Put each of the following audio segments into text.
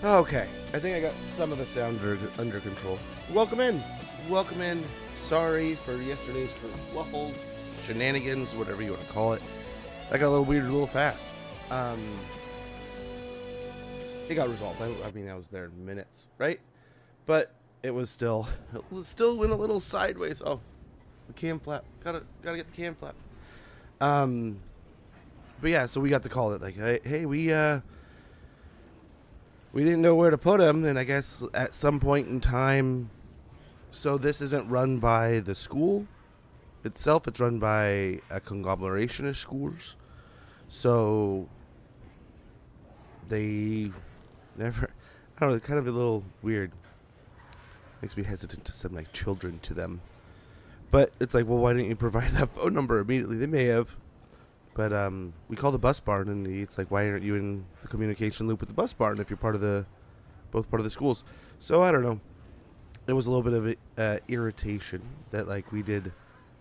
Okay, I think I got some of the sound under control. Welcome in. Welcome in. Sorry for yesterday's waffles, shenanigans, whatever you want to call it. That got a little weird, a little fast. It got resolved. I mean, I was there in minutes, right? But it was still went a little sideways. Oh, the cam flap. Gotta get the cam flap. But yeah, so we got the call that like, hey, we didn't know where to put him, and I guess at some point in time, so this isn't run by the school itself, it's run by a conglomeration of schools. So they never, I don't know, kind of a little weird. Makes me hesitant to send my children to them. But it's like, well, why didn't you provide that phone number immediately? They may have. But we called the bus barn, and it's like, why aren't you in the communication loop with the bus barn if you're both part of the schools? So I don't know. It was a little bit of irritation that like we did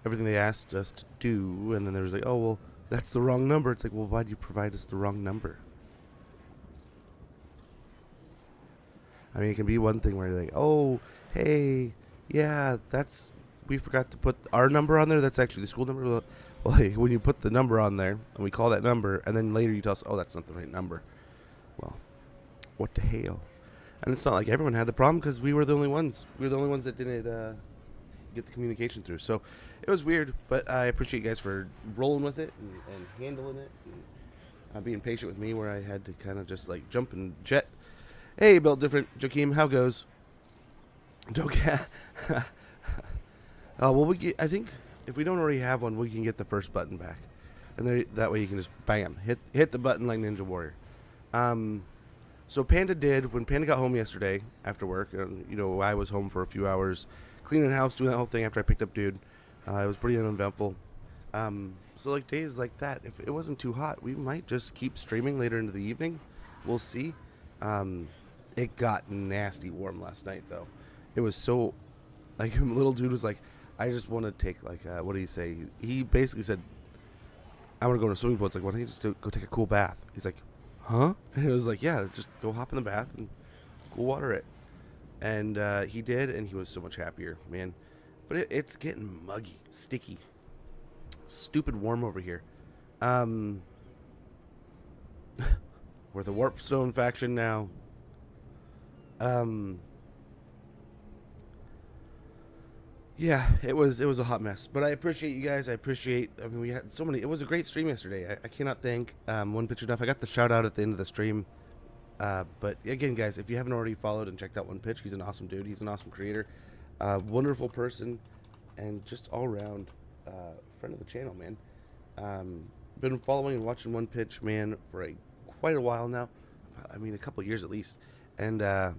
everything they asked us to do, and then there was like, oh well, that's the wrong number. It's like, well, why did you provide us the wrong number? I mean, it can be one thing where you're like, oh, hey, yeah, we forgot to put our number on there. That's actually the school number. Well, hey, when you put the number on there, and we call that number, and then later you tell us, oh, that's not the right number. Well, what the hell? And it's not like everyone had the problem, because we were the only ones. We were the only ones that didn't get the communication through. So it was weird, but I appreciate you guys for rolling with it and handling it, and being patient with me where I had to kind of just like jump and jet. Hey, Built Different, Joakim, how goes? Don't get. Well, I think if we don't already have one, we can get the first button back, and that way you can just bam hit the button like Ninja Warrior. So Panda did when Panda got home yesterday after work. I was home for a few hours, cleaning the house, doing that whole thing after I picked up Dude. It was pretty uneventful. So like days like that, if it wasn't too hot, we might just keep streaming later into the evening. We'll see. It got nasty warm last night though. It was so like little dude was like, I just want to take like what do you say? He basically said, I want to go in a swimming pool. It's like, why don't you just go take a cool bath? He's like, huh? And it was like, yeah, just go hop in the bath and cool water it. And he did, and he was so much happier, man. But it's getting muggy, sticky, stupid warm over here. We're the Warpstone faction now. Yeah, it was a hot mess, but I appreciate you guys. I mean, we had so many. It was a great stream yesterday. I cannot thank One Pitch enough. I got the shout out at the end of the stream. But again, guys, if you haven't already followed and checked out One Pitch, he's an awesome dude. He's an awesome creator, wonderful person, and just all around friend of the channel, man. Been following and watching One Pitch, man, for quite a while now. I mean, a couple years at least, and I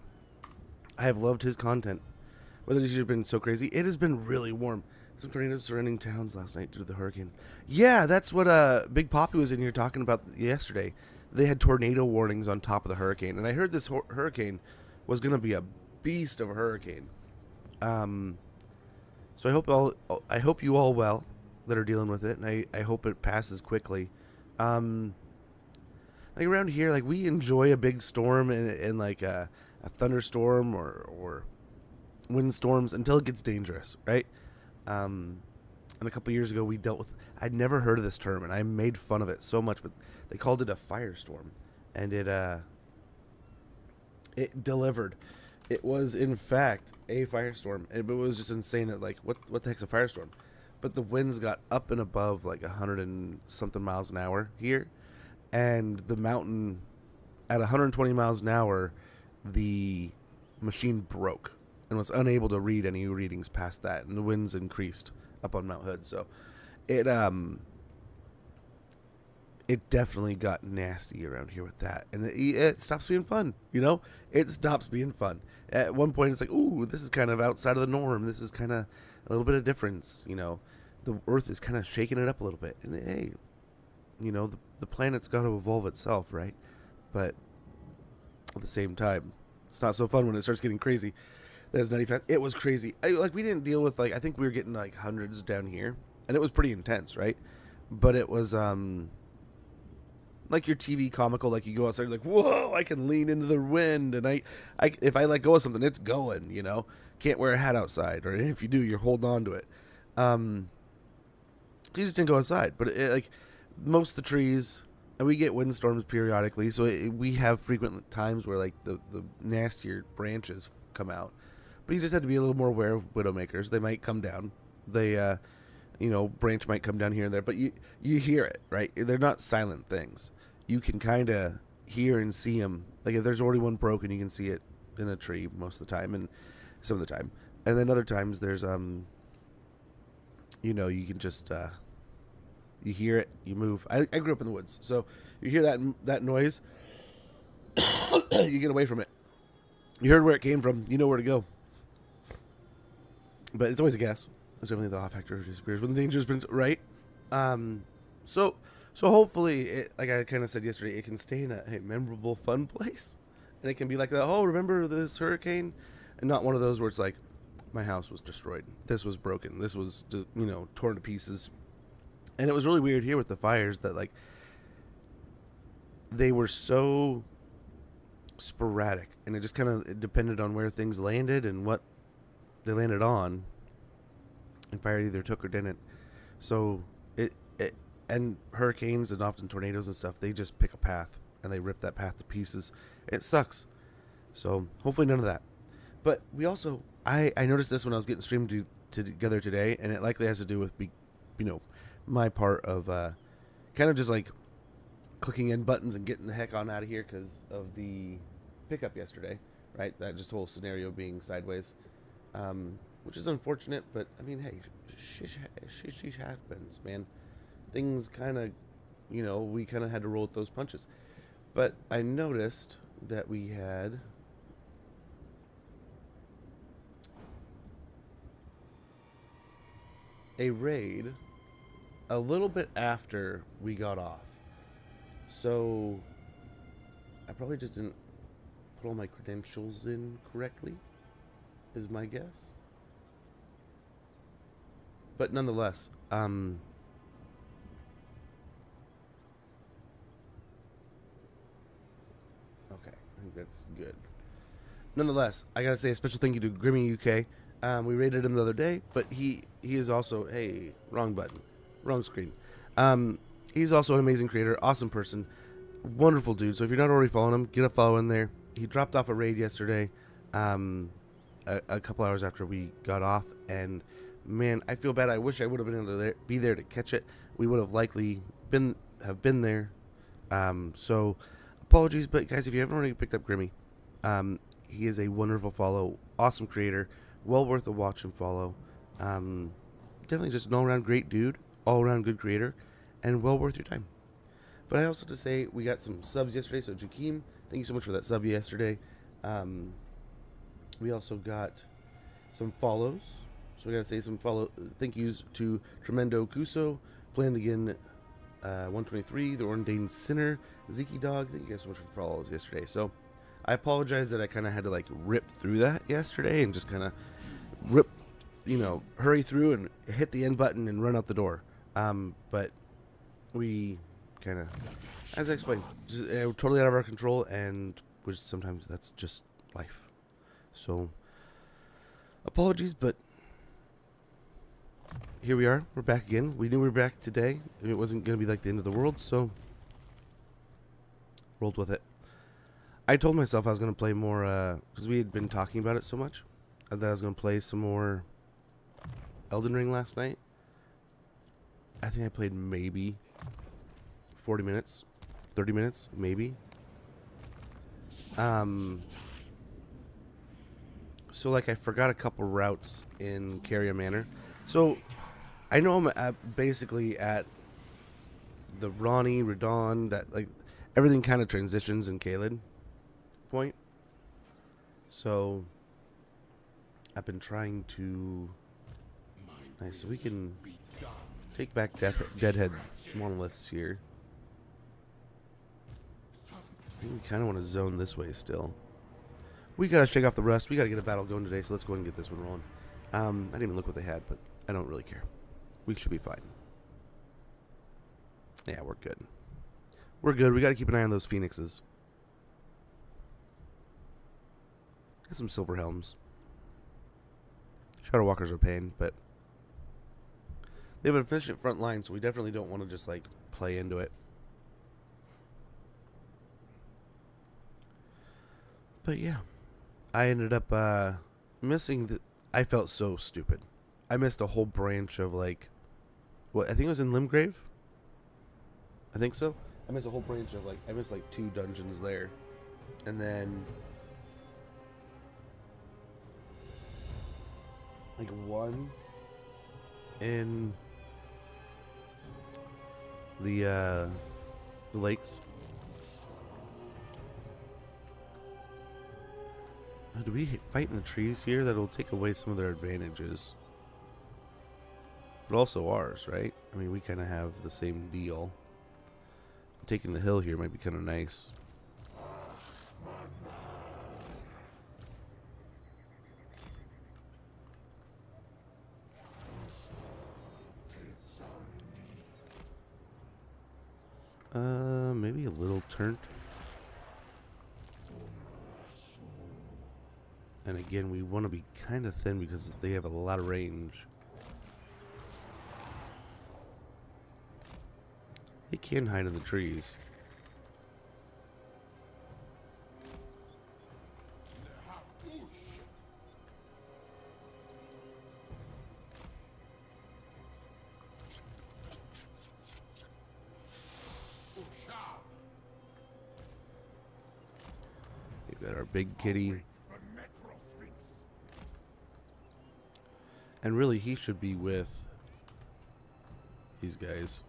have loved his content. Whether these have been so crazy, it has been really warm. Some tornadoes surrounding towns last night due to the hurricane. Yeah, that's what Big Poppy was in here talking about yesterday. They had tornado warnings on top of the hurricane, and I heard this hurricane was going to be a beast of a hurricane. So I hope you all well that are dealing with it, and I hope it passes quickly. Like around here, like we enjoy a big storm and like a thunderstorm or windstorms until it gets dangerous, right? And a couple years ago we dealt with, I'd never heard of this term and I made fun of it so much, but they called it a firestorm, and it delivered. It was in fact a firestorm. It was just insane that like what the heck's a firestorm? But the winds got up and above like 100 and something miles an hour here, and the mountain at 120 miles an hour, the machine broke and was unable to read any readings past that, and the winds increased up on Mount Hood. So it definitely got nasty around here with that, and it stops being fun. It stops being fun. At one point, it's like, ooh, this is kind of outside of the norm. This is kind of a little bit of difference. The Earth is kind of shaking it up a little bit, and hey, the planet's got to evolve itself, right? But at the same time, it's not so fun when it starts getting crazy. That's 95. It was crazy. We didn't deal with I think we were getting like hundreds down here, and it was pretty intense, right? But it was like your TV comical, like you go outside, like, whoa, I can lean into the wind, and I if I let go of something, it's going, you know. Can't wear a hat outside, or if you do, you're holding on to it. So you just didn't go outside, but like most of the trees, and we get windstorms periodically, so we have frequent times where like the nastier branches come out. But you just have to be a little more aware of widowmakers. They might come down. They, branch might come down here and there, but you hear it, right? They're not silent things. You can kind of hear and see them. Like if there's already one broken, you can see it in a tree most of the time, and some of the time, and then other times there's you can just you hear it, you move. I grew up in the woods, so you hear that noise, you get away from it. You heard where it came from, you know where to go. But it's always a guess. It's definitely the off factor disappears when the danger's been right. So hopefully, like I kind of said yesterday, it can stay in a memorable, fun place, and it can be like that. Oh, remember this hurricane, and not one of those where it's like, my house was destroyed. This was broken. This was torn to pieces. And it was really weird here with the fires that like they were so sporadic, and it just kind of depended on where things landed and what they landed on, and fire either took or didn't. So it and hurricanes and often tornadoes and stuff, they just pick a path and they rip that path to pieces. It sucks. So hopefully none of that. But we also I noticed this when I was getting streamed together today, and it likely has to do with my part of kind of just like clicking in buttons and getting the heck on out of here because of the pickup yesterday, right? That just whole scenario being sideways, which is unfortunate, but I mean, hey, she happens, man. Things kind of, we kind of had to roll with those punches. But I noticed that we had a raid a little bit after we got off. So I probably just didn't put all my credentials in correctly, is my guess. But nonetheless, okay, I think that's good. Nonetheless, I gotta say a special thank you to Grimmy UK. We rated him the other day, but he is also, hey, wrong button. Wrong screen. He's also an amazing creator, awesome person, wonderful dude. So if you're not already following him, get a follow in there. He dropped off a raid yesterday, a couple hours after we got off, and man, I feel bad. I wish I would have been able to be there to catch it. We would have likely been there. So apologies, but guys, if you haven't already picked up Grimmy, he is a wonderful follow, awesome creator, well worth a watch and follow. Definitely just an all-around great dude, all-around good creator, and well worth your time. But I also to say we got some subs yesterday. So Jakeem, thank you so much for that sub yesterday. We also got some follows. So we gotta say some thank yous to Tremendo Cuso, Plandigan 123, the Ordained Sinner, Zeke Dog. Thank you guys so much for follows yesterday. So I apologize that I kind of had to like rip through that yesterday and just kind of hurry through and hit the end button and run out the door. But we kind of, as I explained, just, totally out of our control, and which sometimes that's just life. So apologies, but here we are. We're back again. We knew we were back today. It wasn't going to be like the end of the world, so rolled with it. I told myself I was going to play more, because we had been talking about it so much, that I was going to play some more Elden Ring last night. I think I played maybe 40 minutes, 30 minutes, maybe. So like I forgot a couple routes in Carrier Manor. So I know I'm basically at the Ronnie, Radon, that like everything kind of transitions in Caelid point. So I've been trying to... Nice, so we can take back Deadhead monoliths here. I think we kind of want to zone this way still. We got to shake off the rust. We got to get a battle going today, so let's go ahead and get this one rolling. I didn't even look what they had, but I don't really care. We should be fine. Yeah, we're good. We're good. We got to keep an eye on those phoenixes. Get some silver helms. Shadow walkers are pain, but they have an efficient front line, so we definitely don't want to just like play into it. But yeah, I ended up missing. I felt so stupid. I missed a whole branch of like, what I think it was in Limgrave. I think so. I missed a whole branch of like, I missed like 2 dungeons there, and then like 1 in the lakes. Do we fight in the trees here? That'll take away some of their advantages. But also ours, right? I mean, we kind of have the same deal. Taking the hill here might be kind of nice. Maybe a little turnt. And again, we want to be kind of thin because they have a lot of range. They can hide in the trees. We got our big kitty. And really, he should be with these guys.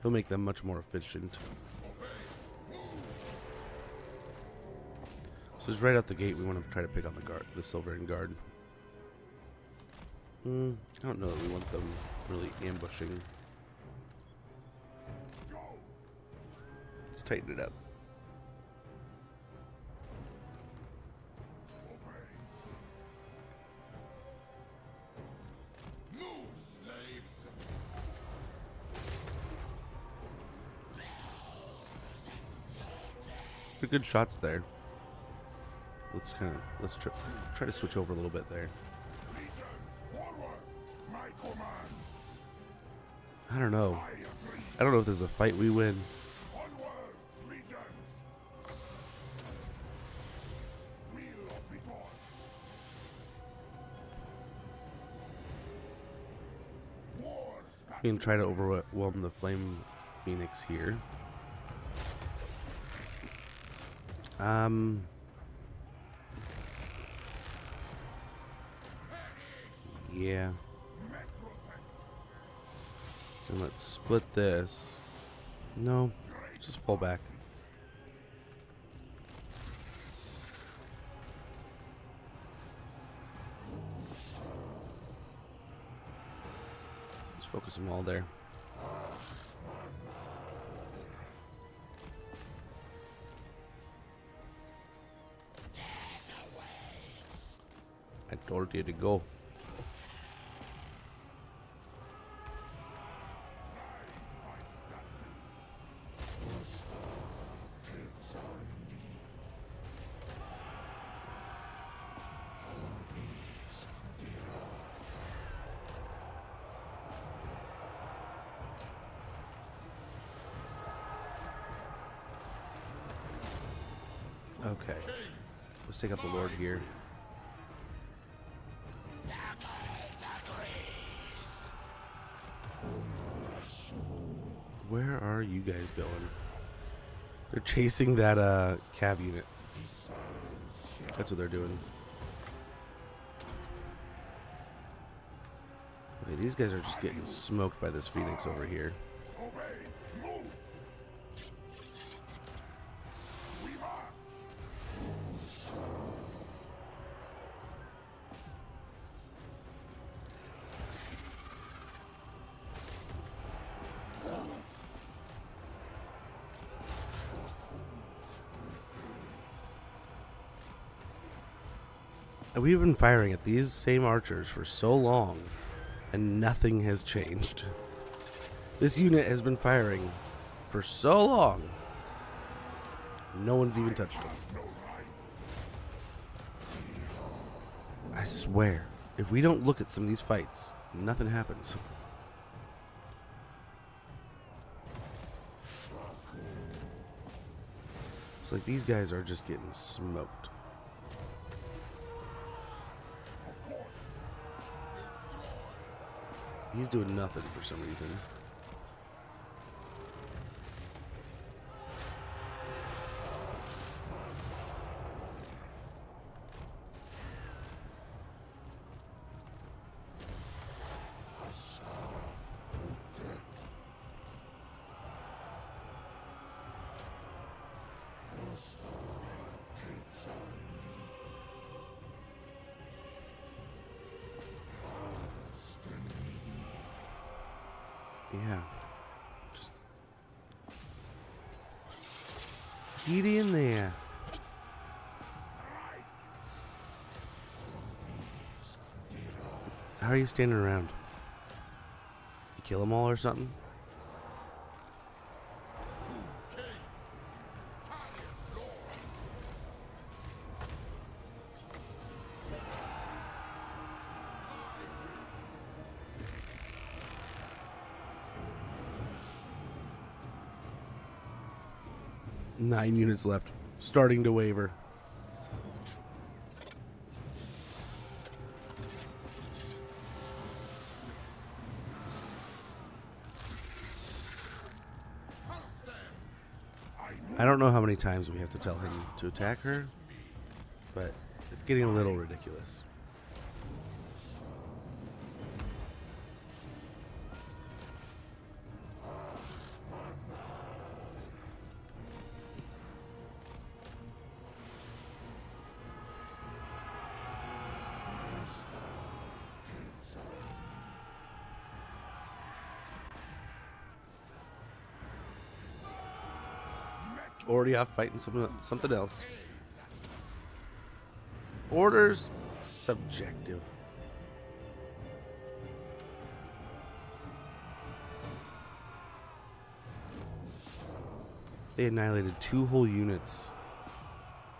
He'll make them much more efficient. So just right out the gate, we want to try to pick on the Silverian Guard. I don't know that we want them really ambushing. Let's tighten it up. Good shots there. Let's try to switch over a little bit there. I don't know. I don't know if there's a fight we win. We can try to overwhelm the Flame Phoenix here. Yeah. And let's split this. No, just fall back. Let's focus them all there. I told you to go. Okay. Let's take out the Lord here. Where are you guys going? They're chasing that cav unit. That's what they're doing. Okay, these guys are just getting smoked by this Phoenix over here. We've been firing at these same archers for so long, and nothing has changed. This unit has been firing for so long. No one's even touched them. I swear, if we don't look at some of these fights, nothing happens. It's like these guys are just getting smoked. He's doing nothing for some reason. Yeah. Just get in there. How are you standing around? You kill them all or something? Nine units left. Starting to waver. I don't know how many times we have to tell him to attack her, but it's getting a little ridiculous. Already off fighting something else. Orders subjective. They annihilated 2 whole units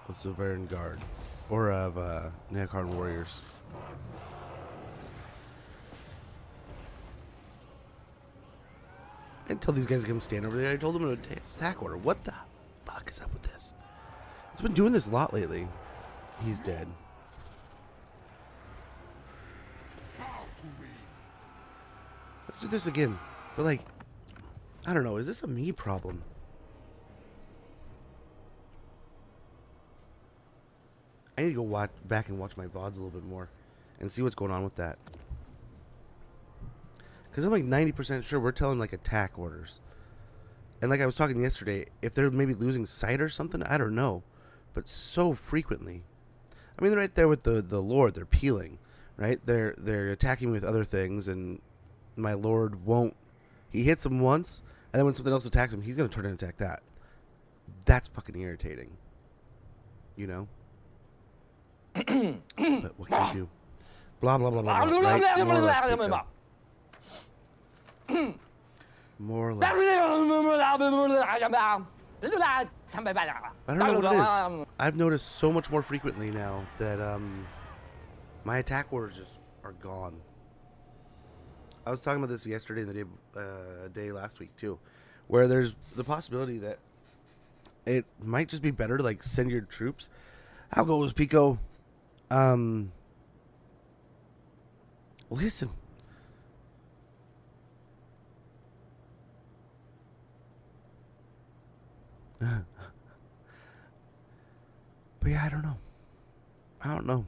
of Silverian Guard, or of Nagash warriors. I didn't tell these guys to come stand over there. I told them to attack order. What the fuck is up with this? It's been doing this a lot lately. He's dead. Let's do this again. But like, I don't know. Is this a me problem? I need to go back and watch my VODs a little bit more and see what's going on with that. Because I'm like 90% sure we're telling like attack orders. And like I was talking yesterday, if they're maybe losing sight or something, I don't know. But so frequently. I mean, they're right there with the Lord. They're peeling, right? They're attacking with other things, and my Lord won't. He hits them once, and then when something else attacks him, he's going to turn and attack that. That's fucking irritating. You know? But what can you do? Blah, blah, blah, blah, blah. Right? More or less, Pico. More or less. I don't know what it is. I've noticed so much more frequently now that my attack orders just are gone. I was talking about this yesterday and the day last week too, where there's the possibility that it might just be better to like send your troops. How goes Pico? Listen. But yeah, I don't know.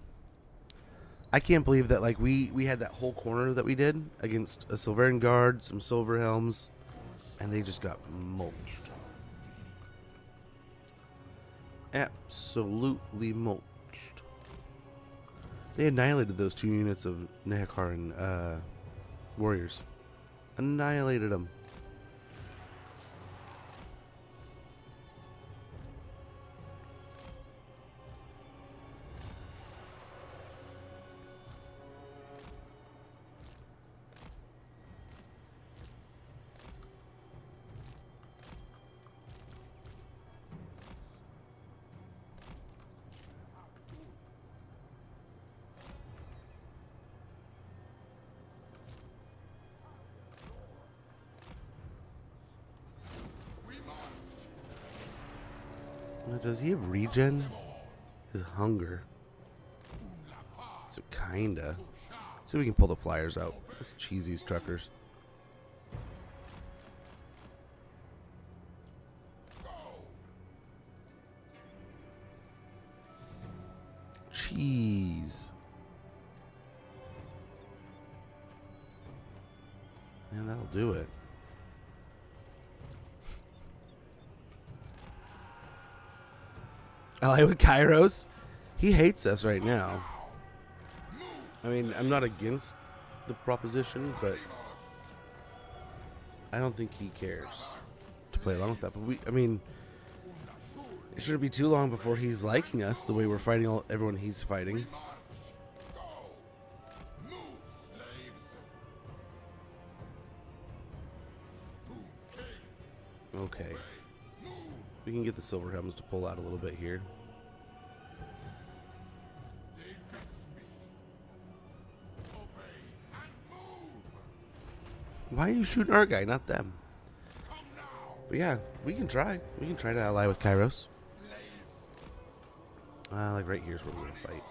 I can't believe that like we had that whole corner that we did against a Silverian Guard, some Silver Helms, and they just got mulched. Absolutely mulched. They annihilated those 2 units of Nagash warriors. Annihilated them. Does he have regen? His hunger. So kinda. See if we can pull the flyers out. Let's cheese these truckers. Cheese. Man, that'll do it. Ally with Kairos. He hates us right now. I mean, I'm not against the proposition, but I don't think he cares to play along with that. But I mean, it shouldn't be too long before he's liking us the way we're fighting everyone he's fighting. Okay. We can get the Silver Helms to pull out a little bit here. Why are you shooting our guy, not them? But yeah, we can try. We can try to ally with Kairos. Like right here's where we're gonna fight.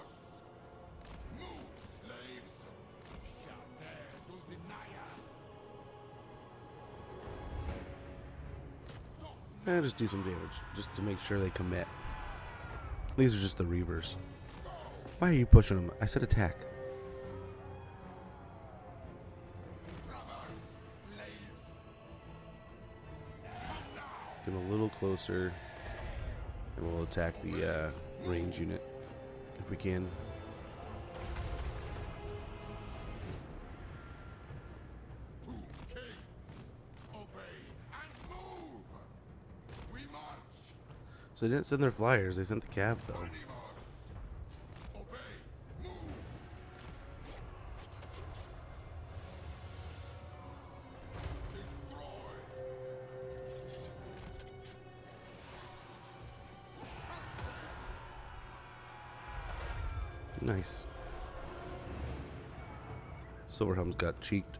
And just do some damage, just to make sure they commit. These are just the Reavers. Why are you pushing them? I said attack. Get them a little closer, and we'll attack the range unit if we can. So they didn't send their flyers, they sent the cab though. Nice. Silverhelm's got cheeked.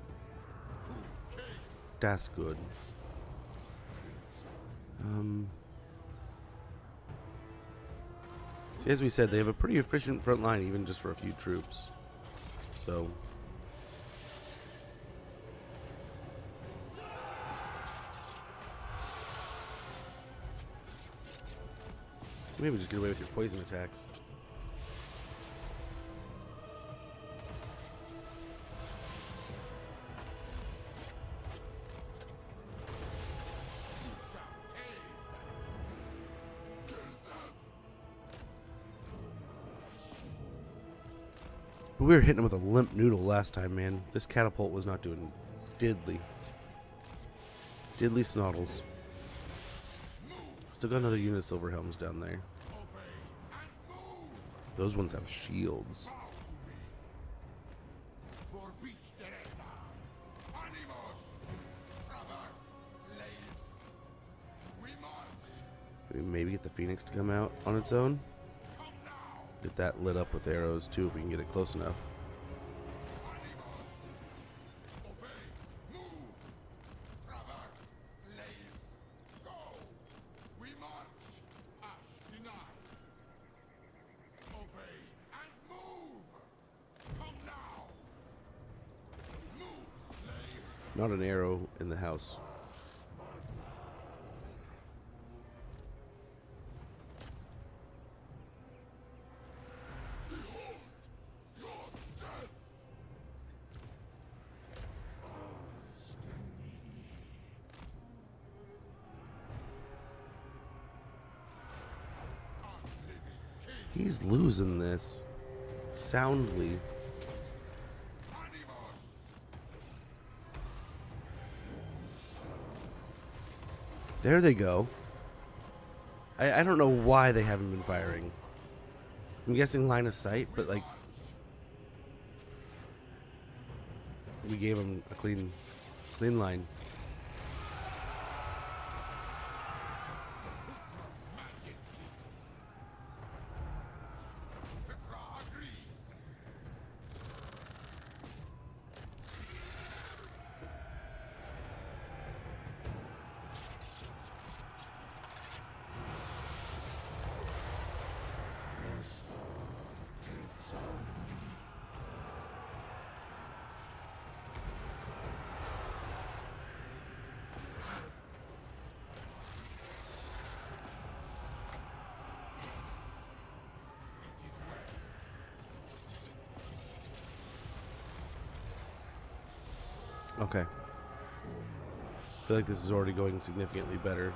That's good. See, as we said, they have a pretty efficient front line, even just for a few troops. So maybe just get away with your poison attacks. We were hitting him with a limp noodle last time, man. This catapult was not doing diddly. Diddly snoddles. Still got another unit of Silverhelms down there. Those ones have shields. Maybe get the Phoenix to come out on its own. Get that lit up with arrows too if we can get it close enough. Not an arrow in the house. He's losing this soundly. There they go. I don't know why they haven't been firing. I'm guessing line of sight, but like we gave them a clean line. Okay. I feel like this is already going significantly better.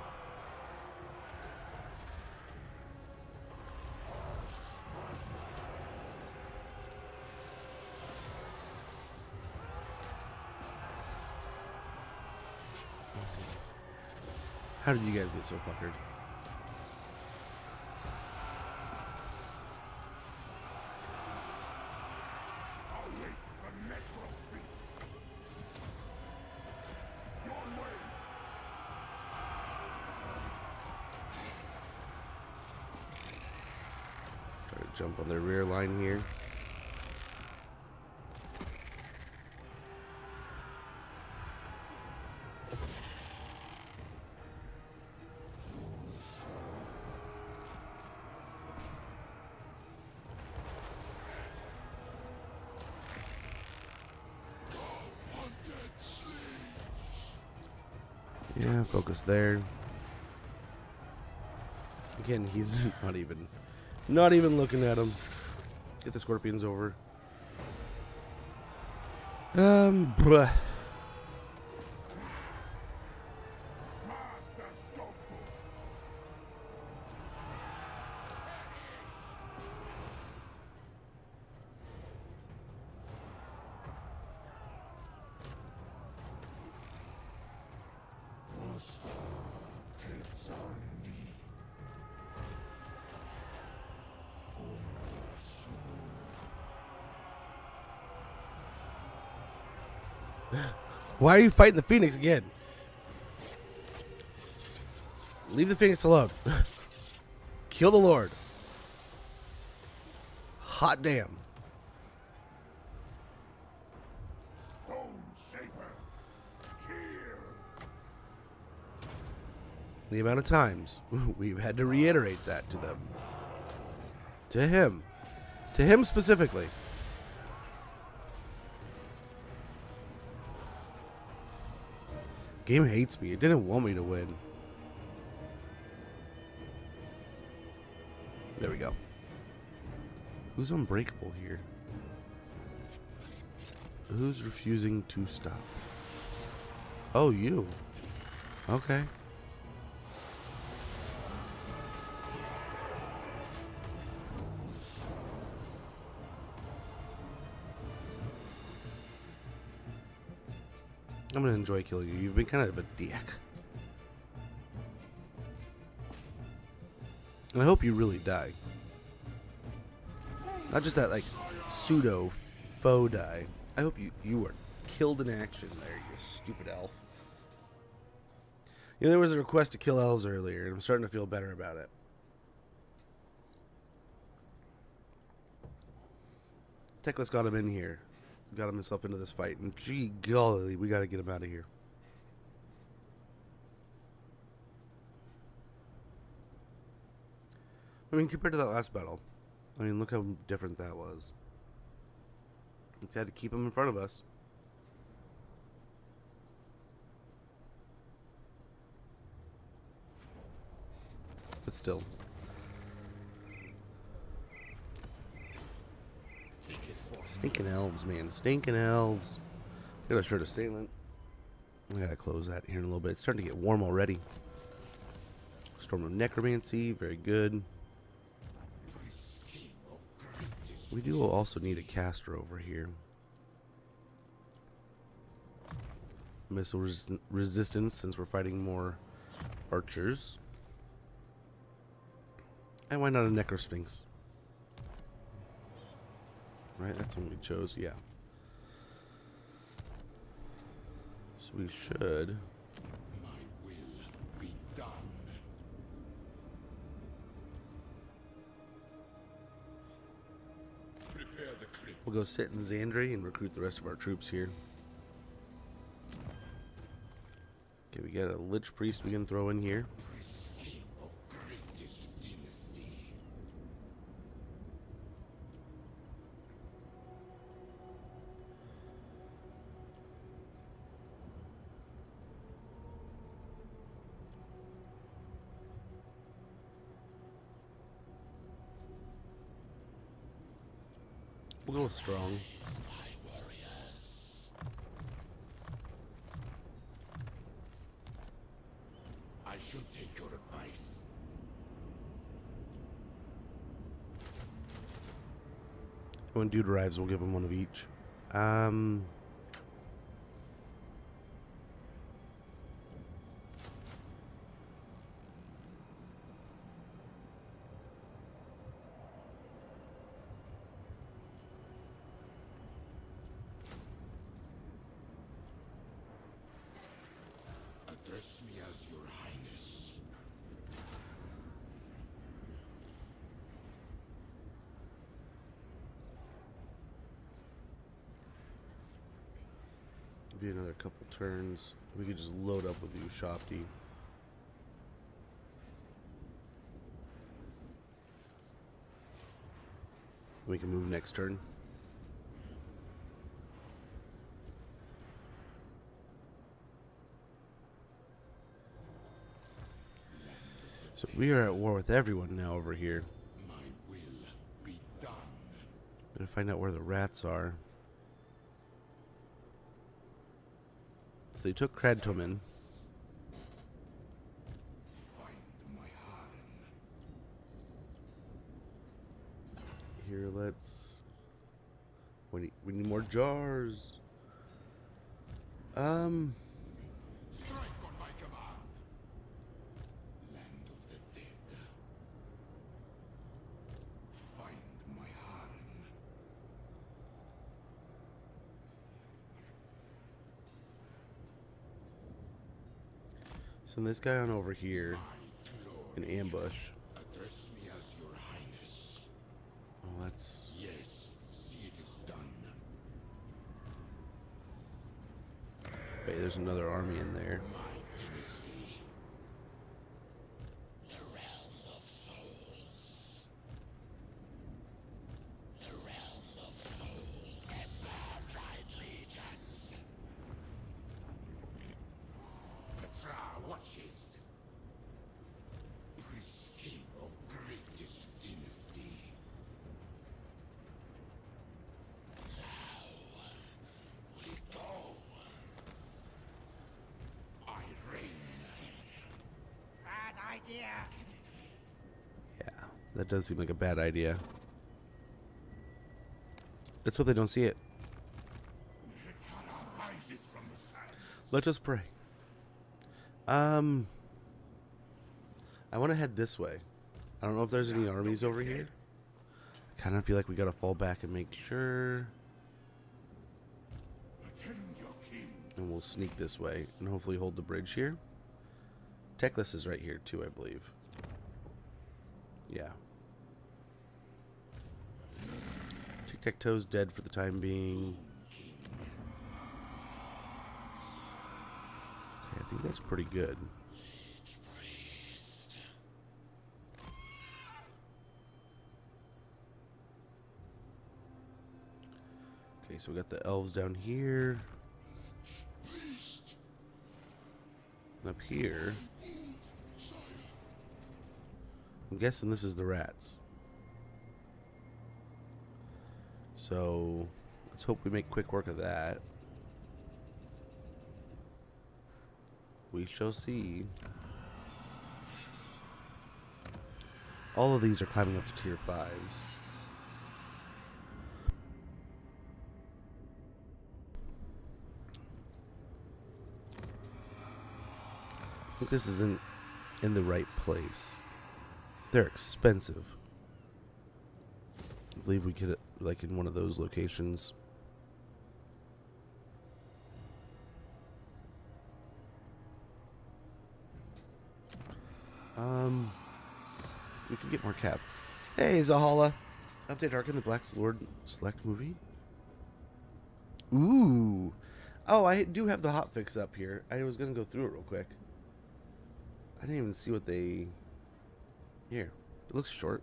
How did you guys get so fuckered? Try to jump on their rear line here. Yeah, focus there. Again, he's not even looking at him. Get the scorpions over. Bruh. Why are you fighting the Phoenix again? Leave the Phoenix alone. Kill the Lord. Hot damn. Stone Shaper. Kill. The amount of times we've had to reiterate that to them. To him. To him specifically. Game hates me. It didn't want me to win. There we go. Who's unbreakable here? Who's refusing to stop? Oh, you. Okay. I'm gonna enjoy killing you. You've been kind of a dick. And I hope you really die. Not just that, like, pseudo faux die. I hope you were killed in action there, you stupid elf. You know, there was a request to kill elves earlier, and I'm starting to feel better about it. Teclis got him in here. Got himself into this fight, and gee golly, we gotta get him out of here. I mean, compared to that last battle, I mean, look how different that was. We had to keep him in front of us. But still. Stinking elves, man. Stinking elves. Got a shirt assailant. I gotta close that here in a little bit. It's starting to get warm already. Storm of Necromancy. Very good. We do also need a caster over here. Missile resistance, since we're fighting more archers. And why not a Necrosphinx? Right, that's what we chose, yeah. So we should. My will be done. Prepare the crypt. We'll go sit in Xandri and recruit the rest of our troops here. Okay, we got a Lich Priest we can throw in here. King of greatest dynasty. We'll go with strong. When dude arrives, we'll give him one of each. Address me as your highness. Be another couple turns. We could just load up with you, Shopty. We can move next turn. So we are at war with everyone now over here. My will be done. Gotta find out where the rats are. So they took Kradtomen. Find my harem. Here, let's... We need more jars. Strike on my command. Land of the dead. Find my harem. Send this guy on over here in ambush. Address me as your highness. Oh, that's... Yes, see it is done. Wait, there's another army in there. My dynasty. The realm of souls. The realm of souls. Empire-tried legions. Petra watches. Priest king of greatest dynasty. We go. I reign. Bad idea. Yeah, that does seem like a bad idea. That's why they don't see it. Kara rises from the sands. Let us pray. I want to head this way. I don't know if there's any armies over here. I kind of feel like we gotta fall back and make sure. Attend your king. And we'll sneak this way and hopefully hold the bridge here. Teclis is right here too, I believe. Yeah. Tic-Tac-Toe's dead for the time being. Okay, I think that's pretty good. Okay, so we got the elves down here. And up here. I'm guessing this is the rats. So let's hope we make quick work of that. We shall see. All of these are climbing up to tier 5s. I think this isn't in the right place. They're expensive. I believe we get it like in one of those locations. We could get more cav. Hey, Zahala. Update Arkhan the Black Lord Select movie. Ooh. Oh, I do have the hotfix up here. I was going to go through it real quick. I didn't even see what they... Here. It looks short.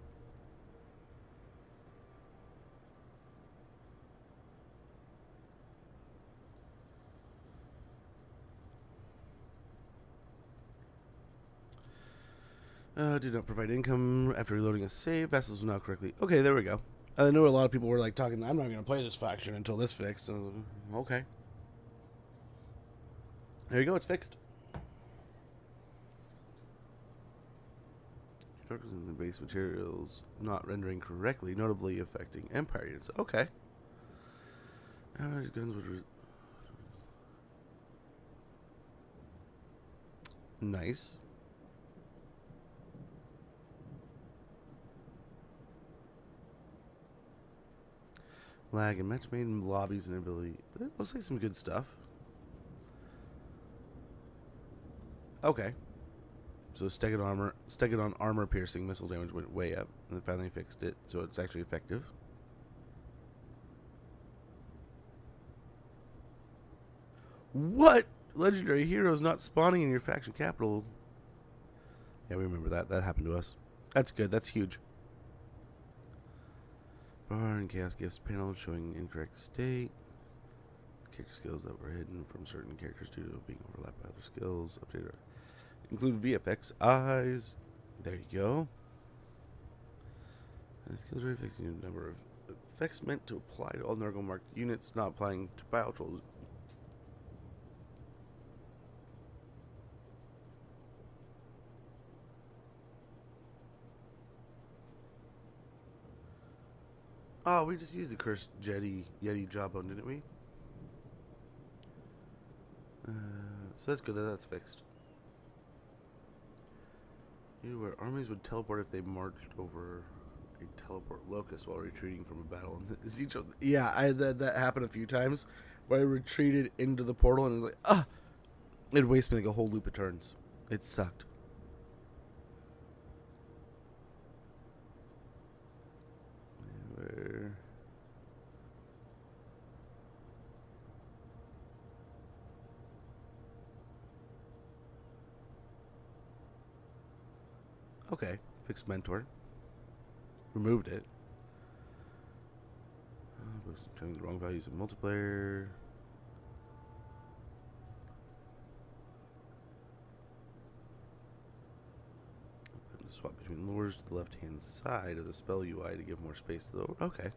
Did not provide income after reloading a save. Vessels now correctly. Okay, there we go. I know a lot of people were like talking, I'm not going to play this faction until this fixed. Okay. There you go, it's fixed. darkness in the base materials not rendering correctly, notably affecting Empire units. Okay. Guns would nice. Lag and match made in lobbies and ability. That looks like some good stuff. Okay. So Stegadon armor piercing missile damage went way up, and then finally fixed it, so it's actually effective. What? Legendary heroes not spawning in your faction capital. Yeah, we remember that. That happened to us. That's good. That's huge. Bar and Chaos Gifts panel showing incorrect state. Character skills that were hidden from certain characters due to being overlapped by other skills. Updated. Include VFX eyes. There you go. And skills are affecting a number of effects meant to apply to all Nargo marked units, not applying to Battle Trolls. Oh, we just used the cursed Yeti jawbone, didn't we? So that's good that that's fixed. Where armies would teleport if they marched over a teleport locus while retreating from a battle. Yeah, I had that happen a few times where I retreated into the portal and it was like, it wasted me like a whole loop of turns. It sucked. Where? Okay, fixed mentor. Removed it. Turning the wrong values of multiplayer. Swap between lures to the left-hand side of the spell UI to give more space to the... Okay.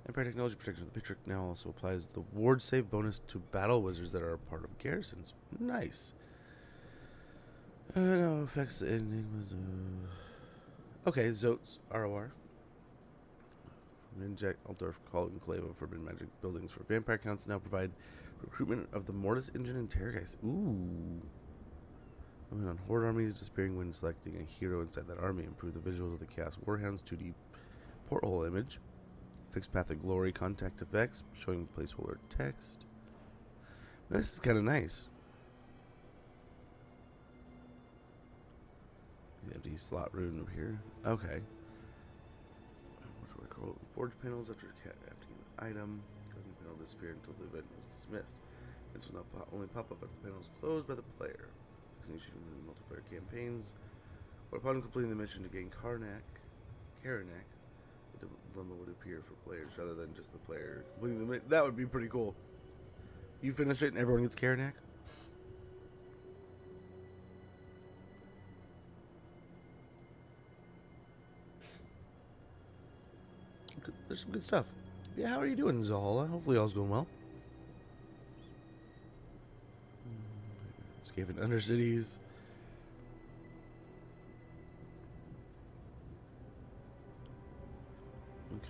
Empire Technology Protection of the Patriot now also applies the ward save bonus to battle wizards that are a part of garrisons. Nice. No effects enigmas. Okay, Zotes, ROR. Inject Altdorf Call Enclave of Forbidden Magic buildings for vampire counts now provide recruitment of the Mortis Engine and Terrorgeist. Ooh. On Horde armies disappearing when selecting a hero inside that army. Improve the visuals of the Chaos Warhound's 2D porthole image. Fixed Path of Glory contact effects, showing placeholder text. This is kind of nice. The empty slot rune over here. Okay. What do I call it? Forge panels after crafting an item. Doesn't panel disappear until the event was dismissed. This will not only pop up if the panel is closed by the player. Execution in multiplayer campaigns. Or upon completing the mission to gain Karnak, the dilemma would appear for players rather than just the player completing the mission. That would be pretty cool. You finish it and everyone gets Karnak. There's some good stuff. Yeah, how are you doing, Zahala? Hopefully all's going well. Skaven Undercities.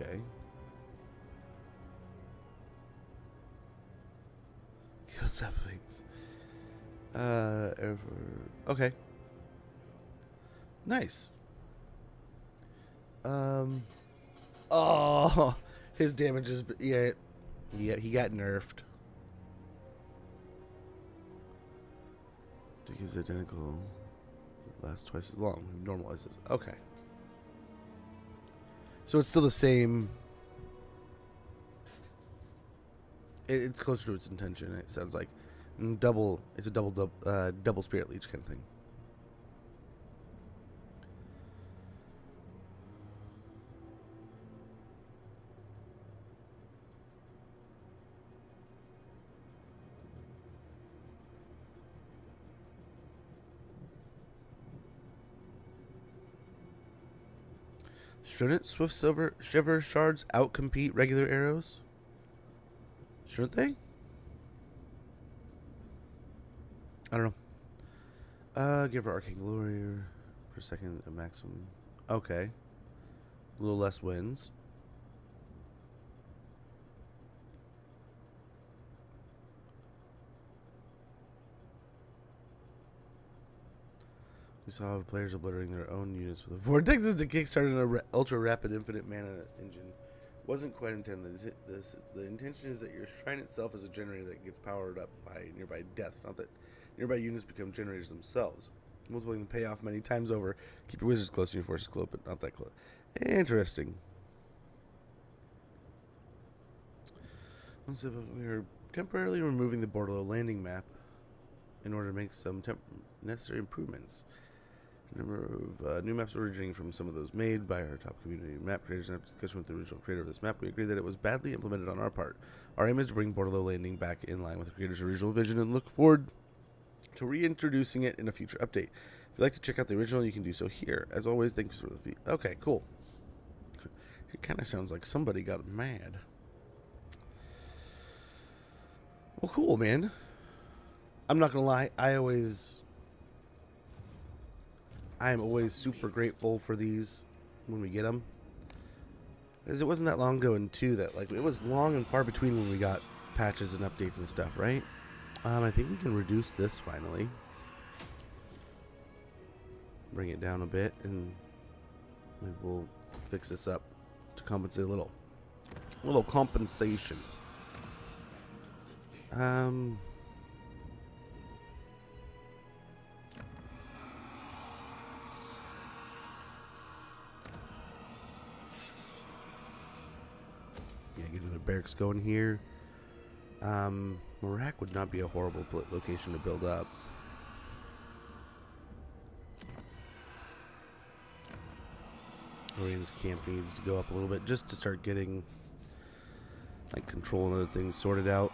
Okay. Kill saplings. Okay. Nice. Oh, his damage is... Yeah, he got nerfed. Is identical. It lasts twice as long. Normalizes. Okay. So it's still the same. It's closer to its intention. It sounds like double. It's a double spirit leech kind of thing. Shouldn't Swift Shiver shards outcompete regular arrows? Shouldn't they? I don't know. Give her Arcane Glory per second a maximum Okay. A little less winds. We saw players obliterating their own units with the vortexes to kickstart an ultra-rapid infinite mana engine. Wasn't quite intended. The intention is that your shrine itself is a generator that gets powered up by nearby deaths, not that nearby units become generators themselves. Multiplying the payoff many times over. Keep your wizards close and your forces close, but not that close. Interesting. We are temporarily removing the Bordeaux landing map in order to make some necessary improvements. A number of new maps originating from some of those made by our top community map creators. And after discussion with the original creator of this map, we agreed that it was badly implemented on our part. Our aim is to bring Bordeaux Landing back in line with the creator's original vision and look forward to reintroducing it in a future update. If you'd like to check out the original, you can do so here. As always, thanks for the feed. Okay, cool. It kind of sounds like somebody got mad. Well, cool, man. I'm not going to lie. I am always super grateful for these when we get them. Because it wasn't that long ago, and too, that like it was long and far between when we got patches and updates and stuff, right? I think we can reduce this finally. Bring it down a bit, and maybe we'll fix this up to compensate a little compensation. Yeah, get another barracks going here. Marak would not be a horrible location to build up. Orian's camp needs to go up a little bit just to start getting like control and other things sorted out.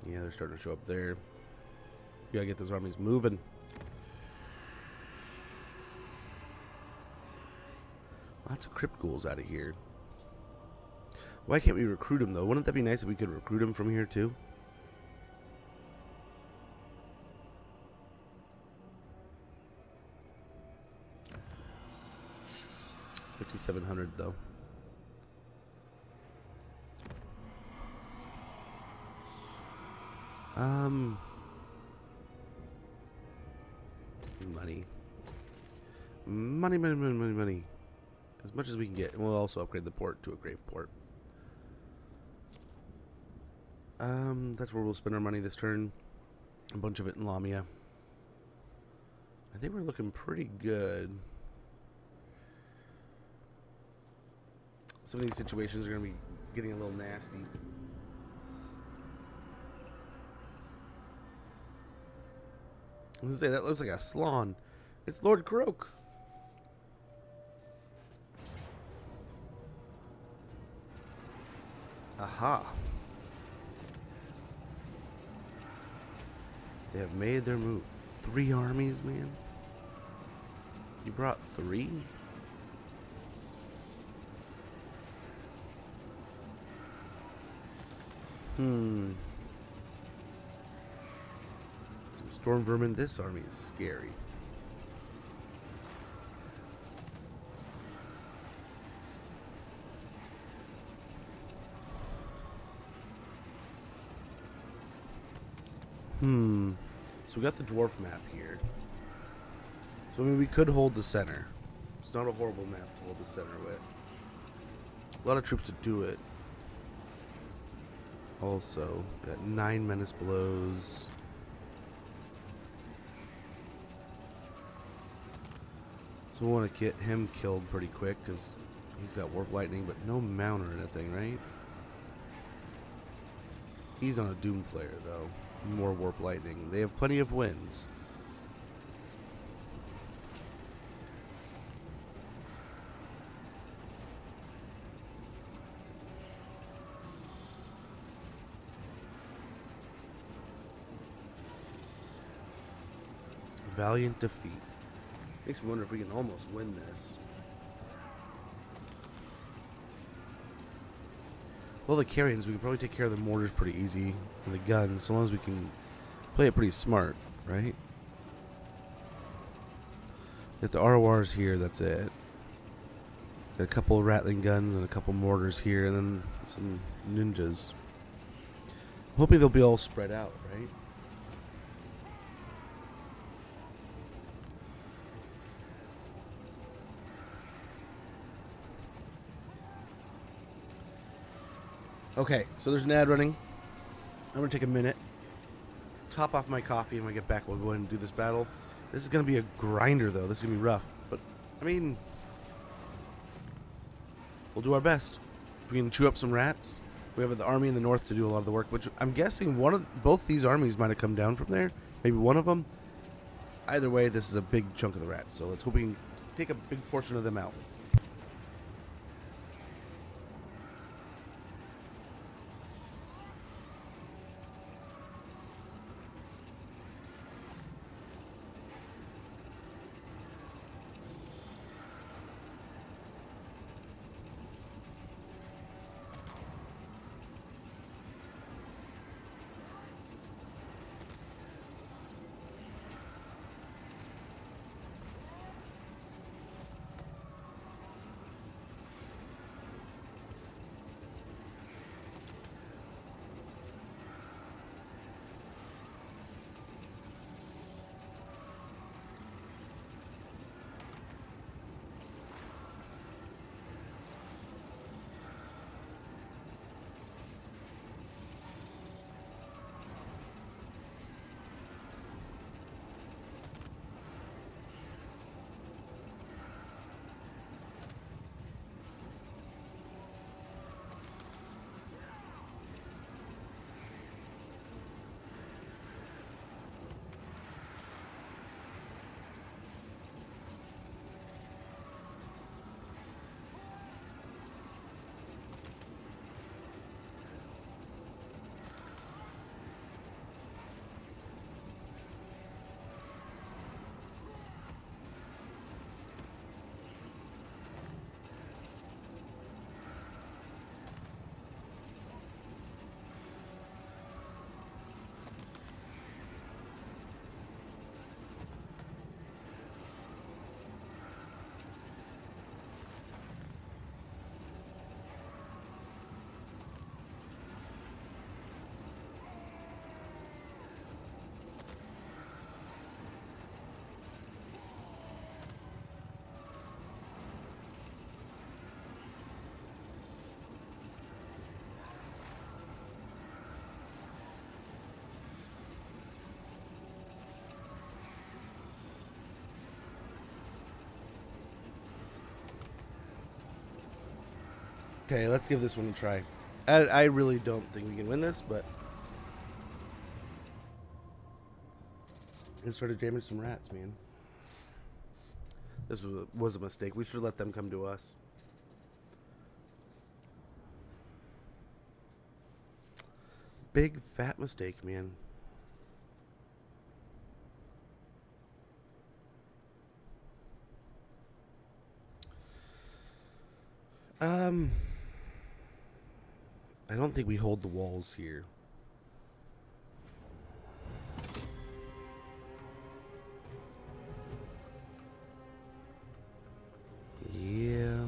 Yeah, they're starting to show up there. You gotta get those armies moving. Lots of crypt ghouls out of here. Why can't we recruit them, though? Wouldn't that be nice if we could recruit them from here, too? $5,700, though. Money. As much as we can get. And we'll also upgrade the port to a grave port. That's where we'll spend our money this turn. A bunch of it in Lamia. I think we're looking pretty good. Some of these situations are going to be getting a little nasty. Let's say that looks like a Slon. It's Lord Croak. Aha. They have made their move. 3 armies, man. You brought 3? Some storm vermin. This army is scary. So we got the dwarf map here. So I mean, we could hold the center. It's not a horrible map to hold the center with. A lot of troops to do it. Also, got 9 menace blows. So we want to get him killed pretty quick because he's got warp lightning, but no mount or anything, right? He's on a doom flare though. More warp lightning. They have plenty of winds. Valiant defeat. Makes me wonder if we can almost win this. Well, the carrions, we can probably take care of the mortars pretty easy. And the guns, so long as we can play it pretty smart, right? Get the RORs here, that's it. Got a couple of rattling guns and a couple mortars here, and then some ninjas. Hoping they'll be all spread out, right? Okay, so there's an ad running. I'm going to take a minute, top off my coffee, and when I get back, we'll go ahead and do this battle. This is going to be a grinder, though. This is going to be rough. But, I mean, we'll do our best. If we can chew up some rats, we have the army in the north to do a lot of the work, which I'm guessing both these armies might have come down from there. Maybe one of them. Either way, this is a big chunk of the rats, so let's hope we can take a big portion of them out. Okay, let's give this one a try. I really don't think we can win this, but it started jamming some rats, man. This was a mistake. We should have let them come to us. Big fat mistake, man. I don't think we hold the walls here. Yeah.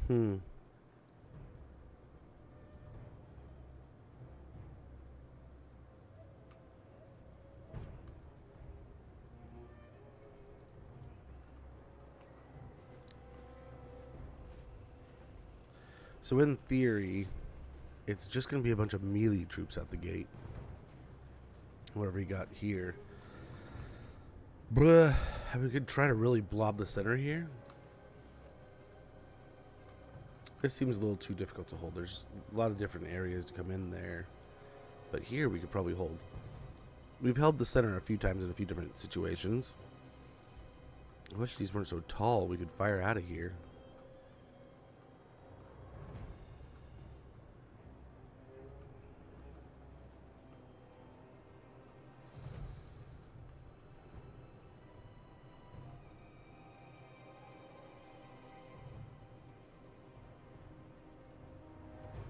Hmm. So in theory, it's just going to be a bunch of melee troops out the gate. Whatever you got here. Bruh, we could try to really blob the center here. This seems a little too difficult to hold. There's a lot of different areas to come in there. But here we could probably hold. we've held the center a few times in a few different situations. I wish these weren't so tall. We could fire out of here.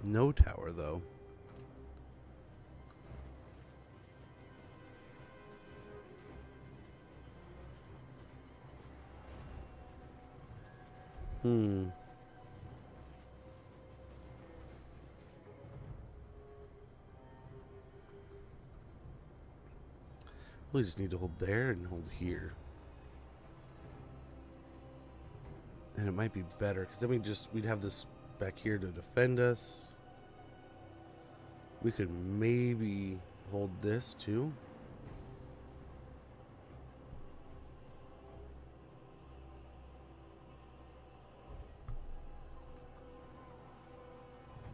No tower, though. We just need to hold there and hold here. And it might be better, because then we'd have this back here to defend us. We could maybe hold this too.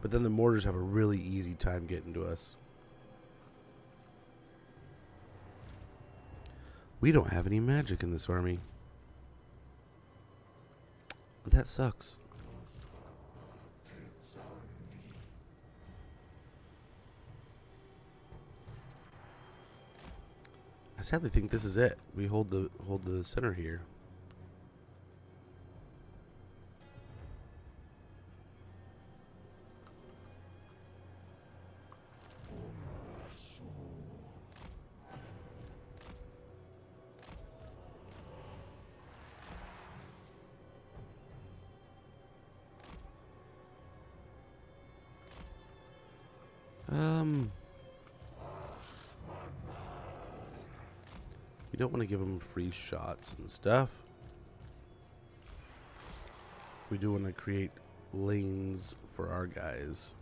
But then the mortars have a really easy time getting to us. We don't have any magic in this army. That sucks. I sadly think this is it. We hold the center here. We don't want to give them free shots and stuff. We do want to create lanes for our guys.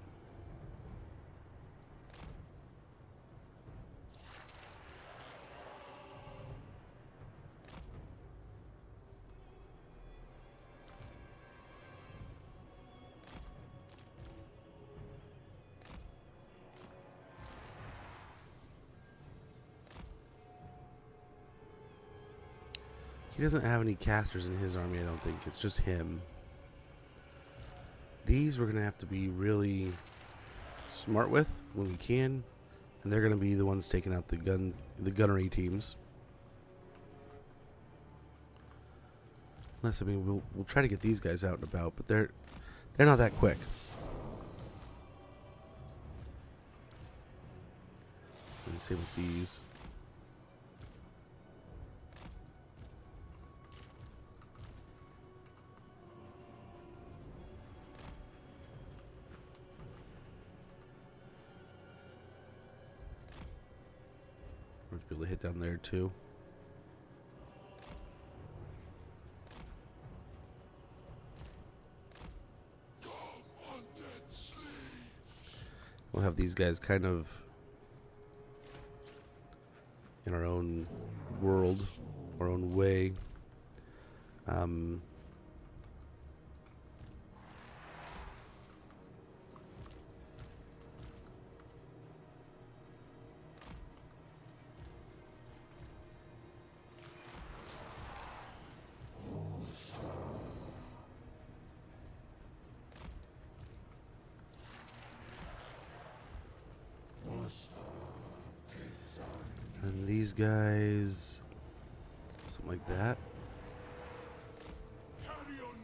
He doesn't have any casters in his army, I don't think. It's just him. These we're going to have to be really smart with when we can. And they're going to be the ones taking out the gunnery teams. Unless, I mean, we'll try to get these guys out and about, but they're not that quick. And same with these. Be able to hit down there too. We'll have these guys kind of in our own world, our own way. And these guys, something like that. Carry on,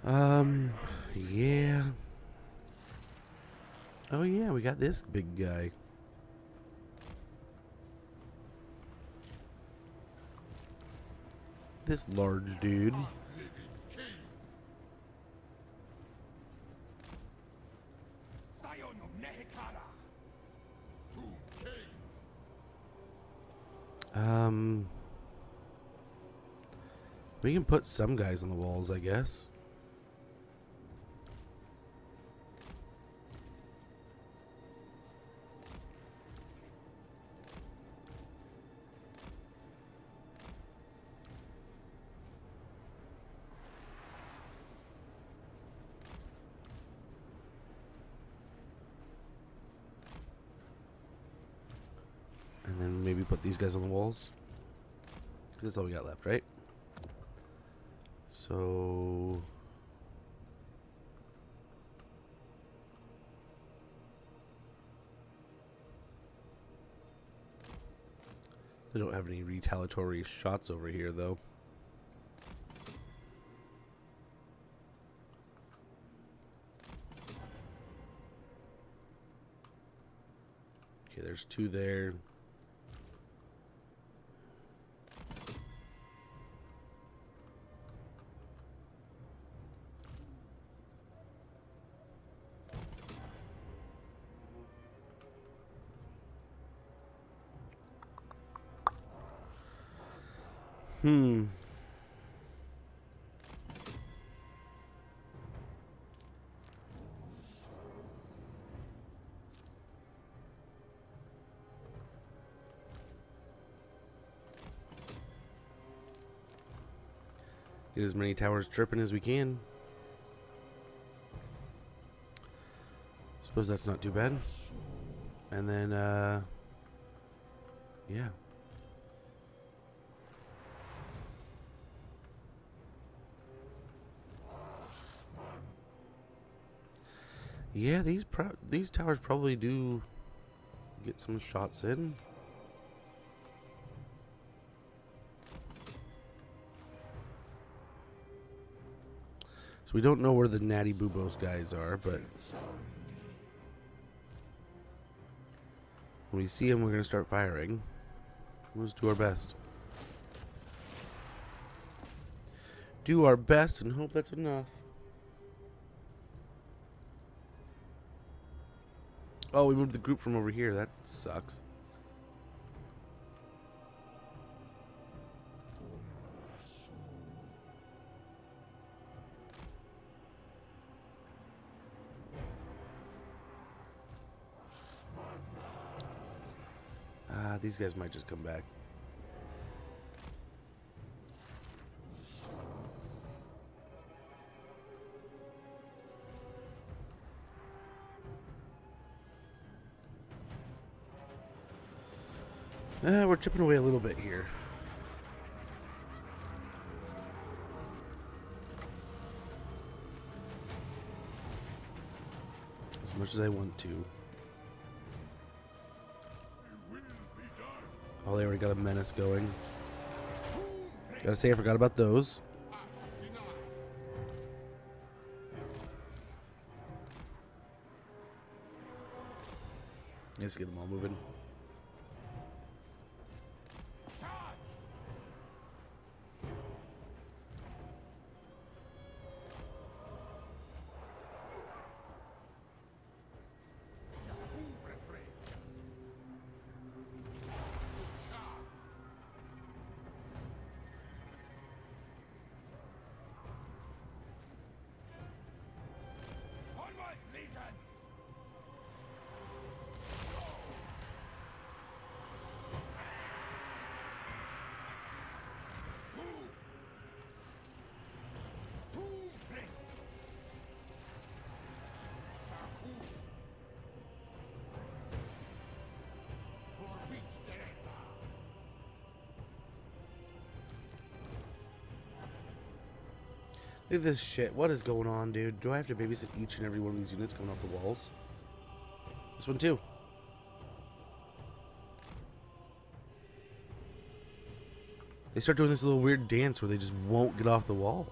Lord. Yeah. Oh yeah, we got this big guy. This large dude. Living king. Zion of Nehekara. Tomb king. We can put some guys on the walls, I guess. And then maybe put these guys on the walls. 'Cause that's all we got left, right? So... They don't have any retaliatory shots over here, though. Okay, there's two there. Get as many towers chirping as we can. Suppose that's not too bad. And then, yeah. Yeah, these towers probably do get some shots in. So we don't know where the Natty Boobos guys are, but when we see them, we're going to start firing. We'll just do our best. Do our best and hope that's enough. Oh, we moved the group from over here. That sucks. These guys might just come back. We're chipping away a little bit here. As much as I want to. Oh, they already got a menace going. Gotta say, I forgot about those. Let's get them all moving. Look at this shit. What is going on, dude? Do I have to babysit each and every one of these units coming off the walls? This one too. They start doing this little weird dance where they just won't get off the wall.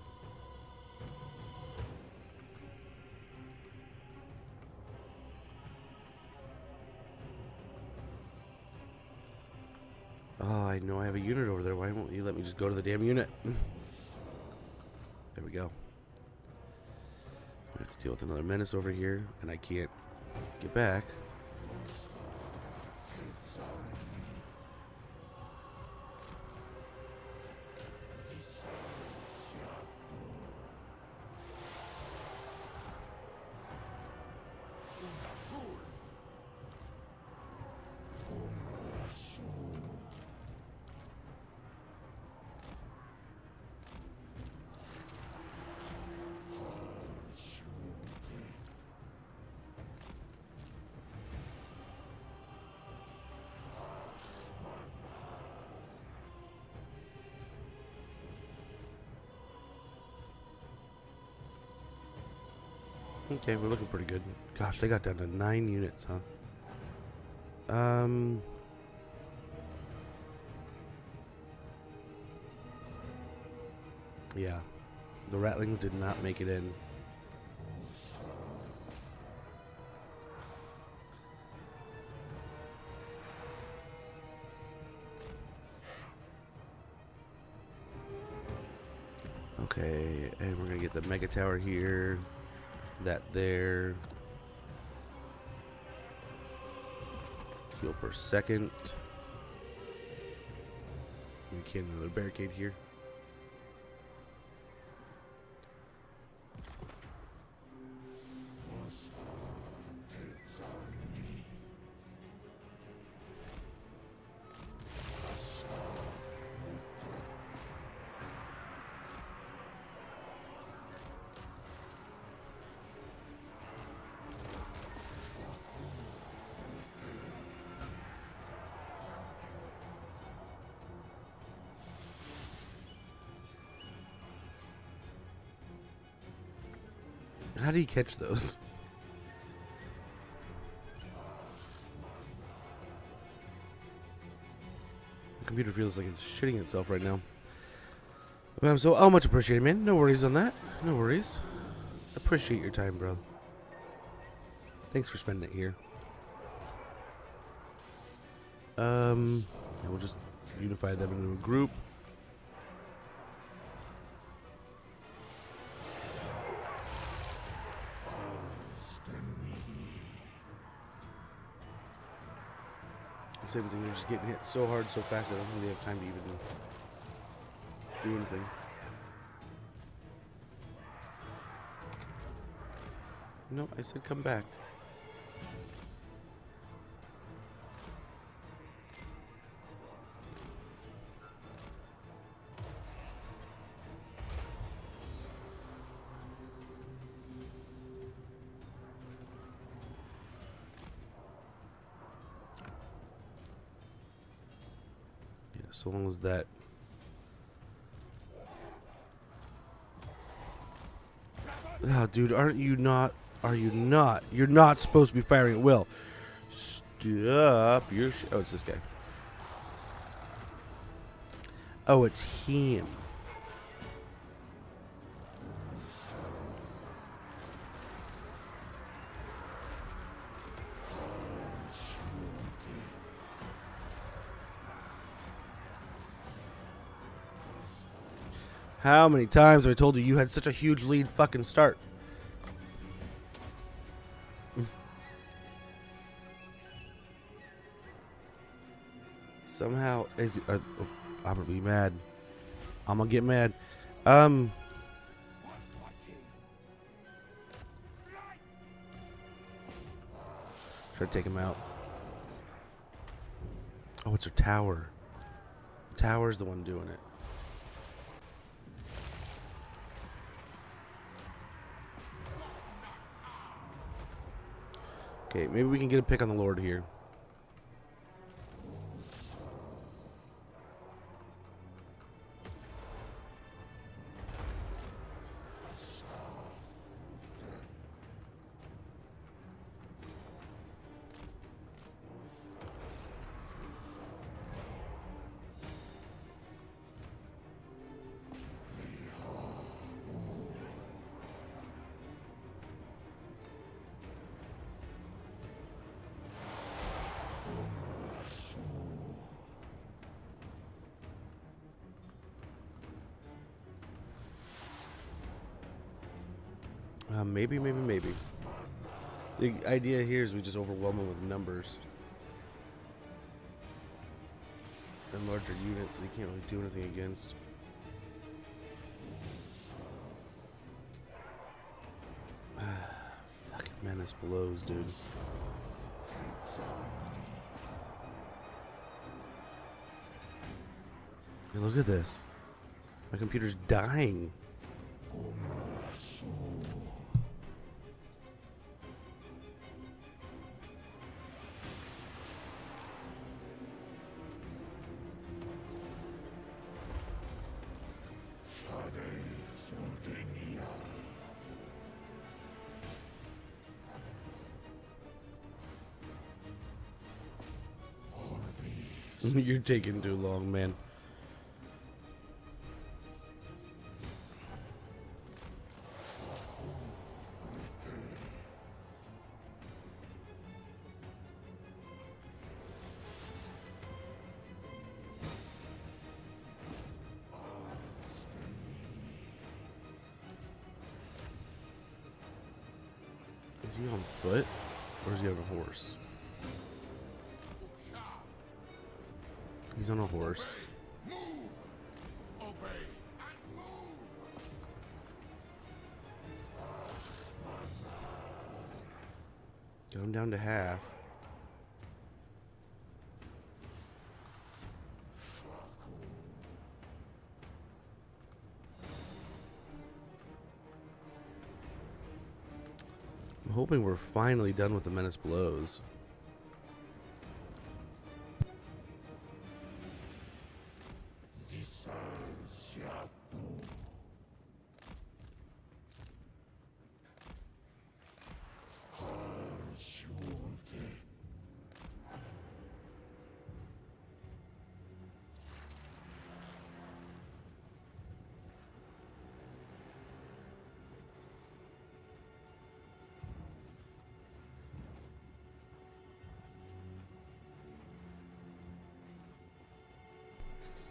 Oh, I know I have a unit over there. Why won't you let me just go to the damn unit? There we go. I have to deal with another menace over here, and I can't get back. Okay, we're looking pretty good. Gosh, they got down to 9 units, huh? Yeah. The Rattlings did not make it in. Okay, and we're gonna get the Mega Tower here. That there. Heal per second. We can another barricade here. How do you catch those? The computer feels like it's shitting itself right now. But I'm so much appreciated, man. No worries on that. No worries. Appreciate your time, bro. Thanks for spending it here. And we'll just unify them into a group. Same thing, they're just getting hit so hard, so fast, I don't think they have time to even do anything. No, I said come back. So long as that. Oh, dude, aren't you not? Are you not? You're not supposed to be firing at will. Stop your shit. Oh, it's this guy. Oh, it's him. How many times have I told you you had such a huge lead fucking start? Somehow, is it, I'm gonna be mad. I'm gonna get mad. Try to take him out. Oh, it's her tower. Tower's the one doing it. Okay, maybe we can get a pick on the Lord here. Maybe. The idea here is we just overwhelm them with numbers. And larger units that you can't really do anything against. Fucking menace blows, dude. Hey, look at this. My computer's dying. You're taking too long, man. Is he on foot or is he on a horse? He's on a horse. Move! Obey and move! Got him down to half. I'm hoping we're finally done with the menace blows.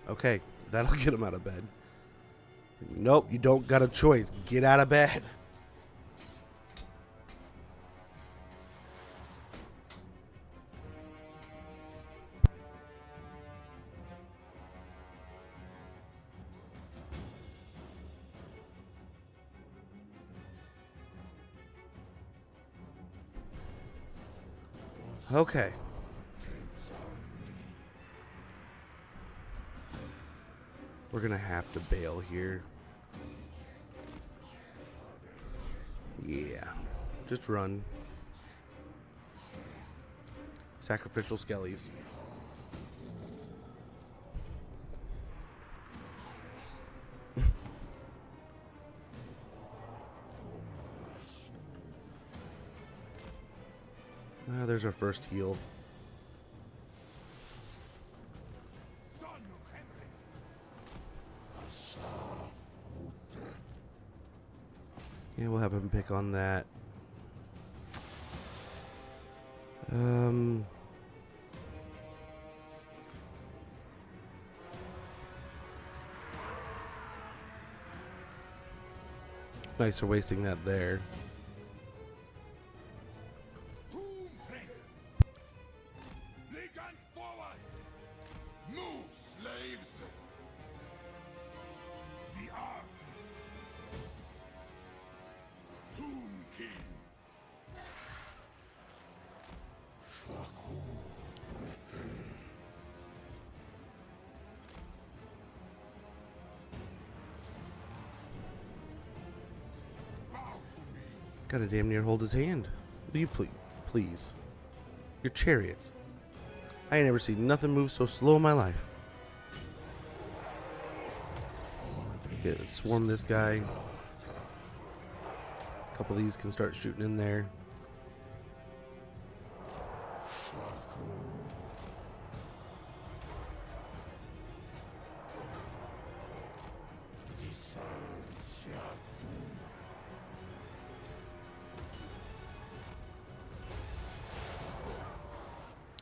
Okay, that'll get him out of bed. Nope, you don't got a choice. Get out of bed. Okay. We're gonna have to bail here. Yeah. Just run. Sacrificial skellies. There's our first heal. Yeah, we'll have him pick on that. Nice for wasting that there. Forward! Move, slaves! The ark! Tomb King! Bow to me! Gotta damn near hold his hand. Will you please? Your chariots. I ain't never seen nothing move so slow in my life. Okay, let's swarm this guy. A couple of these can start shooting in there.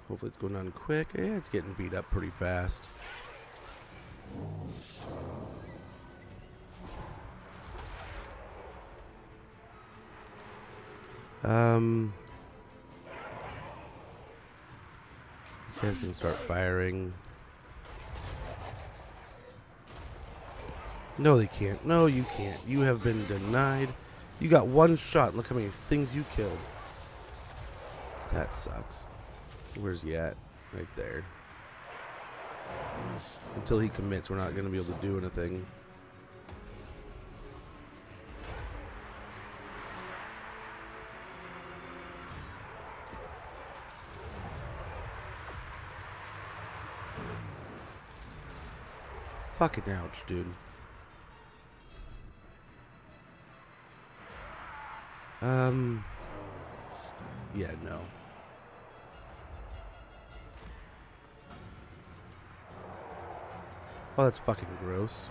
Hopefully it's going down quick. Yeah, it's getting beat up pretty fast. These guys can start firing. No, they can't. No, you can't. You have been denied. You got one shot. Look how many things you killed. That sucks. Where's he at? Right there. Until he commits, we're not going to be able to do anything. Fucking ouch, dude. Yeah, no. Oh, that's fucking gross.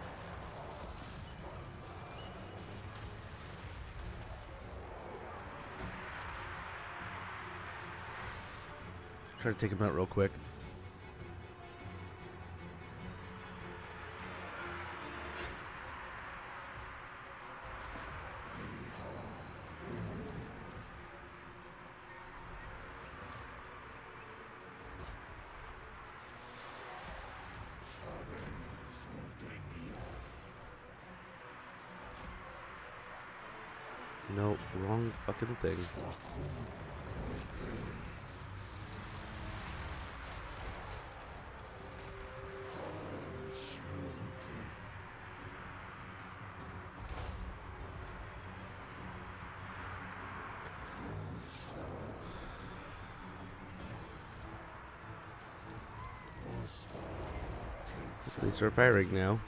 Try to take him out real quick. Nope, wrong fucking thing. They start firing now.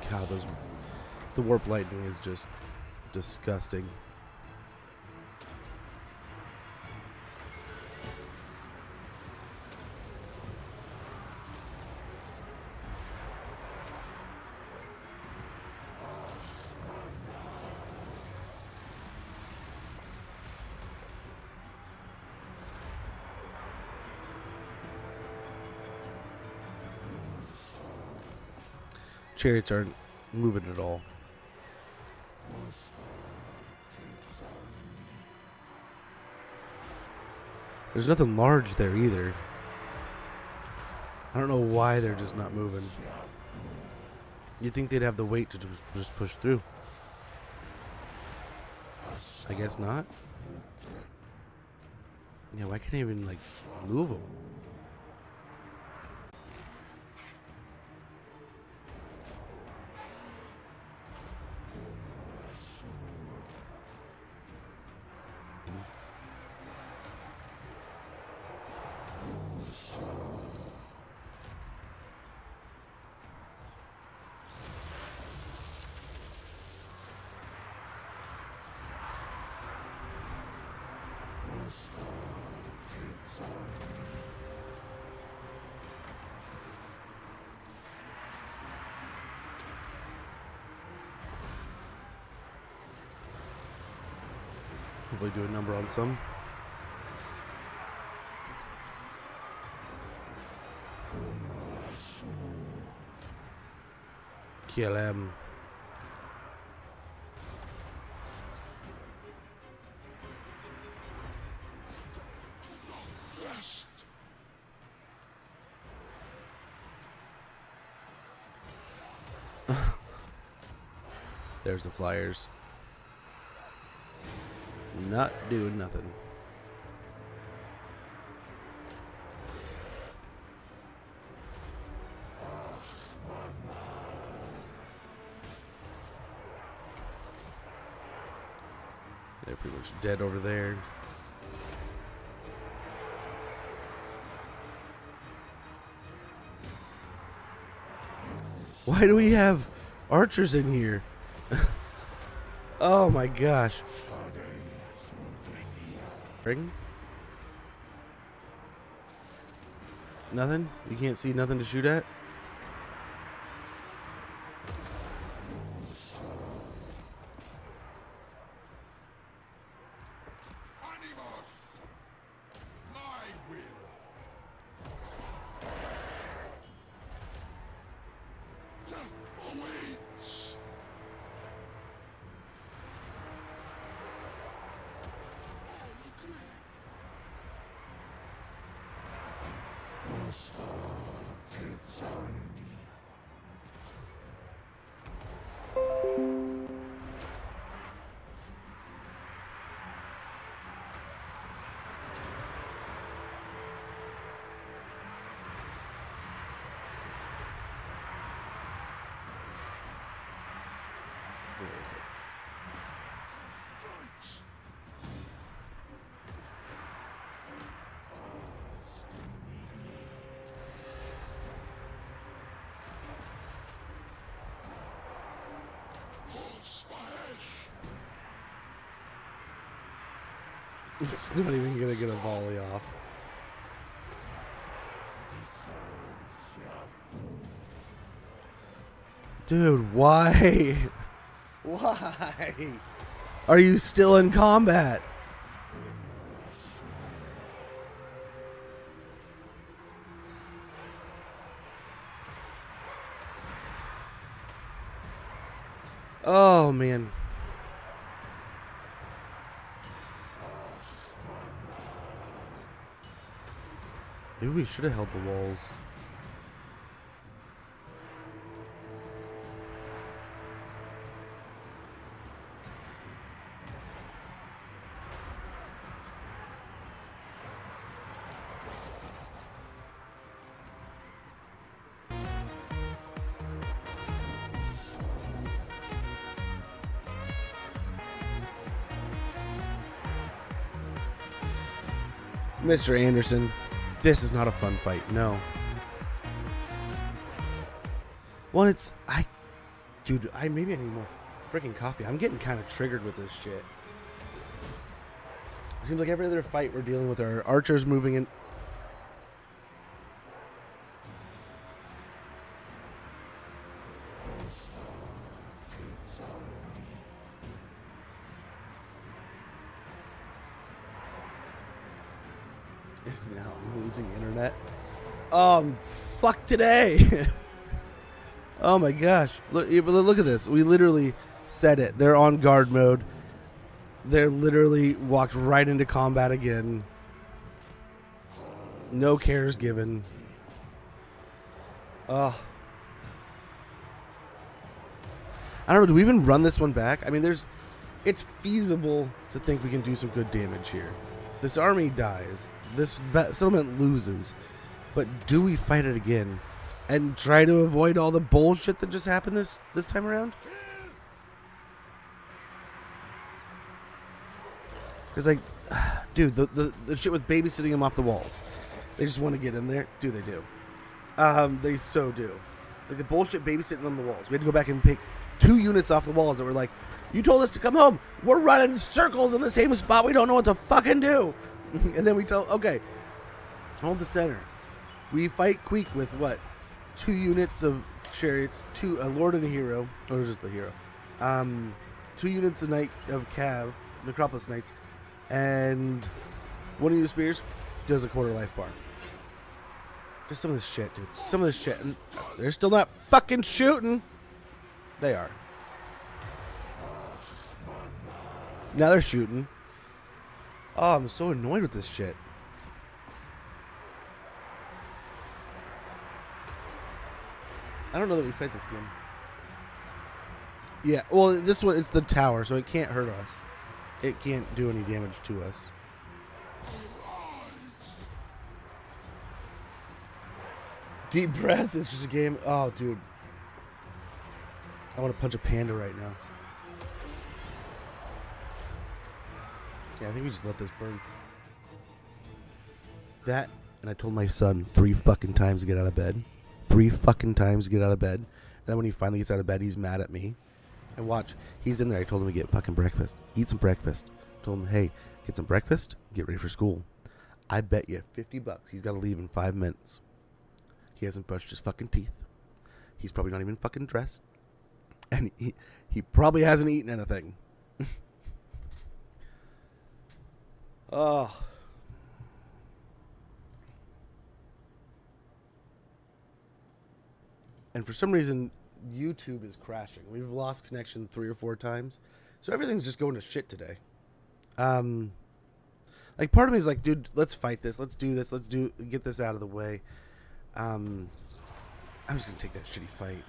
God, the warp lightning is just disgusting. Chariots aren't moving at all. There's nothing large there either. I don't know why they're just not moving. You'd think they'd have the weight to just push through. I guess not. Yeah, why can't I even, like, move them? Hopefully do a number on some. Kill him. There's the flyers. Not doing nothing. They're pretty much dead over there. Why do we have archers in here? Oh my gosh. Ring? Nothing? You can't see nothing to shoot at? Animus, my will. Awaits. Where is it? It's not even gonna get a volley off. Dude, why? Why? Are you still in combat? Oh, man. Maybe we should have held the walls. Mr. Anderson, this is not a fun fight. No. Well, dude, maybe I need more freaking coffee. I'm getting kind of triggered with this shit. It seems like every other fight we're dealing with our archers moving in. Now I'm losing internet. Fuck today. Oh my gosh. Look at this. We literally said it. They're on guard mode. They're literally walked right into combat again. No cares given. I don't know. Do we even run this one back? I mean, it's feasible to think we can do some good damage here. This army dies. This settlement loses. But do we fight it again and try to avoid all the bullshit that just happened this time around? Because, like, dude, the shit with babysitting them off the walls. They just want to get in there. Dude, they do. They so do. Like, the bullshit babysitting on the walls. We had to go back and pick 2 units off the walls that were like, you told us to come home. We're running circles in the same spot. We don't know what to fucking do. And then we tell, okay, hold the center. We fight Queek with what? 2 units of chariots, a lord and a hero. Or just the hero. 2 units a knight of Cav, Necropolis Knights, and 1 of your spears does a quarter life bar. Just some of this shit, dude. Some of this shit. And they're still not fucking shooting. They are. Now they're shooting. Oh, I'm so annoyed with this shit. I don't know that we fight this game. Yeah, well, this one, it's the tower, so it can't hurt us. It can't do any damage to us. Deep breath is just a game. Oh, dude. I want to punch a panda right now. Yeah, I think we just let this burn. That, and I told my son 3 fucking times to get out of bed. 3 fucking times to get out of bed. Then when he finally gets out of bed, he's mad at me. And watch, he's in there. I told him to get fucking breakfast. Eat some breakfast. Told him, hey, get some breakfast. Get ready for school. I bet you $50 he's got to leave in 5 minutes. He hasn't brushed his fucking teeth. He's probably not even fucking dressed. And he probably hasn't eaten anything. Oh. And for some reason, YouTube is crashing. We've lost connection 3 or 4 times. So everything's just going to shit today. Like, part of me is like, dude, let's fight this. Let's do this. Get this out of the way. I'm just going to take that shitty fight.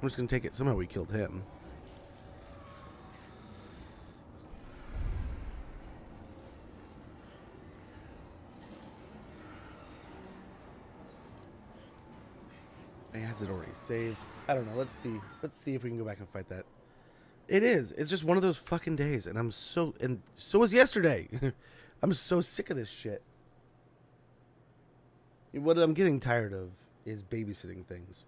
I'm just going to take it. Somehow we killed him. Has it already saved? I don't know. Let's see. Let's see if we can go back and fight that. It is. It's just one of those fucking days, and so was yesterday. I'm so sick of this shit. What I'm getting tired of is babysitting things.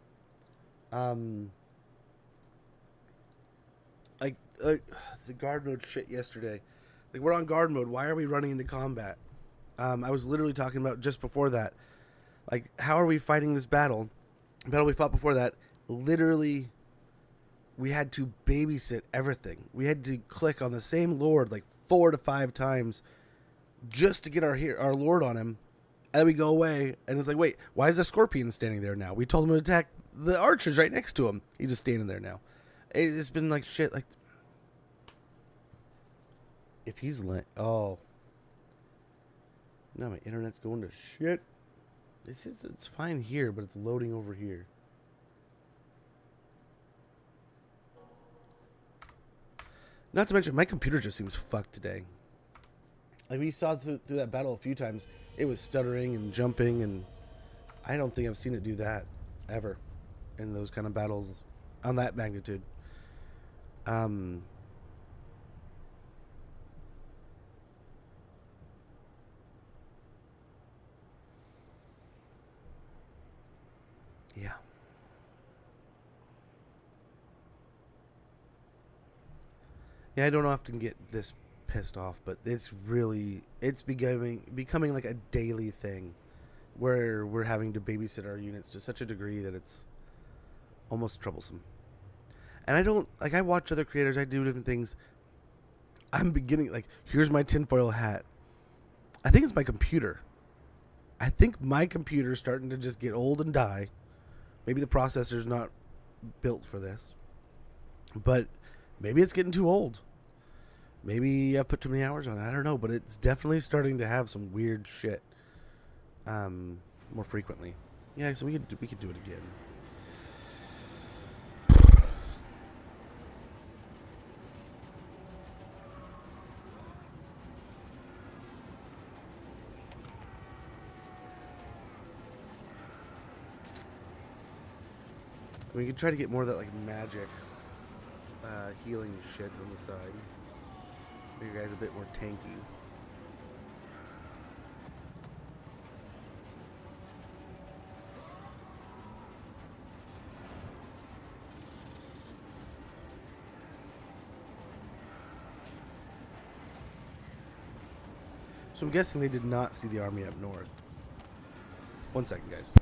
Like the guard mode shit yesterday. Like, we're on guard mode. Why are we running into combat? I was literally talking about just before that. Like, how are we fighting this battle? The battle we fought before that, literally, we had to babysit everything. We had to click on the same lord like 4 to 5 times just to get our lord on him. And then we go away, and it's like, wait, why is the scorpion standing there now? We told him to attack the archers right next to him. He's just standing there now. It's been like shit. Like, if he's oh, now my internet's going to shit. It's fine here, but it's loading over here. Not to mention, my computer just seems fucked today. Like, we saw through that battle a few times, it was stuttering and jumping, and I don't think I've seen it do that ever in those kind of battles on that magnitude. Yeah. Yeah, I don't often get this pissed off, but it's becoming like a daily thing where we're having to babysit our units to such a degree that it's almost troublesome. And I watch other creators, I do different things. I'm beginning, like, here's my tinfoil hat. I think it's my computer. I think my computer's starting to just get old and die. Maybe the processor's not built for this. But maybe it's getting too old. Maybe I've put too many hours on it. I don't know, but it's definitely starting to have some weird shit more frequently. Yeah, so we could do it again. We could try to get more of that, like, magic healing shit on the side. Make you guys a bit more tanky. So I'm guessing they did not see the army up north. 1 second, guys.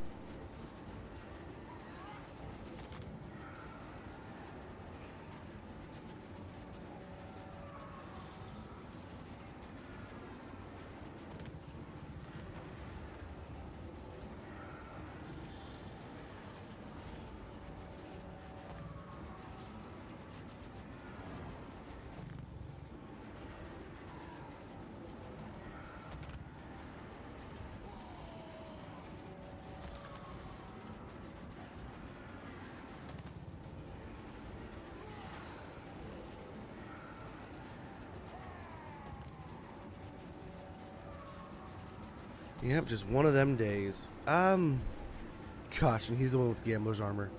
Yep, just one of them days. Gosh, and he's the one with gambler's armor.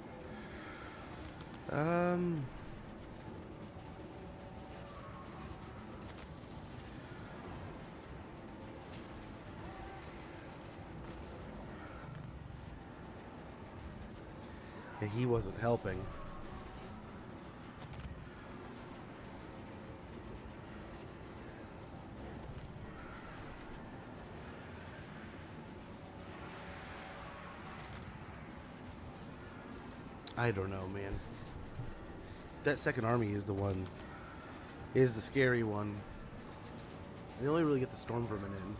Yeah, he wasn't helping. I don't know, man. That second army is the scary one. They only really get the storm vermin in.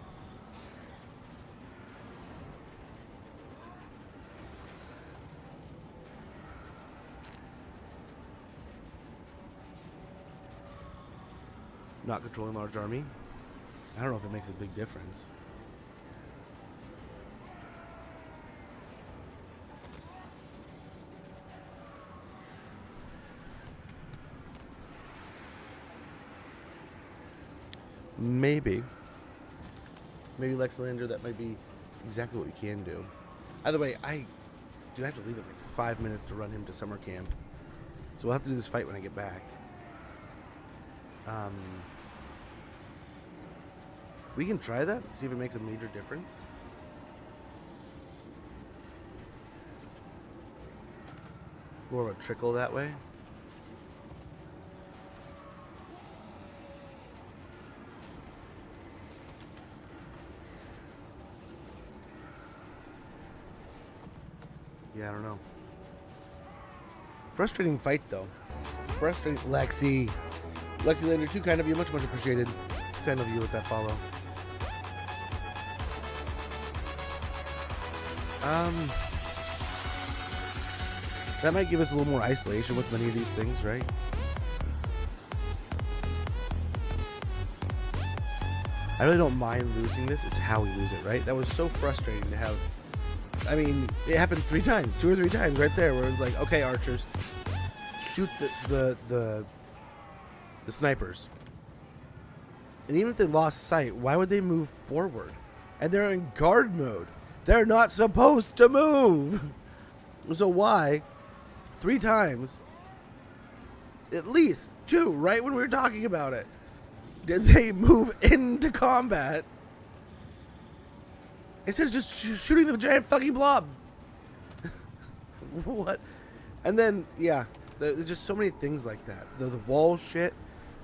Not controlling large army. I don't know if it makes a big difference. Maybe Lexlander, that might be exactly what we can do. Either way, I have to leave in like 5 minutes to run him to summer camp. So we'll have to do this fight when I get back. We can try that, see if it makes a major difference. More of a trickle that way. Yeah, I don't know. Frustrating fight, though. Frustrating. Lexi. Lexi Lander, too kind of you. Much, much appreciated. Too kind of you with that follow. That might give us a little more isolation with many of these things, right? I really don't mind losing this. It's how we lose it, right? That was so frustrating to have. I mean, it happened 3 times, 2 or 3 times right there, where it was like, okay, archers, shoot the snipers. And even if they lost sight, why would they move forward? And they're in guard mode. They're not supposed to move. So why, 3 times, at least 2, right when we were talking about it, did they move into combat instead of just shooting the giant fucking blob? What? And then, yeah, there's just so many things like that. The wall shit,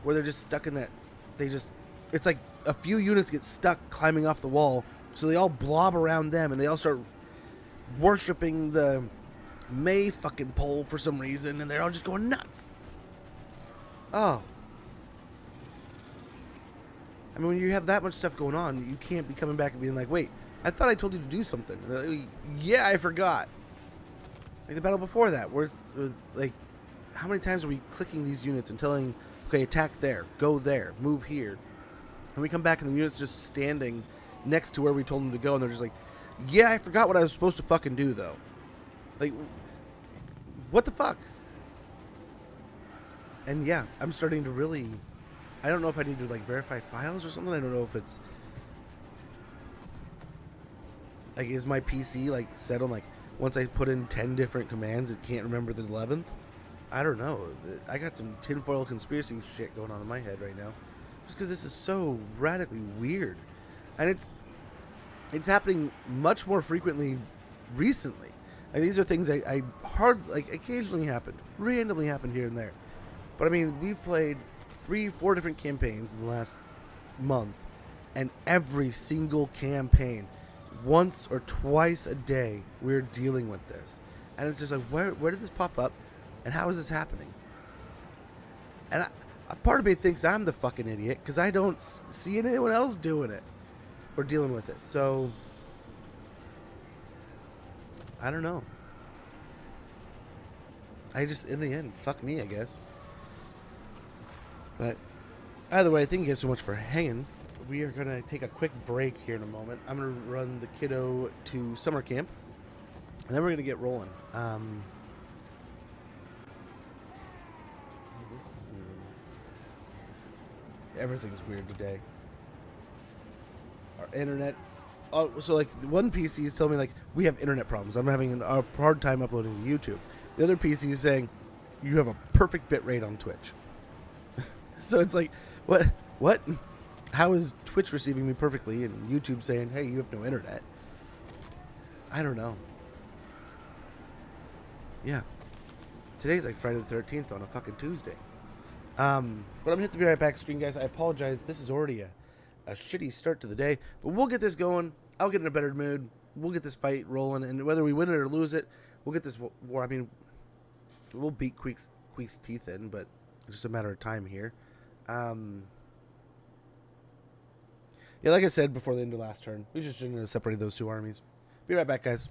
where they're just stuck in that. It's like a few units get stuck climbing off the wall, so they all blob around them, and they all start worshipping the May fucking pole for some reason, and they're all just going nuts. Oh. I mean, when you have that much stuff going on, you can't be coming back and being like, wait, I thought I told you to do something. Like, yeah, I forgot. Like the battle before that, where it's like, how many times are we clicking these units and telling, okay, attack there, go there, move here. And we come back and the unit's just standing next to where we told them to go, and they're just like, yeah, I forgot what I was supposed to fucking do, though. Like, what the fuck? And yeah, I'm starting to really... I don't know if I need to, like, verify files or something. I don't know if it's... Like, is my PC, like, set on, like, once I put in 10 different commands, it can't remember the 11th? I don't know. I got some tinfoil conspiracy shit going on in my head right now. Just because this is so radically weird. And it's happening much more frequently recently. Like, these are things I occasionally happened. Randomly happened here and there. But, I mean, we've played 3-4 different campaigns in the last month. And every single campaign, once or twice a day, we're dealing with this. And it's just like, where did this pop up? And how is this happening? And a part of me thinks I'm the fucking idiot because I don't see anyone else doing it or dealing with it. So, I don't know. In the end, fuck me, I guess. But either way, thank you guys so much for hanging. We are going to take a quick break here in a moment. I'm going to run the kiddo to summer camp. And then we're going to get rolling. This is everything's weird today. Our internet's... Oh, so, like, one PC is telling me, like, we have internet problems. I'm having a hard time uploading to YouTube. The other PC is saying, you have a perfect bit rate on Twitch. So it's like, what? How is Twitch receiving me perfectly and YouTube saying, hey, you have no internet? I don't know. Yeah. Today's like Friday the 13th on a fucking Tuesday. But I'm going to hit the be right back screen, guys. I apologize. This is already a shitty start to the day. But we'll get this going. I'll get in a better mood. We'll get this fight rolling. And whether we win it or lose it, we'll get this war. I mean, we'll beat Queek's teeth in, but it's just a matter of time here. Yeah, like I said before the end of last turn, we just shouldn't have separated those two armies. Be right back, guys.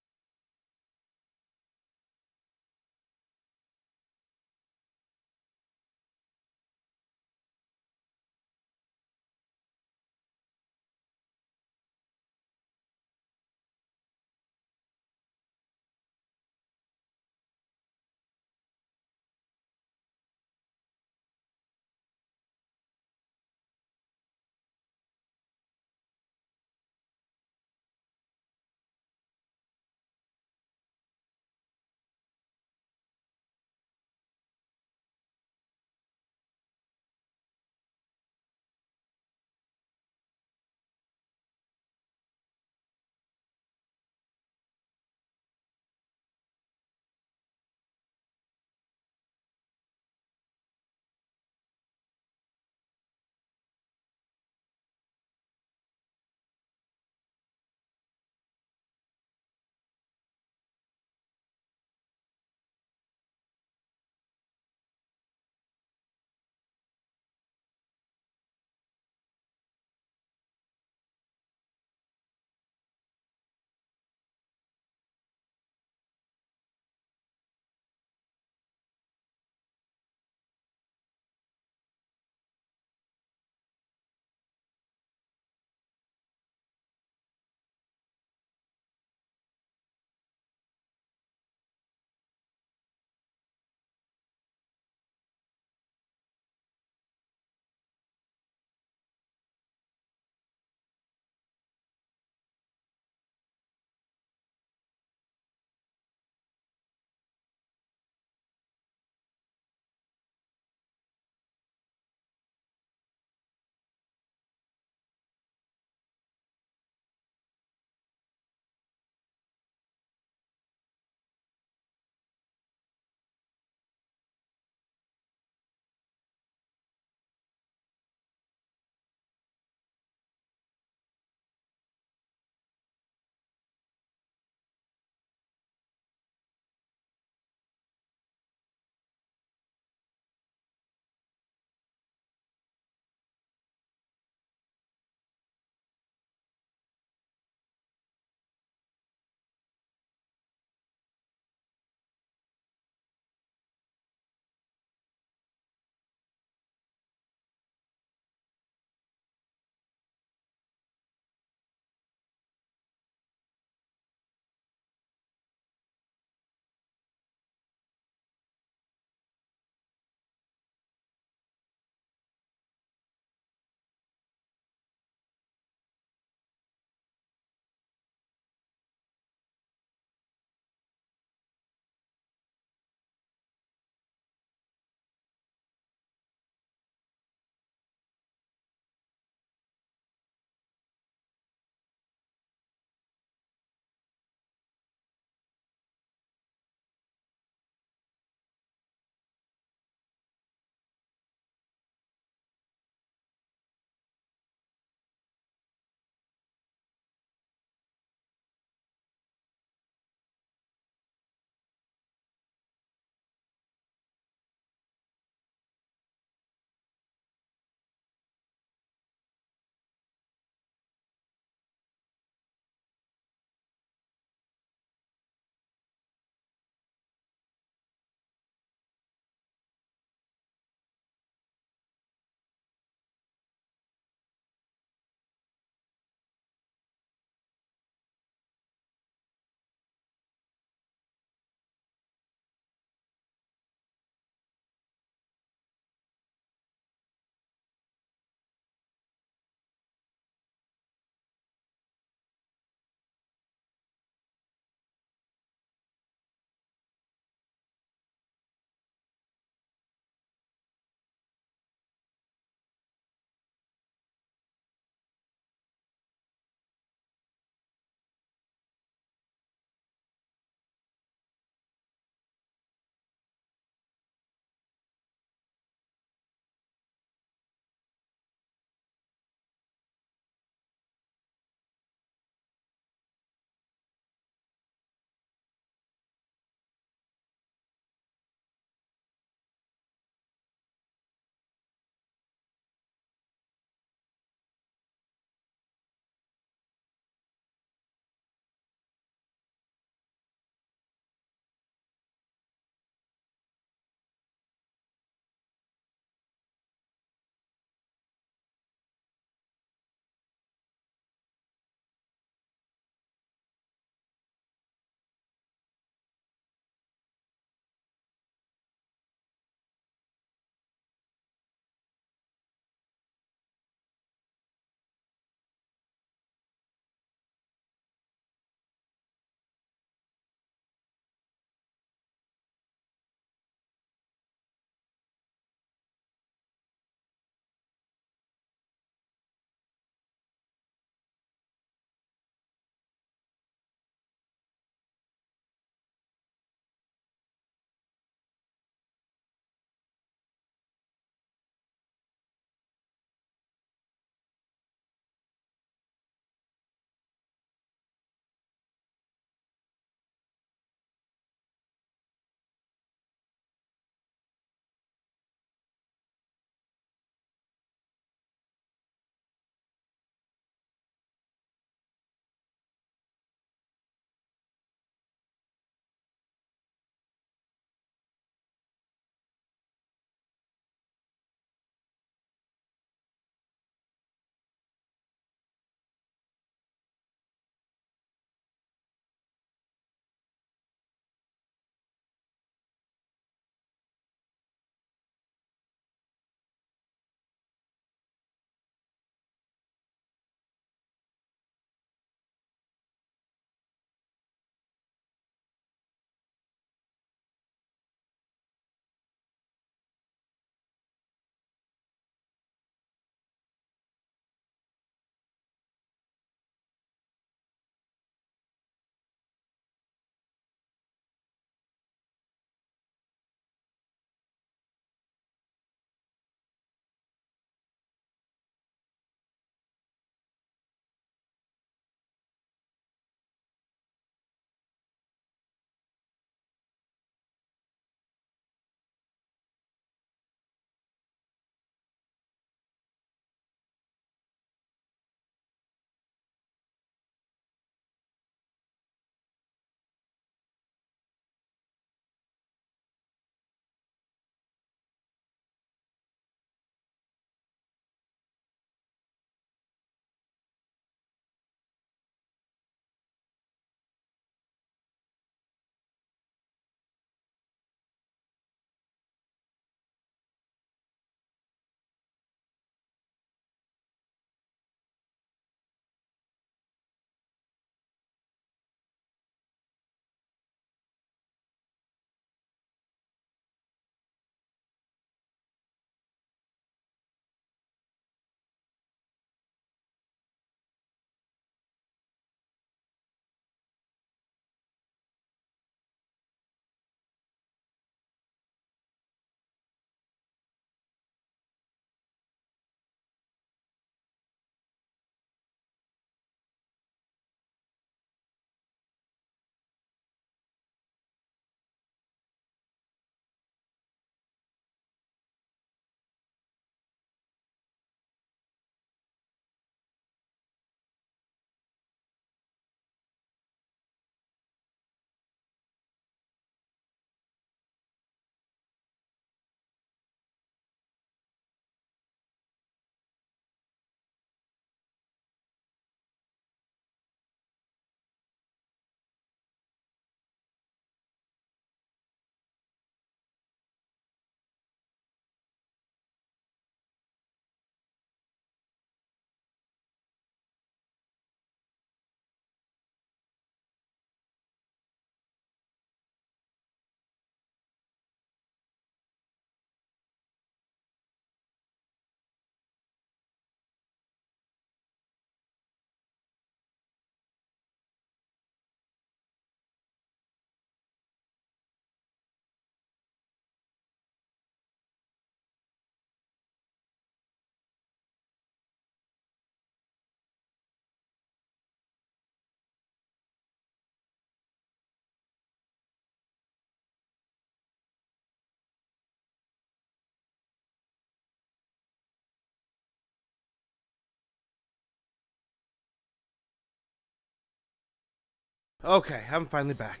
Okay, I'm finally back.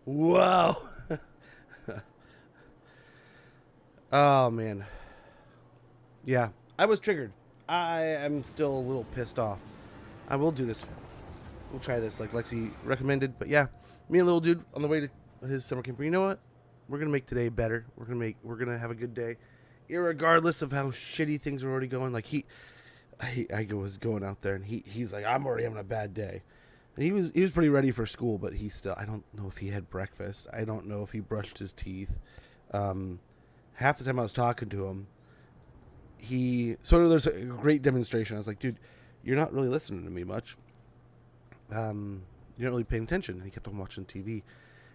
Whoa. Oh, man. Yeah, I was triggered. I am still a little pissed off. I will do this. We'll try this like Lexi recommended. But yeah, me and little dude on the way to his summer camp. You know what? We're going to make today better. We're going to have a good day. Irregardless of how shitty things are already going. Like was going out there and he's like, I'm already having a bad day. And he was pretty ready for school, but I don't know if he had breakfast. I don't know if he brushed his teeth. Half the time I was talking to him, there's a great demonstration. I was like, dude, you're not really listening to me much. You're not really paying attention. And he kept on watching TV.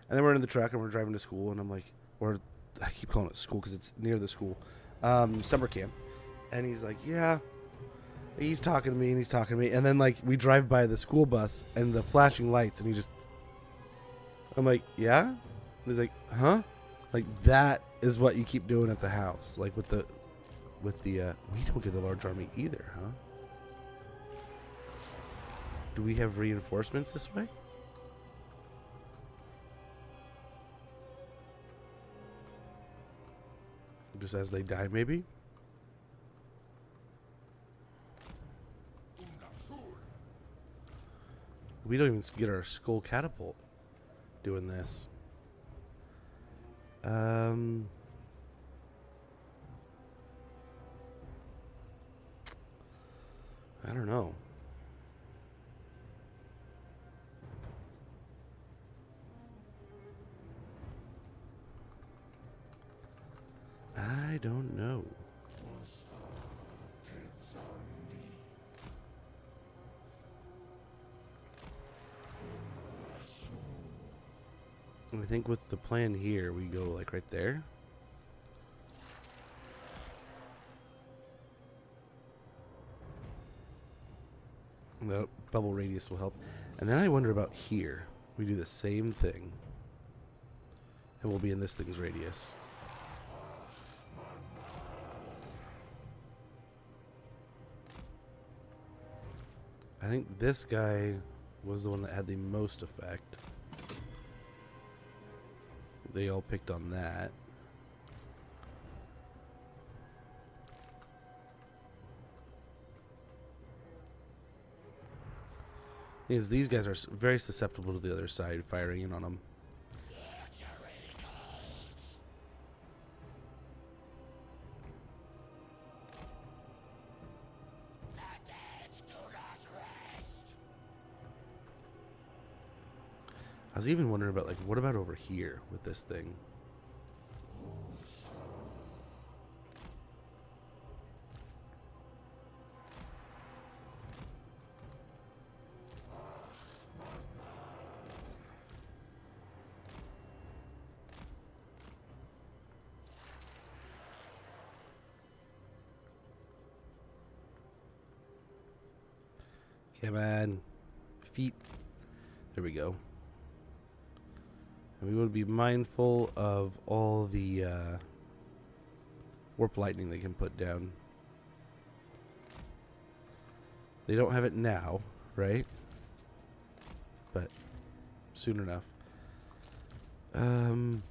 And then we're in the truck and we're driving to school, and I'm like, or I keep calling it school because it's near the school, summer camp. And he's like, yeah. He's talking to me, and then like we drive by the school bus and the flashing lights, and I'm like, yeah? And he's like, huh? Like, that is what you keep doing at the house, like with the we don't get a large army either, huh? Do we have reinforcements this way? Just as they die, maybe? We don't even get our skull catapult doing this. I don't know. I don't know. I think with the plan here, we go like right there. And the bubble radius will help. And then I wonder about here. We do the same thing. And we'll be in this thing's radius. I think this guy was the one that had the most effect. They all picked on that. Because these guys are very susceptible to the other side firing in on them. I was even wondering about, like, what about over here with this thing? Come on. Feet. There we go. And we would be mindful of all the warp lightning they can put down. They don't have it now, right? But soon enough. Guy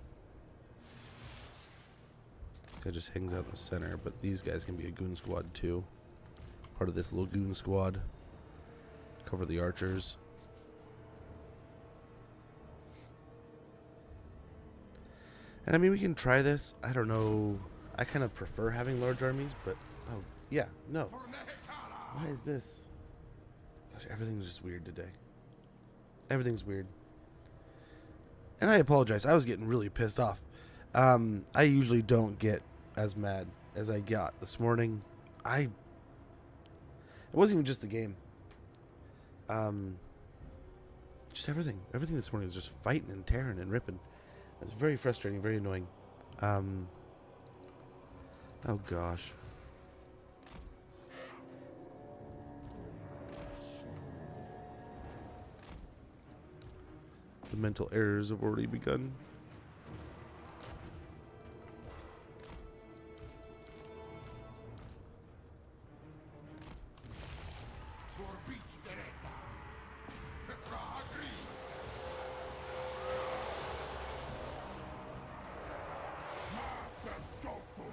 just hangs out in the center, but these guys can be a goon squad too. Part of this little goon squad. Cover the archers. And I mean, we can try this. I don't know. I kind of prefer having large armies, but oh yeah, no. Why is this? Gosh, everything's just weird today. Everything's weird. And I apologize. I was getting really pissed off. I usually don't get as mad as I got this morning. It wasn't even just the game. Just everything. Everything this morning was just fighting and tearing and ripping. It's very frustrating, very annoying. Oh gosh. The mental errors have already begun. For beach Stretta. Petra agrees. Master Scopo.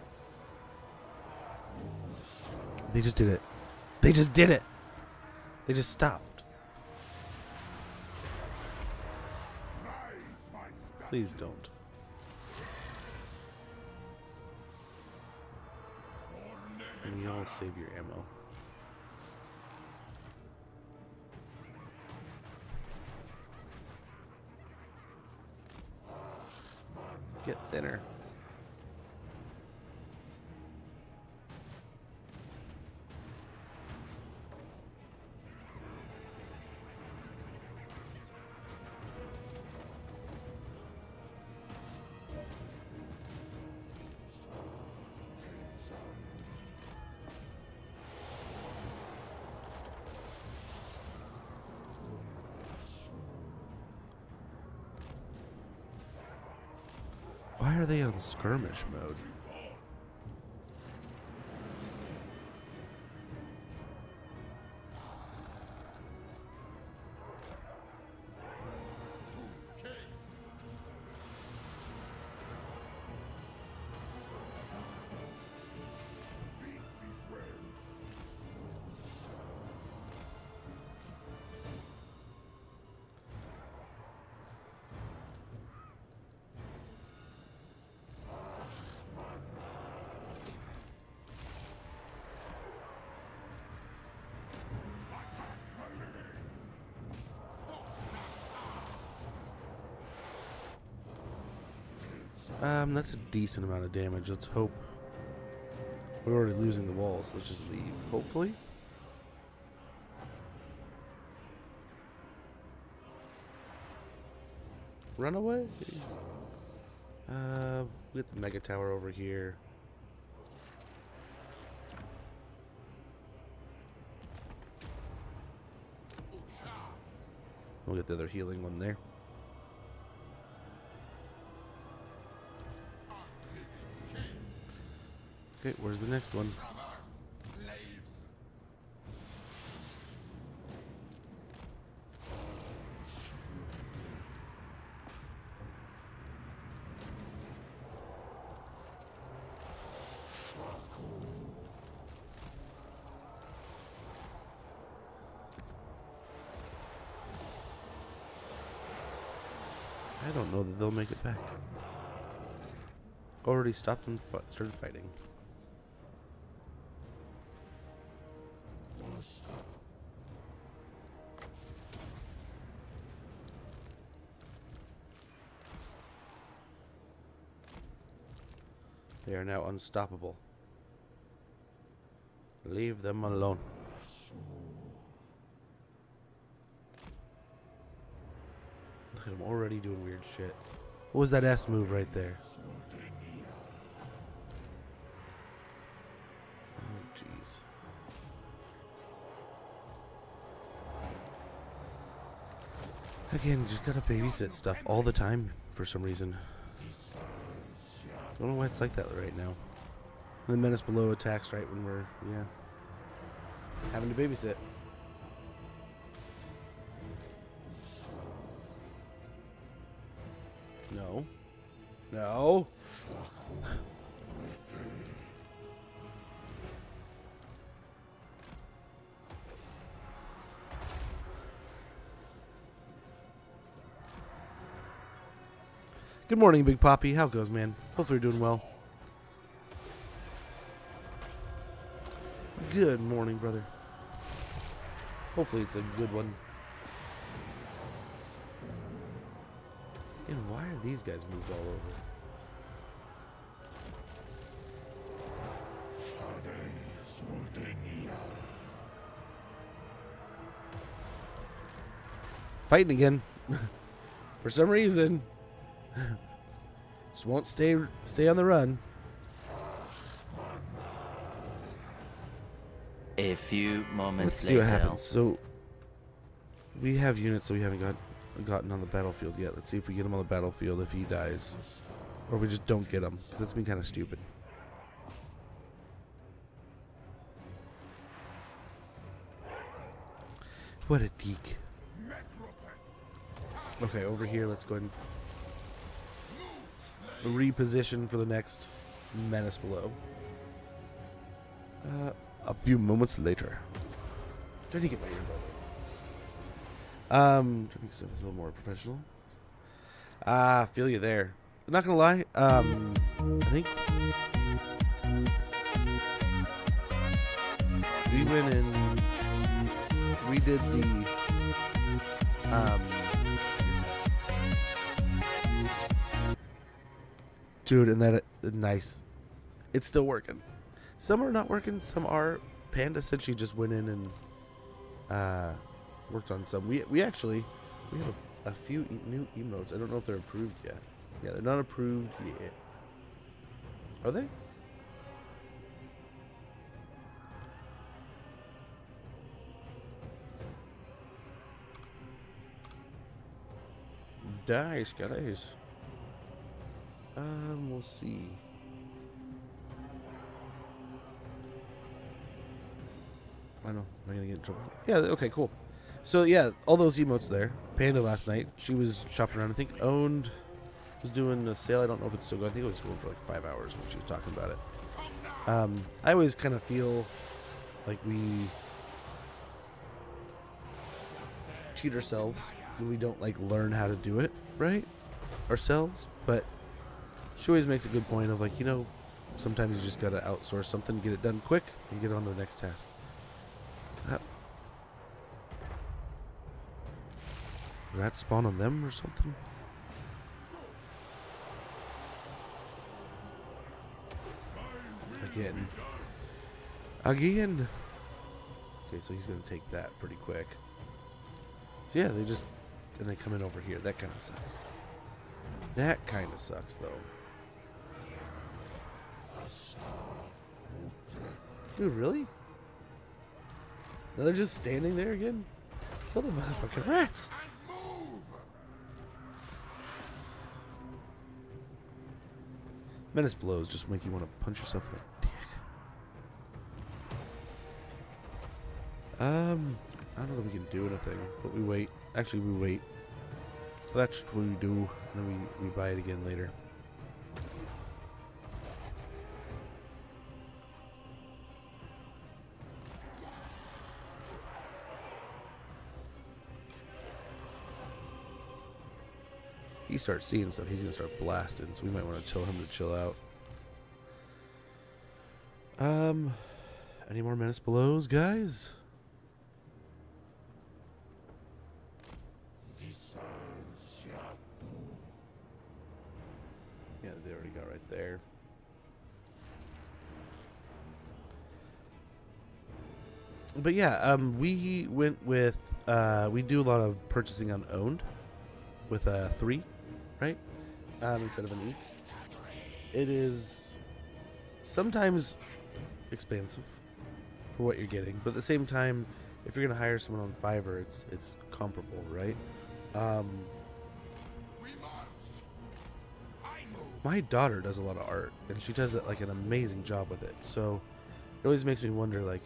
They just did it. They just did it. They just stopped. Rise, my star. Please don't. And y'all save your ammo. Get thinner. Why are they on skirmish mode? That's a decent amount of damage. Let's hope. We're already losing the walls. Let's just leave. Hopefully. Run away. We get the mega tower over here. We'll get the other healing one there. Okay, where's the next one? Slaves. I don't know that they'll make it back. Already stopped and started fighting. They are now unstoppable. Leave them alone. Look at him already doing weird shit. What was that S move right there? Oh, jeez. Again, just gotta babysit stuff all the time for some reason. I don't know why it's like that right now. And the menace below attacks right when we're, having to babysit. No. No. Good morning, Big Poppy. How it goes, man? Hopefully you're doing well. Good morning, brother. Hopefully it's a good one. And why are these guys moved all over? Fighting again. For some reason. Just won't stay on the run. A few moments Let's see what later. happens. So we have units that we haven't gotten on the battlefield yet. Let's see if we get him on the battlefield if he dies, or if we just don't get him. That's been kind of stupid. What a deek. Okay, over here, let's go ahead and reposition for the next menace below. A few moments later. Trying to get my earbud. Trying to make stuff a little more professional. Feel you there. I'm not gonna lie. I think we went and we did the dude, and that nice. It's still working. Some are not working. Some are. Panda said she just went in and worked on some. We have a few new emotes. I don't know if they're approved yet. Yeah, they're not approved yet. Are they? Nice, guys. We'll see. I know. Am I gonna get in trouble? Yeah. Okay. Cool. So yeah, all those emotes there. Panda last night. She was shopping around. I think owned was doing a sale. I don't know if it's still going. I think it was going for like 5 hours when she was talking about it. I always kind of feel like we cheat ourselves when we don't like learn how to do it right ourselves. But she always makes a good point of like, you know, sometimes you just gotta outsource something, get it done quick, and get on to the next task. Rats spawn on them or something? Again. Okay, so he's gonna take that pretty quick. So yeah, they come in over here. That kind of sucks. That kind of sucks, though. Dude, really? Now they're just standing there again? Kill the motherfucking rats! Menace blows just make you want to punch yourself in the dick. I don't know that we can do anything, but we wait. Actually, we wait. That's what we do, and then we buy it again later. He starts seeing stuff, he's gonna start blasting, so we might want to tell him to chill out. Any more menace belows, guys? Yeah, they already got right there. But yeah, we went with we do a lot of purchasing on owned with 3, right? Instead of an E. It is sometimes expensive for what you're getting, but at the same time, if you're gonna hire someone on Fiverr, it's comparable, right? My daughter does a lot of art, and she does like an amazing job with it. So it always makes me wonder, like,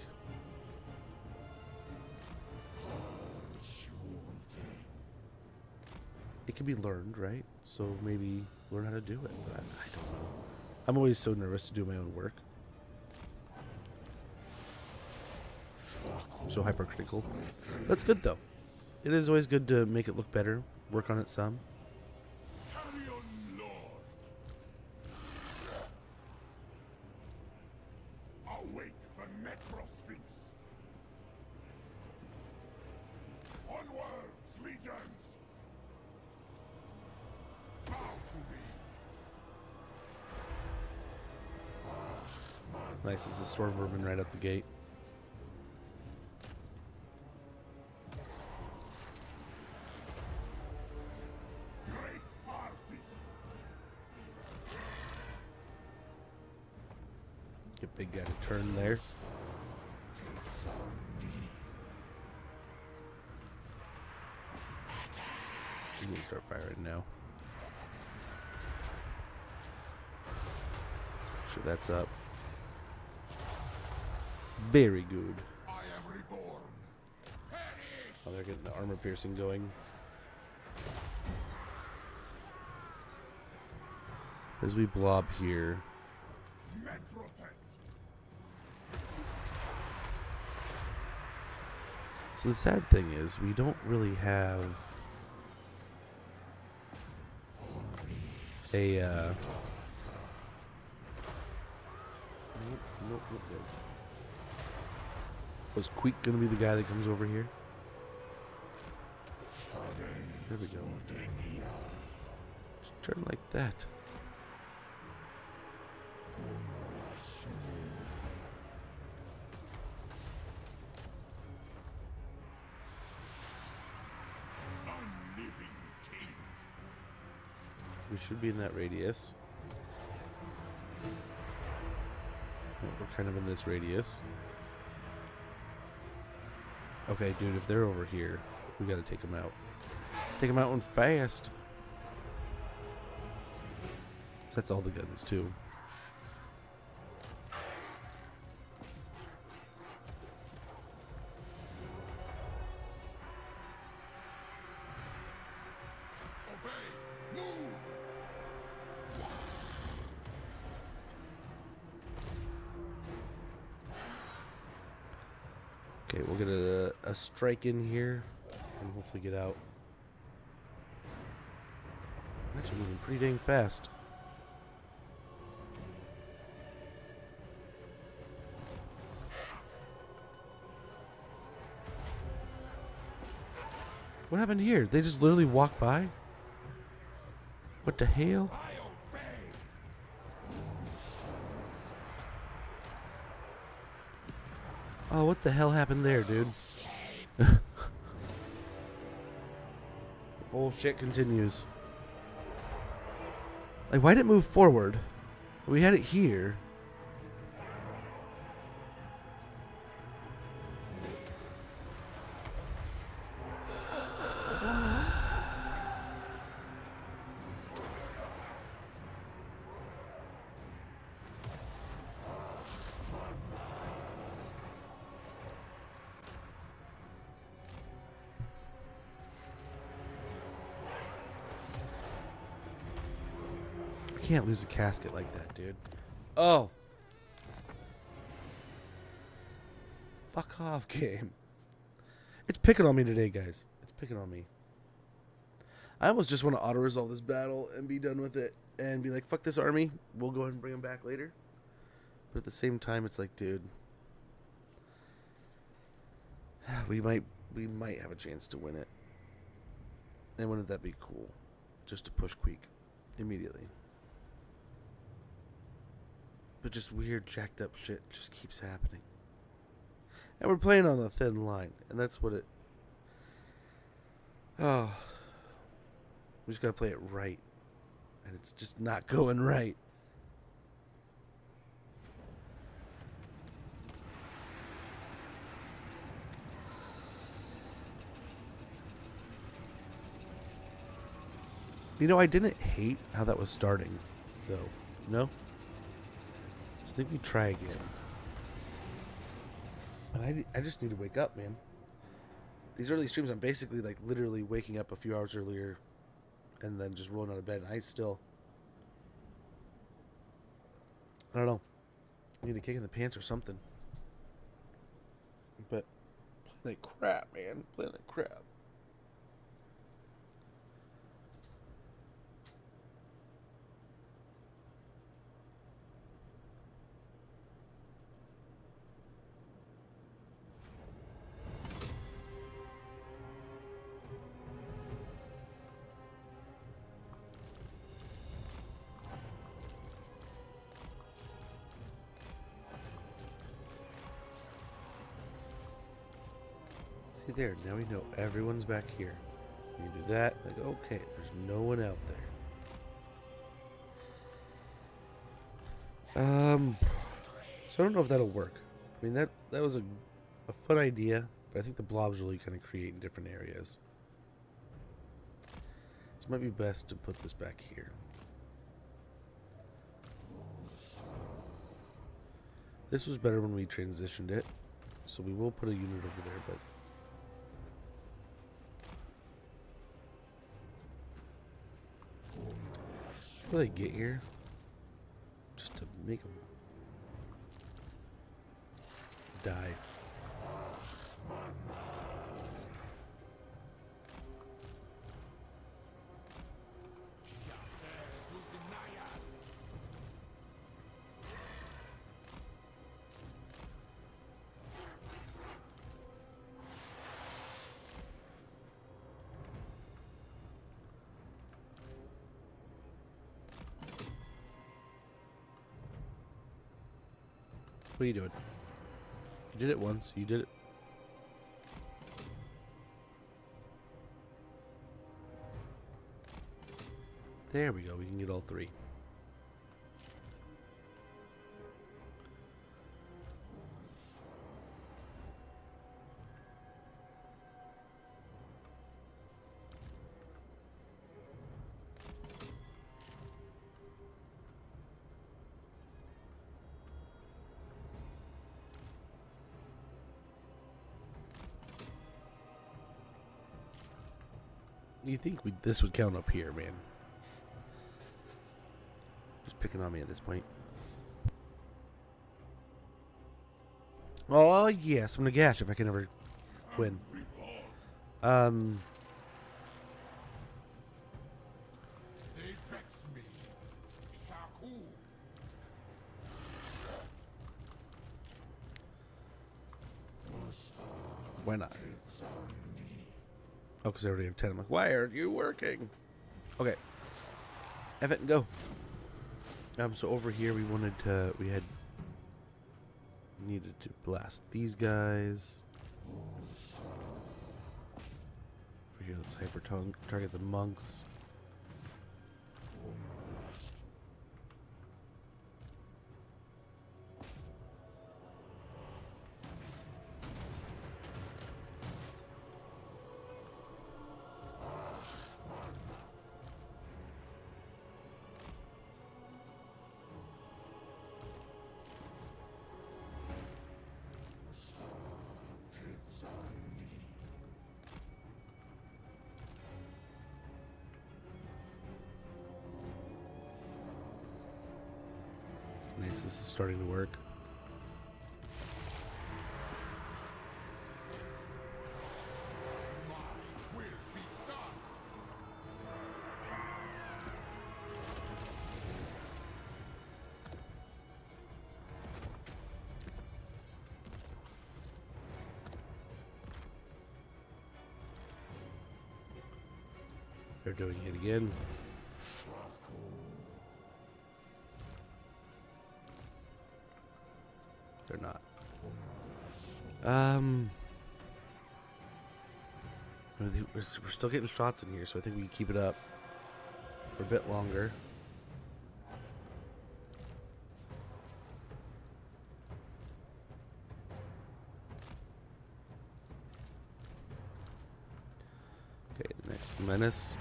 it can be learned, right? So maybe learn how to do it. But I don't know. I'm always so nervous to do my own work. So hypercritical. That's good though. It is always good to make it look better. Work on it some. Awake the necrosphinx. Onwards, legions. Bow to me. Nice. It's a storm vermin right out the gate. Great artist. Get big guy to turn there. You can start firing now. Sure, that's up. Very good. I am reborn. Perish. Oh, they're getting the armor piercing going. As we blob here. So the sad thing is, we don't really have a nope. Was Queek gonna be the guy that comes over here? There we go. Just turn like that. We should be in that radius. Well, we're kind of in this radius. Okay, dude, if they're over here, we gotta take them out. Take them out and fast. So that's all the guns, too. Okay, we'll get a strike in here and hopefully get out. Actually moving pretty dang fast. What happened here? They just literally walked by? What the hell? Oh, what the hell happened there, dude? The bullshit continues. Like, why did it move forward? We had it here. Can't lose a casket like that, dude. Oh. Fuck off, game. It's picking on me today, guys. It's picking on me. I almost just want to auto-resolve this battle and be done with it and be like, fuck this army. We'll go ahead and bring them back later. But at the same time, it's like, dude, we might have a chance to win it. And wouldn't that be cool? Just to push Queek immediately. But just weird, jacked up shit just keeps happening. And we're playing on a thin line. And that's what it... Oh. We just gotta play it right. And it's just not going right. You know, I didn't hate how that was starting, though. No? I think we try again. And I just need to wake up, man. These early streams, I'm basically like literally waking up a few hours earlier and then just rolling out of bed. And I don't know. I need a kick in the pants or something. But playing like crap, man. Playing like crap. See there, now we know everyone's back here. You do that, like, okay, there's no one out there. So I don't know if that'll work. I mean, that was a fun idea, but I think the blobs really kind of create in different areas. So it might be best to put this back here. This was better when we transitioned it, so we will put a unit over there, but How do they get here? Just to make them die. What are you doing? You did it once. You did it. There we go. We can get all three. You think this would count up here, man? Just picking on me at this point. Oh yes, I'm Nagash if I can ever win. They vex me. Shaku. Why not? Oh, because I already have 10. I'm like, why aren't you working? Okay. F it and go. So over here we wanted to, needed to blast these guys. Over here, let's hyper target the monks. Nice, this is starting to work. My will be done. They're doing it again. They're not. We're still getting shots in here, so I think we can keep it up for a bit longer. Okay, the next menace.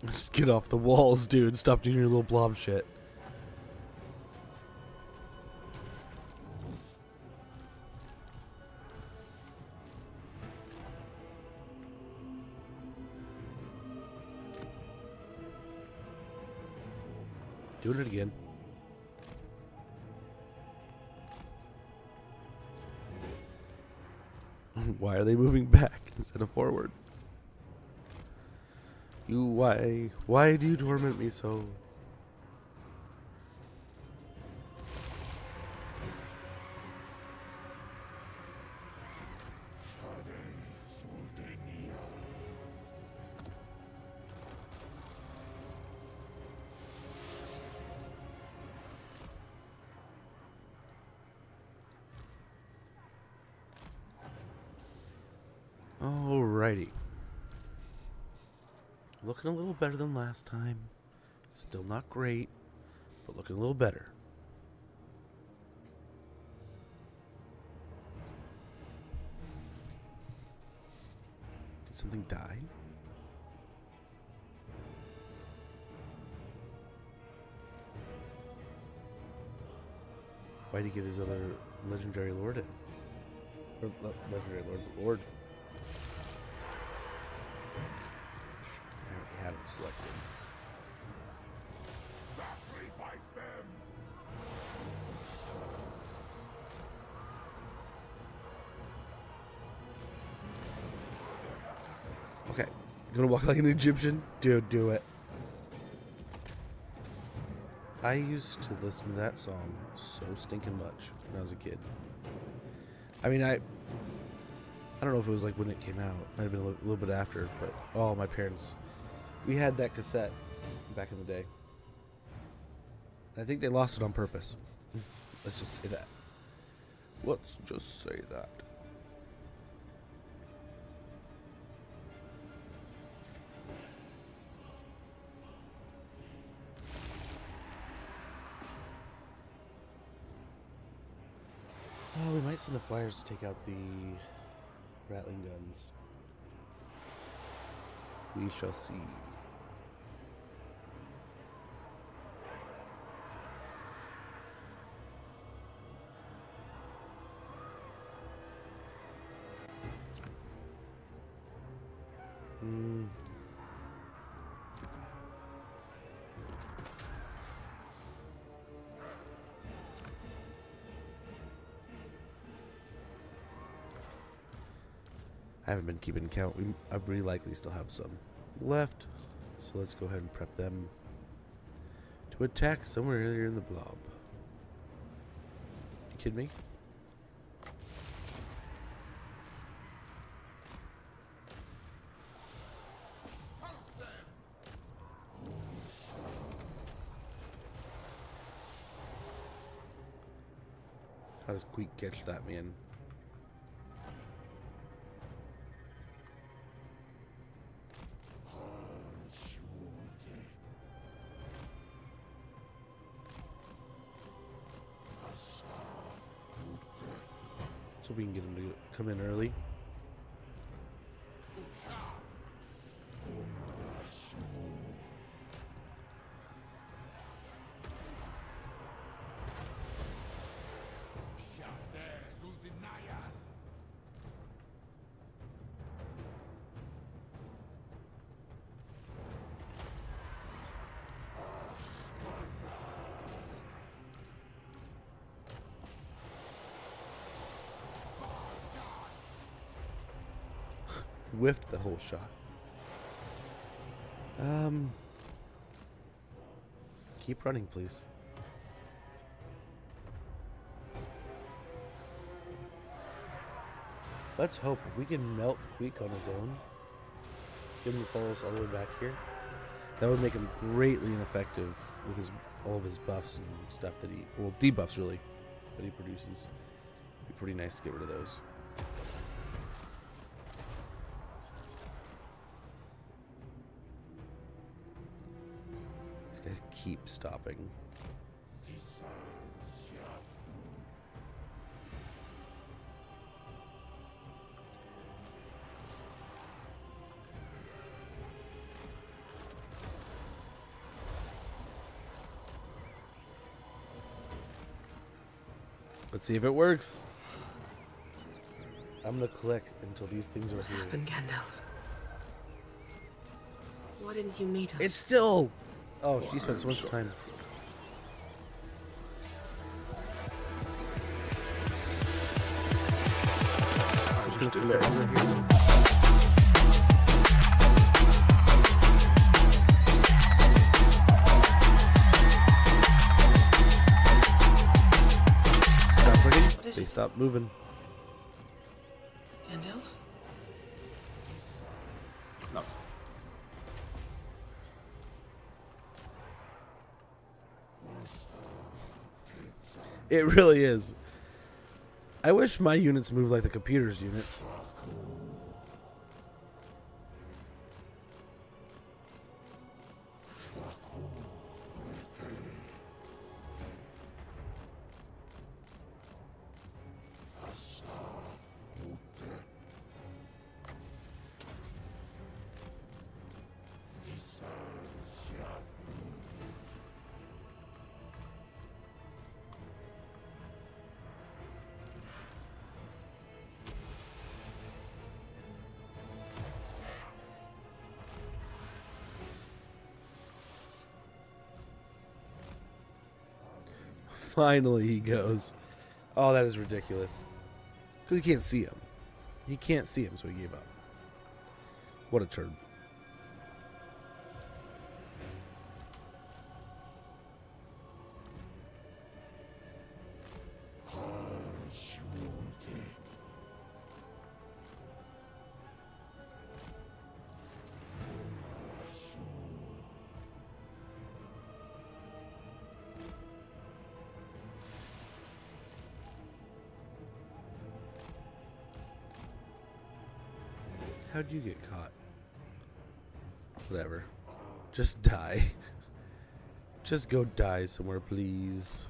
Just get off the walls, dude. Stop doing your little blob shit. Doing it again. Why are they moving back instead of forward? Why do you torment me so? Alrighty. Looking a little better than last time. Still not great, but looking a little better. Did something die? Why'd he get his other legendary lord in? Or legendary lord. I already had him selected. Sacrifice them. Okay. You gonna walk like an Egyptian? Dude, do it. I used to listen to that song so stinking much when I was a kid. I mean, I don't know if it was like when it came out. Might have been a little bit after, but oh, my parents, we had that cassette back in the day. And I think they lost it on purpose. Let's just say that. Let's just say that. Well, we might send the flyers to take out the rattling guns. We shall see. I haven't been keeping count. I pretty likely still have some left. So let's go ahead and prep them to attack somewhere here in the blob. You kidding me? Pulse them. How does Queek catch that, man? So we can get him to come in early. Whiffed the whole shot. Keep running, please. Let's hope if we can melt Queek on his own, get him to follow us all the way back here, that would make him greatly ineffective with all of his buffs and stuff that debuffs really, that he produces. It'd be pretty nice to get rid of those. These guys keep stopping. Let's see if it works. I'm gonna click until these things are here. Happened, Gandalf. Why didn't you meet us? It's still. Oh, she spent so much time. I'm just gonna click over here. They stopped moving. Gandalf? No. It really is. I wish my units moved like the computer's units. Finally he goes. Oh, that is ridiculous. Because he can't see him. He can't see him, so he gave up. What a turd. How'd you get caught? Whatever. Just die. Just go die somewhere, please.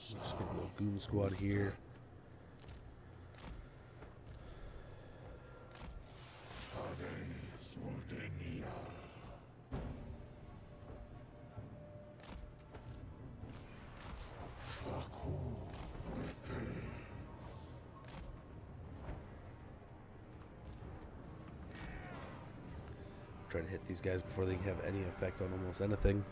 Just get a little goon squad here. Try to hit these guys before they have any effect on almost anything.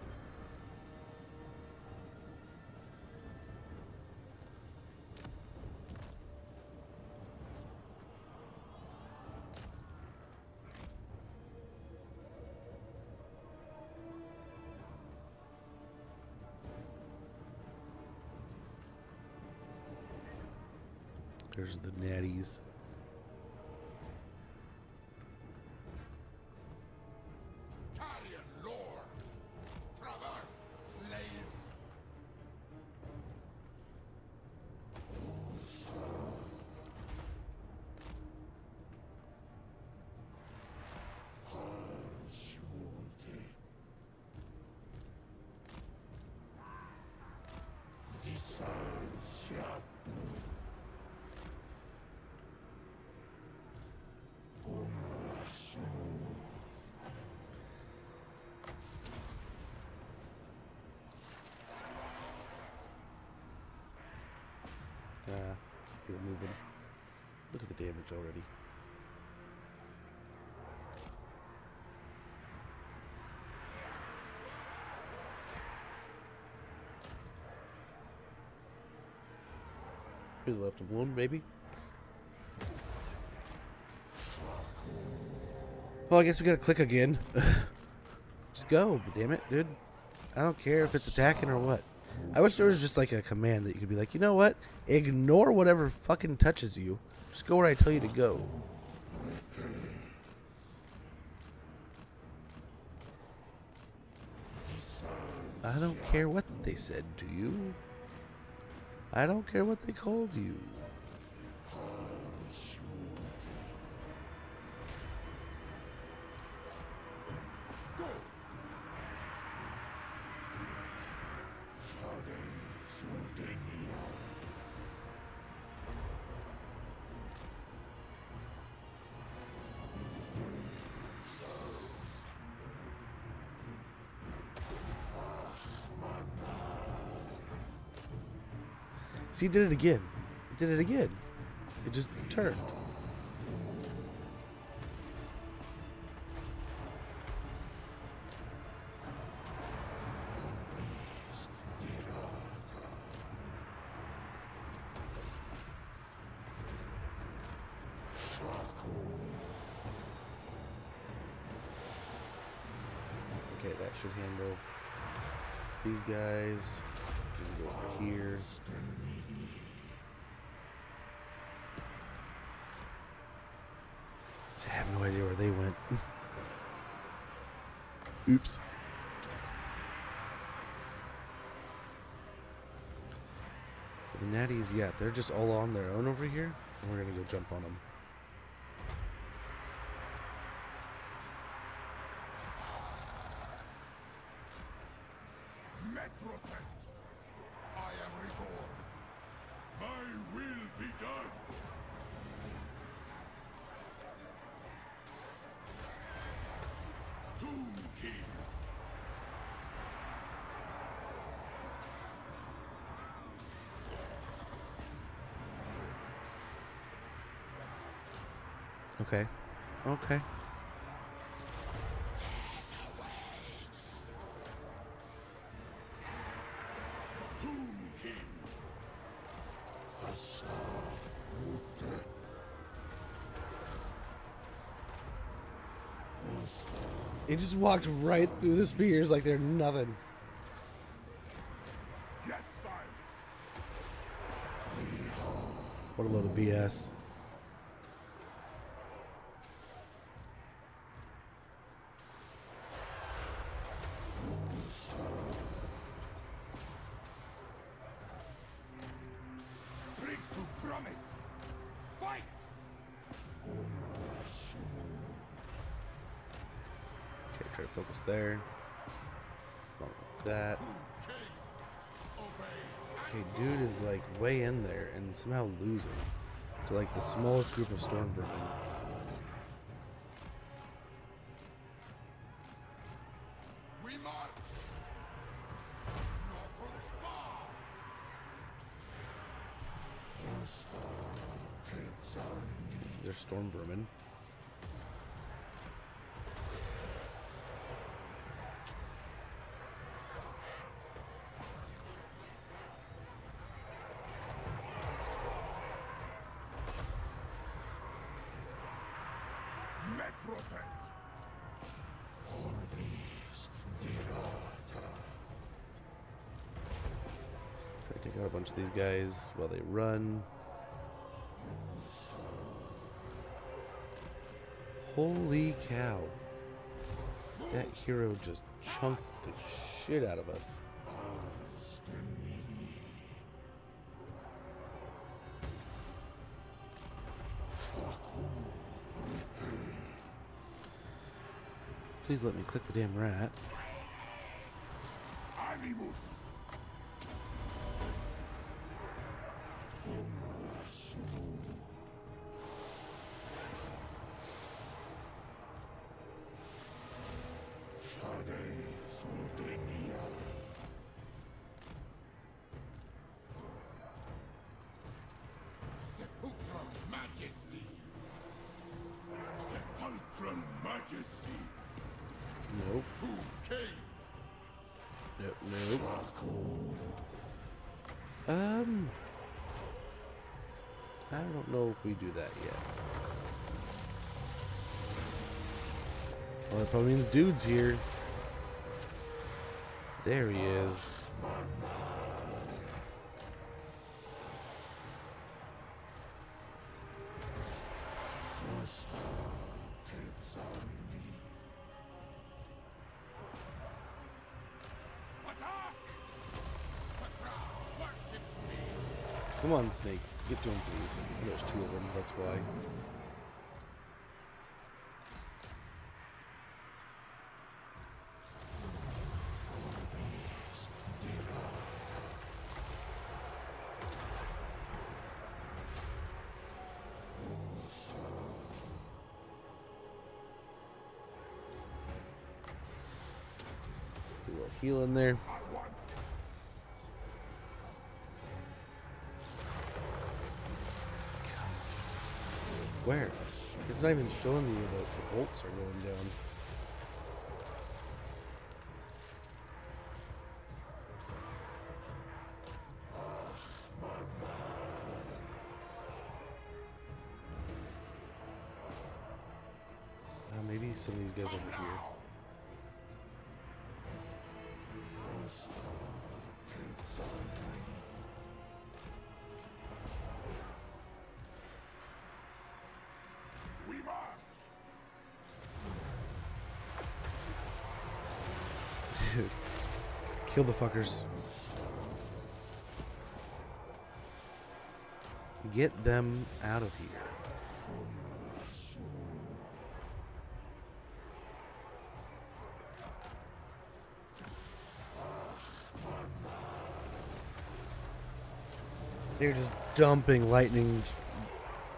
There's the natties. Carrion lord, traverse slaves. Get moving. Look at the damage already. Here's left him one, maybe. Well, I guess we gotta click again. Just go, damn it, dude. I don't care if it's attacking or what. I wish there was just like a command that you could be like, you know what? Ignore whatever fucking touches you. Just go where I tell you to go. I don't care what they said to you. I don't care what they called you. See, he did it again. It did it again. It just turned. Okay, that should handle these guys. Can go over here. I have no idea where they went. Oops. The natties, yeah, they're just all on their own over here. And we're going to go jump on them. Repent. I am reborn. My will be done. Tomb King. Okay. Okay. Tomb King. It just walked right through the spears like they're nothing. Yes, sire. What a load of BS. Breakthrough promise. Fight. Okay, try to focus there. Wrong with that. Tomb King. Obey. Okay, dude is like way in there and somehow losing to like the smallest group of storm vermin. We march. Northward far. This is their storm vermin. Necropet. Try to take out a bunch of these guys while they run. Holy cow. That hero just chunked the shit out of us. Please let me click the damn rat. Animus. Sepulchral Majesty. Sepulchral Majesty. Nope. Tomb King. Nope. Nope. I don't know if we do that yet. Well, that probably means dude's here. There he is. Attack! Patra worships me. Come on, snakes. Get to him, please. There's two of them, that's why. Do a little heal in there. At once. Where? It's not even showing me where the bolts are going down. Maybe some of these guys over here. We march. Dude, kill the fuckers. Get them out of here. They're just dumping lightning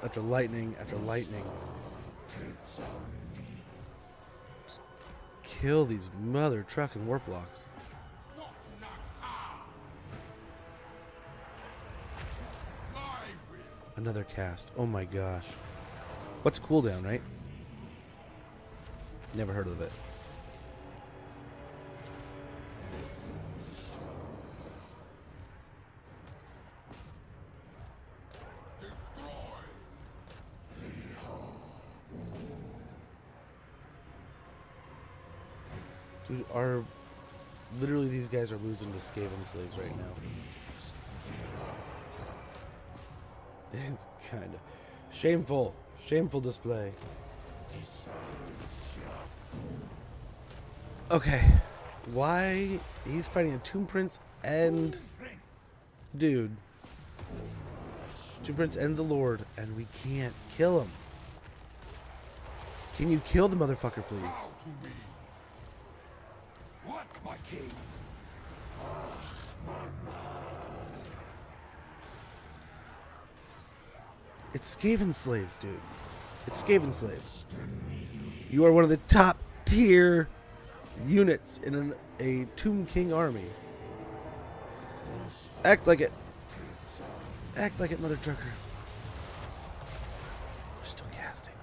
after lightning after lightning. Just kill these mother trucking warp blocks. Another cast. Oh my gosh. What's cooldown, right? Never heard of it. Dude, literally these guys are losing to Skaven slaves right now. It's kind of shameful. Shameful display. Okay. Why? He's fighting a Tomb Prince and... Dude. Tomb Prince and the Lord, and we can't kill him. Can you kill the motherfucker, please? What, my king? It's Skaven slaves, dude. It's Skaven slaves. You are one of the top tier units in a Tomb King army. Act like it. Act like it, mother trucker. We're still casting.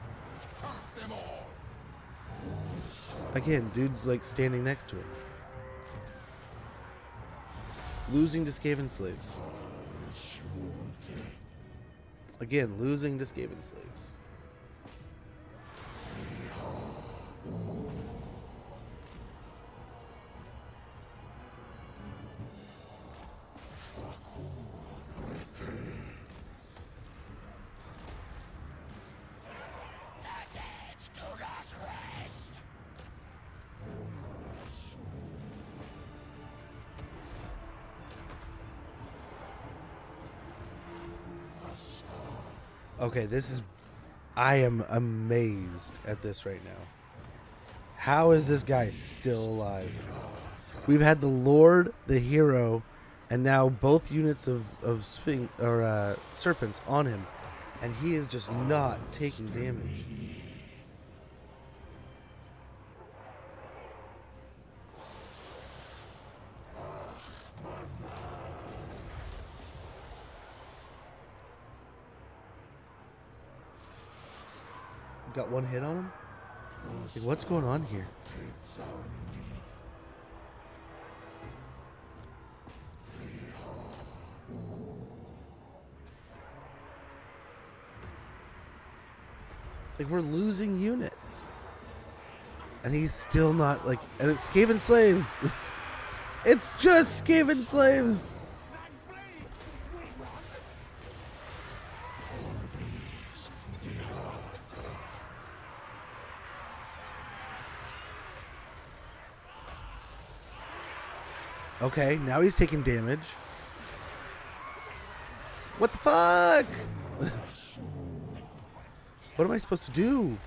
Again, dude's like standing next to him. Losing to Skaven slaves. Again, losing to Skaven slaves. Okay, this is... I am amazed at this right now. How is this guy still alive? We've had the Lord, the hero, and now both units of serpents on him, and he is just not taking damage. Got one hit on him? Like, what's going on here? Like, we're losing units. And he's still not, like... And it's Skaven slaves! It's just Skaven slaves! Okay, now he's taking damage. What the fuck? What am I supposed to do?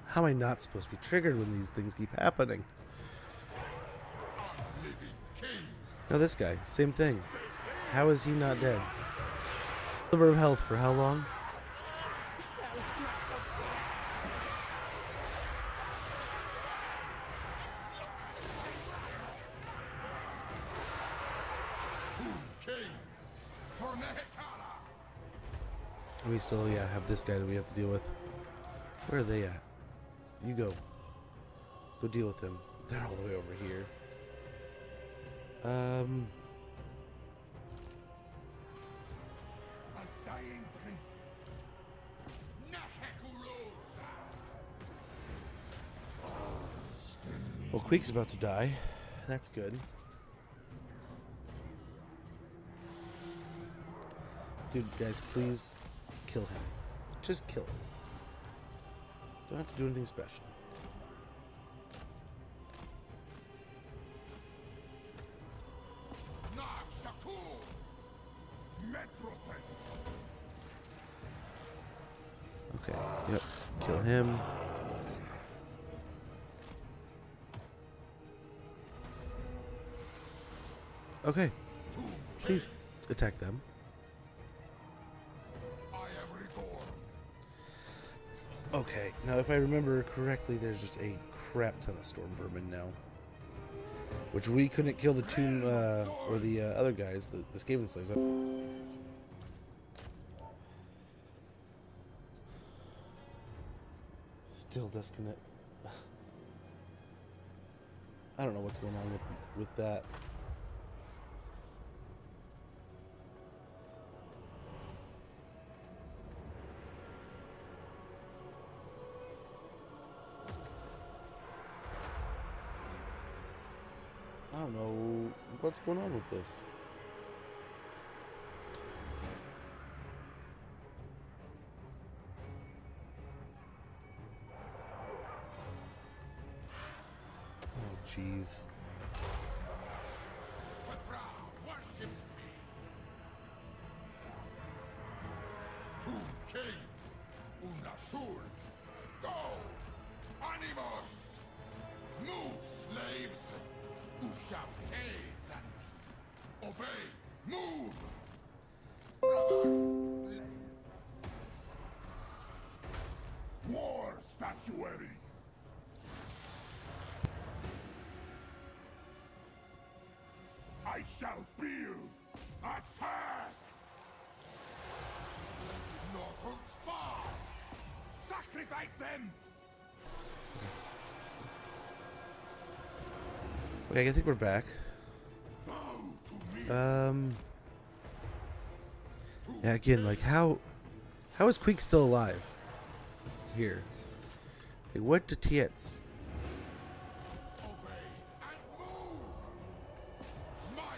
How am I not supposed to be triggered when these things keep happening? Now this guy, same thing. How is he not dead? Sliver of health for how long? And we still, have this guy that we have to deal with. Where are they at? You go. Go deal with them. They're all the way over here. Well, Queek's about to die. That's good. Dude, guys, please kill him. Just kill him. Don't have to do anything special. Okay, yep. Kill him. Okay. Please attack them. Okay, now if I remember correctly, there's just a crap ton of storm vermin now. Which we couldn't kill the two, or the other guys, the Skaven slaves. Still disconnect. I don't know what's going on with that. I don't know what's going on with this. Oh, jeez. Worships me. To King Unashul. Go! Animos! Move, slaves! Ushapte Santi. Obey! Move! War statuary! I shall build! Attack! Norton's fall! Sacrifice them! Okay, I think we're back. Yeah, again, like how is Queek still alive? Here. Like, what the tits? Obey and move! My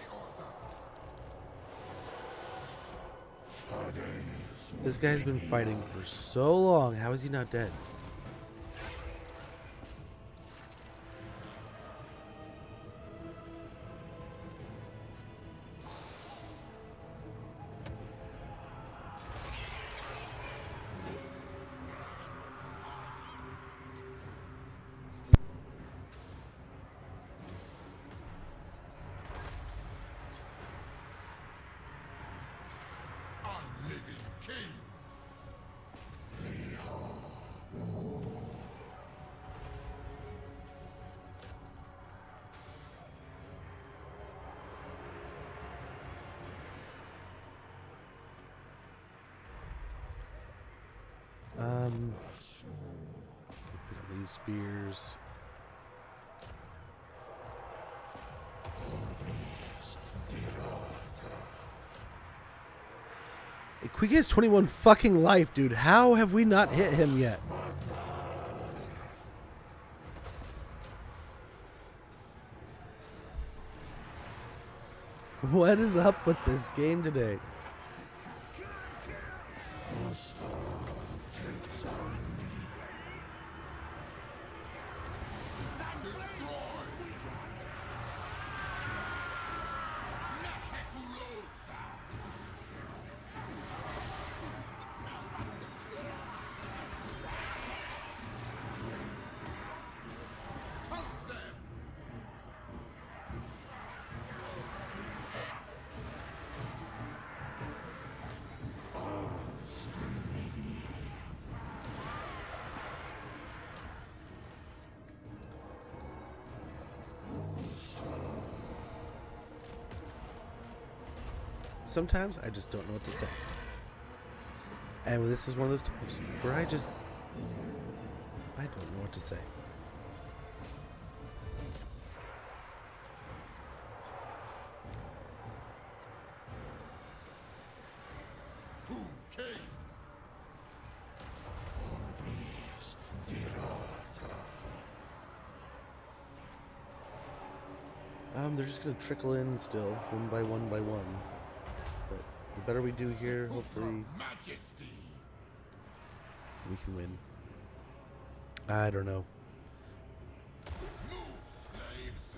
orders! This guy's been fighting for so long. How is he not dead? Unliving king! Pick up these spears. Hey, Queek has 21 fucking life, dude. How have we not hit him yet? What is up with this game today? Sometimes I just don't know what to say. And this is one of those times where I don't know what to say. To king! They're just gonna trickle in still, one by one by one. But the better we do here, hopefully Majesty. we can win. I don't know. Move, slaves.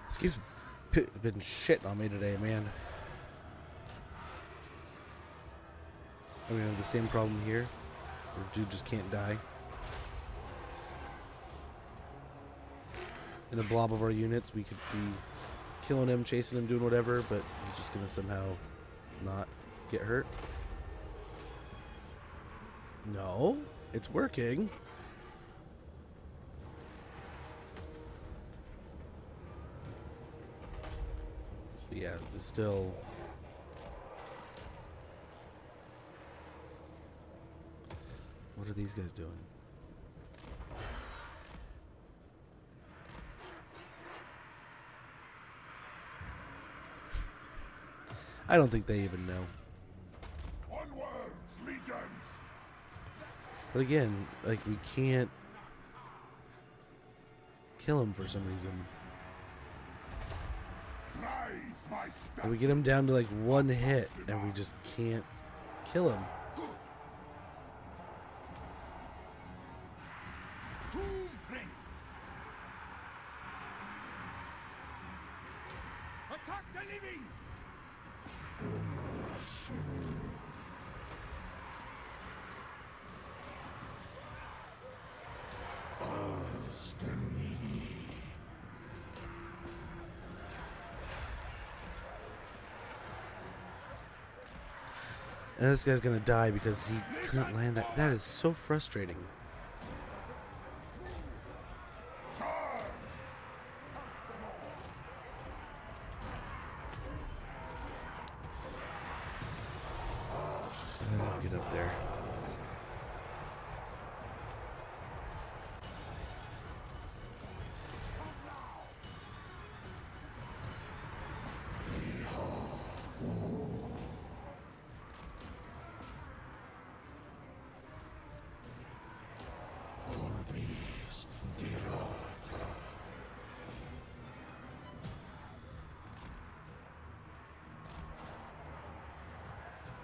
This game's been shitting on me today, man. We have the same problem here. Where dude just can't die. In a blob of our units, we could be killing him, chasing him, doing whatever, but he's just gonna somehow not get hurt. No, it's working. But yeah, it's still. What are these guys doing? I don't think they even know. Onwards, legions. But again, like, we can't kill him for some reason. Rise, my And we get him down to like one hit, and we just can't kill him. Tomb Prince. Attack the living. And this guy's gonna die because he couldn't land that. That is so frustrating. Get up there.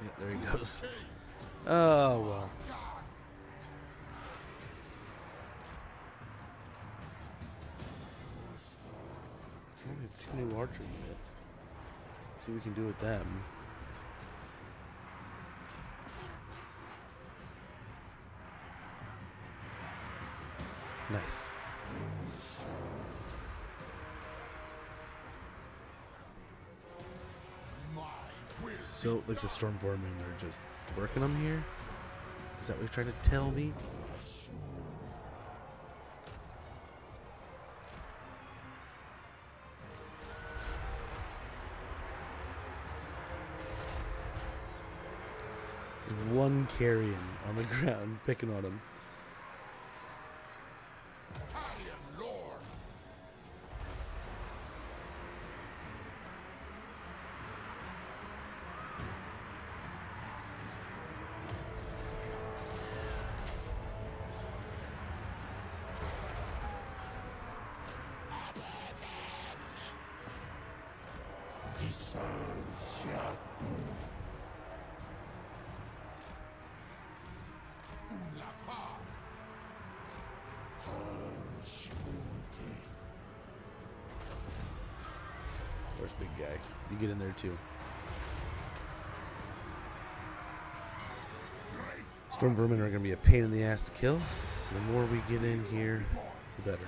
Yeah, there he goes. Oh, well. We have too many archer units. Let's see what we can do with them. Nice. So, like, the Stormforemen are just working them here? Is that what you're trying to tell me? There's one carrion on the ground picking on him. Italian Lord. Where's big guy? You get in there too. Storm vermin are going to be a pain in the ass to kill, so the more we get in here, the better.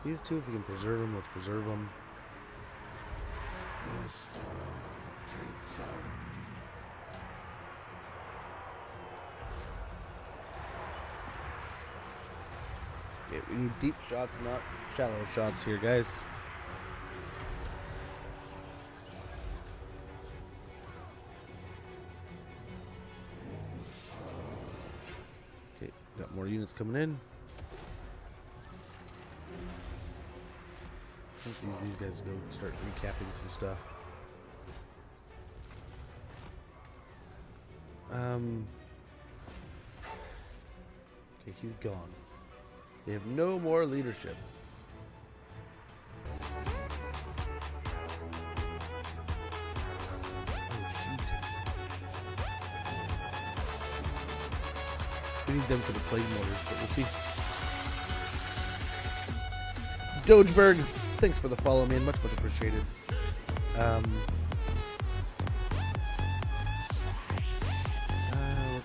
These two, if we can preserve them, let's preserve them. Yeah, we need deep shots, not shallow shots here, guys. Okay, got more units coming in. Let's use these guys to go start recapping some stuff. Okay, he's gone. They have no more leadership. Oh, shoot. We need them for the plague mortars, but we'll see. Dogeberg, thanks for the follow, man. Much appreciated. Let's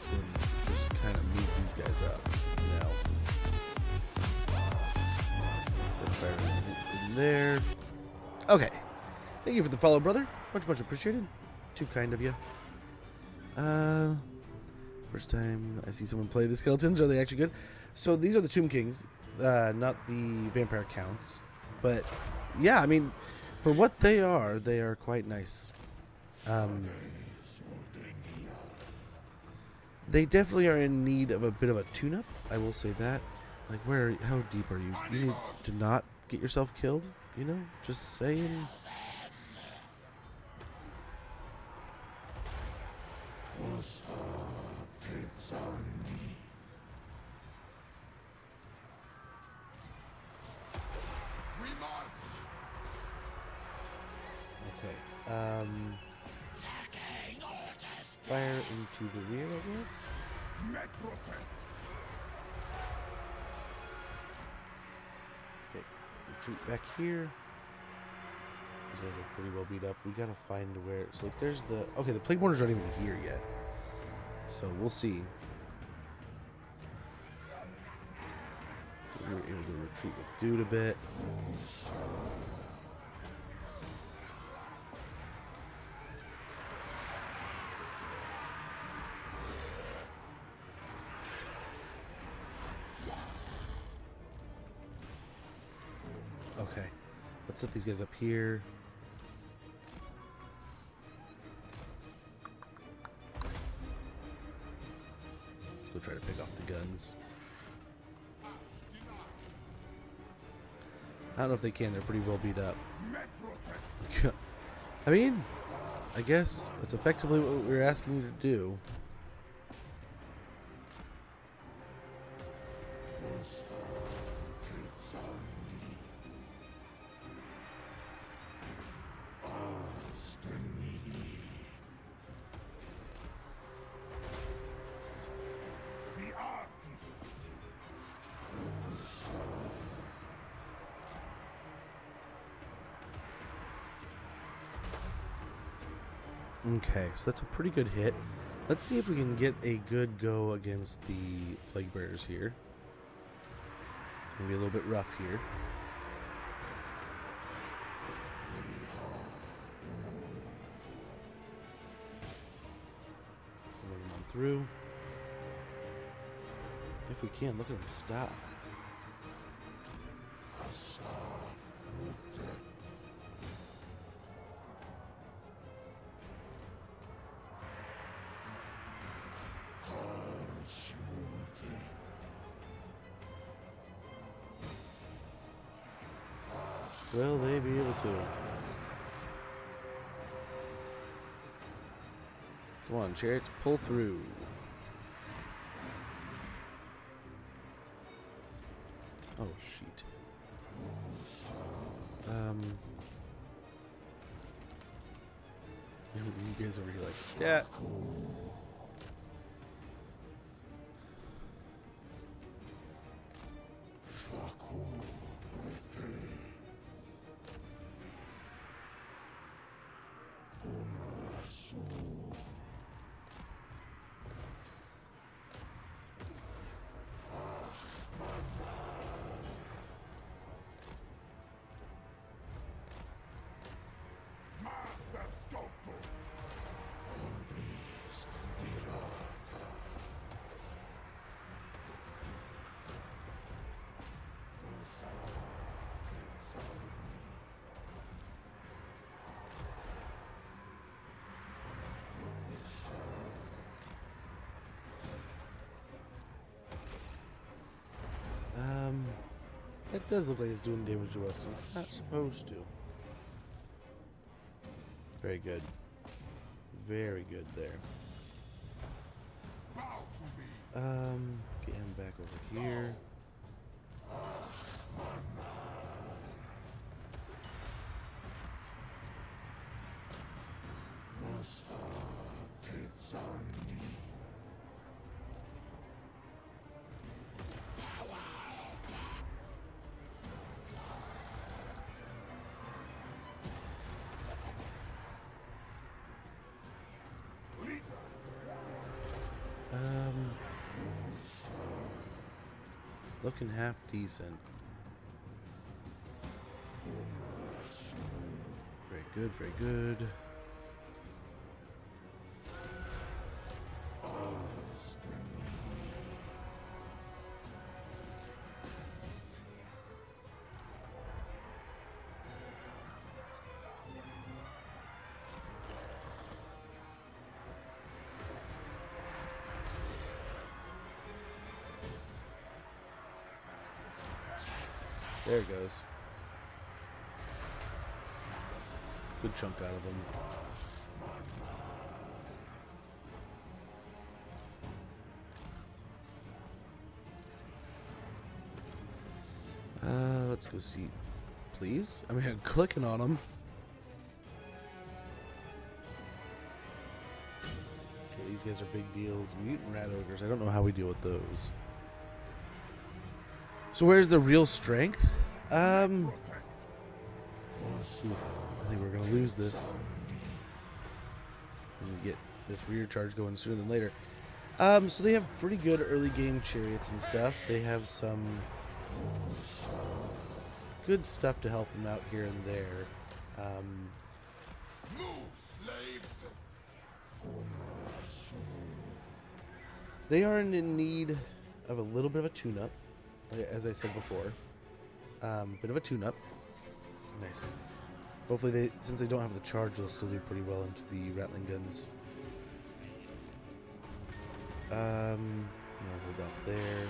go and just kind of move these guys up now. Fire in there. Okay. Thank you for the follow, brother. Much appreciated. Too kind of you. First time I see someone play the skeletons. Are they actually good? So these are the Tomb Kings, not the vampire counts. But yeah, I mean, for what they are quite nice. They definitely are in need of a bit of a tune-up. I will say that. Like, how deep are you? You need to not get yourself killed, you know? Just saying. Okay. Fire into the rear, I guess. Okay, retreat back here. These guys are pretty well beat up. We gotta find where. So like, there's the. Okay, the plague mortars aren't even here yet. So we'll see. We were able to retreat with Dude a bit. Okay, let's set these guys up here. Let's go try to pick off the guns. I don't know if they can. They're pretty well beat up. I mean, I guess that's effectively what we're asking you to do. Okay, so that's a pretty good hit. Let's see if we can get a good go against the plague bearers here. It's gonna be a little bit rough here. Bring them on through. If we can, look at them stop. Will they be able to? Come on, chariots, pull through. Oh, shit. You guys over here like scat. That does look like it's doing damage to us, and it's not supposed to. Very good. Very good there. Bow to me. Get him back over here. Looking half decent. Very good, very good. There it goes. Good chunk out of him. Let's go see. Please? I mean, I'm clicking on him. Okay, these guys are big deals. Mutant rat ogres. I don't know how we deal with those. So where's the real strength? I think we're gonna lose this. We're gonna get this rear charge going sooner than later. So they have pretty good early game chariots and stuff. They have some good stuff to help them out here and there. Move, slaves. They are in need of a little bit of a tune-up, as I said before. Bit of a tune-up. Nice. Hopefully, since they don't have the charge, they'll still do pretty well into the Rattling guns. Hold off there.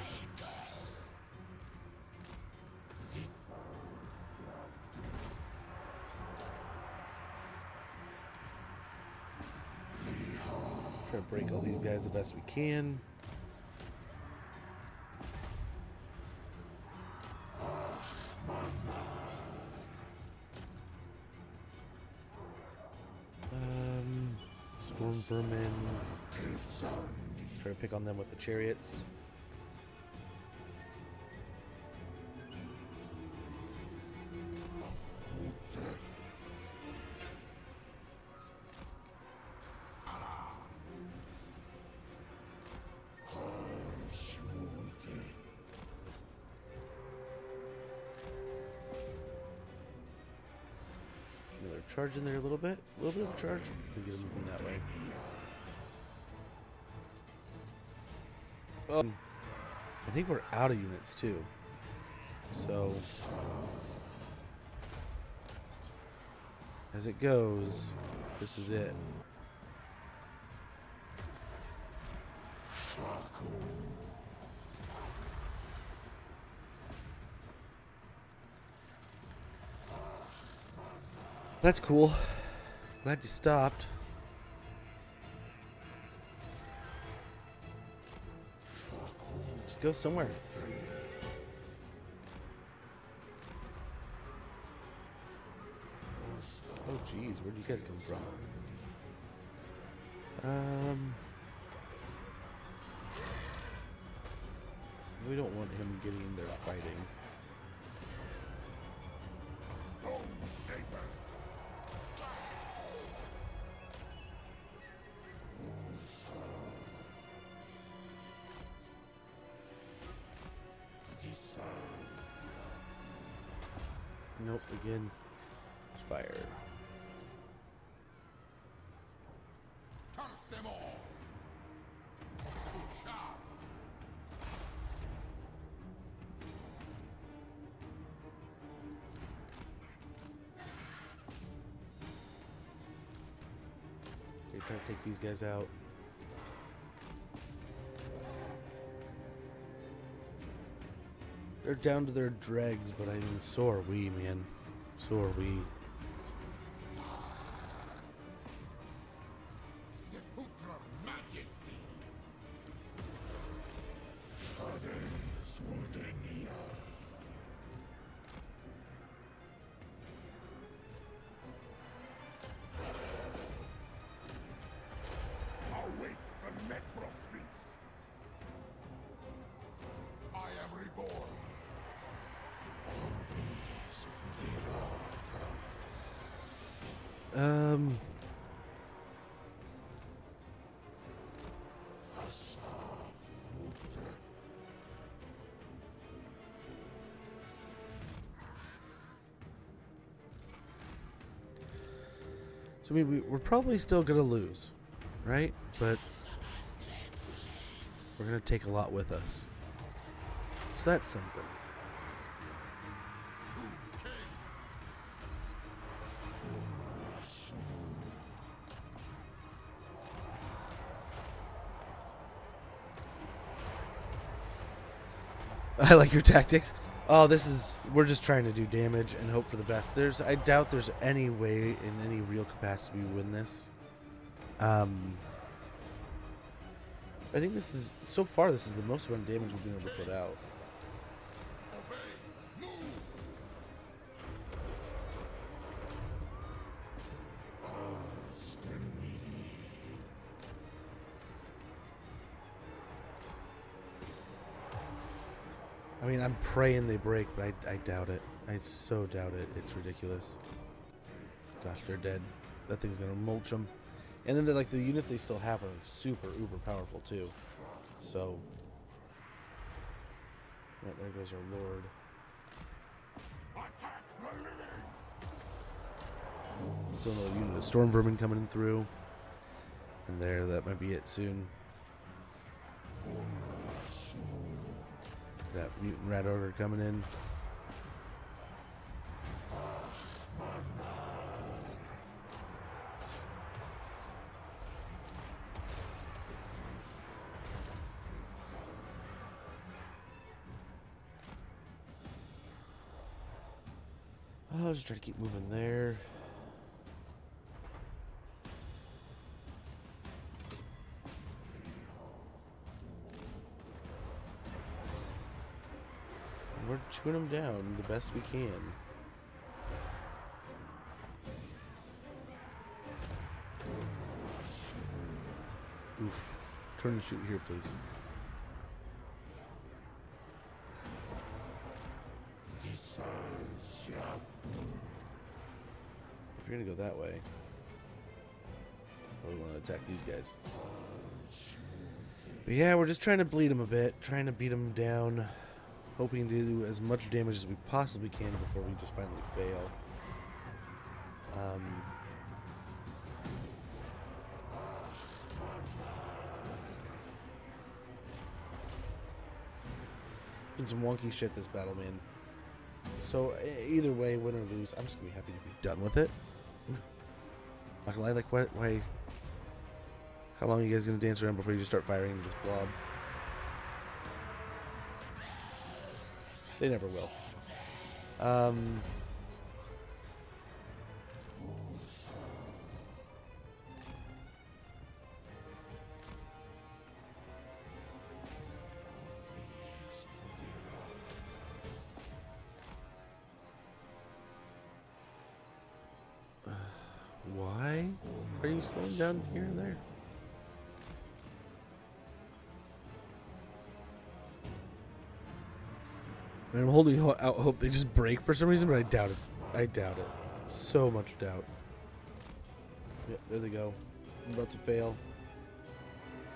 Try to break all these guys the best we can. Storm vermin. Try to pick on them with the chariots. Another charge in there a little bit of a charge. We'll get them moving that way. I think we're out of units too. So as it goes, this is it. That's cool. Glad you stopped. Just go somewhere. Oh geez, where did you guys come from? We don't want him getting in there fighting. Nope, again. Fire. Curse them all. Good job. Okay, try to take these guys out. They're down to their dregs, but I mean, so are we, man. So are we. Sepulchral Majesty. Hades Wodenia. Awake the Metro streets. I am reborn. Hades Dirata. So I mean, we're probably still gonna lose, right? But we're gonna take a lot with us. So that's something. I like your tactics. Oh, we're just trying to do damage and hope for the best. I doubt there's any way in any real capacity we win this. I think so far this is the most amount of damage we've been able to put out. I mean, I'm praying they break, but I doubt it. I so doubt it. It's ridiculous. Gosh, they're dead. That thing's gonna mulch them. And then the units they still have are like super uber powerful too. So, yeah, there goes our lord. Attack the living. Still another unit of storm vermin coming in through. And that might be it soon. That mutant rat ogre coming in. I'll just try to keep moving there. We're chewing them down the best we can. Oof. Turn and shoot here, please. If you're gonna go that way, probably want to attack these guys. But yeah, we're just trying to bleed them a bit, trying to beat them down. Hoping to do as much damage as we possibly can before we just finally fail. Been some wonky shit this battle, man. So either way, win or lose, I'm just gonna be happy to be done with it. Not gonna lie, like why? How long are you guys gonna dance around before you just start firing into this blob? They never will. Why are you slowing down here and there? I'm holding out hope they just break for some reason, but I doubt it. I doubt it. So much doubt. Yep, there they go. I'm about to fail.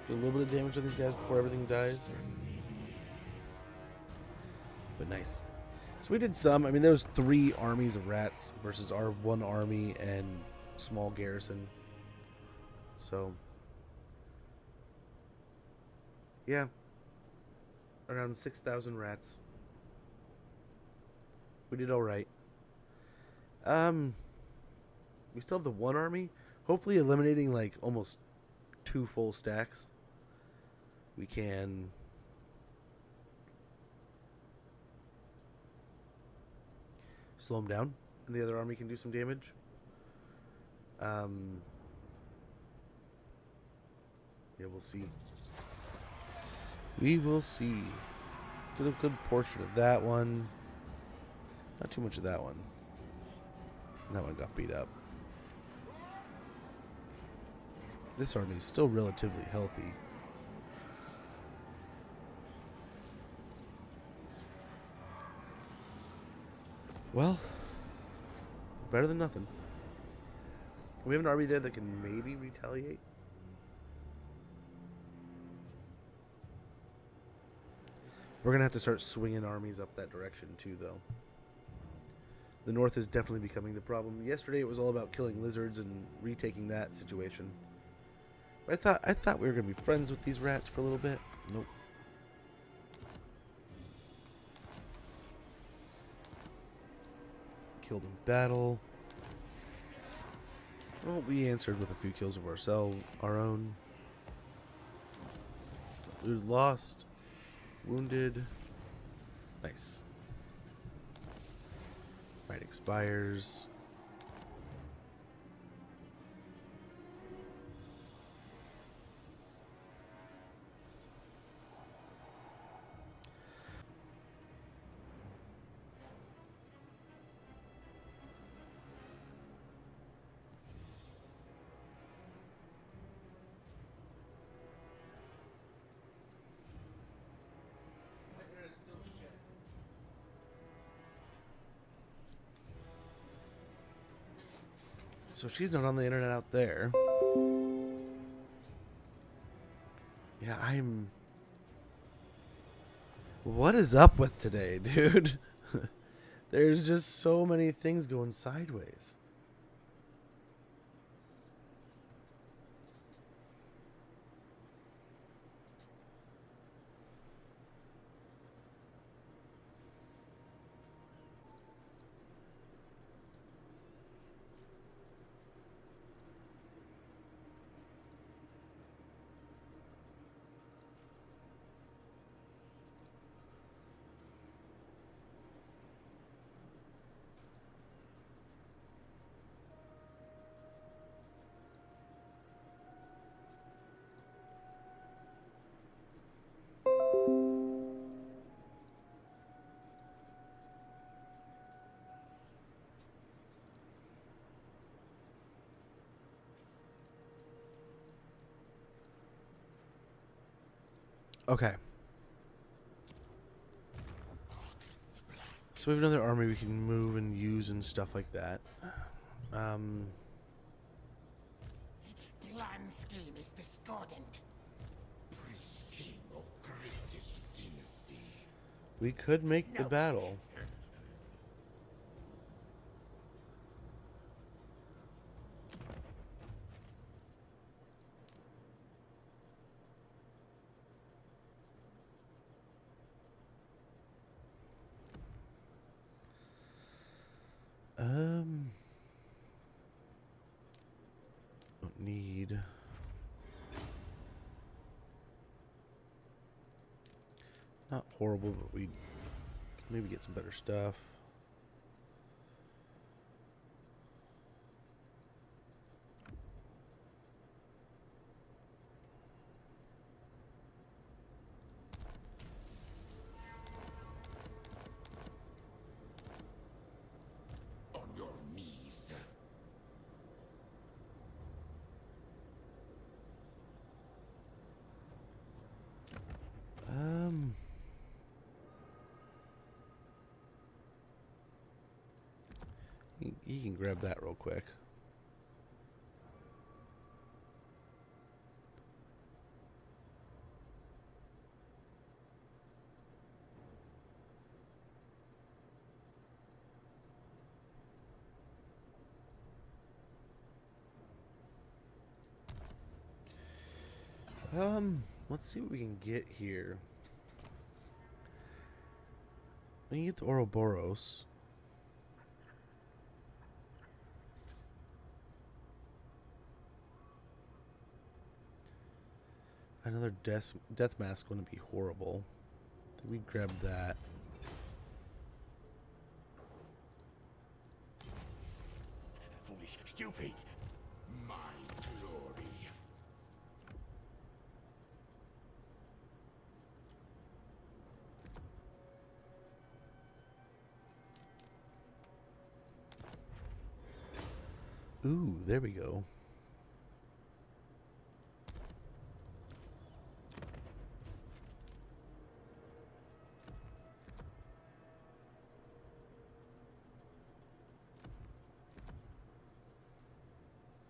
Do a little bit of damage on these guys before everything dies. But nice. So we did some. I mean, there was 3 armies of rats versus our 1 army and small garrison. So, yeah. Around 6,000 rats. We did all right. We still have the 1 army. Hopefully eliminating like almost 2 full stacks. We can slow him down, and the other army can do some damage. Yeah, we'll see. We will see. Get a good portion of that one. Not too much of that one. That one got beat up. This army is still relatively healthy. Well, better than nothing. We have an army there that can maybe retaliate. We're going to have to start swinging armies up that direction too, though. The north is definitely becoming the problem. Yesterday it was all about killing lizards and retaking that situation. I thought we were going to be friends with these rats for a little bit. Nope. Killed in battle. Well, we answered with a few kills of our own. Looted, lost, wounded. Nice. Right, expires. So she's not on the internet out there. Yeah, what is up with today, dude? There's just so many things going sideways. Okay. So we have another army we can move and use and stuff like that. Plan scheme is discordant. Priest-king of greatest dynasty. We could make the battle. Don't need. Not horrible, but we maybe get some better stuff. On your knees. You can grab that real quick. Let's see what we can get here. We can get the Ouroboros. Another death mask wouldn't be horrible. I think we grab that. stupid. My glory. Ooh, there we go.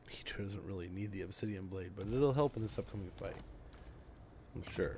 He doesn't really need the obsidian blade, but it'll help in this upcoming fight. I'm sure.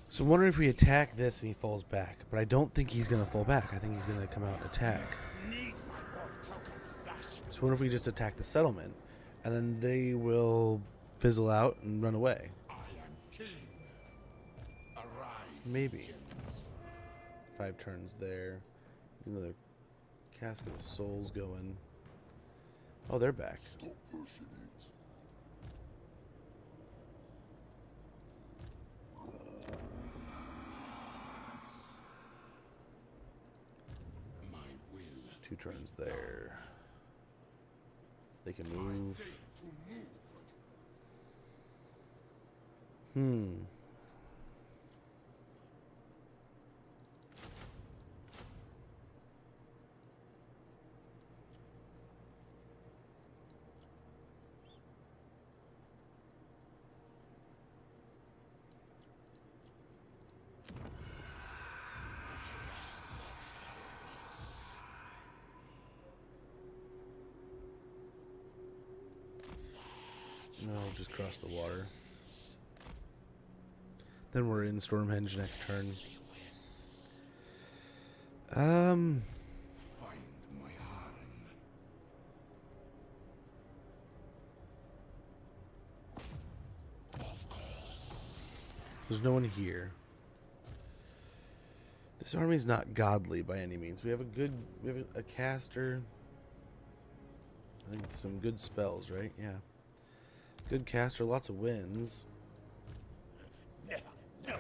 So I'm wondering if we attack this and he falls back. But I don't think he's going to fall back. I think he's going to come out and attack. So I wonder if we just attack the settlement. And then they will fizzle out and run away. I am king. Arise. Maybe. 5 turns there. Another casket of souls going. Oh, they're back. Stop pushing it. My will. 2 turns there. They can move. Date to move. No, just cross the water. Then we're in Stormhenge next turn. Find my harem. Of course. There's no one here. This army's not godly by any means. We have a caster. I think some good spells, right? Yeah. Good caster, lots of wins. Never. No.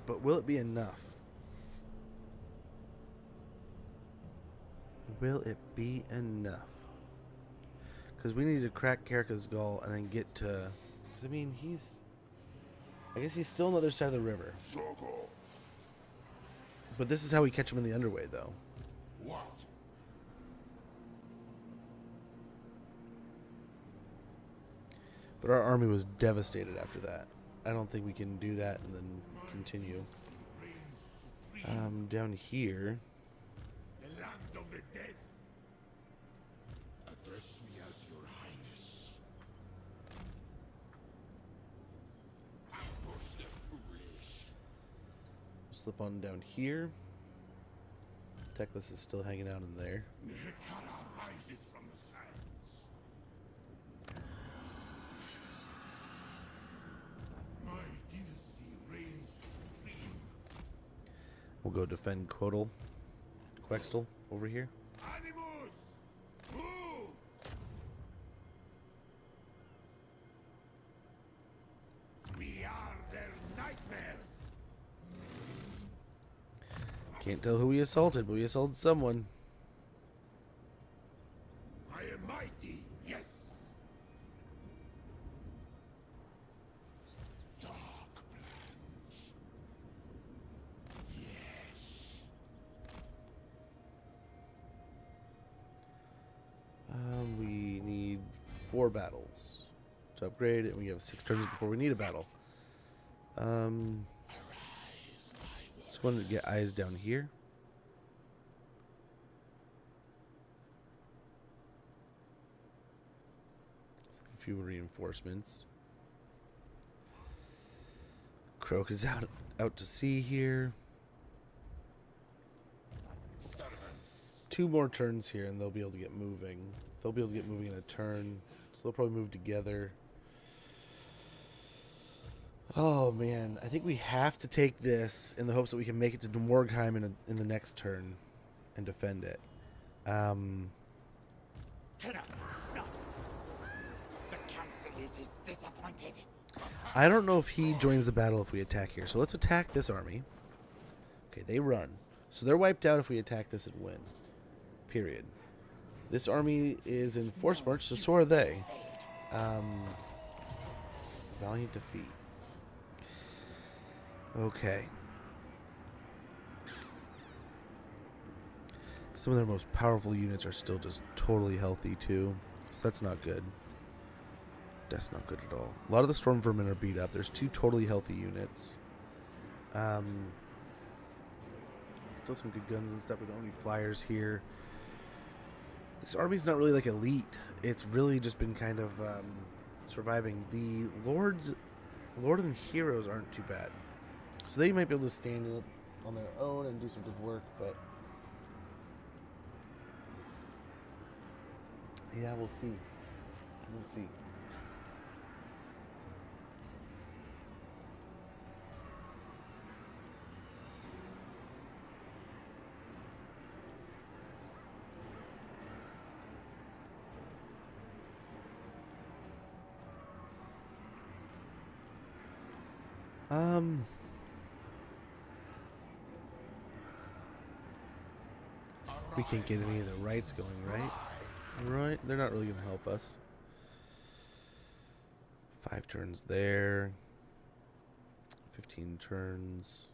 But will it be enough? Will it be enough? Because we need to crack Karaka's skull and then get to... Because, I mean, I guess he's still on the other side of the river. Shut off. But this is how we catch him in the underway, though. What? But our army was devastated after that. I don't think we can do that and then continue. Down here... The land of the dead. Address me as your highness. Ambush the foolish. Slip on down here. Teclis is still hanging out in there. Nekara rises from the sands. My dynasty reigns supreme. We'll go defend Quextel over here. Animus! Move! We are their nightmares. Can't tell who we assaulted, but we assaulted someone. I am mighty, yes. Dark plans. Yes. We need 4 battles to upgrade, and we have 6 turns before we need a battle. Just wanted to get eyes down here. A few reinforcements. Croak is out to sea here. Servants. 2 more turns here, and they'll be able to get moving. they'll be able to get moving in a turn. So they'll probably move together. Oh, man. I think we have to take this in the hopes that we can make it to Morgheim in the next turn and defend it. No. The council is disappointed. I don't know if he joins the battle if we attack here. So let's attack this army. Okay, they run. So they're wiped out if we attack this and win. Period. This army is in force march, so are they. Valiant defeat. Okay. Some of their most powerful units are still just totally healthy too. So that's not good. That's not good at all. A lot of the storm vermin are beat up. There's 2 totally healthy units. Still some good guns and stuff. We don't need flyers here. This army's not really like elite. It's really just been kind of surviving. The Lord and Heroes aren't too bad. So they might be able to stand up on their own and do some good work, but yeah, we'll see. We'll see. We can't get any of the rights going, right? Right, they're not really going to help us. 5 turns there. 15 turns.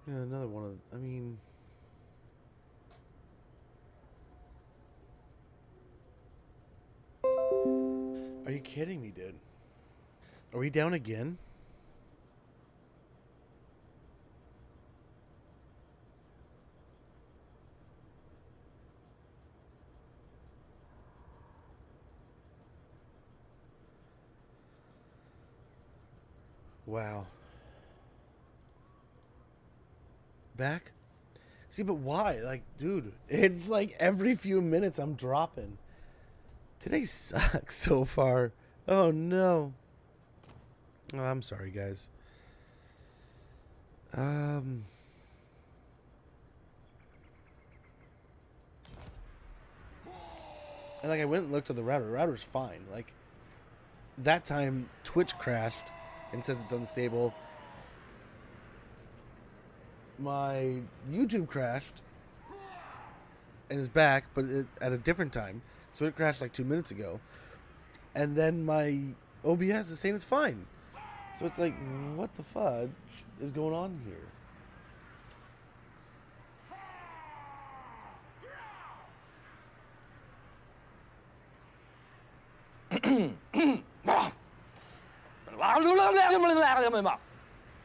Yeah, another one of, I mean, are you kidding me, dude? Are we down again? Wow. Back? See, but why? Like, dude, it's like every few minutes I'm dropping. Today sucks so far. Oh, no. Oh, I'm sorry, guys. And like, I went and looked at the router. The router's fine. Like, that time, Twitch crashed and says it's unstable. My YouTube crashed and is back, but at a different time. So it crashed like 2 minutes ago. And then my OBS is saying it's fine. So it's like, what the fudge is going on here?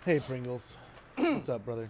Hey, Pringles. What's up, brother?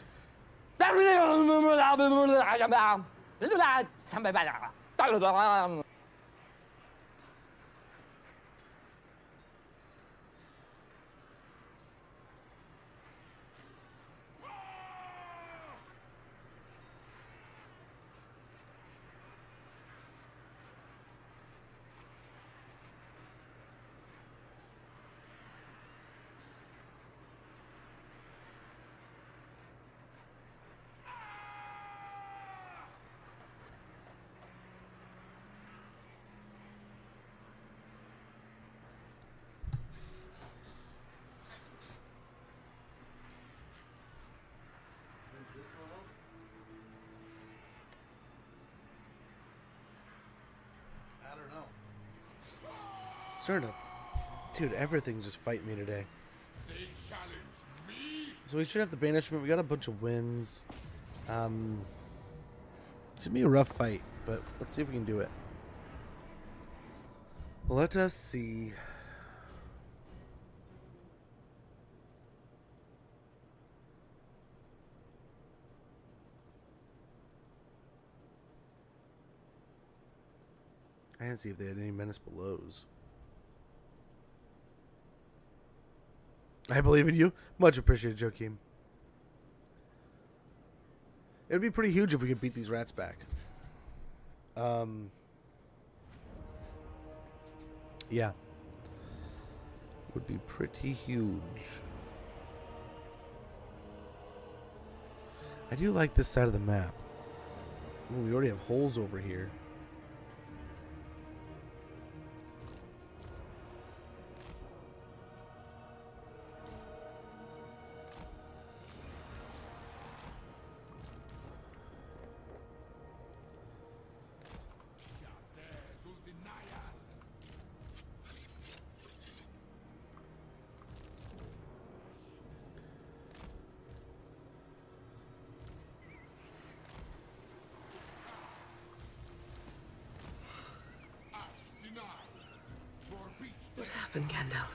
I don't know. Starting to, dude, everything's just fighting me today. They challenge me. So we should have the banishment. We got a bunch of wins. Should be a rough fight, but let's see if we can do it. Let us see. I didn't see if they had any menace belows. I believe in you. Much appreciated, Joakim. It would be pretty huge if we could beat these rats back. Yeah. Would be pretty huge. I do like this side of the map. Ooh, we already have holes over here. What happened, Gandalf?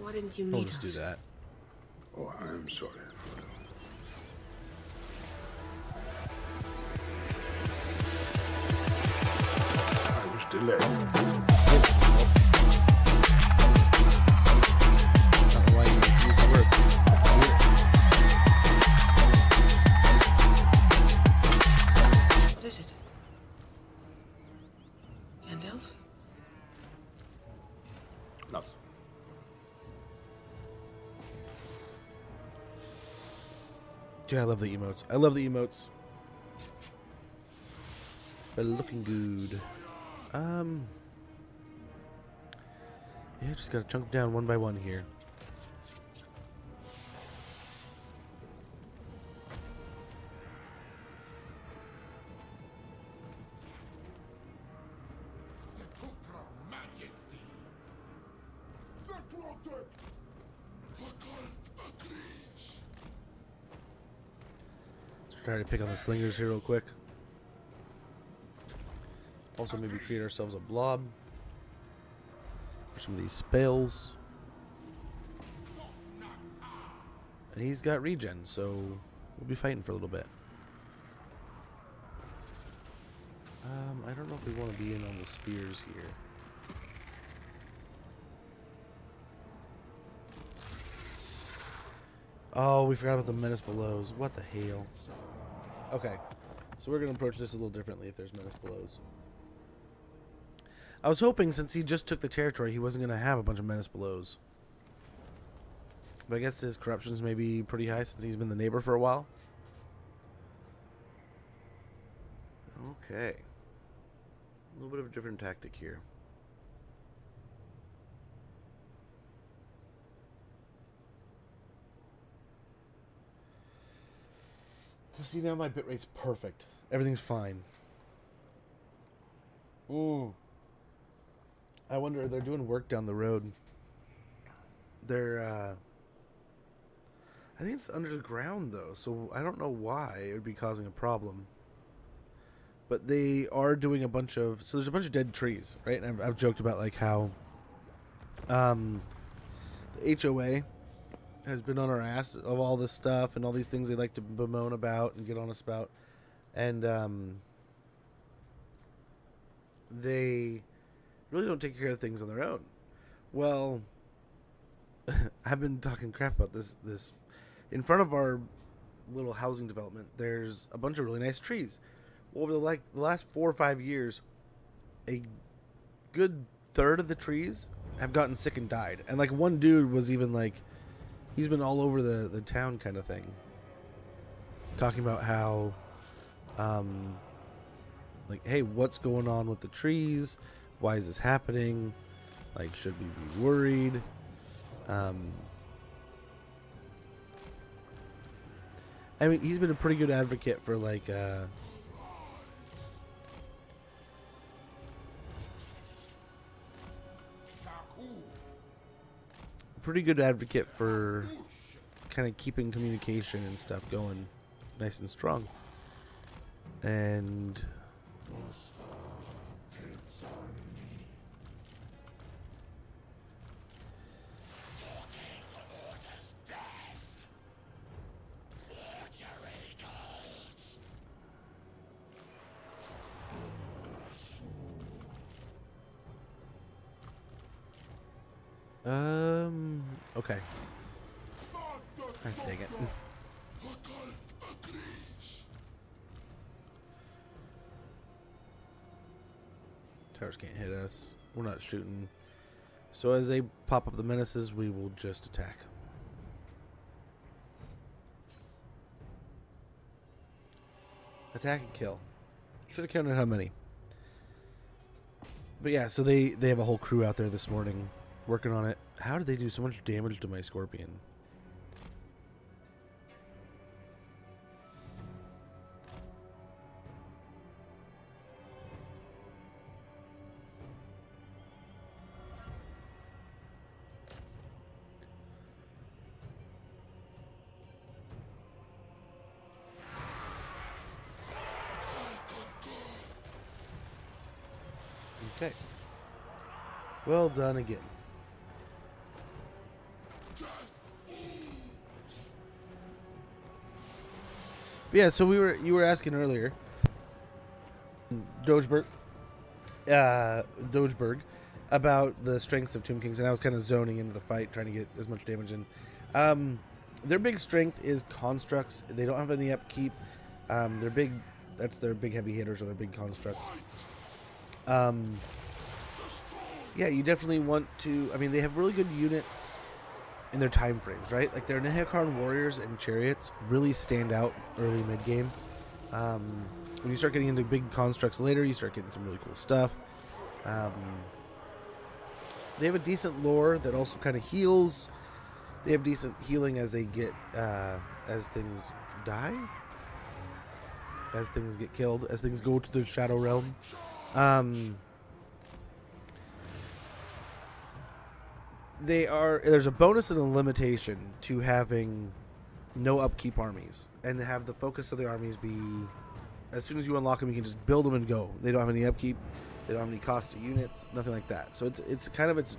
Why didn't you We'll meet just us? do that. Oh, I am sorry, Frodo. I was delayed. I don't know why you use the word. What is it? Gandalf? Nothing. Dude, I love the emotes. I love the emotes. They're looking good. Yeah, just gotta chunk them down one by one here. Seputra Majesty. Necrotic. The cult agrees. Let's try to pick on the slingers here real quick. Also, maybe create ourselves a blob for some of these spells. And he's got regen, so we'll be fighting for a little bit. I don't know if we want to be in on the spears here. Oh, we forgot about the menace belows. What the hell? Okay, so we're going to approach this a little differently if there's menace belows. I was hoping since he just took the territory, he wasn't going to have a bunch of menace belows. But I guess his corruption's maybe pretty high since he's been the neighbor for a while. Okay. A little bit of a different tactic here. See, now my bitrate's perfect. Everything's fine. I wonder, they're doing work down the road. They're, I think it's under the ground, though, so I don't know why it would be causing a problem. But they are doing a bunch of... So there's a bunch of dead trees, right? And I've joked about, like, how the HOA has been on our ass of all this stuff and all these things they like to bemoan about and get on us about. And they really don't take care of things on their own. Well, I've been talking crap about this. In front of our little housing development, there's a bunch of really nice trees. Well, over the last 4 or 5 years, a good third of the trees have gotten sick and died. And like one dude was even like, he's been all over the town kind of thing, talking about how, like, hey, what's going on with the trees? Why is this happening? Like, should we be worried? I mean, he's been a pretty good advocate for, like, pretty good advocate for kind of keeping communication and stuff going nice and strong. And Okay. Master Ah, dang it. the cult agrees. Towers can't hit us. We're not shooting. So as they pop up the menaces, we will just attack. Attack and kill. Should have counted how many. But yeah, so they have a whole crew out there this morning working on it. How did they do so much damage to my scorpion? Okay. Well done again. But yeah, so you were asking earlier, Dogeberg, about the strengths of Tomb Kings, and I was kind of zoning into the fight, trying to get as much damage in. Their big strength is constructs. They don't have any upkeep. They're big. That's their big heavy hitters, or their big constructs. Yeah, you definitely want to. I mean, they have really good units in their time frames, right? Like their Nehekharn warriors and chariots really stand out early mid game. When you start getting into big constructs later, you start getting some really cool stuff. They have a decent lore that also kind of heals. They have decent healing as they get as things die, as things get killed, as things go to the Shadow Realm. There's a bonus and a limitation to having no upkeep armies, and to have the focus of the armies be, as soon as you unlock them, you can just build them and go. They don't have any upkeep, they don't have any cost to units, nothing like that. So it's kind of its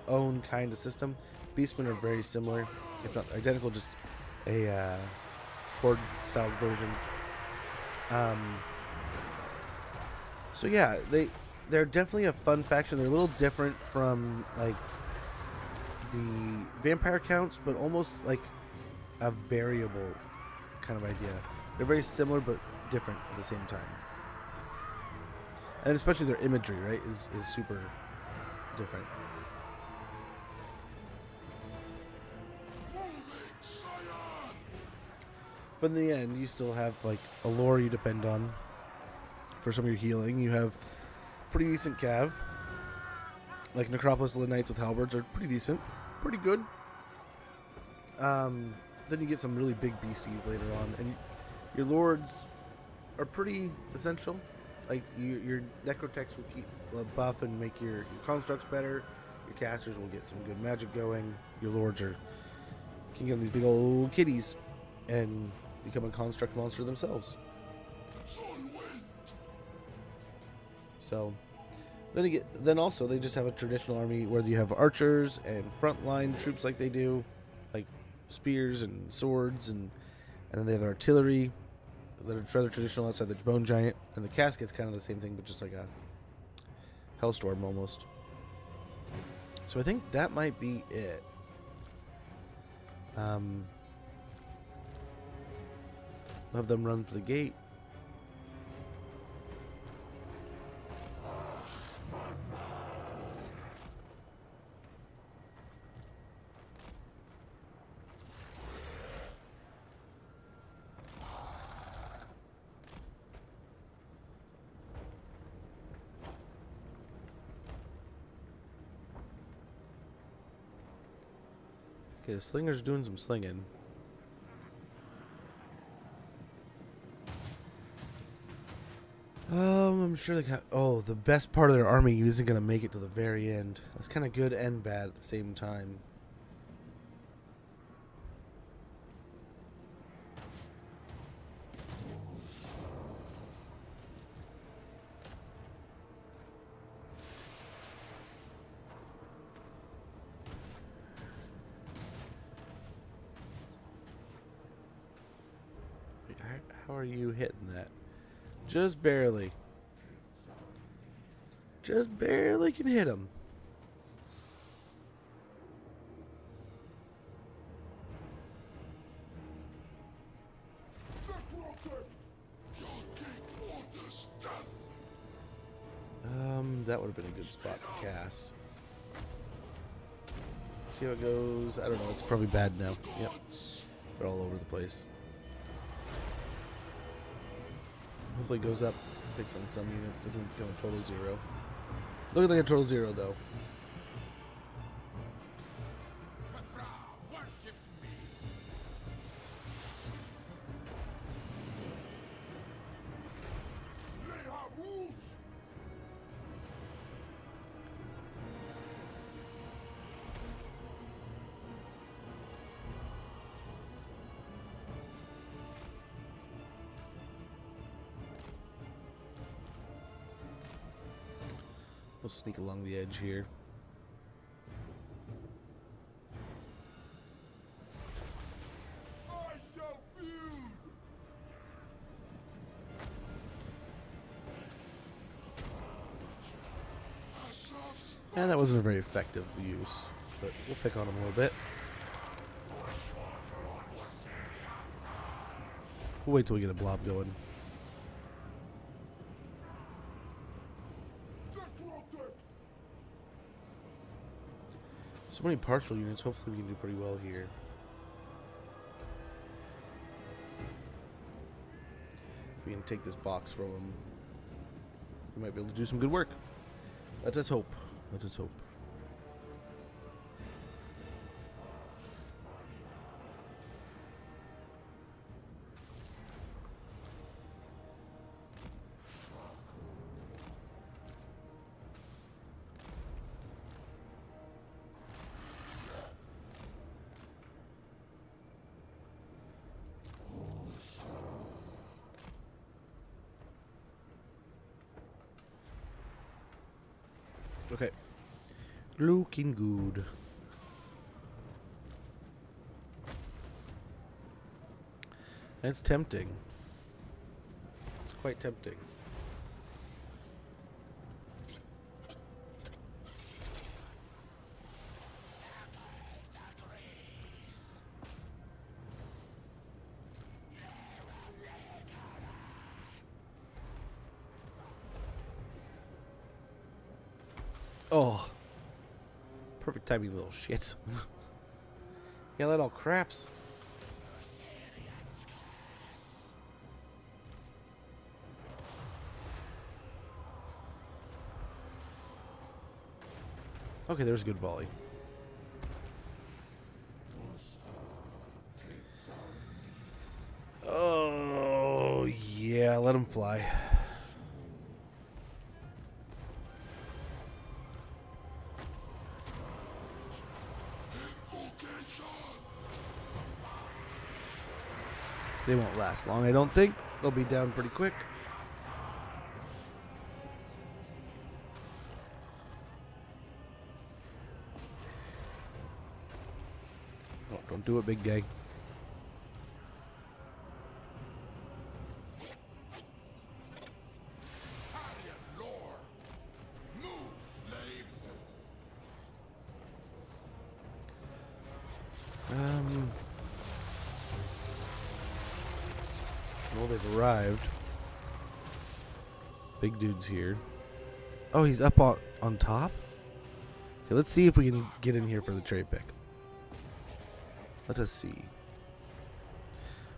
own kind of system. Beastmen are very similar, if not identical, just a horde style version. So yeah, they're definitely a fun faction. They're a little different from like the vampire counts, but almost like a variable kind of idea. They're very similar but different at the same time, and especially their imagery, right, is super different. But in the end, you still have like a lore you depend on for some of your healing. You have pretty decent cav, like Necropolis of the Knights with halberds are pretty decent, pretty good. Then you get some really big beasties later on, and your lords are pretty essential. Like your necrotechs will keep buff and make your constructs better. Your casters will get some good magic going. Your lords can get these big old kitties and become a construct monster themselves. So then also they just have a traditional army where you have archers and frontline troops like they do, like spears and swords, and then they have artillery that are rather traditional outside the bone giant, and the casket's kind of the same thing but just like a hellstorm almost. So I think that might be it. Have them run for the gate. Okay, the slinger's doing some slinging. I'm sure they got. Oh, the best part of their army isn't going to make it to the very end. That's kind of good and bad at the same time. How are you hitting that? Just barely. Just barely can hit him. that would have been a good spot to cast. See how it goes. I don't know. It's probably bad now. Yep. They're all over the place. Hopefully it goes up, picks on some units, doesn't go a total 0. Looking like a total 0 though. Petra worships me. Lehabus. We'll sneak along the edge here. I shall build. And that wasn't a very effective use, but we'll pick on him a little bit. We'll wait till we get a blob going. So many partial units, hopefully we can do pretty well here. If we can take this box from him, we might be able to do some good work. Let us hope. Let us hope. Okay. Looking good. That's tempting. It's quite tempting. Oh. Perfect timing, little shit. Yeah, that all craps. Okay, there's a good volley. Oh, yeah, let him fly. They won't last long, I don't think. They'll be down pretty quick. Oh, don't do it, big guy. Italian lord. Move, slaves. Well, they've arrived. Big dude's here. Oh, he's up on top? Okay, let's see if we can get in here for the trade pick. Let us see.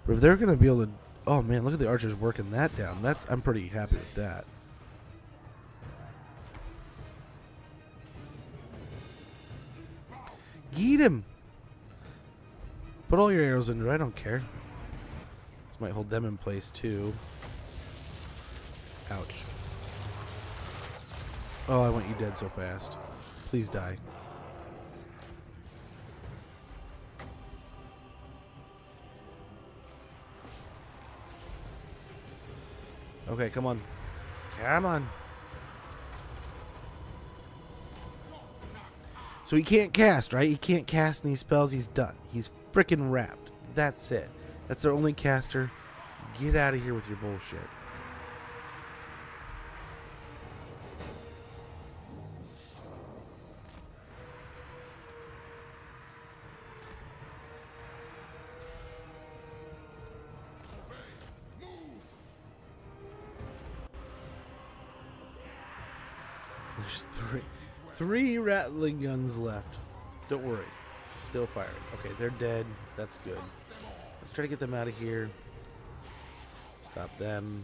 But if they're going to be able to... Oh, man, look at the archers working that down. I'm pretty happy with that. Yeet him! Put all your arrows into it. I don't care. This might hold them in place, too. Ouch. Oh, I want you dead so fast. Please die. Okay, come on. Come on. So he can't cast, right? He can't cast any spells. He's done. He's freaking wrapped. That's it. That's their only caster. Get out of here with your bullshit. There's three rattling guns left. Don't worry. Still firing. Okay, they're dead. That's good. Let's try to get them out of here. Stop them.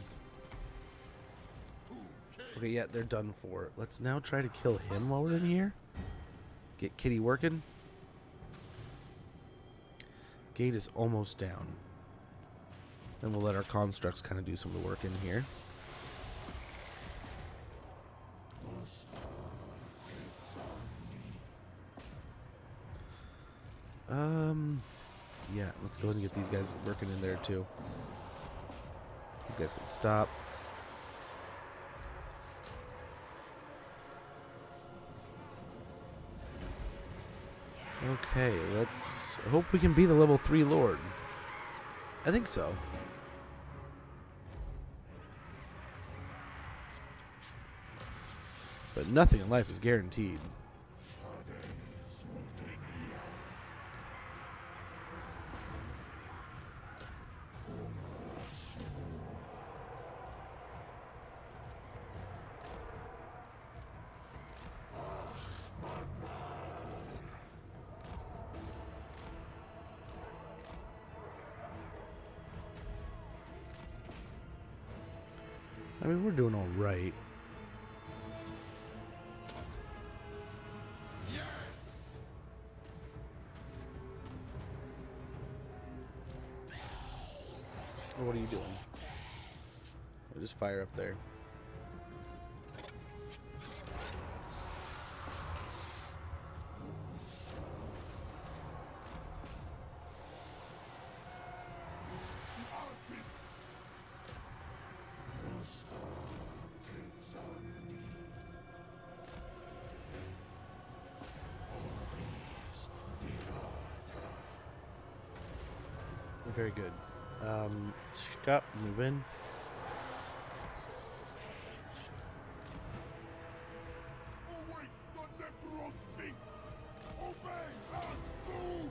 Okay, yeah, they're done for. Let's now try to kill him while we're in here. Get Kitty working. Gate is almost down. Then we'll let our constructs kind of do some of the work in here. Yeah, let's go ahead and get these guys working in there too. These guys can stop. Okay, let's hope we can be the level 3 Lord. I think so. But nothing in life is guaranteed. I mean, we're doing all right. Yes. Or what are you doing? I'll just fire up there. Very good. Stop, move in. Await the necrosphinx. Obey and move.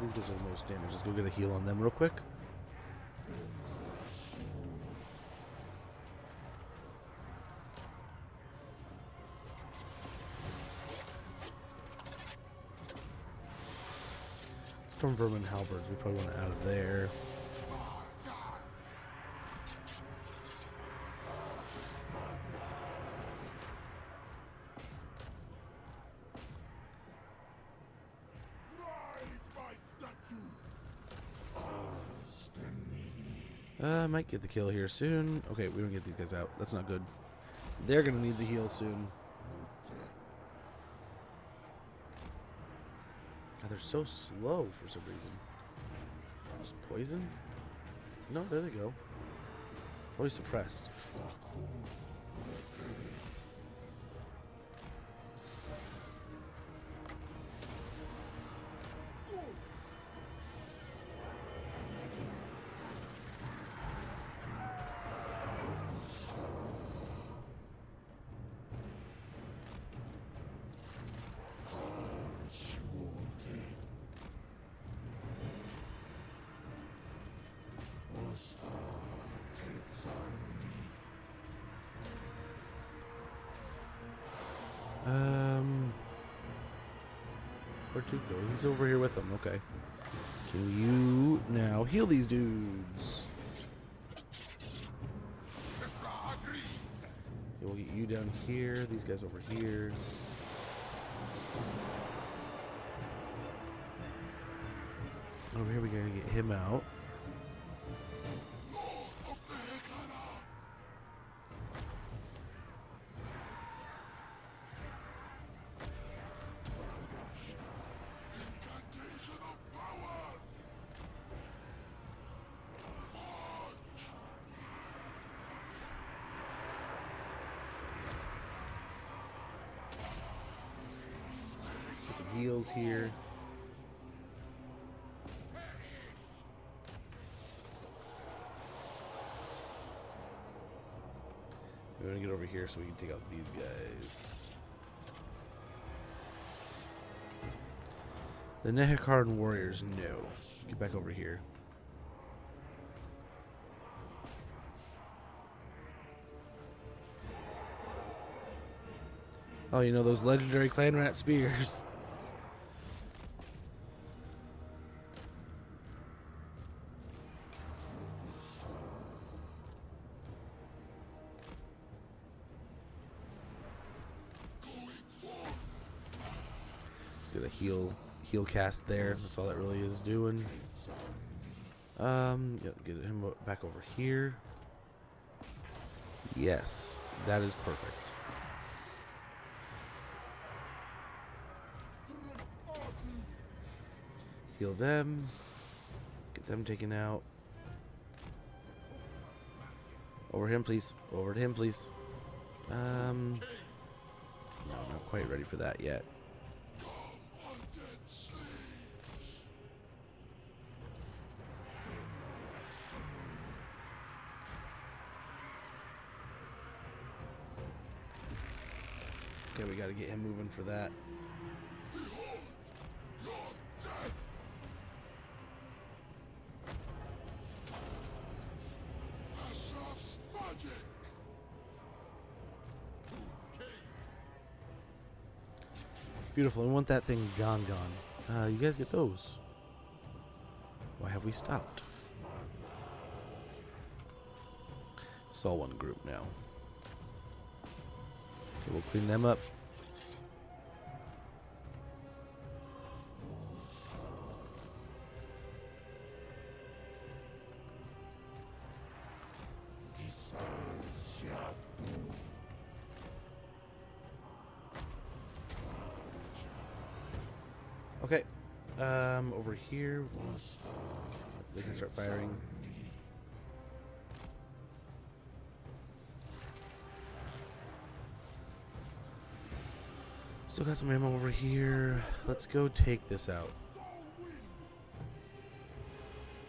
These guys are the most damage. Let's go get a heal on them real quick. Storm Vermin Halberds, we probably want it out of there. Rise, my statue. I might get the kill here soon. Okay, we don't get these guys out. That's not good. They're gonna need the heal soon. God, they're so slow for some reason. Just poison? No, there they go. Always suppressed. Portugal, he's over here with them. Okay. Can you now heal these dudes? Petra agrees. Okay, we'll get you down here. These guys over here. Over here, we gotta get him out. Get some heals here. We're gonna get over here so we can take out these guys. The Nehekaran warriors, no. Get back over here. Oh, you know those legendary clan rat spears. Just gonna heal cast there. That's all that really is doing. Yeah, get him back over here. Yes, that is perfect. Heal them. Get them taken out. Over him, please. Over to him, please. No, not quite ready for that yet. Okay, we gotta get him moving for that. Beautiful. We want that thing gone. You guys get those. Why have we stopped? It's all one group now. Okay, we'll clean them up. Okay, over here, they can start firing. Still got some ammo over here. Let's go take this out. Are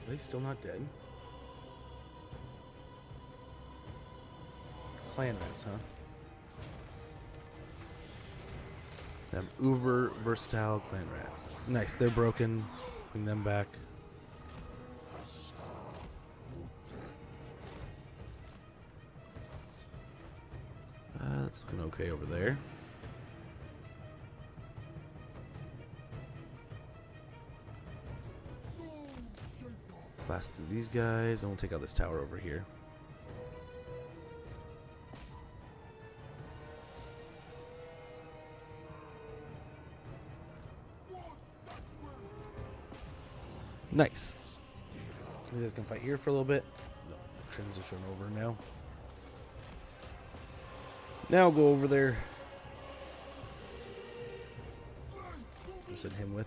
they still not dead? Clan rats, huh? Them uber versatile clan rats. Nice, they're broken. Bring them back. That's looking okay over there. Blast through these guys, and we'll take out this tower over here. Nice. You guys can fight here for a little bit. No, transition over now. Now go over there. We'll send him with.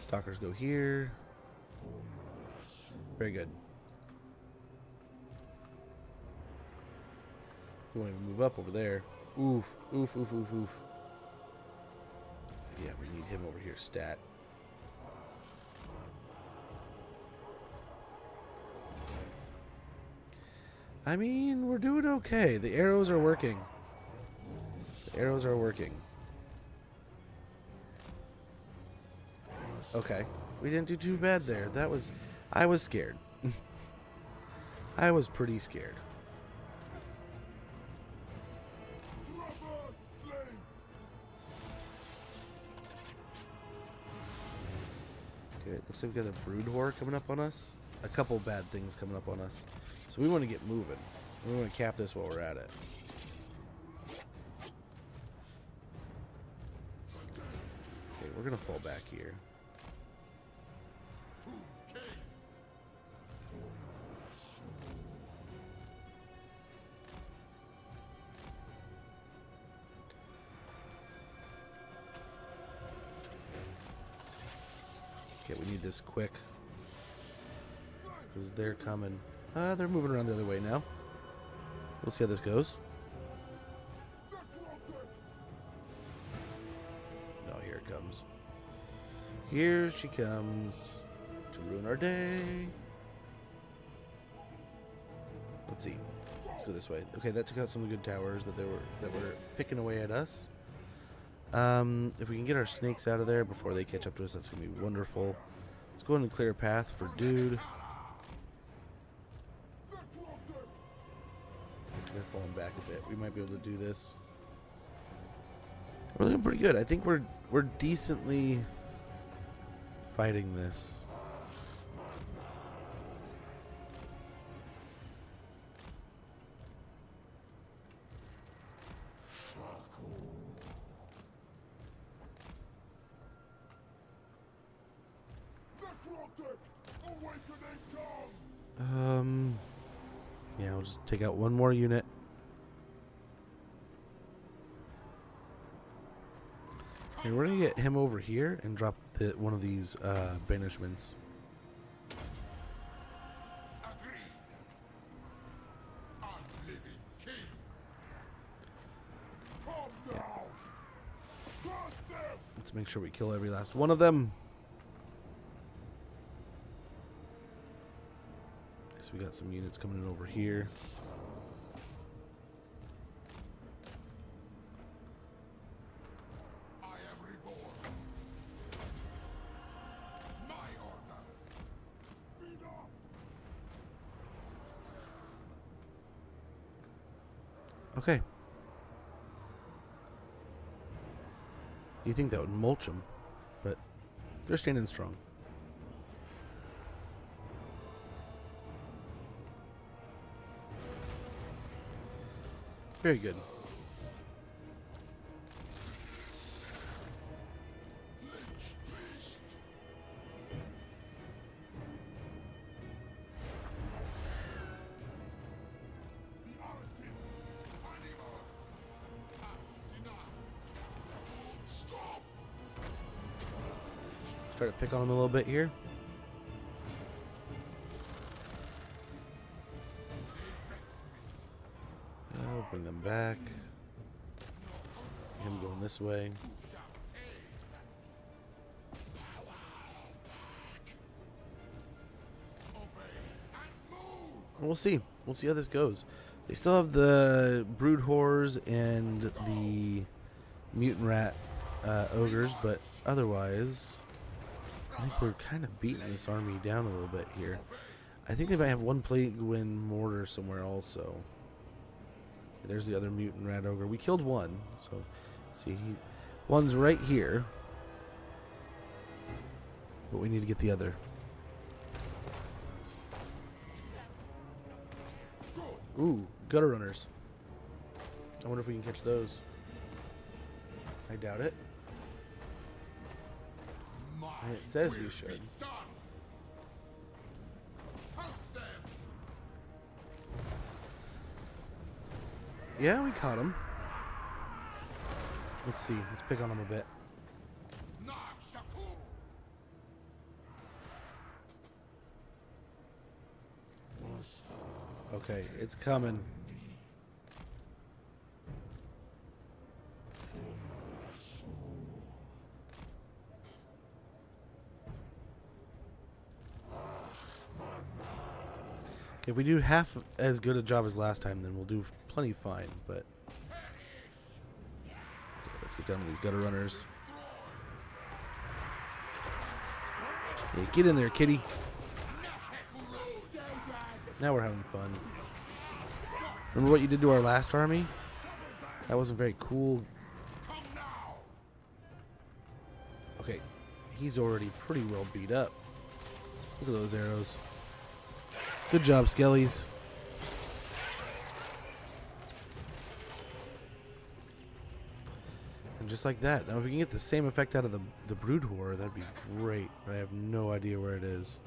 Stalkers go here. Very good. You won't even move up over there. Oof, oof, oof, oof, oof. Yeah, we need him over here, stat. I mean, we're doing okay. The arrows are working. The arrows are working. Okay. We didn't do too bad there. That was... I was scared. I was pretty scared. Okay, it looks like we got a brood whore coming up on us. A couple bad things coming up on us. So we want to get moving. We want to cap this while we're at it. Okay, we're going to fall back here. Okay, we need this quick. Because they're coming. They're moving around the other way now. We'll see how this goes. No, here it comes. Here she comes to ruin our day. Let's see. Let's go this way. Okay, that took out some of the good towers that were picking away at us. If we can get our snakes out of there before they catch up to us, that's going to be wonderful. Let's go ahead and clear a path for dude. They're falling back a bit. We might be able to do this. We're looking pretty good. I think we're decently fighting this. Yeah, we'll just take out one more unit. And we're gonna get him over here and drop one of these banishments. Agreed. I'm living king. Come down. Cross them. Let's make sure we kill every last one of them. So we got some units coming in over here. I am reborn. My orders. Speed up. Okay. You think that would mulch them, but they're standing strong. Very good. Try to pick on him a little bit here. I'll bring them back. Him going this way. We'll see. We'll see how this goes. They still have the brood whores and the mutant rat ogres, but otherwise, I think we're kind of beating this army down a little bit here. I think they might have one plague wind mortar somewhere also. There's the other mutant rat ogre. We killed one, so see, one's right here, but we need to get the other. Ooh, gutter runners. I wonder if we can catch those. I doubt it. And it says we should. Yeah, we caught him. Let's see. Let's pick on him a bit. Okay, it's coming. If we do half as good a job as last time, then we'll do plenty fine, but okay, let's get down to these gutter runners. Hey, get in there, kitty. Now we're having fun. Remember what you did to our last army? That wasn't very cool. Okay, he's already pretty well beat up. Look at those arrows. Good job, Skellies. And just like that. Now if we can get the same effect out of the brood whore, that'd be great. But I have no idea where it is.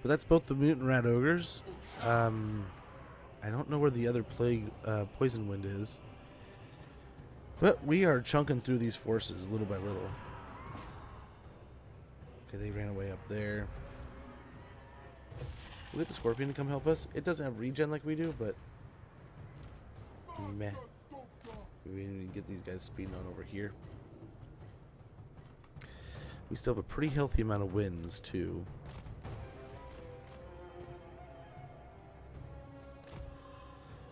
But that's both the mutant rat ogres. I don't know where the other plague poison wind is. But we are chunking through these forces little by little. Okay, they ran away up there. We'll get the scorpion to come help us. It doesn't have regen like we do, but meh. We need to get these guys speeding on over here. We still have a pretty healthy amount of wins too.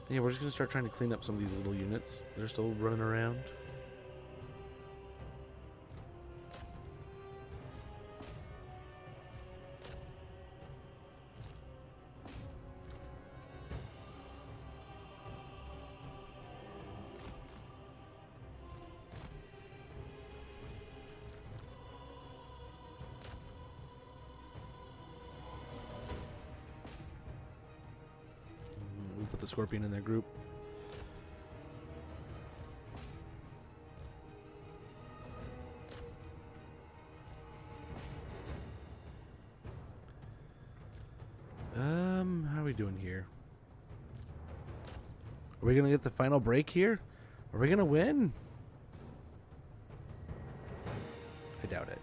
Yeah, we're just gonna start trying to clean up some of these little units that are still running around. the Scorpion in their group. How are we doing here? Are we gonna get the final break here? Are we gonna win? I doubt it.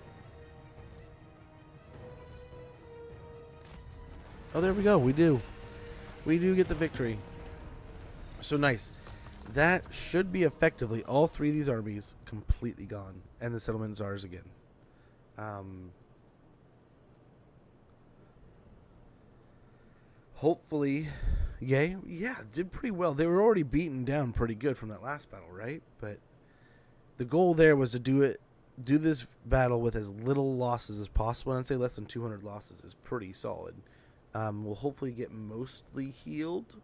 Oh, there we go. We do. We do get the victory. So nice. That should be effectively all three of these armies completely gone. And the settlement czars again. Hopefully. Yay. Yeah, did pretty well. They were already beaten down pretty good from that last battle, right? But the goal there was to do this battle with as little losses as possible. And I'd say less than 200 losses is pretty solid. We'll hopefully get mostly healed,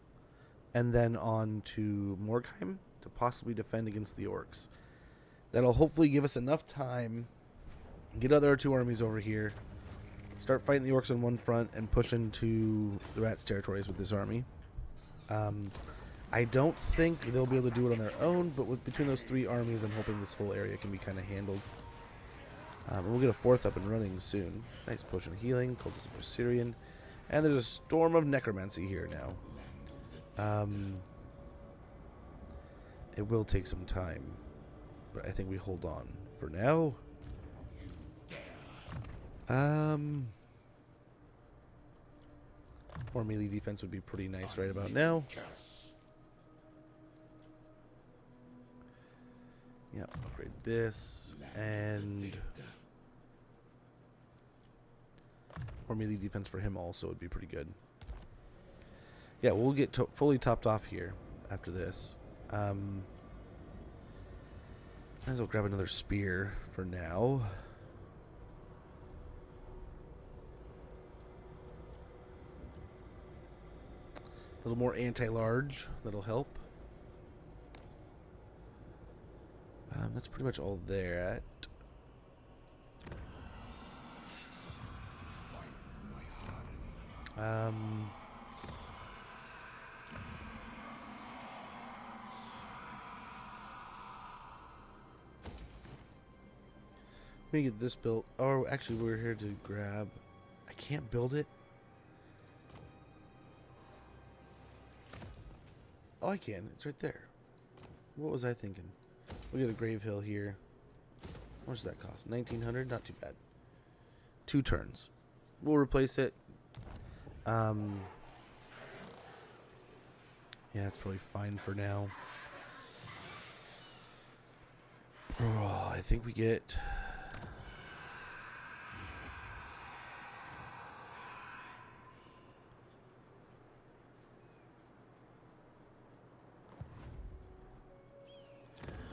and then on to Morgheim to possibly defend against the orcs. That'll hopefully give us enough time, get other two armies over here, start fighting the orcs on one front, and push into the rats' territories with this army. I don't think they'll be able to do it on their own, but between those three armies, I'm hoping this whole area can be kind of handled. And we'll get a fourth up and running soon. Nice potion of healing, Cultist of Syrian. And there's a storm of necromancy here now. It will take some time, but I think we hold on for now. More melee defense would be pretty nice right about now. Yeah, upgrade this and more melee defense for him also would be pretty good. Yeah, we'll get fully topped off here after this. Might as well grab another spear for now. A little more anti-large, that'll help. That's pretty much all they're at. Let me get this built. Oh, actually, we're here to grab. I can't build it. Oh, I can. It's right there. What was I thinking? We got a grave hill here. What does that cost? 1900. Not too bad. 2 turns. We'll replace it. Yeah, it's probably fine for now. Oh, I think we get.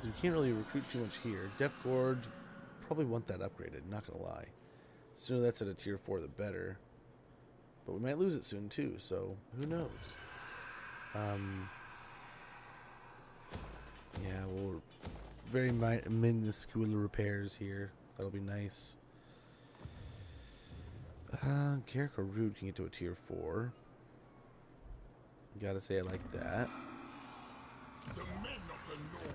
We can't really recruit too much here. Death Gorge, probably want that upgraded, not gonna lie. The sooner that's at a tier 4, the better. But we might lose it soon too, so who knows? Yeah, we'll very minuscule repairs here. That'll be nice. Garrick or Rude can get to a tier 4. Gotta say I like that. The men of the North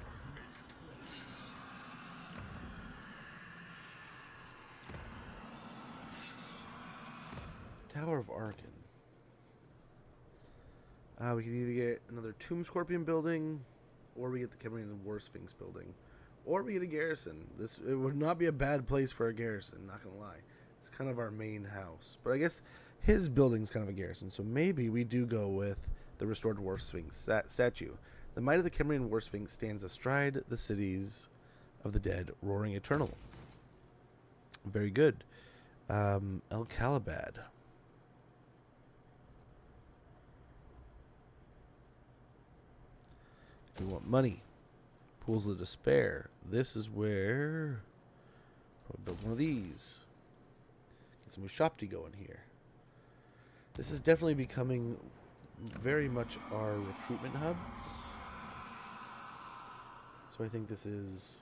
Tower of Arkhan. We can either get another Tomb Scorpion building, or we get the Cameron War Sphinx building, or we get a garrison. It would not be a bad place for a garrison, not gonna lie. It's kind of our main house. But I guess his building's kind of a garrison, so maybe we do go with the Restored War Sphinx statue. The might of the Cameron War Sphinx stands astride the cities of the dead, roaring eternal. Very good. El Calabad. We want money. Pools of Despair. This is where probably build one of these. Get some Ushapti going here. This is definitely becoming very much our recruitment hub. So I think this is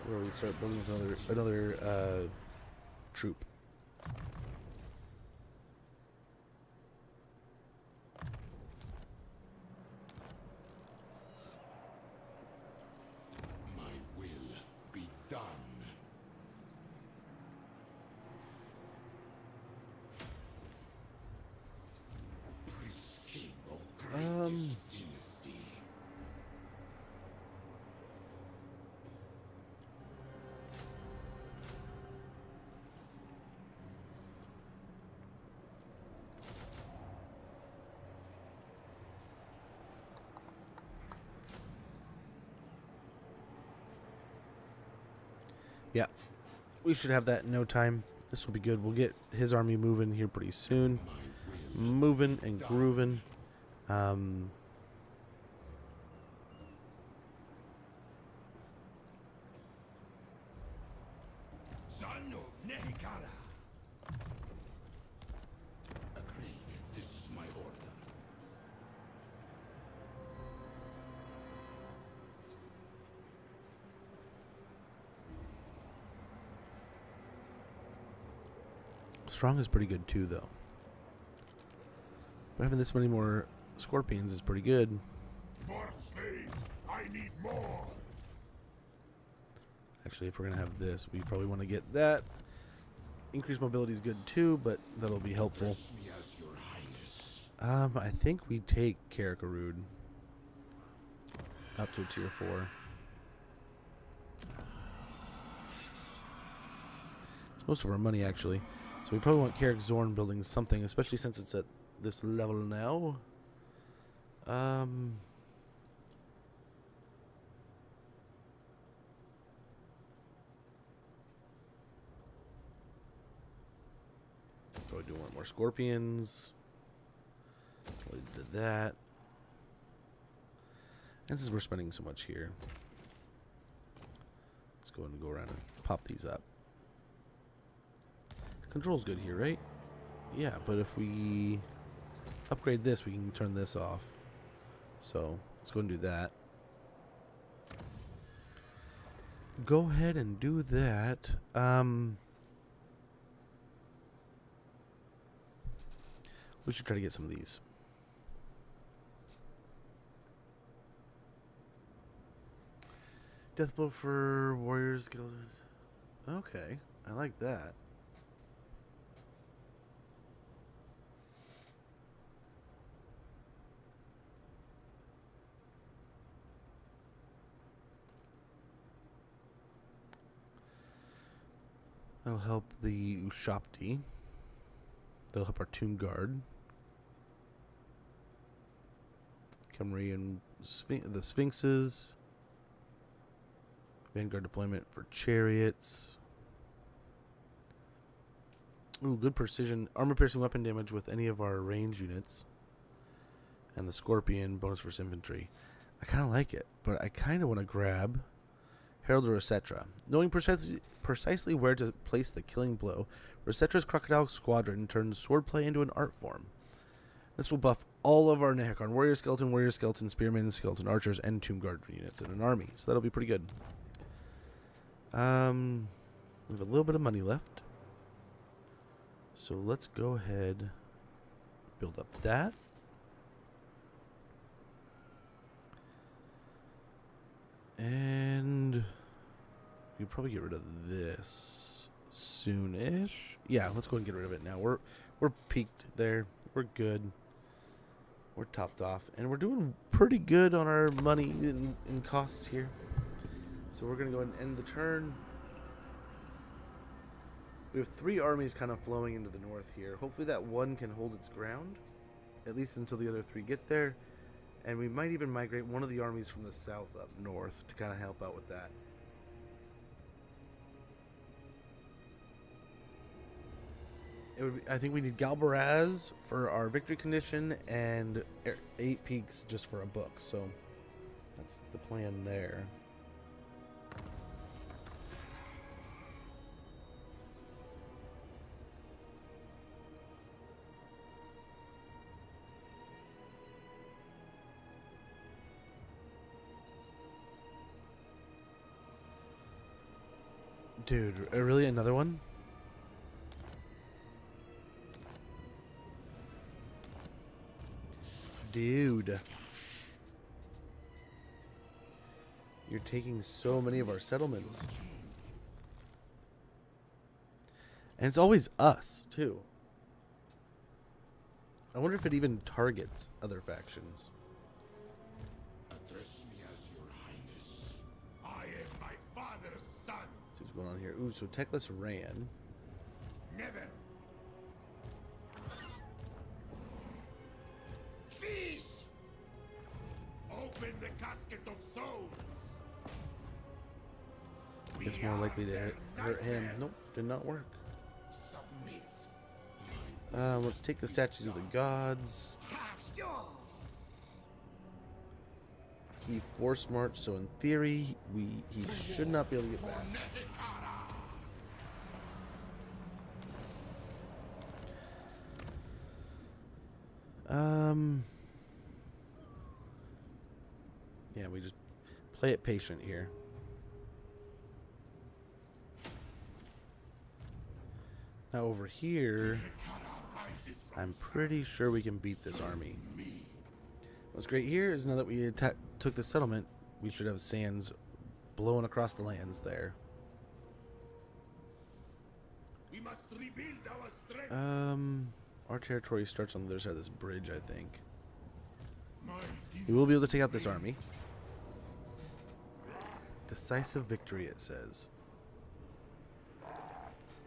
where we start building another troop. Yeah, we should have that in no time. This will be good. We'll get his army moving here pretty soon. Moving and grooving. Son of Nehikara. Agreed. This is my order. Strong is pretty good too, though. But having this many more scorpions is pretty good. More slaves. I need more. Actually, if we're going to have this, we probably want to get that. Increased mobility is good too, but that'll be helpful. Dress me as your highness. I think we take Karakarud up to tier 4. It's most of our money, actually. So we probably want Karak Zorn building something, especially since it's at this level now. Probably do want more scorpions. Probably did that. And since we're spending so much here, let's go ahead and go around and pop these up. Control's good here, right? Yeah, but if we upgrade this, we can turn this off. So let's go and do that. Go ahead and do that. We should try to get some of these. Death blow for warriors guild. Okay, I like that. That'll help the Ushapti. That'll help our Tomb Guard. Khemri and the Sphinxes. Vanguard deployment for chariots. Ooh, good precision. Armor piercing weapon damage with any of our range units. And the Scorpion bonus for infantry. I kind of like it, but I kind of want to grab Herald or Resetra. Knowing precisely where to place the killing blow, Resetra's Crocodile Squadron turns swordplay into an art form. This will buff all of our Nehekon Warrior Skeleton, Spearman, Skeleton Archers, and Tomb Guard units in an army. So that'll be pretty good. We have a little bit of money left. So let's go ahead, build up that. And we probably get rid of this soonish. Yeah, let's go and get rid of it now. We're peaked there. We're good. We're topped off, and we're doing pretty good on our money in costs here. So we're gonna go ahead and end the turn. We have 3 armies kind of flowing into the north here. Hopefully that one can hold its ground, at least until the other 3 get there. And we might even migrate one of the armies from the south up north to kind of help out with that. It would be, I think we need Galbaraz for our victory condition and 8 peaks just for a book. So that's the plan there. Dude, really another one? Dude. You're taking so many of our settlements. And it's always us, too. I wonder if it even targets other factions. Address me as your highness. I am my father's son. Let's see what's going on here. Ooh, so Teclis ran. Never. Feast. Open the casket of souls. We It's more are likely to their hurt him. nightmare. Nope, did not work. Submit. Let's take the statues of the gods. He force march, so in theory, he should not be able to get back. Yeah, we just play it patient here. Now over here, I'm pretty sure we can beat this army. What's great here is now that we took the settlement, we should have sands blowing across the lands there. We must rebuild our strength. Our territory starts on the other side of this bridge, I think. My We will be able to take out this army. Decisive victory, it says.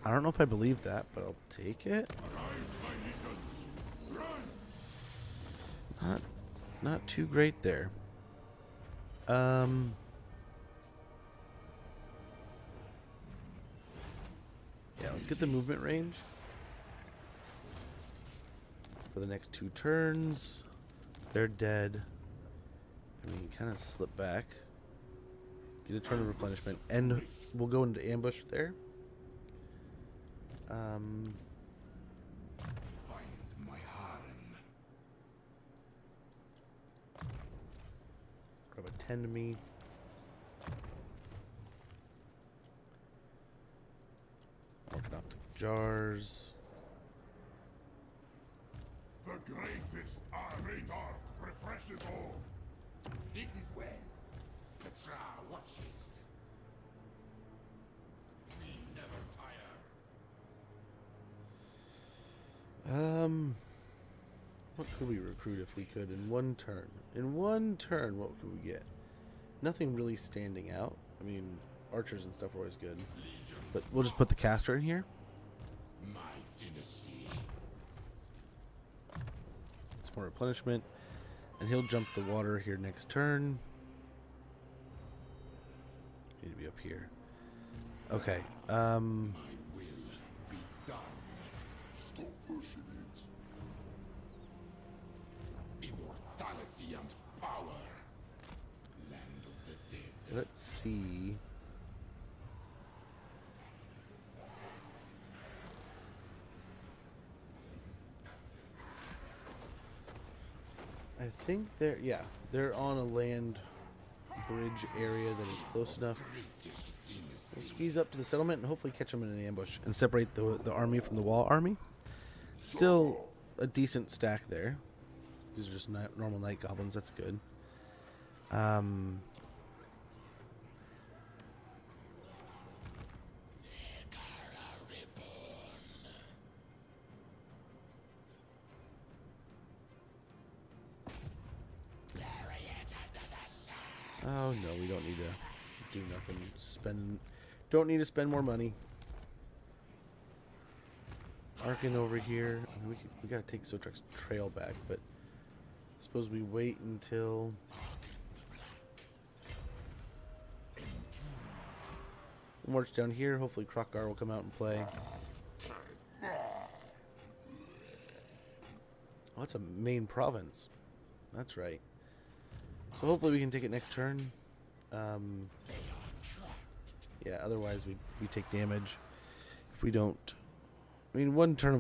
I don't know if I believe that, but I'll take it. Arise, my legions. Run. Not too great there. Yeah, let's get the movement range for the next 2 turns. They're dead. And we can kind of slip back. Get a turn of replenishment. And we'll go into ambush there. Find my harem. Grab a 10 to me. Working out the jars. The greatest orator refreshes all. This is well. Petra watches. We never tire. What could we recruit if we could in 1 turn? In 1 turn, what could we get? Nothing really standing out. I mean, archers and stuff are always good. But we'll just put the caster in here. My dynasty. Some more replenishment. And he'll jump the water here next turn. Need to be up here. Okay. My will be done. Stop pushing it. Immortality and power. Land of the dead. Let's see. I think they're on a land bridge area that is close enough. We'll squeeze up to the settlement and hopefully catch them in an ambush and separate the army from the wall army. Still a decent stack there. These are just normal night goblins. That's good. Oh no, we don't need to do nothing. Don't need to spend more money. Arkhan over here. I mean, we gotta take Sotrek's trail back, but I suppose we wait until we'll march down here. Hopefully Krokgar will come out and play. Oh, that's a main province. That's right. So hopefully we can take it next turn. Yeah, otherwise we take damage. If we don't... I mean, 1 turn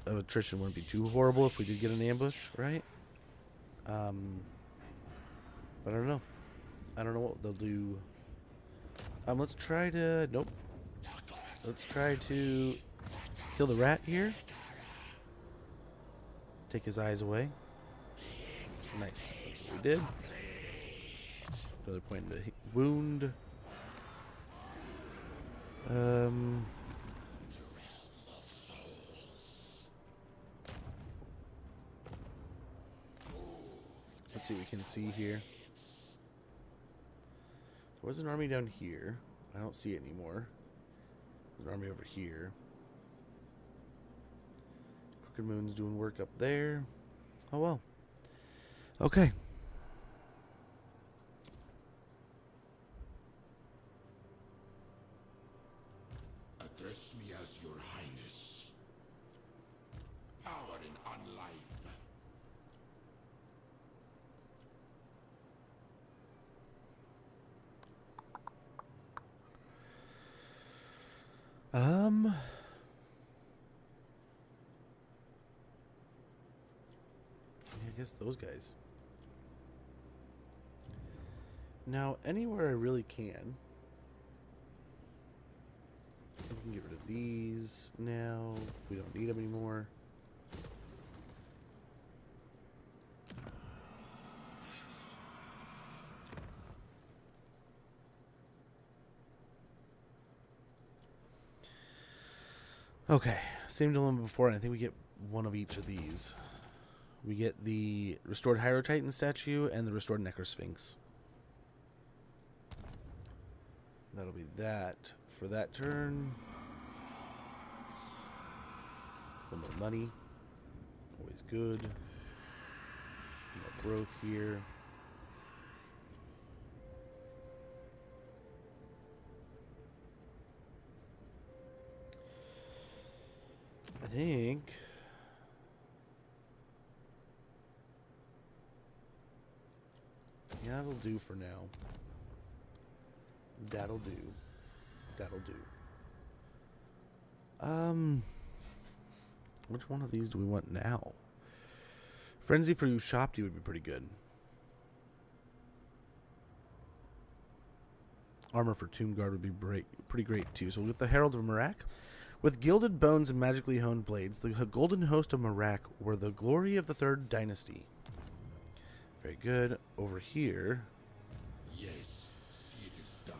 of attrition wouldn't be too horrible if we did get an ambush, right? But I don't know. I don't know what they'll do. Let's try to... Nope. Let's try to kill the rat here. Take his eyes away. Nice. That's what we did. Another point to wound. Let's see what we can see here. There was an army down here. I don't see it anymore. There's an army over here. Crooked Moon's doing work up there. Oh well. Okay. Address me as your highness. Powering on life. I guess those guys. Now, anywhere I really can. We can get rid of these now. We don't need them anymore. Okay, same dilemma before, and I think we get one of each of these. We get the restored Hierotitan statue and the restored Necrosphinx. That'll be that for that turn. A little more money. Always good. More growth here. I think yeah, that'll do for now. That'll do. That'll do. Which one of these do we want now? Frenzy for Ushapti would be pretty good. Armor for Tomb Guard would be pretty great too. So we'll get the Herald of Merak. With gilded bones and magically honed blades, the golden host of Merak were the glory of the Third Dynasty. Very good. Over here, Yes, see it is done.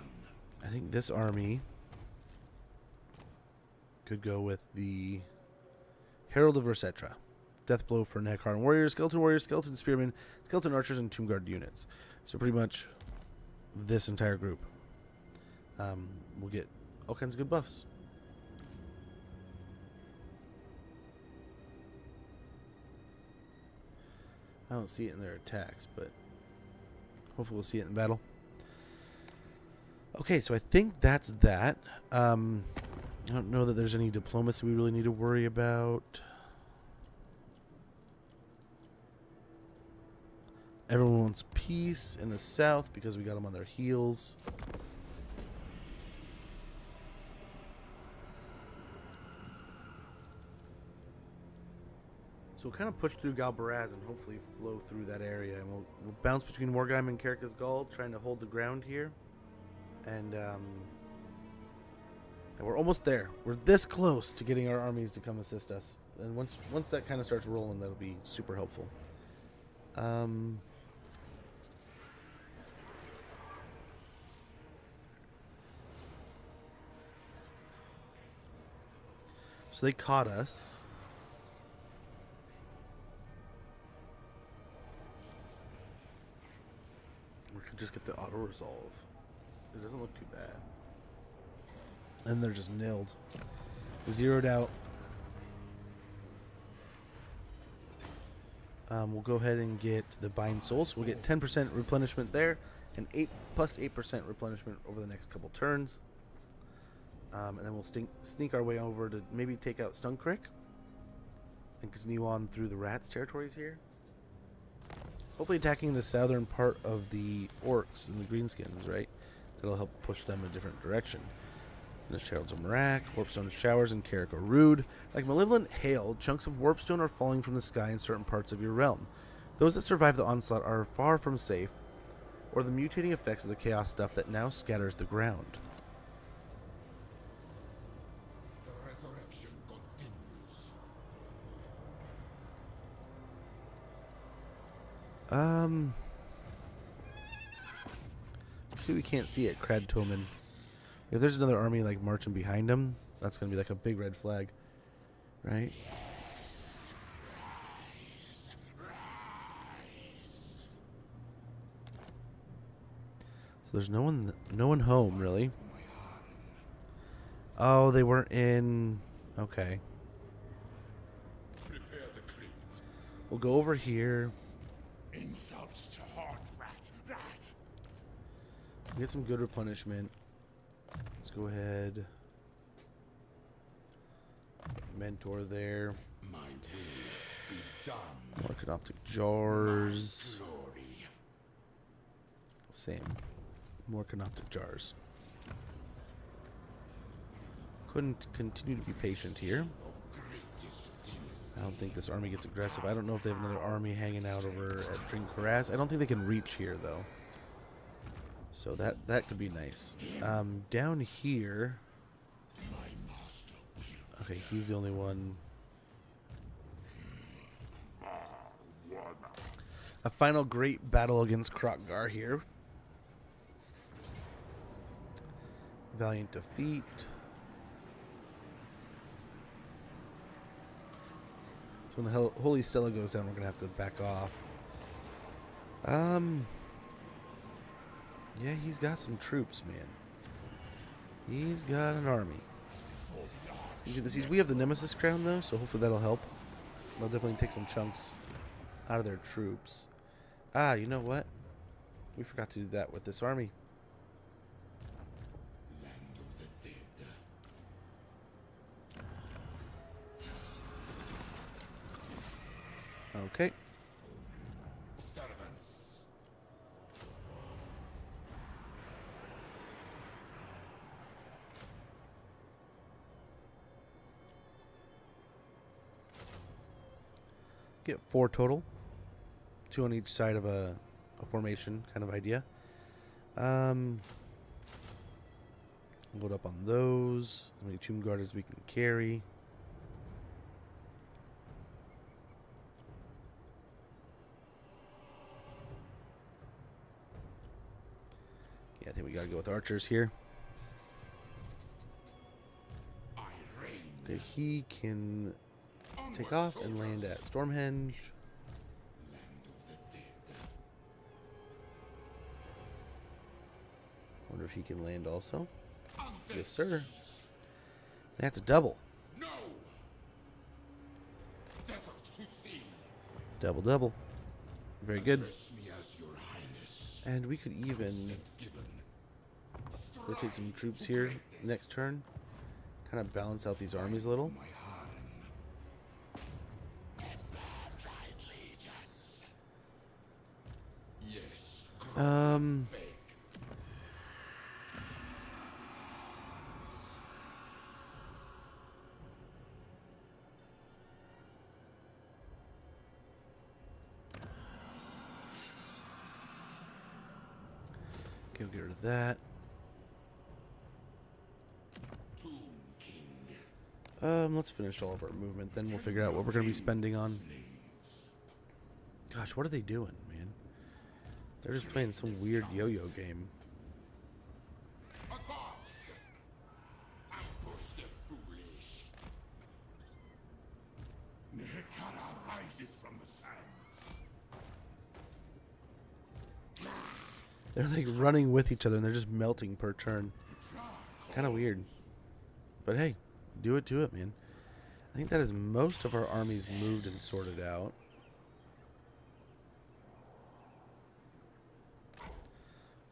I think this army could go with the Herald of Versetra. Death blow for Nagash warriors, skeleton spearmen, skeleton archers, and Tomb Guard units. So pretty much this entire group. We'll get all kinds of good buffs. I don't see it in their attacks, but hopefully we'll see it in battle. Okay, so I think that's that. I don't know that there's any diplomacy we really need to worry about. Everyone wants peace in the south because we got them on their heels. So we'll kind of push through Galbaraz and hopefully flow through that area. And we'll bounce between Wargheim and Kerka's Gall, trying to hold the ground here. And we're almost there. We're this close to getting our armies to come assist us. And once that kind of starts rolling, that'll be super helpful. So they caught us. We could just get the auto resolve. It doesn't look too bad. And they're just nilled. Zeroed out. We'll go ahead and get the Bind Soul. So we'll get 10% replenishment there and 8% replenishment over the next couple turns. And then we'll sneak our way over to maybe take out Stunkrick and continue on through the Rats territories here. Hopefully attacking the southern part of the Orcs and the Greenskins, right? That'll help push them in a different direction. Finish Heralds of Merak, Warpstone Showers, and Carrick Rude. Like malevolent hail, chunks of warpstone are falling from the sky in certain parts of your realm. Those that survive the onslaught are far from safe, or the mutating effects of the chaos stuff that now scatters the ground. The resurrection continues. See, we can't see it, Crad Toman. If there's another army like marching behind him, that's gonna be like a big red flag, right? there's no one home really. Oh, they weren't in. Okay. Prepare the crypt. We'll go over here. Insults to haunt rat. Get some good replenishment. Let's go ahead. Mentor there. My will be done. More canoptic jars. Glory. Same. More canoptic jars. Couldn't continue to be patient here. I don't think this army gets aggressive. I don't know if they have another army hanging out over at Drink Harass. I don't think they can reach here though. So that could be nice. Down here. Okay, he's the only one. A final great battle against Krokgar here. Valiant defeat. So when the Holy Stella goes down, we're gonna have to back off. Yeah, he's got some troops, man. He's got an army. We have the Nemesis crown though, so hopefully that'll help. They'll definitely take some chunks out of their troops. Ah, you know what? We forgot to do that with this army. Land of the dead. Okay. Servants. Get 4 total. 2 on each side of a formation kind of idea. Load up on those. How many Tomb Guard as we can carry. Yeah, I think we gotta go with archers here. I reign. Okay, he can take off and land at Stormhenge. Land of the dead. Wonder if he can land also. Undead. Yes, sir. That's a double. No. Desert to sea. Double, double. Very good. Address me as your highness. And we could even Given. rotate some troops here next turn. Kind of balance out these armies a little. My harem. Yes. Beg. Okay, we'll get rid of that. Tomb King. Let's finish all of our movement, then we'll figure out what we're gonna be spending on. Gosh, what are they doing, man? They're just playing some weird yo-yo game. Advance. Ambush the foolish. Nekara rises from the sands. They're like running with each other and they're just melting per turn. Kind of weird. But hey, do it to it, man. I think that is most of our armies moved and sorted out.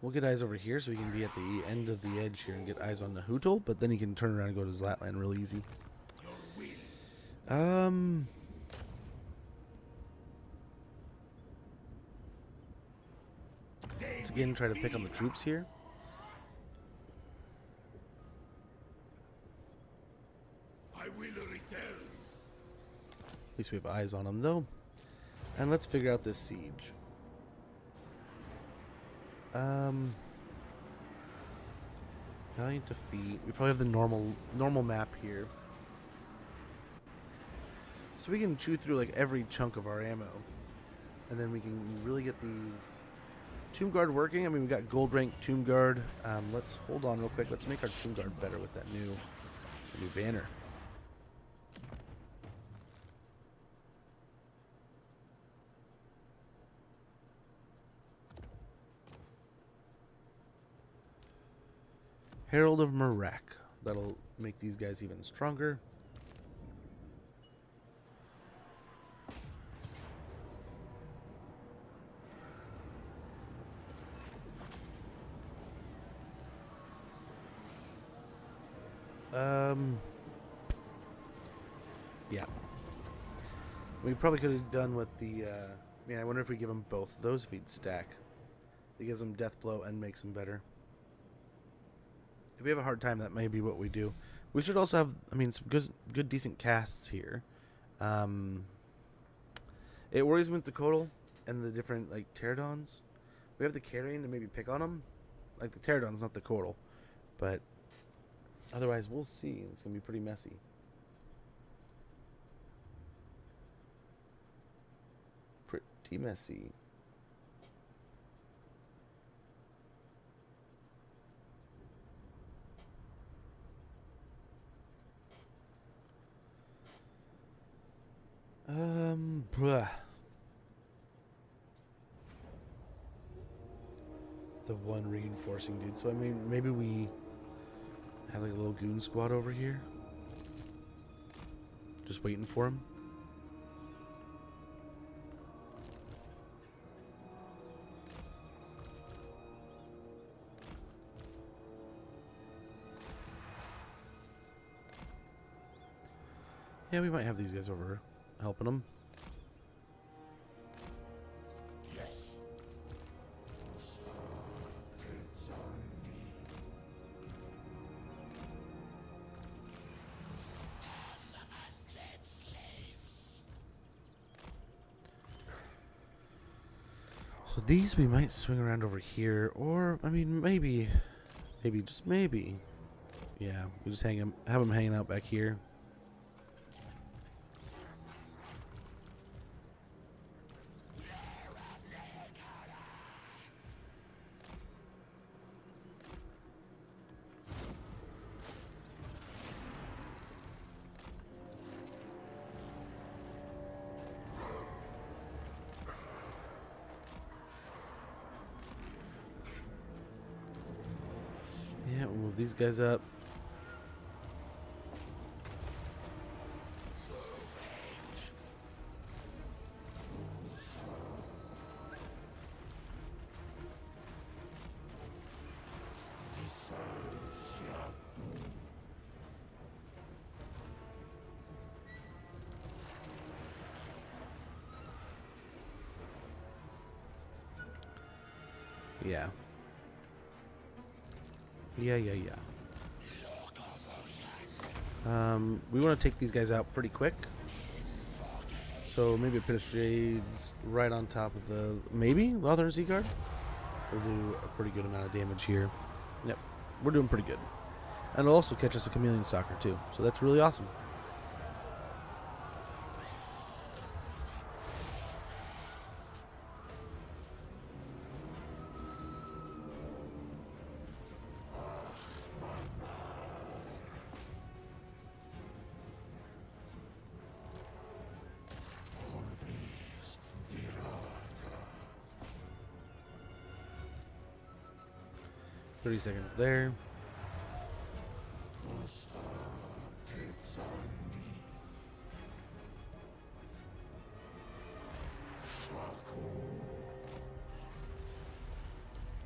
We'll get eyes over here so we can be at the end of the edge here and get eyes on the Hootle, but then he can turn around and go to Zlatland real easy. Let's again try to pick on the troops here. I will return. At least we have eyes on them though. And let's figure out this siege. Valiant defeat. We probably have the normal map here. So we can chew through like every chunk of our ammo. And then we can really get these Tomb Guard working. I mean, we got gold rank Tomb Guard. Let's hold on real quick. Let's make our Tomb Guard better with that new banner. Herald of Merak. That'll make these guys even stronger. Yeah. We probably could have done what the, I wonder if we give him both of those if he'd stack. It gives him Death Blow and makes him better. If we have a hard time, that may be what we do. We should also have, some good decent casts here. It worries me with the Kotal and the different, like, Pterodons. We have the Carrion to maybe pick on them. Like, the Pterodons, not the Kotal. But otherwise, we'll see. It's going to be pretty messy. Pretty messy. Bruh. The one reinforcing dude. So, maybe we have like a little goon squad over here. Just waiting for him. Yeah, we might have these guys over helping them. Yes. It's on me. Undead slaves. So these we might swing around over here, or maybe, just maybe. Yeah, we just have them hanging out back here. Yeah, we'll move these guys up. Yeah. Yeah. We want to take these guys out pretty quick. So maybe a Pit of Shades right on top of the... Maybe? Lothar and Seaguard? We'll do a pretty good amount of damage here. Yep. We're doing pretty good. And it'll also catch us a Chameleon Stalker too. So that's really awesome. Thirty seconds there. It's on me.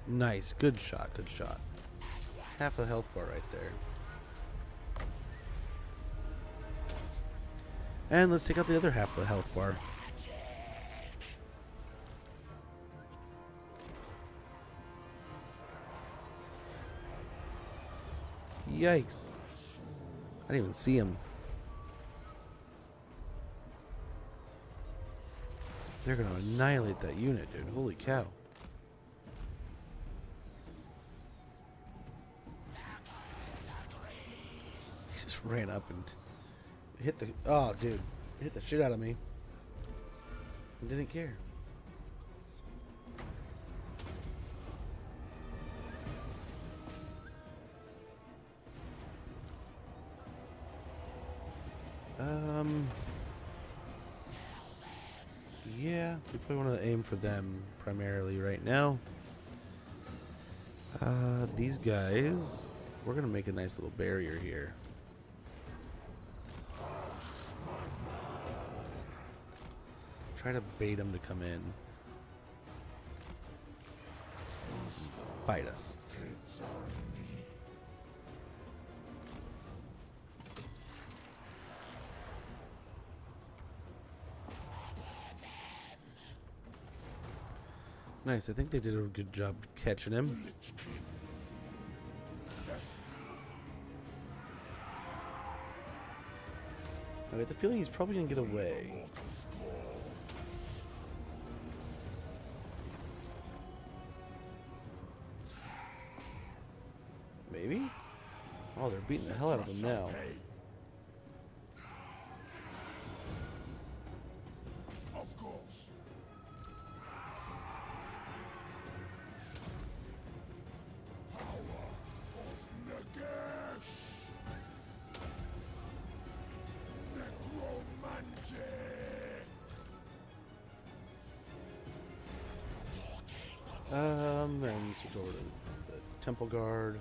Nice. Good shot. Good shot. Half a health bar right there. And let's take out the other half of the health bar. Yikes. I didn't even see him. They're going to annihilate that unit, dude. Holy cow. He just ran up and hit the... Oh, dude. Hit the shit out of me. I didn't care. Yeah, we probably want to aim for them primarily right now. These guys we're gonna make a nice little barrier here. Try to bait them to come in. Fight us. Nice. I think they did a good job of catching him. I get the feeling he's probably gonna get away. Maybe? Oh, they're beating the hell out of him now. Of course. Power of Nagash. Necromantic. Then switch over to the Temple Guard.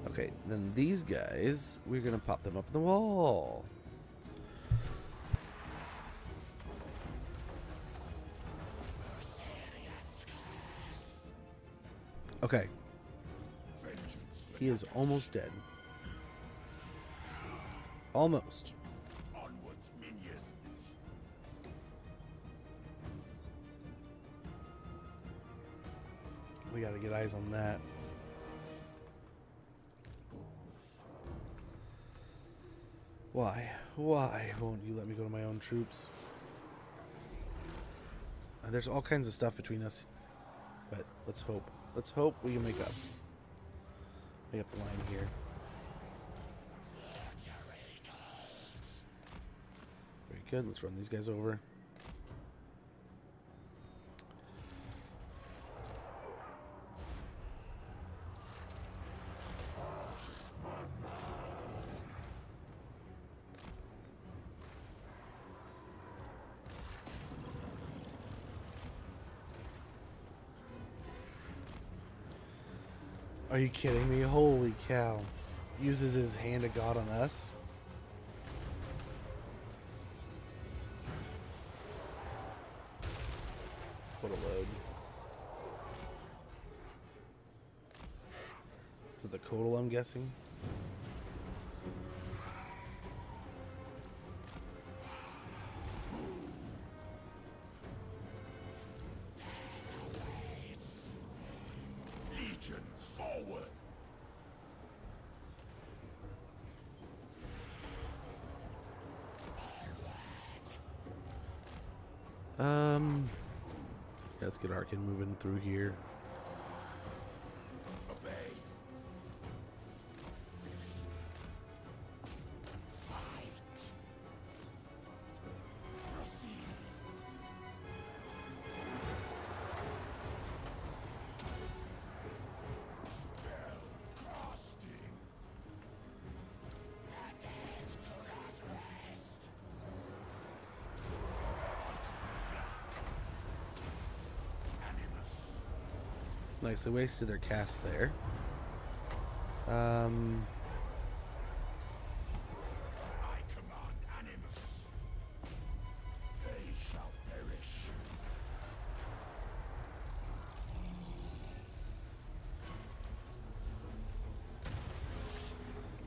Okay, then these guys, we're gonna pop them up in the wall. Okay. He is almost dead. Almost. Onwards, minions. We gotta get eyes on that. Why? Why won't you let me go to my own troops? There's all kinds of stuff between us. But let's hope. Let's hope we can make up. Make up the line here. Very good. Let's run these guys over. Are you kidding me? Holy cow. Uses his hand of God on us. What a load. Is it the Kodal, I'm guessing? Legions forward. Yeah, let's get Arkhan moving through here. Obey. Fight. Proceed. Spell casting. Attend to that rest. Animus. Nice, they wasted their cast there. I command Animus. They shall perish.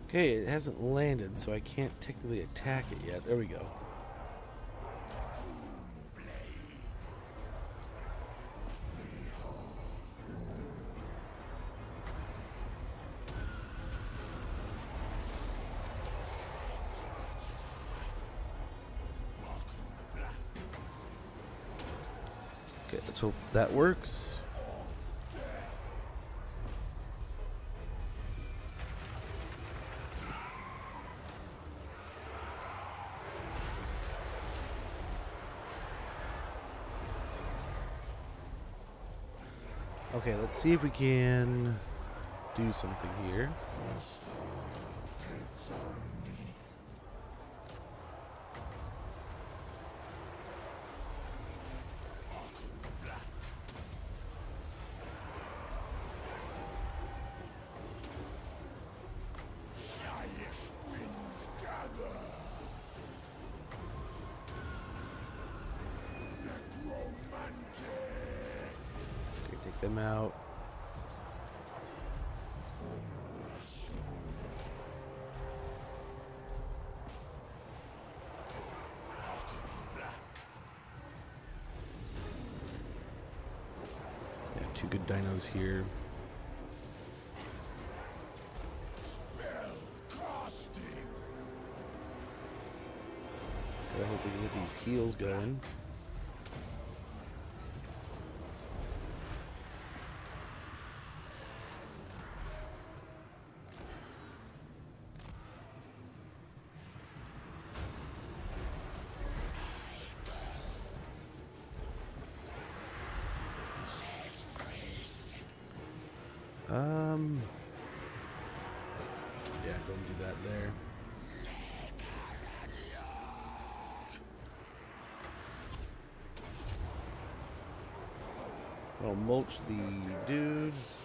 Okay, it hasn't landed, so I can't technically attack it yet. There we go. Okay, let's hope that works. Okay, let's see if we can do something here. them out. Yeah, two good dinos here. I hope we can get these heals going. Yeah, go and do that there. I'll mulch the dudes,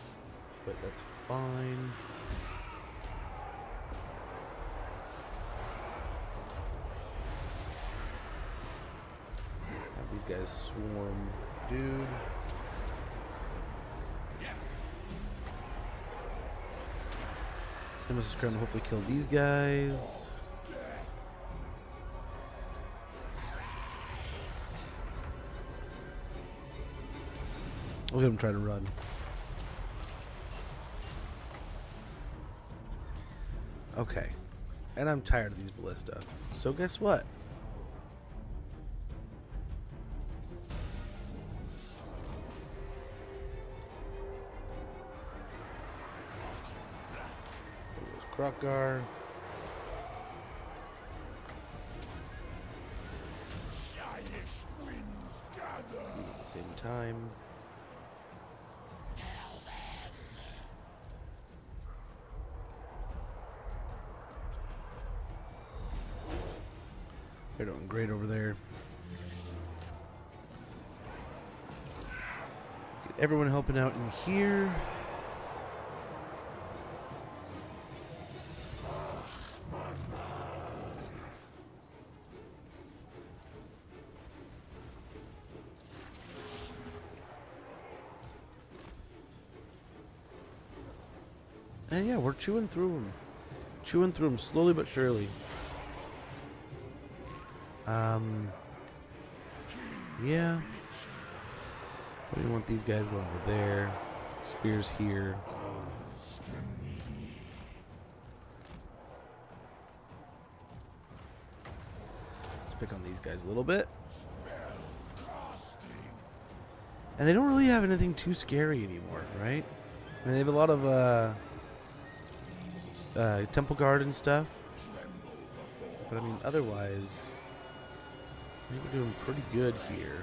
but that's fine. Have these guys swarm dude. Nemesis Crown will hopefully kill these guys. Look at him try to run. Okay. And I'm tired of these ballista. So guess what? There goes Krokgar. At the same time. They're doing great over there. Get everyone helping out in here. And yeah, we're chewing through them. Chewing through them slowly but surely. Yeah. We want these guys going over there. Spears here. Let's pick on these guys a little bit. And they don't really have anything too scary anymore, right? I mean, they have a lot of temple guard and stuff. But I mean, otherwise, I think we're doing pretty good here.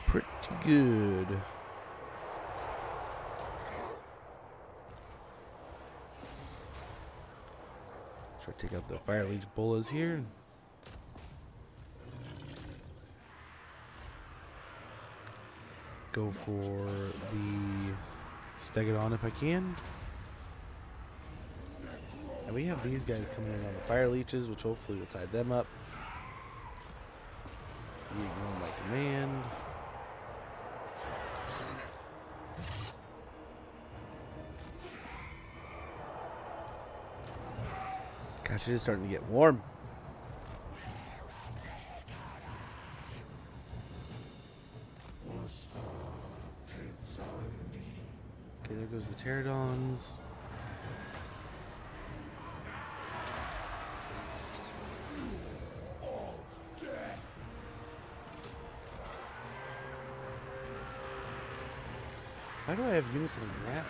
Pretty good. Try to take out the fire leech bullas here. Go for the Stegodon if I can. And we have these guys coming in on the fire leeches, which hopefully will tie them up. You ignore my command. Gosh, it is starting to get warm. Okay, there goes the pterodons. Why do I have units on the ground?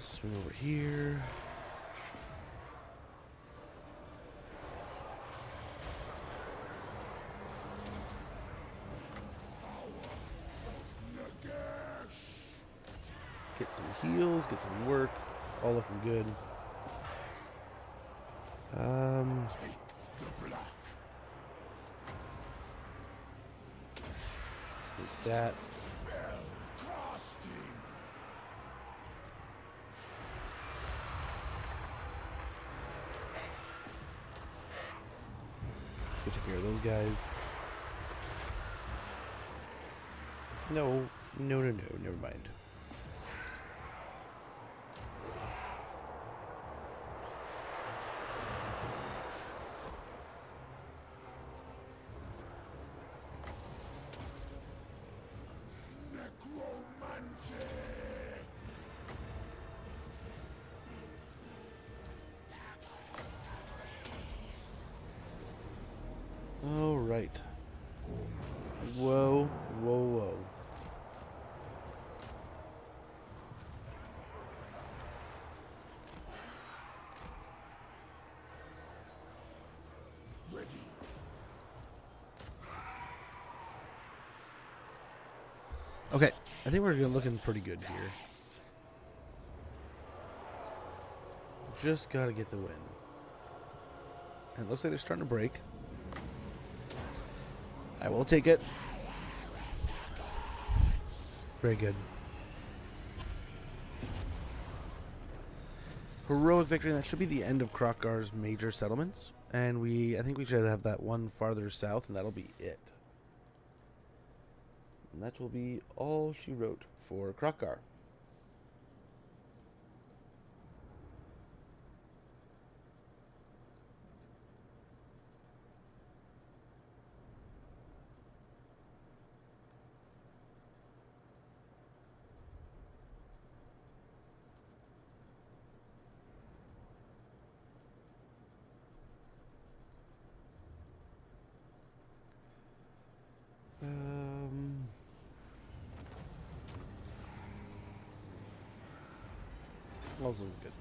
Swing over here. Get some heals, get some work. All looking good. Take the black. Like that. Spell casting. Let's go take care of those guys. No, never mind. Necromante. All right. Whoa, whoa, whoa. Ready. Okay, I think we're looking pretty good here. Just gotta get the win. And it looks like they're starting to break. I will take it. Very good. Heroic victory, and that should be the end of Krokgar's major settlements. And I think we should have that one farther south, and that'll be it. And that will be all she wrote for Krokgar. All's looking good.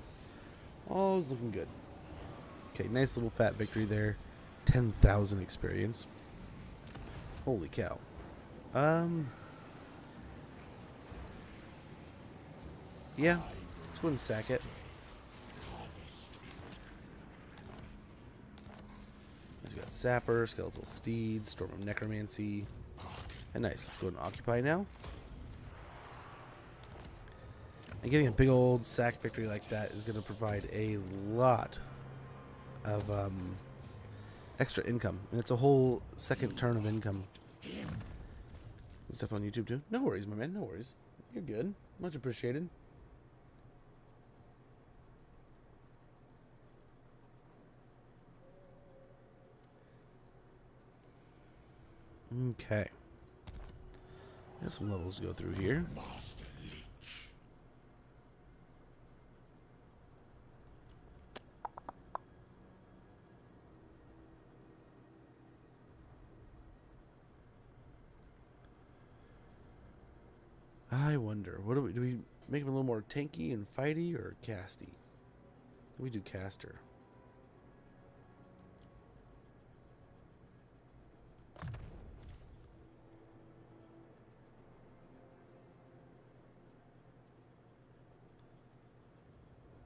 All's looking good. Okay, nice little fat victory there. 10,000 experience. Holy cow. Yeah, let's go ahead and sack it. We've got Sapper, Skeletal Steed, Storm of Necromancy. And nice, let's go ahead and occupy now. And getting a big old sack victory like that is going to provide a lot of extra income. And it's a whole second turn of income. Stuff on YouTube too. No worries, my man. No worries. You're good. Much appreciated. Okay. Got some levels to go through here. I wonder, what do we make him a little more tanky and fighty or casty? We do caster.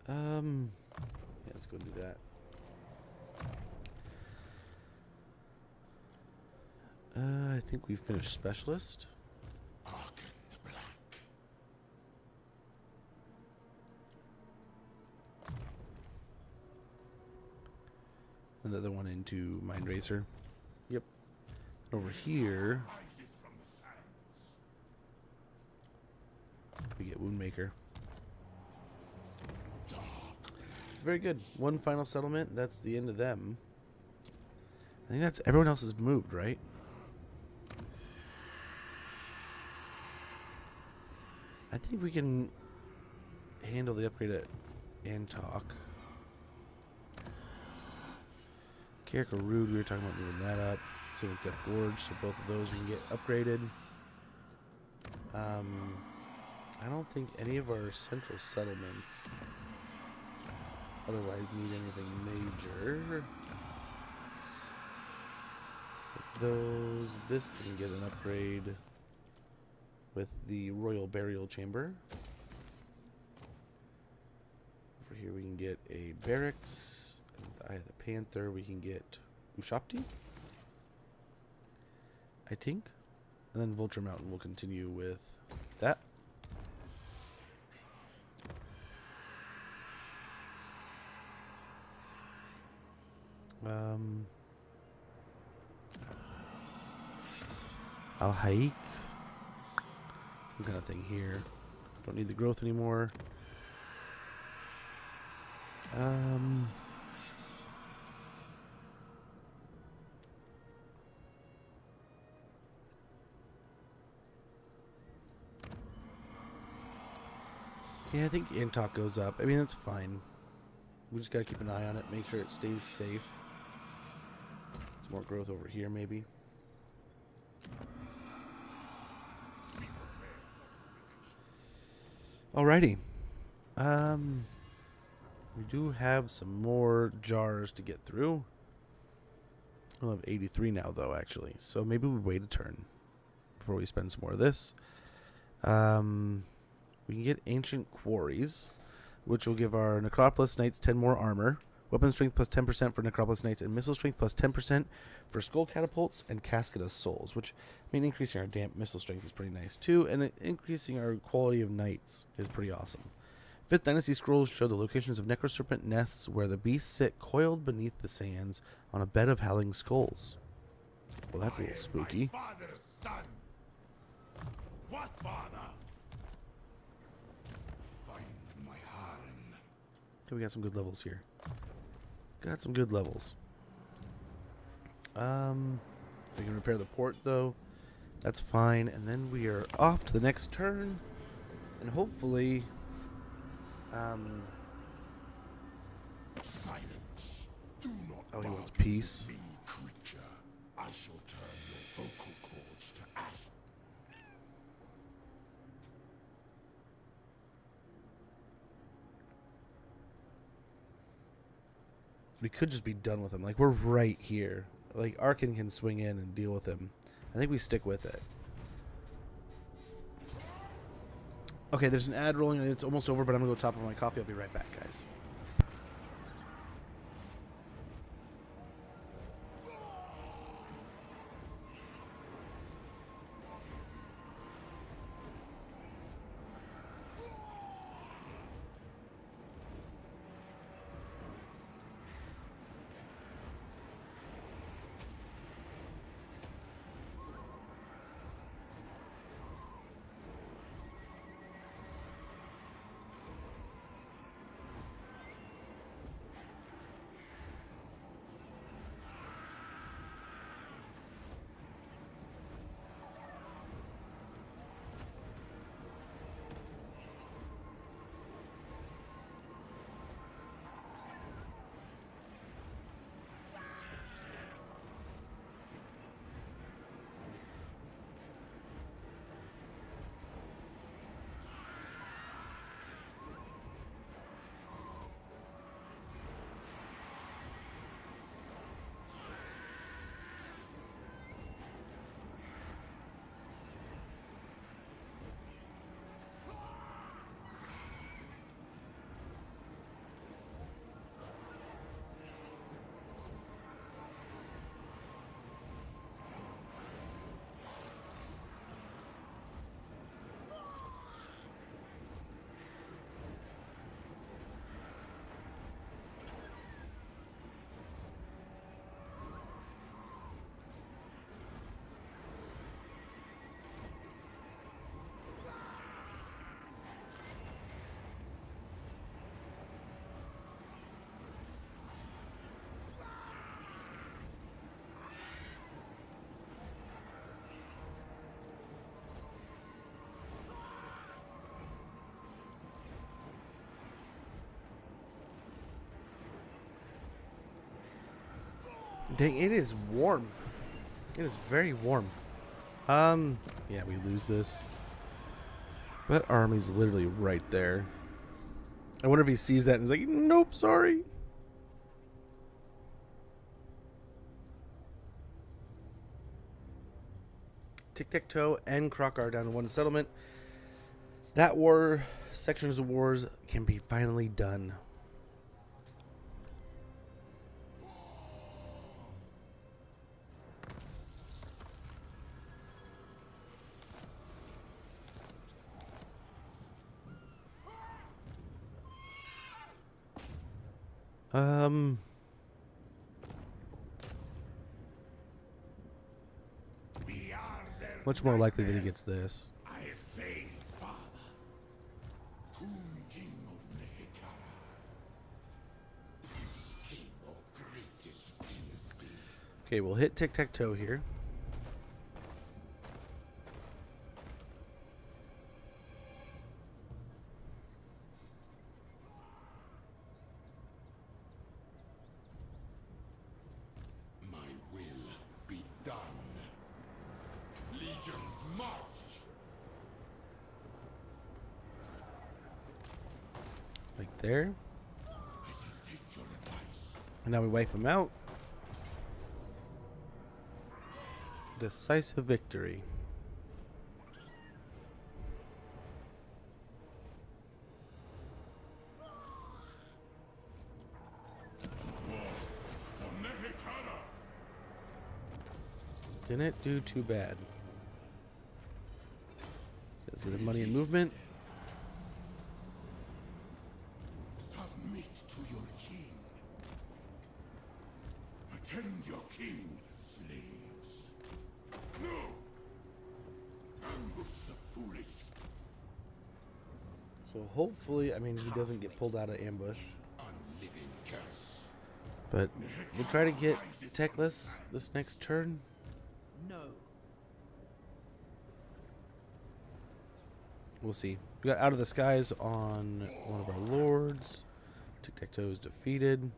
Yeah, let's go do that. I think we finished specialist. Arkhan the Black. Another one into Mind Racer. Yep. Over here, Rises from the sands. we get Woundmaker. Very good. One final settlement. That's the end of them. I think that's everyone else has moved, right? I think we can handle the upgrade at Antok. Karakarood, we were talking about moving that up. Same with Death Gorge, so both of those we can get upgraded. I don't think any of our central settlements otherwise need anything major. So this can get an upgrade with the Royal Burial Chamber. Over here we can get a barracks. And with the Eye of the Panther we can get Ushapti, I think. And then Vulture Mountain will continue with that. Al Haik. Some kind of thing here. Don't need the growth anymore. Yeah, I think Intok goes up. I mean, that's fine. We just gotta keep an eye on it, make sure it stays safe. Some more growth over here, maybe. Alrighty. We do have some more jars to get through. We'll have 83 now, though, actually. So maybe we wait a turn before we spend some more of this. We can get Ancient Quarries, which will give our Necropolis Knights 10 more armor, weapon strength plus 10% for Necropolis Knights, and missile strength plus 10% for Skull Catapults and Casket of Souls, which, I mean, increasing our damp missile strength is pretty nice, too, and increasing our quality of Knights is pretty awesome. 5th Dynasty scrolls show the locations of Necroserpent nests where the beasts sit coiled beneath the sands on a bed of howling skulls. Well, that's a little spooky. My father's son. What father? Find my harem. Okay, we got some good levels here. Got some good levels. We can repair the port, though. That's fine. And then we are off to the next turn. And hopefully... Silence. Do not Oh, he wants bargain peace. with me, creature. I shall turn your vocal cords to ash. We could just be done with him. Like, we're right here. Like, Arkhan can swing in and deal with him. I think we stick with it. Okay, there's an ad rolling and it's almost over, but I'm going to go top of my coffee. I'll be right back, guys. Dang, it is warm. It is very warm. Yeah, we lose this. That army's literally right there. I wonder if he sees that and he's like, nope, sorry. Tic-Tac-Toe and Krokar down to one settlement. That war, sections of wars, can be finally done. Um. We are their Much more likely that he nightmare. gets this. I failed, father. Tomb King of Mehekara. Prince King of greatest dynasty. Okay, we'll hit tic-tac-toe here. My will be done. Legions march. Like there. I shall take your advice. And now we wipe him out. Decisive victory. For Mehekara. Didn't do too bad. Let's get the money and movement. Submit to your king. Attend your king, slaves. No! Ambush the foolish. So hopefully, I mean, he doesn't get pulled out of ambush. Unliving curse. But we'll try to get techless this next turn. No. We'll see. We got Out of the Skies on one of our lords. Tic-tac-toe is defeated.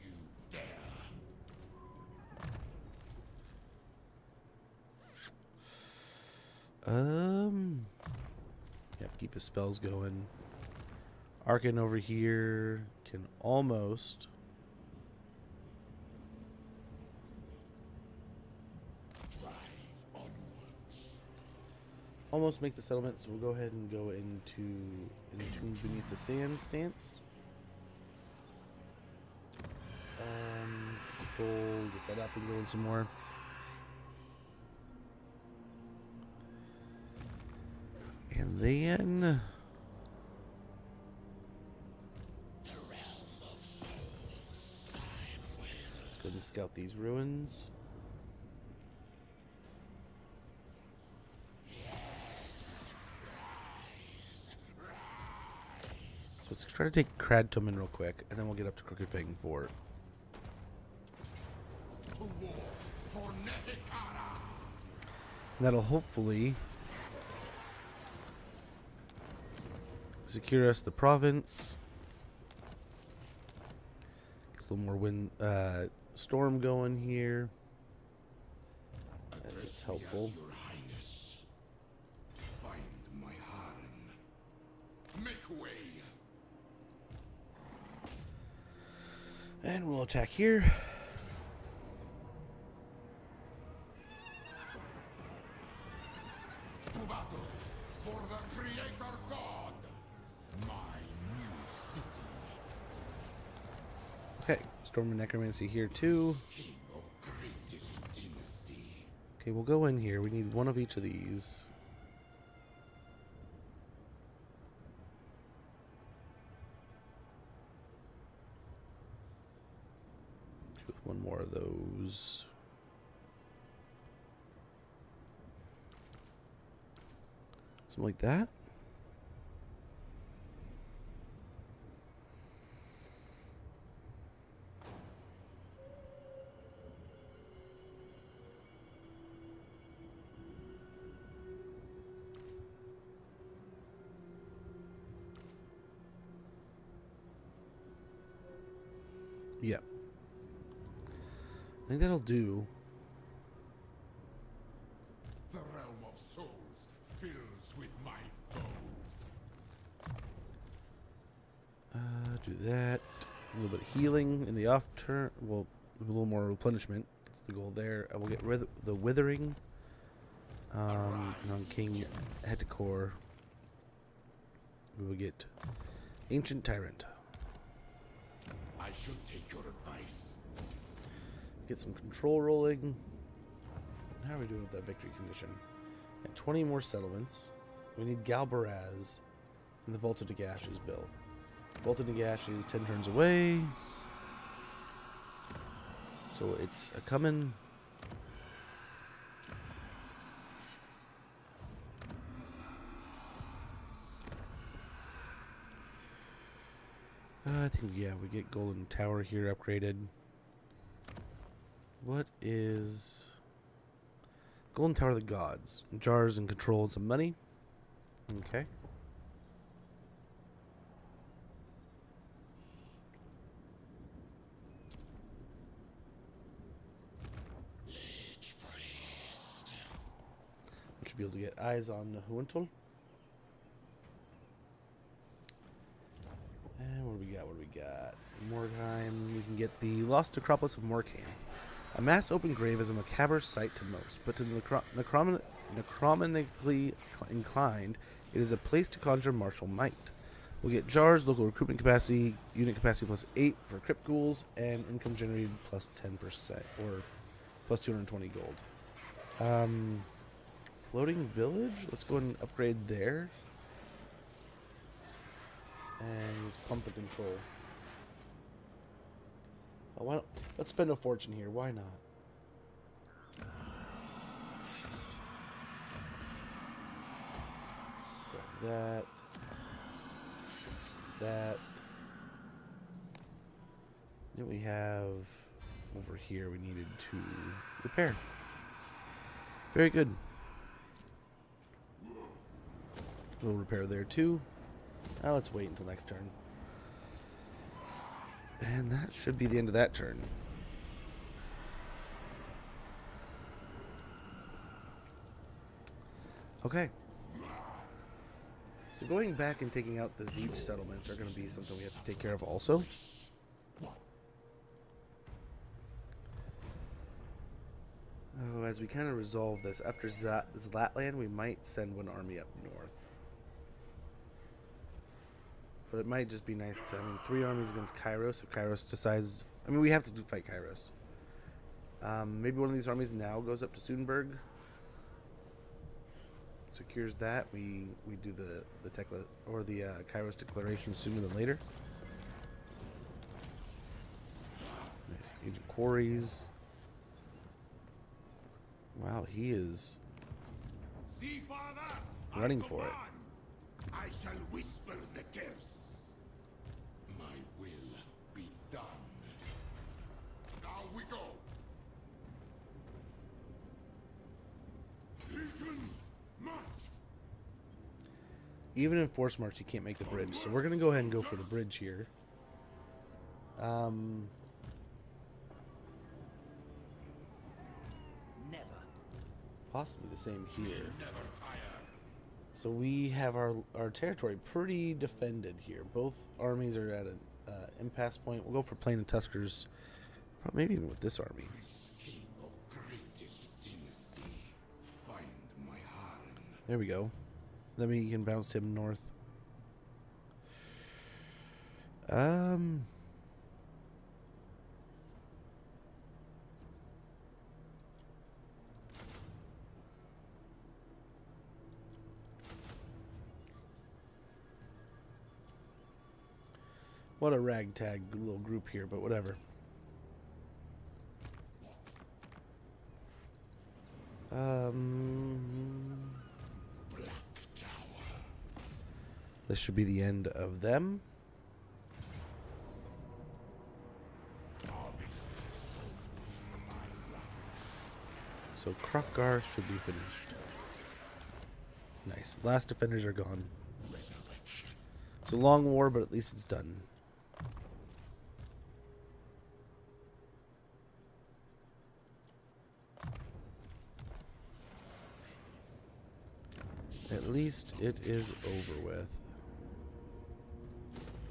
You dare. Yeah, keep his spells going. Arkhan over here can almost Drive onwards. almost make the settlement, so we'll go ahead and go into Entomb Beneath the Sand stance. Control, get that up and going some more. And then go and scout these ruins. So let's try to take Kradtomen real quick, and then we'll get up to Crooked Fang Fort. To war for Mehekara. And that'll hopefully secure us the province. Gets a little more wind, storm going here. That's helpful. Your Highness. Find my harem. Make way. And we'll attack here. To battle for the Creator God. My new city. Okay, Storm and Necromancy here too. King of greatest dynasty. Okay, we'll go in here. We need one of each of these. With one more of those. Something like that. Yep. I think that'll do. The realm of souls fills with my foes. Do that. A little bit of healing in the off turn. Well, a little more replenishment. That's the goal there. I will get rid of the withering. And on King head to core. We will get Ancient Tyrant. I should take your advice. Get some control rolling. How are we doing with that victory condition? And 20 more settlements. We need Galbaraz and the Vault of Nagash is built. Vault of Nagash is 10 turns away. So it's a coming. I think, yeah, we get Golden Tower here upgraded. What is Golden Tower of the Gods? Jars and control and some money. Okay. We should be able to get eyes on Huentul. And what do we got? What do we got? Mordheim. We can get the Lost Necropolis of Morkheim. A mass open grave is a macabre sight to most, but to the necromanically inclined, it is a place to conjure martial might. We'll get jars, local recruitment capacity, unit capacity plus 8 for crypt ghouls, and income generated plus 10%, or plus 220 gold. Floating village? Let's go and upgrade there. And let's pump the control. Oh, why don't, let's spend a fortune here. Why not? Grab that. That. Then we have over here we needed to repair. Very good. We'll repair there too. Now let's wait until next turn. And that should be the end of that turn. Okay. So going back and taking out the Zeech settlements are going to be something we have to take care of also. Oh, as we kind of resolve this, after Zlatland, we might send one army up north. But it might just be nice to, 3 armies against Kairos if Kairos decides, we have to fight Kairos. Maybe one of these armies now goes up to Sunberg. Secures that. We do the Kairos declaration sooner than later. Nice. Agent Quarries. Wow, he is See, Father, running I for it. command. I shall whisper the curse. My will be done. Now we go. Legions, march. Even in Force March, you can't make the bridge. So we're going to go ahead and go for the bridge here. Never. Possibly the same here. Never tire. So we have our territory pretty defended here. Both armies are at an impasse point. We'll go for Plain of Tuskers. Maybe even with this army. King of greatest dynasty, find my harem. There we go. Then we can bounce him north. What a ragtag little group here, but whatever. This should be the end of them. So Krokgar should be finished. Nice. Last defenders are gone. It's a long war, but at least it's done. At least it is over with.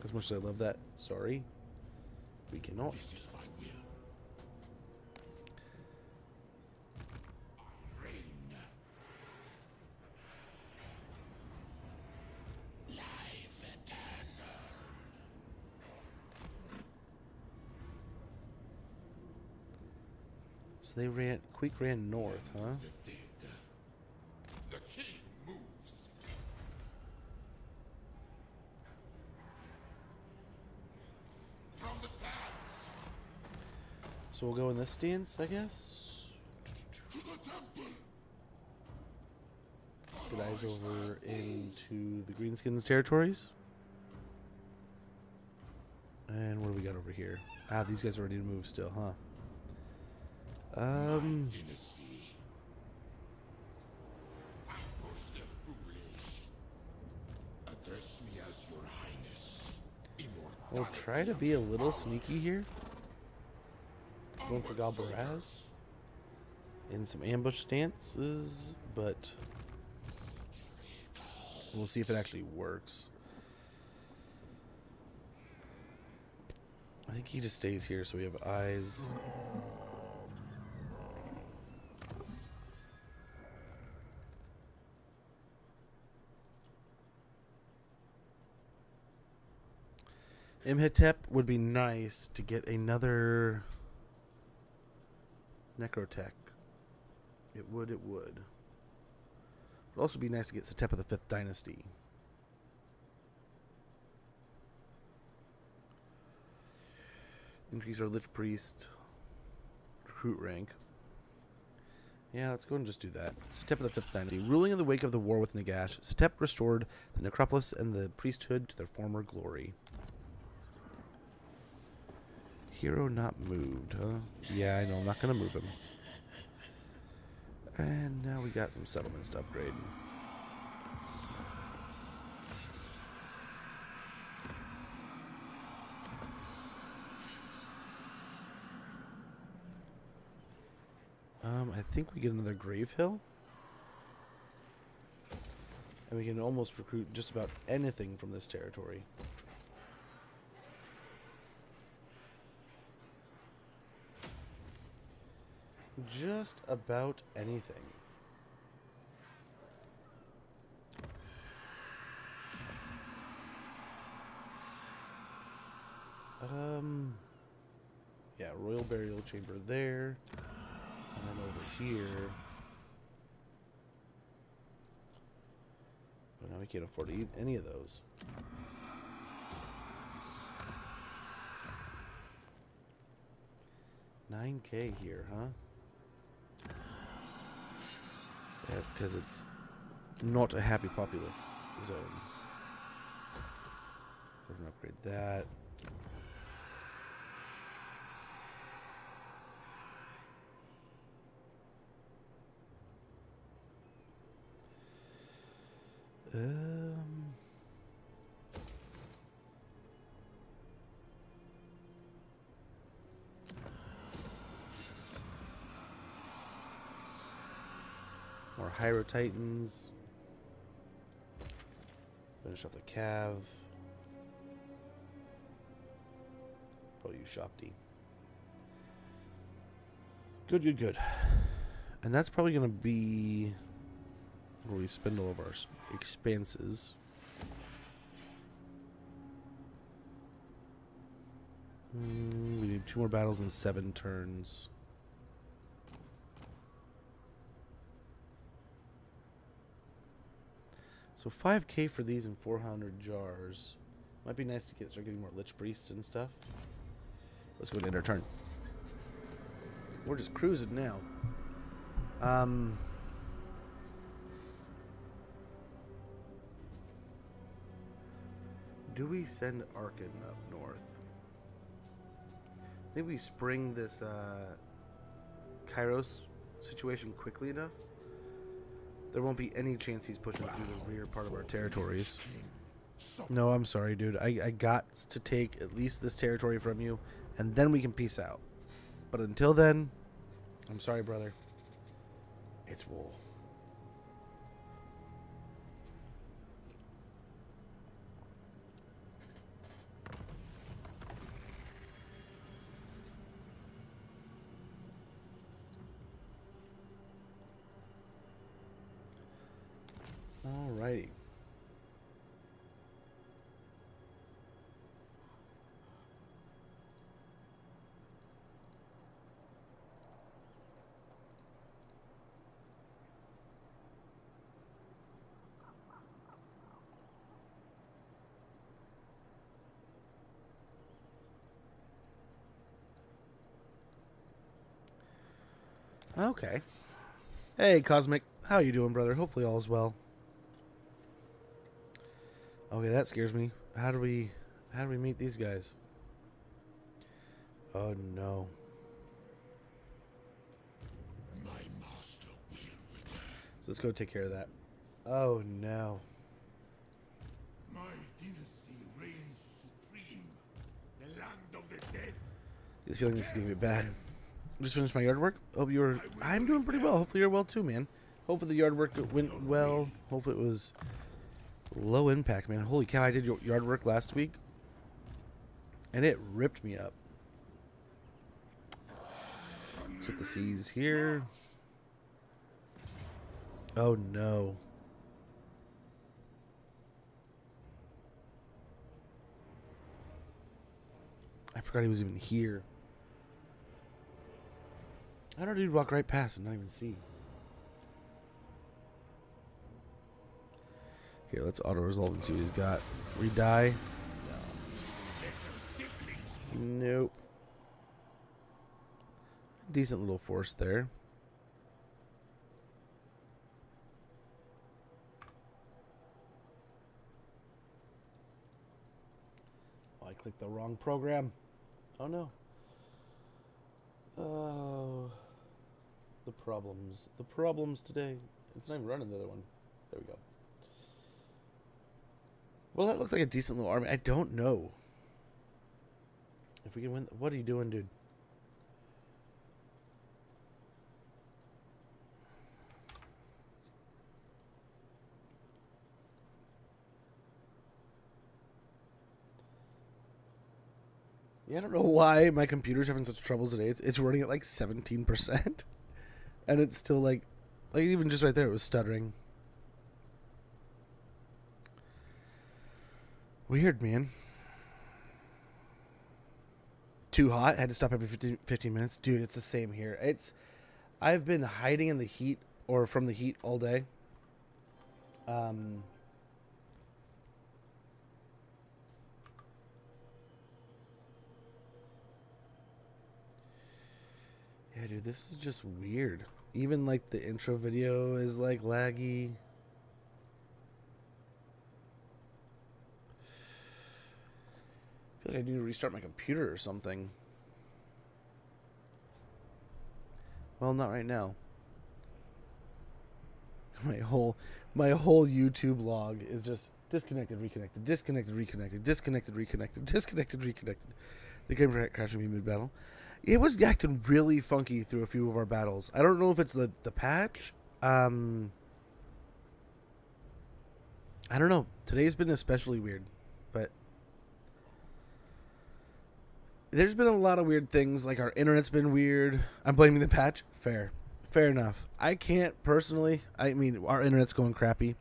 As much as I love that, sorry, we cannot. So they ran, Queek ran north, huh? The king moves. From the sands. So we'll go in this stance, I guess. Get eyes over into the Greenskins territories. And what do we got over here? Ah, these guys are ready to move still, huh? Dynasty. Ambush the foolish. Address me as your highness. Immortal. We'll try to be a little sneaky here. Going for Galbaraz in some ambush stances, but we'll see if it actually works. I think he just stays here so we have eyes. Imhotep would be nice to get another Necrotech. It would. It would also be nice to get Setep of the 5th Dynasty. Increase our Lich Priest recruit rank. Yeah, let's go and just do that. Setep of the 5th Dynasty. Ruling in the wake of the war with Nagash, Setep restored the necropolis and the priesthood to their former glory. Hero not moved, huh? Yeah, I know. I'm not going to move him. And now we got some settlements to upgrade. I think we get another Grave Hill. And we can almost recruit just about anything from this territory. Just about anything. Yeah, Royal Burial Chamber there. And then over here. But now we can't afford to eat any of those. $9K here, huh? That's because it's not a happy populace zone. We're going to upgrade that. More Hyro Titans. Finish off the Cav. Probably use Shopti. Good, good, good. And that's probably going to be where we spend all of our expenses. We need 2 more battles in 7 turns. So 5K for these and 400 jars. Might be nice to start getting more Lich Priests and stuff. Let's go and end our turn. We're just cruising now. Do we send Arkhan up north? I think we spring this Kairos situation quickly enough. There won't be any chance he's pushing through the rear part of our territories. No, I'm sorry, dude. I got to take at least this territory from you, and then we can peace out. But until then, I'm sorry, brother. It's war. Alrighty. Okay. Hey, Cosmic. How you doing, brother? Hopefully all is well. Okay, that scares me. How do we meet these guys? Oh no. My master will return. So let's go take care of that. Oh no. My dynasty reigns supreme. The land of the dead. This feeling this is gonna get bad. Just finished my yard work. Hope you were. I'm doing pretty well. Hopefully you're well too, man. Hopefully the yard work went well. Hopefully it was low impact, man. Holy cow! I did yard work last week, and it ripped me up. Let's hit the C's here. Oh no. I forgot he was even here. I don't know, dude, walk right past and not even see. Here, let's auto-resolve and see what he's got. Redie. No. Nope. Decent little force there. Oh, I clicked the wrong program. Oh no. Oh. The problems. The problems today. It's not even running the other one. There we go. Well, that looks like a decent little army. I don't know if we can win. What are you doing, dude? Yeah, I don't know why my computer's having such trouble today. It's running at like 17%. And it's still like even just right there, it was stuttering. Weird, man. Too hot. Had to stop every 15 minutes. Dude, it's the same here. I've been hiding in the heat or from the heat all day. Yeah, dude, this is just weird. Even like the intro video is like laggy. I feel like I need to restart my computer or something. Well, not right now. My whole YouTube log is just disconnected, reconnected, disconnected, reconnected, disconnected, reconnected, disconnected, reconnected. The game crashing me mid-battle. It was acting really funky through a few of our battles. I don't know if it's the patch. I don't know. Today's been especially weird, but there's been a lot of weird things. Like our internet's been weird. I'm blaming the patch. Fair enough. I can't personally. I mean, our internet's going crappy.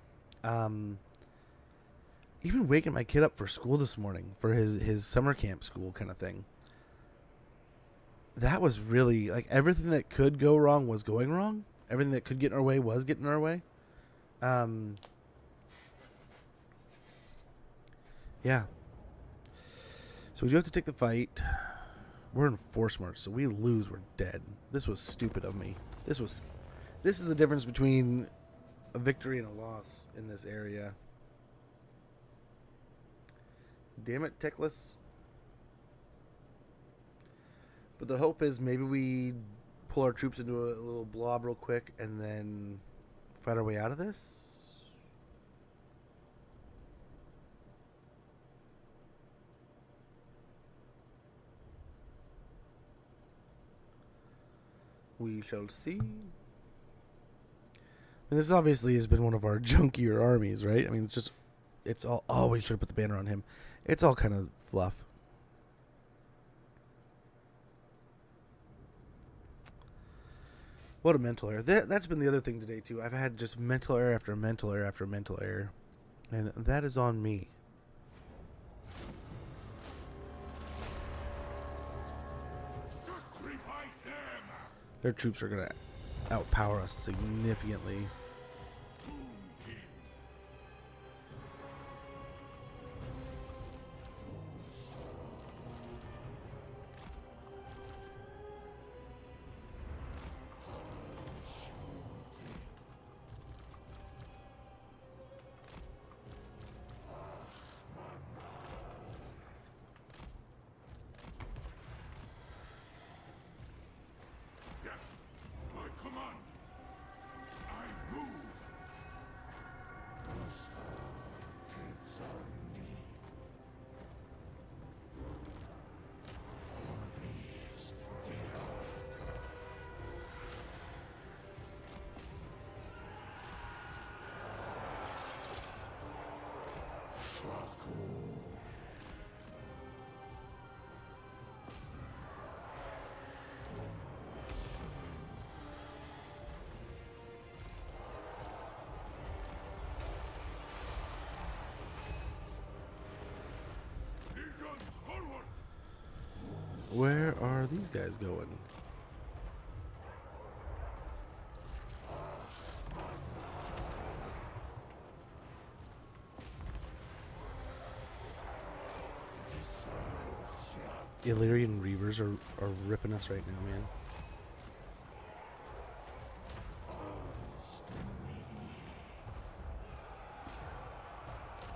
Even waking my kid up for school this morning for his summer camp school kind of thing. That was really, like, everything that could go wrong was going wrong. Everything that could get in our way was getting in our way. Yeah. So we do have to take the fight. We're in force march, so we lose, we're dead. This was stupid of me. This is the difference between a victory and a loss in this area. Damn it, Techless. But the hope is maybe we pull our troops into a little blob real quick and then fight our way out of this. We shall see. And this obviously has been one of our junkier armies, right? I mean, it's all, oh, we should have put the banner on him. It's all kind of fluff. What a mental error. That's been the other thing today, too. I've had just mental error after mental error after mental error. And that is on me. Sacrifice them! Their troops are going to outpower us significantly. Where are these guys going? Illyrian Reavers are ripping us right now, man.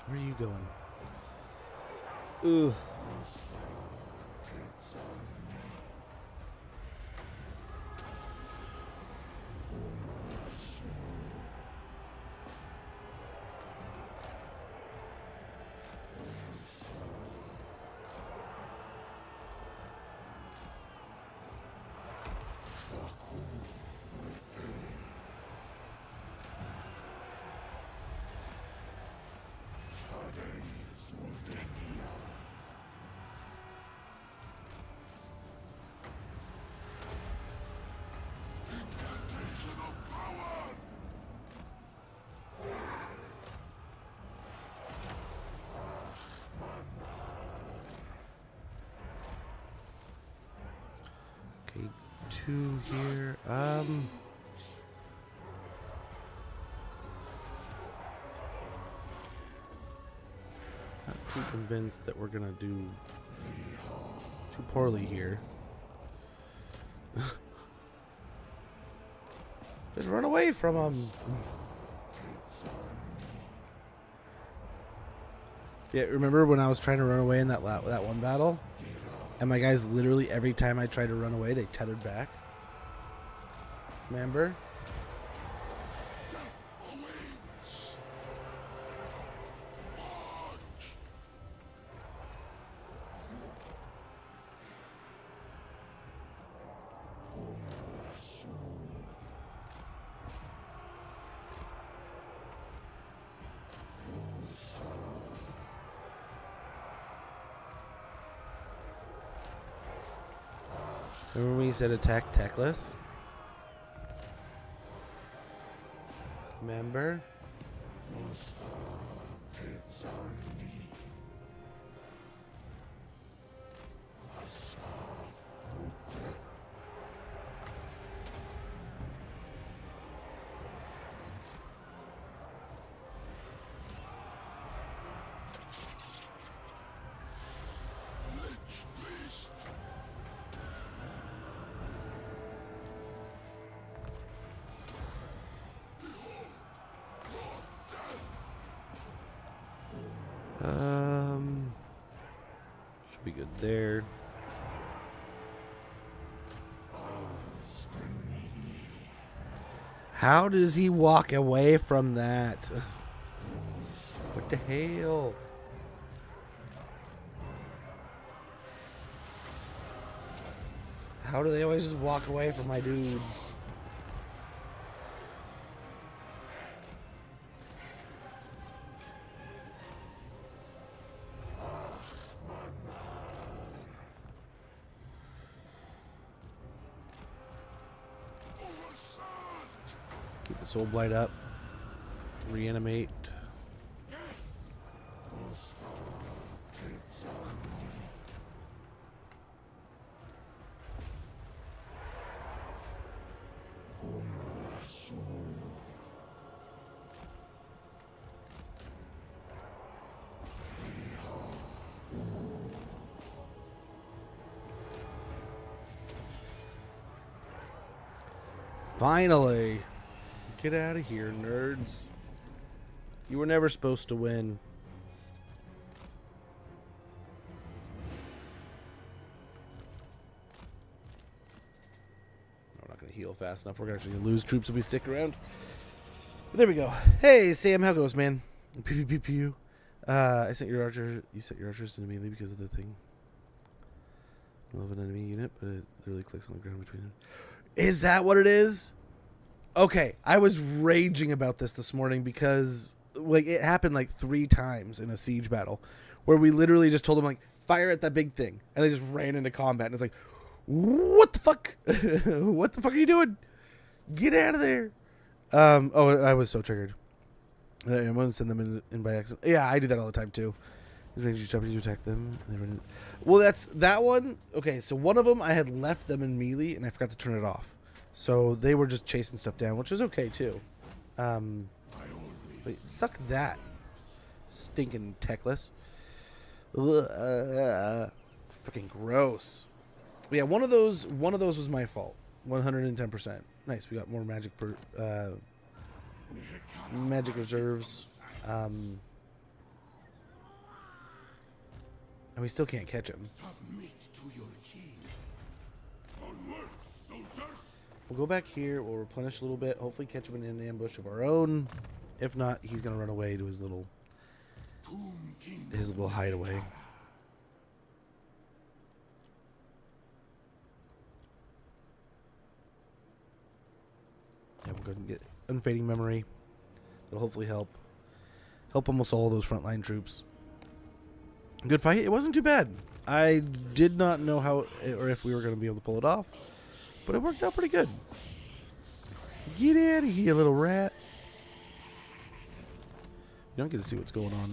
Where are you going? Ugh. Okay, 2 here. Not too convinced that we're gonna do too poorly here. Just run away from them. Yeah, remember when I was trying to run away in that one battle? And my guys literally every time I tried to run away, they tethered back. Remember? Remember when you said attack techless? Remember? Should be good there. How does he walk away from that? What the hell? How do they always just walk away from my dudes? Keep the soul blight up. Reanimate. Finally! Get out of here, nerds. You were never supposed to win. We're not going to heal fast enough. We're actually going to lose troops if we stick around. But there we go. Hey, Sam, how goes, man? Pew, pew, pew, pew. I sent your archer. You sent your archers into melee because of the thing. I love an enemy unit, but it literally clicks on the ground between them. Is that what it is? Okay, I was raging about this morning because like it happened like 3 times in a siege battle where we literally just told them like fire at that big thing and they just ran into combat and it's like what the fuck? What the fuck are you doing? Get out of there. I was so triggered. I'm gonna send them in by accident. Yeah, I do that all the time too. These rangers jump to attack them. Well, that's that one. Okay, so one of them I had left them in melee and I forgot to turn it off. So they were just chasing stuff down, which was okay too. Wait, suck that. Stinking techless. Freaking gross. But yeah, one of those was my fault. 110%. Nice, we got more magic magic reserves. And we still can't catch him. Submit to your king. Onward, soldiers. We'll go back here, we'll replenish a little bit, hopefully catch him in an ambush of our own. If not, he's gonna run away to his little hideaway. Yeah, we'll go and get Unfading Memory. That'll hopefully help almost all those frontline troops. Good fight. It wasn't too bad. I did not know how or if we were going to be able to pull it off, but it worked out pretty good. Get out of here, little rat. You don't get to see what's going on.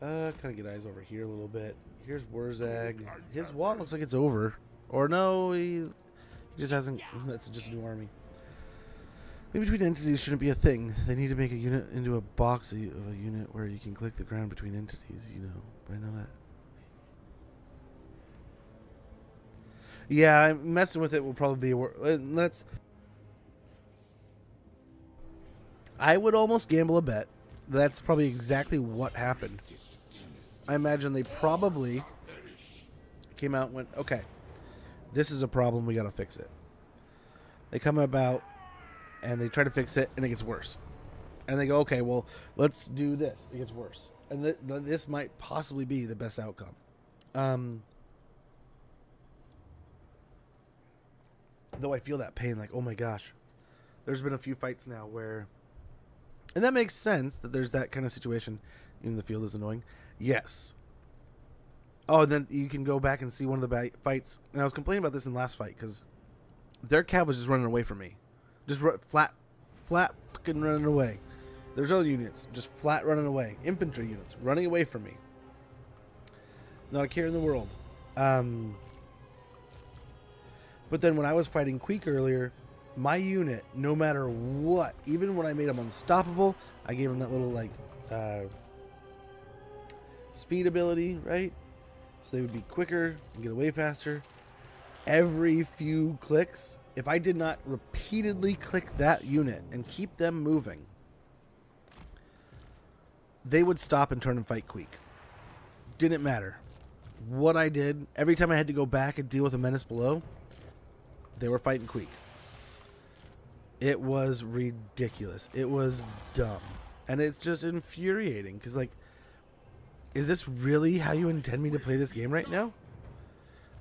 Kind of get eyes over here a little bit. Here's Wurzag. His walk looks like it's over. Or no, he just hasn't. That's just a new army. Link between entities shouldn't be a thing. They need to make a unit into a box of a unit where you can click the ground between entities, you know. But I know that. Yeah, messing with it will probably be that's. I would almost gamble a bet. That's probably exactly what happened. I imagine they probably came out and went, okay, this is a problem, we gotta fix it. They come about and they try to fix it and it gets worse. And they go, okay, well, let's do this. It gets worse. And this might possibly be the best outcome. Though I feel that pain, like, oh my gosh. There's been a few fights now where... And that makes sense that there's that kind of situation. Even the field is annoying. Yes. Oh, and then you can go back and see one of the fights. And I was complaining about this in the last fight because their cav was just running away from me. Just flat fucking running away. There's other units just flat running away. Infantry units running away from me. Not a care in the world. But then when I was fighting Queek earlier, my unit, no matter what, even when I made them unstoppable, I gave them that little, like, speed ability, right? So they would be quicker and get away faster. Every few clicks, if I did not repeatedly click that unit and keep them moving, they would stop and turn and fight Queek. Didn't matter what I did. Every time I had to go back and deal with a menace below, they were fighting Queek. It was ridiculous. It was dumb. And it's just infuriating. Because, like, is this really how you intend me to play this game right now?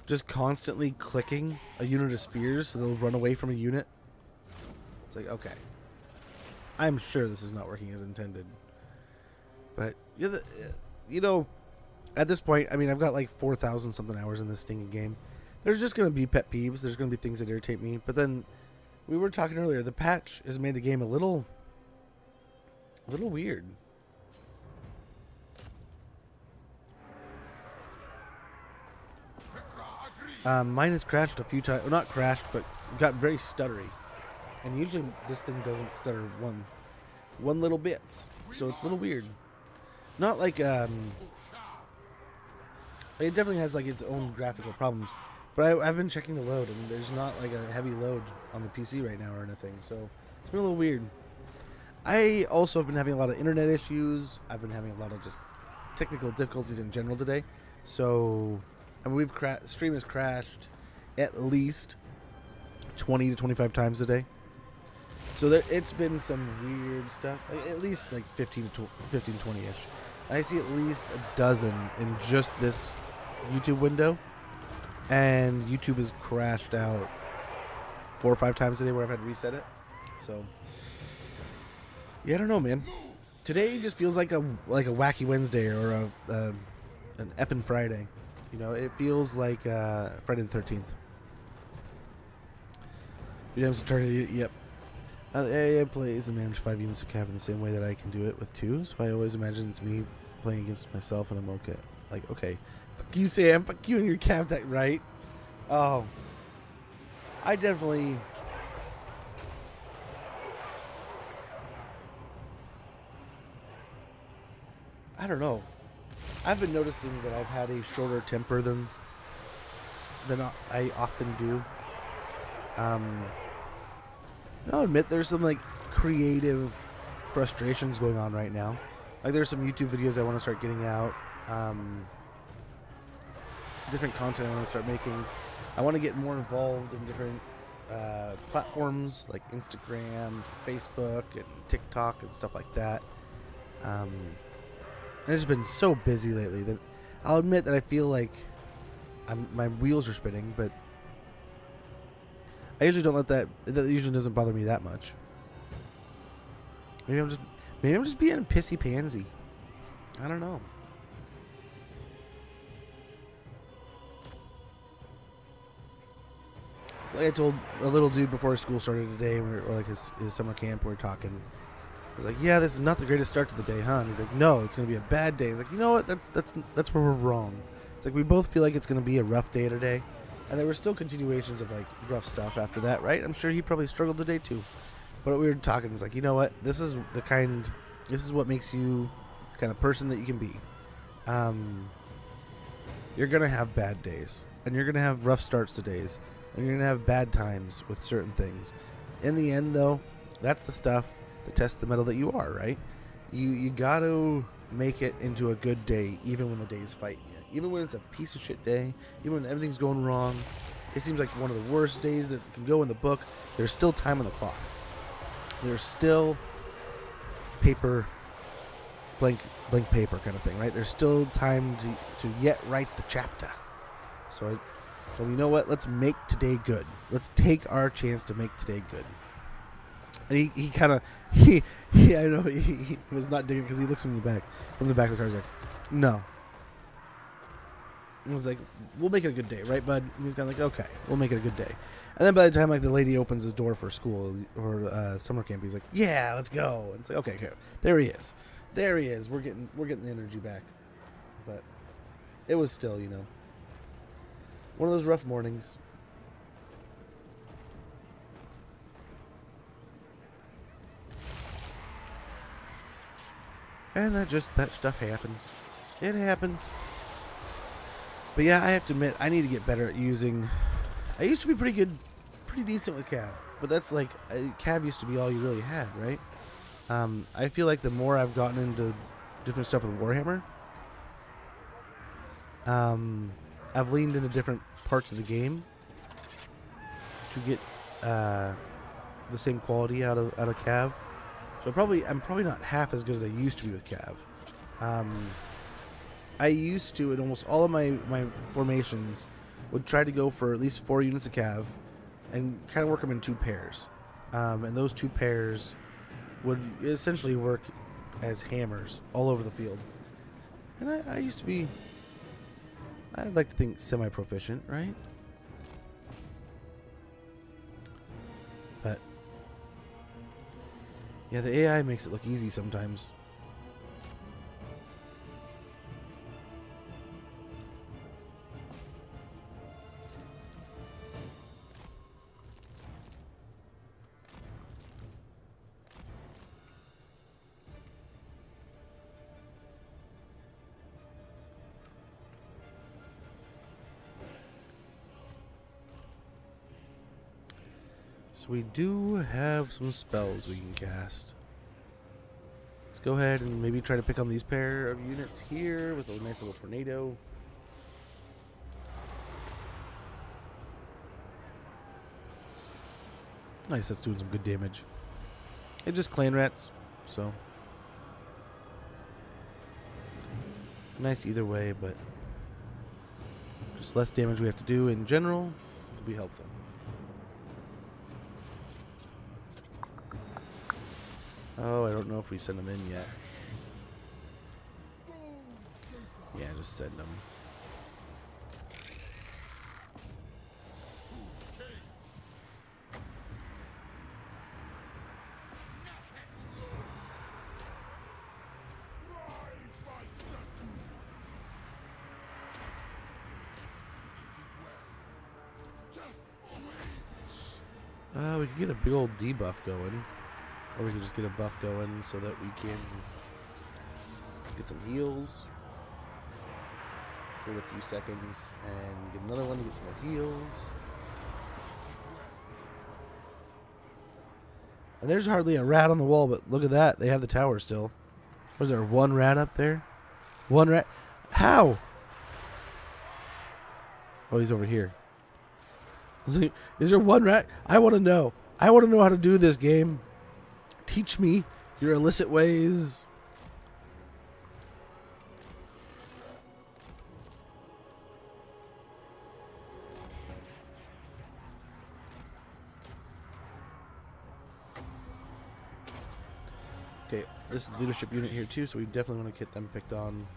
Just constantly clicking a unit of spears so they'll run away from a unit? It's like, okay. I'm sure this is not working as intended. But, you know, at this point, I mean, I've got like 4,000 something hours in this stinking game. There's just going to be pet peeves. There's going to be things that irritate me. But then, we were talking earlier, the patch has made the game a little weird. Mine has crashed a few times. Well, not crashed, but got very stuttery. And usually this thing doesn't stutter one little bit. So it's a little weird. Not like, it definitely has like its own graphical problems. But I've been checking the load, and there's not like a heavy load on the PC right now or anything. So it's been a little weird. I also have been having a lot of internet issues. I've been having a lot of just technical difficulties in general today. So, I mean, stream has crashed at least 20 to 25 times a day. So it's been some weird stuff. At least like 15, 20-ish. I see at least a dozen in just this YouTube window. And YouTube has crashed out 4 or 5 times a day where I've had to reset it. So, yeah, I don't know, man. Today just feels like a wacky Wednesday or an effing Friday. You know, it feels like Friday the 13th. Yep. AI plays and manage 5 units of cav in the same way that I can do it with 2, so I always imagine it's me playing against myself and I'm okay. Like, okay, fuck you, Sam, fuck you and your cav deck, right? Oh. I definitely... I don't know. I've been noticing that I've had a shorter temper than I often do. I'll admit there's some like creative frustrations going on right now. Like there's some YouTube videos I want to start getting out. Different content I want to start making. I want to get more involved in different platforms like Instagram, Facebook, and TikTok and stuff like that. I've just been so busy lately that I'll admit that I feel like my wheels are spinning, but I usually don't let that usually doesn't bother me that much. Maybe I'm just being a pissy pansy. I don't know. Like I told a little dude before school started today, or like his summer camp, we were talking. I was like, "Yeah, this is not the greatest start to the day, huh?" And he's like, "No, it's gonna be a bad day." He's like, "You know what? That's where we're wrong." It's like we both feel like it's gonna be a rough day today, and there were still continuations of like rough stuff after that, right? I'm sure he probably struggled today too. But we were talking. It's like, you know what? This is what makes you the kind of person that you can be. You're gonna have bad days, and you're gonna have rough starts to days, and you're gonna have bad times with certain things. In the end, though, that's the stuff that tests the metal that you are, right? You gotta make it into a good day, even when the day is fighting you. Even when it's a piece of shit day, even when everything's going wrong, it seems like one of the worst days that can go in the book. There's still time on the clock. There's still blank paper kind of thing, right? There's still time to yet write the chapter. So you know what? Let's make today good. Let's take our chance to make today good. And he kind of I know he was not digging because he looks from the back of the car. He's like, no. I was like, we'll make it a good day, right, bud? And he's kind of like, okay, we'll make it a good day. And then by the time like the lady opens his door for school or summer camp, he's like, yeah, let's go. And it's like, okay, there he is. We're getting the energy back. But it was still, one of those rough mornings. And that stuff happens. It happens. But yeah, I have to admit, I need to get better at using... I used to be pretty decent with Cav. But that's like, Cav used to be all you really had, right? I feel like the more I've gotten into different stuff with Warhammer, I've leaned into different parts of the game to get the same quality out of Cav. So I'm probably not half as good as I used to be with Cav. I used to, in almost all of my formations, would try to go for at least 4 units of Cav and kind of work them in 2 pairs. And those 2 pairs would essentially work as hammers all over the field. And I used to be, I'd like to think, semi-proficient, right? But yeah, the AI makes it look easy sometimes. So we do have some spells we can cast. Let's go ahead and maybe try to pick on these pair of units here with a nice little tornado. Nice, that's doing some good damage. It's just clan rats, so nice either way, but just less damage we have to do in general will be helpful. Oh, I don't know if we send them in yet. Yeah, just send them. We could get a big old debuff going. Or we could just get a buff going so that we can get some heals. Wait a few seconds and get another one to get some more heals. And there's hardly a rat on the wall, but look at that. They have the tower still. Was there one rat up there? One rat? How? Oh, he's over here. Is there one rat? I want to know. I want to know how to do this game. Teach me your illicit ways. Okay, this is the leadership unit here too, so we definitely want to get them picked on.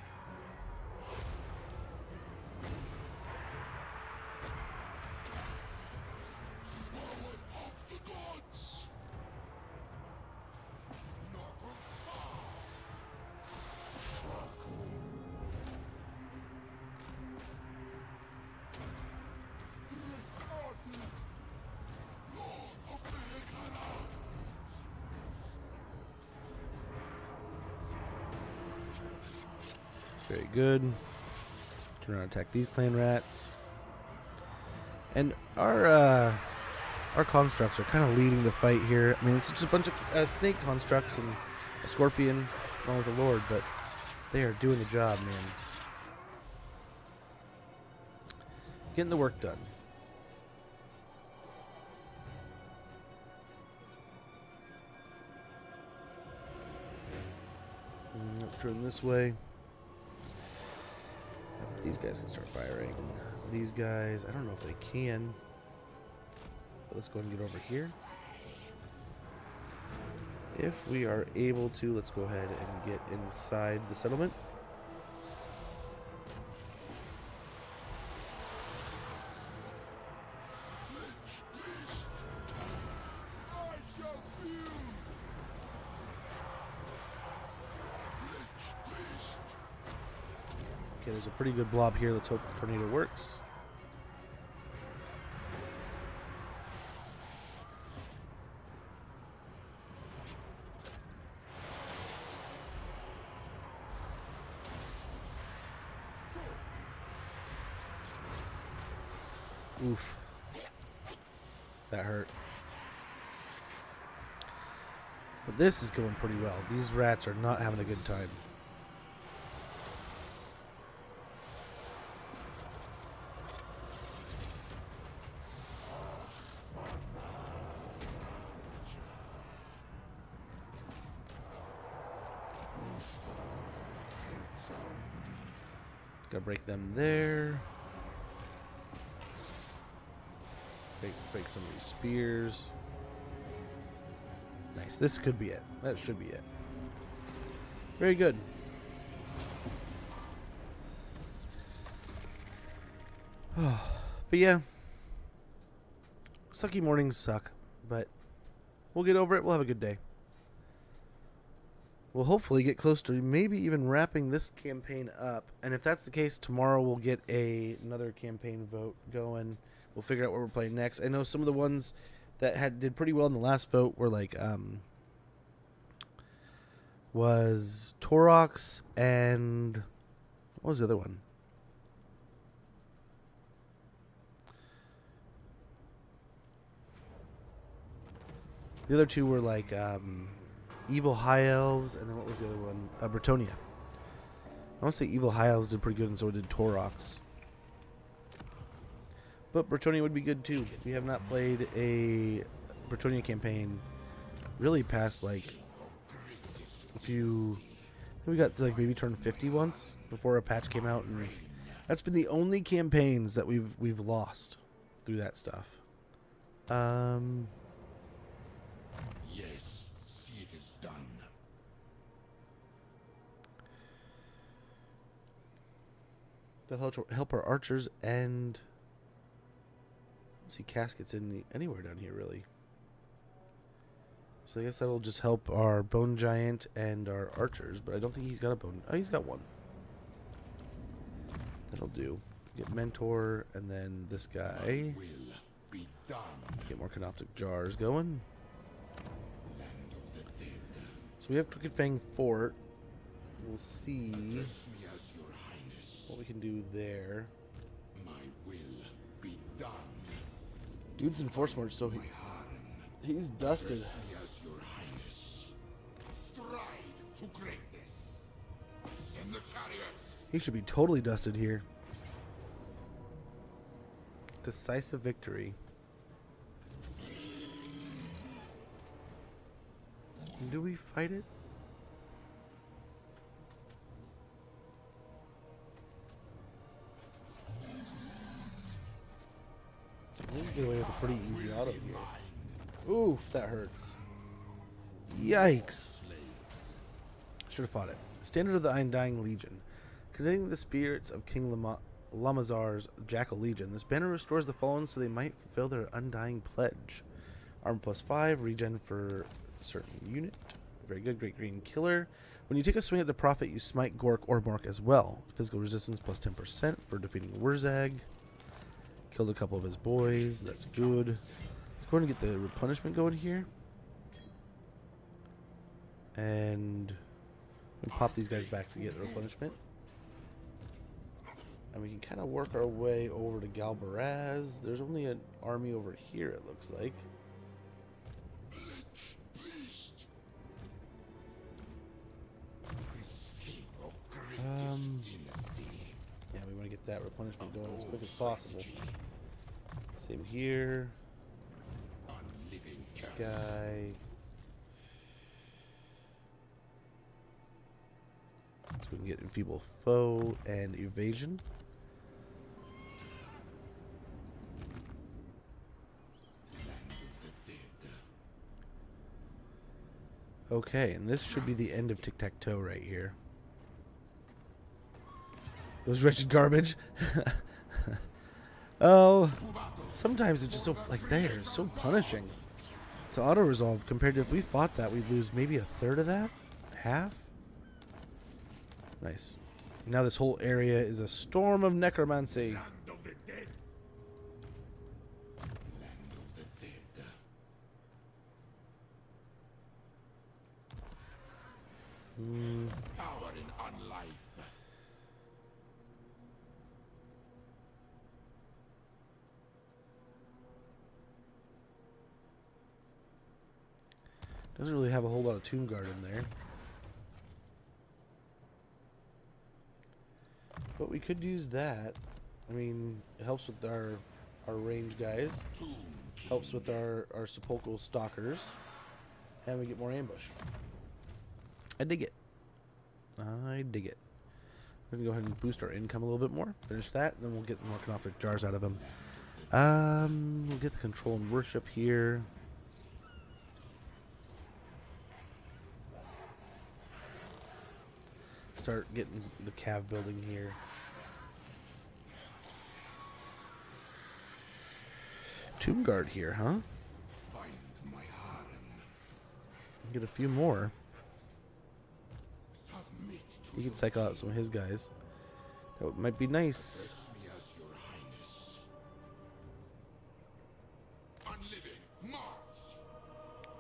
Very good. Turn around and attack these clan rats. And our constructs are kind of leading the fight here. I mean, it's just a bunch of snake constructs and a scorpion along with the Lord, but they are doing the job, man. Getting the work done. Let's turn this way. These guys can start firing. These guys, I don't know if they can. But let's go and get over here. If we are able to, let's go ahead and get inside the settlement. Okay, there's a pretty good blob here. Let's hope the tornado works. Oof. That hurt. But this is going pretty well. These rats are not having a good time. Gotta break them there. Break some of these spears. Nice. This could be it. That should be it. Very good. But yeah. Sucky mornings suck. But we'll get over it. We'll have a good day. We'll hopefully get close to maybe even wrapping this campaign up. And if that's the case, tomorrow we'll get another campaign vote going. We'll figure out what we're playing next. I know some of the ones that did pretty well in the last vote were like was Torox and what was the other one? The other two were like Evil High Elves, and then what was the other one? Bretonia. I want to say Evil High Elves did pretty good, and so did Torox. But Bretonia would be good too. We have not played a Bretonia campaign really past like a few. We got to like maybe turn 50 once before a patch came out, and that's been the only campaigns that we've lost through that stuff. Yes, see it is done. That'll help our archers, and I don't see caskets anywhere down here really. So I guess that'll just help our bone giant and our archers, but I don't think he's got a bone. Oh, he's got one. That'll do. Get mentor, and then this guy. Will be done. Get more canoptic jars going. So we have Crooked Fang Fort. We'll see what we can do there. My will be done. Dude's in force march, so he's dusted. As your highness. Stride to greatness. Send the chariots. He should be totally dusted here. Decisive victory. Do we fight it? We can get away with a pretty easy auto here. Oof, that hurts. Yikes. Should have fought it. Standard of the Undying Legion. Containing the spirits of King Lamazar's Jackal Legion, this banner restores the fallen so they might fulfill their undying pledge. Armor +5, regen for certain unit. Very good. Great Green Killer. When you take a swing at the Prophet, you smite Gork or Mork as well. Physical resistance +10% for defeating Wurzag. Killed a couple of his boys. That's good. Let's go ahead and get the replenishment going here. And we pop these guys back to get the replenishment. And we can kind of work our way over to Galbaraz. There's only an army over here, it looks like. Yeah, we want to get that replenishment going as quick as possible. Same here. This guy. So we can get Enfeeble Foe and Evasion. Okay, and this should be the end of Tic-Tac-Toe right here. Those wretched garbage. Oh, sometimes it's just so, like, there, so punishing to auto-resolve compared to if we fought that, we'd lose maybe a third of that? Half? Nice. Now this whole area is a storm of necromancy. Land of the dead. Land of the dead. Power in unlife. Doesn't really have a whole lot of Tomb Guard in there. But we could use that. I mean, it helps with our range guys. Helps with our sepulchral stalkers. And we get more ambush. I dig it. I dig it. We're going to go ahead and boost our income a little bit more. Finish that, and then we'll get more canoptic jars out of them. We'll get the control and worship here. Start getting the cav building here. Tomb Guard here, huh? Find my harem. Get a few more. Submit to He can cycle out some of his guys. That might be nice. me as your highness. Unliving, march.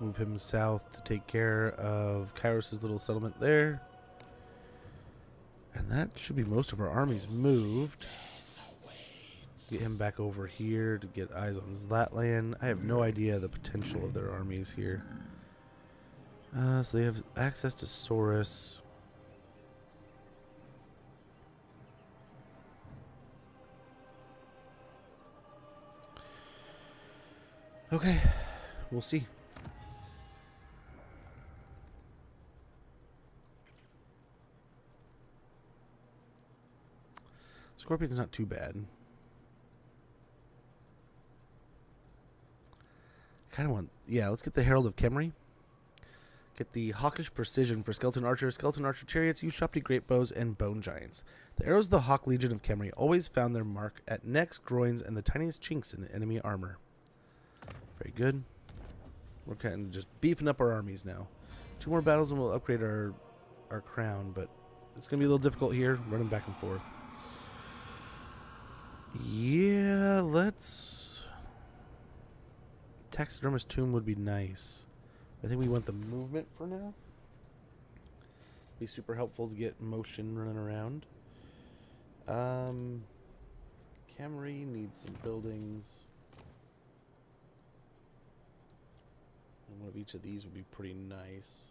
Move him south to take care of Kairos' little settlement there. And that should be most of our armies moved. Get him back over here to get eyes on Zlatland. I have no idea the potential of their armies here. So they have access to Saurus. Okay, we'll see. Scorpion's not too bad. Kind of want, yeah, let's get the Herald of Khemri. Get the Hawkish Precision for Skeleton Archer Chariots, use Shopty Great Bows, and Bone Giants. The arrows of the Hawk Legion of Khemri always found their mark at necks, groins, and the tiniest chinks in enemy armor. Very good. We're kind of just beefing up our armies now. 2 more battles and we'll upgrade our crown, but it's going to be a little difficult here, running back and forth. Yeah, let's taxidermist tomb would be nice. I think we want the movement for now. Be super helpful to get motion running around. Camry needs some buildings. And one of each of these would be pretty nice.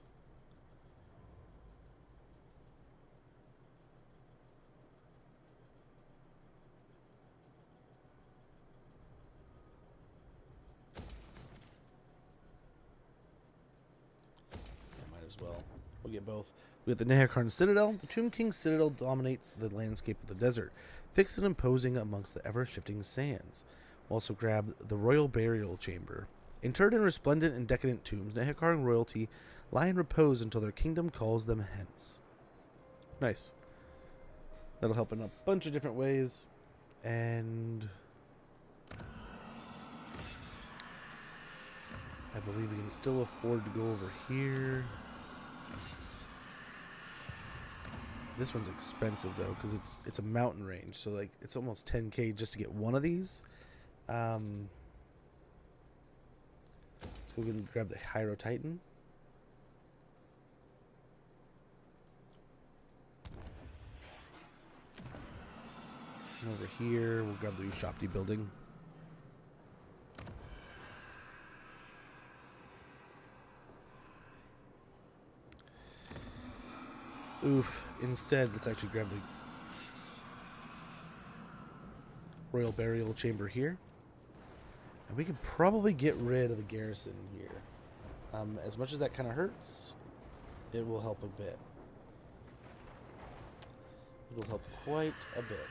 Might as well. We'll get both. We have the Nagash Citadel. The Tomb King's Citadel dominates the landscape of the desert, fixed and imposing amongst the ever-shifting sands. We'll also grab the Royal Burial Chamber. Interred in resplendent and decadent tombs, Nagash royalty lie in repose until their kingdom calls them hence. Nice. That'll help in a bunch of different ways. And I believe we can still afford to go over here. This one's expensive though, because it's a mountain range, so like it's almost 10k just to get one of these. Let's go ahead and grab the Hyro Titan. And over here, we'll grab the Ushapti building. Oof. Instead, let's actually grab the Royal Burial Chamber here. And we could probably get rid of the garrison here. As much as that kind of hurts, it will help a bit. It will help quite a bit.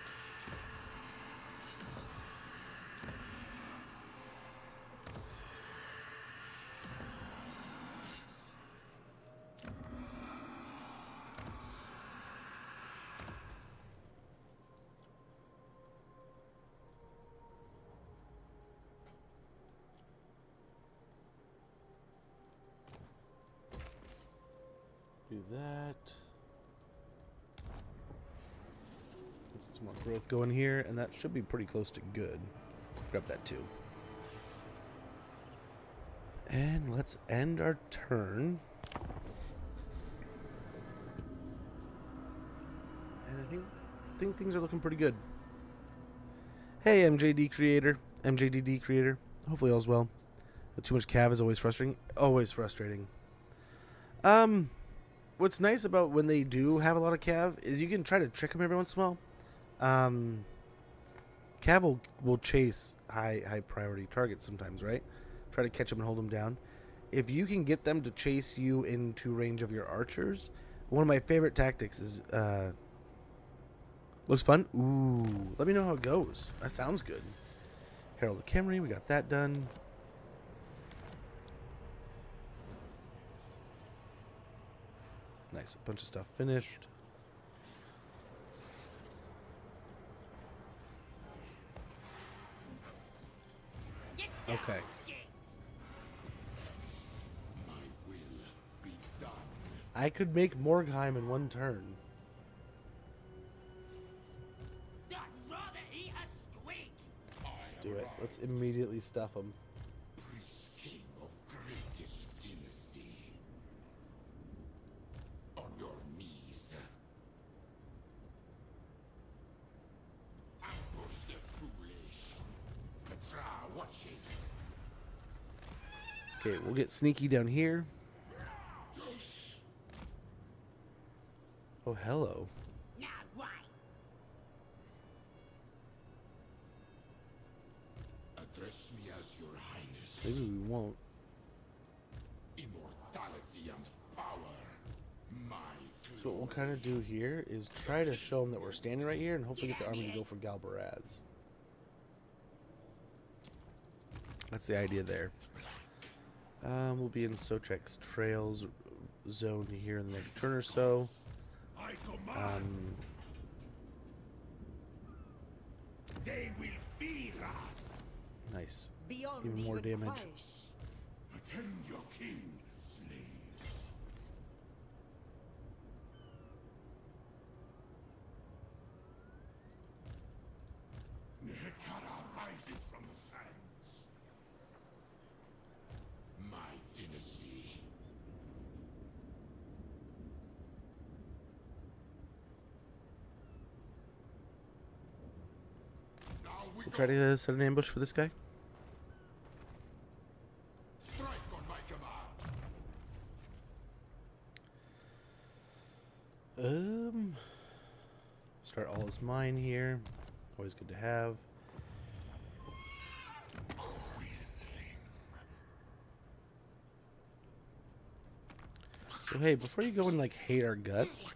Do that. Let's get some more growth going here, and that should be pretty close to good. Grab that too. And let's end our turn. And I think things are looking pretty good. Hey, MJD creator, MJDD creator. Hopefully all's well. Too much cav is always frustrating. Always frustrating. What's nice about when they do have a lot of cav is you can try to trick them every once in a while. Cav will chase high priority targets sometimes, right? Try to catch them and hold them down. If you can get them to chase you into range of your archers, one of my favorite tactics is looks fun. Ooh, let me know how it goes. That sounds good. Herald of Camry, we got that done. Nice, a bunch of stuff finished. Okay. My will be done. I could make Morgheim in one turn. I'd rather eat a squig. Let's do it. Let's immediately stuff them. Priest king of greatest dynasty. On your knees. Ambush the foolish. Petra watches. Okay, we'll get sneaky down here. Oh, hello. Now why? Address me as your highness. Maybe we won't. Immortality and power. My So what we'll kind of do here is try to show them that we're standing right here and hopefully get the army to go for Galbarads. That's the idea there. We'll be in Sotrek's Trails zone here in the next turn or so. I command. They will fear us. Nice. Beyond Even more even damage. Christ. Attend your king, slaves. Nehekara rises from the sands. Try to set an ambush for this guy. Strike on my command. Start all is mine here. Always good to have. So hey, before you go and like hate our guts,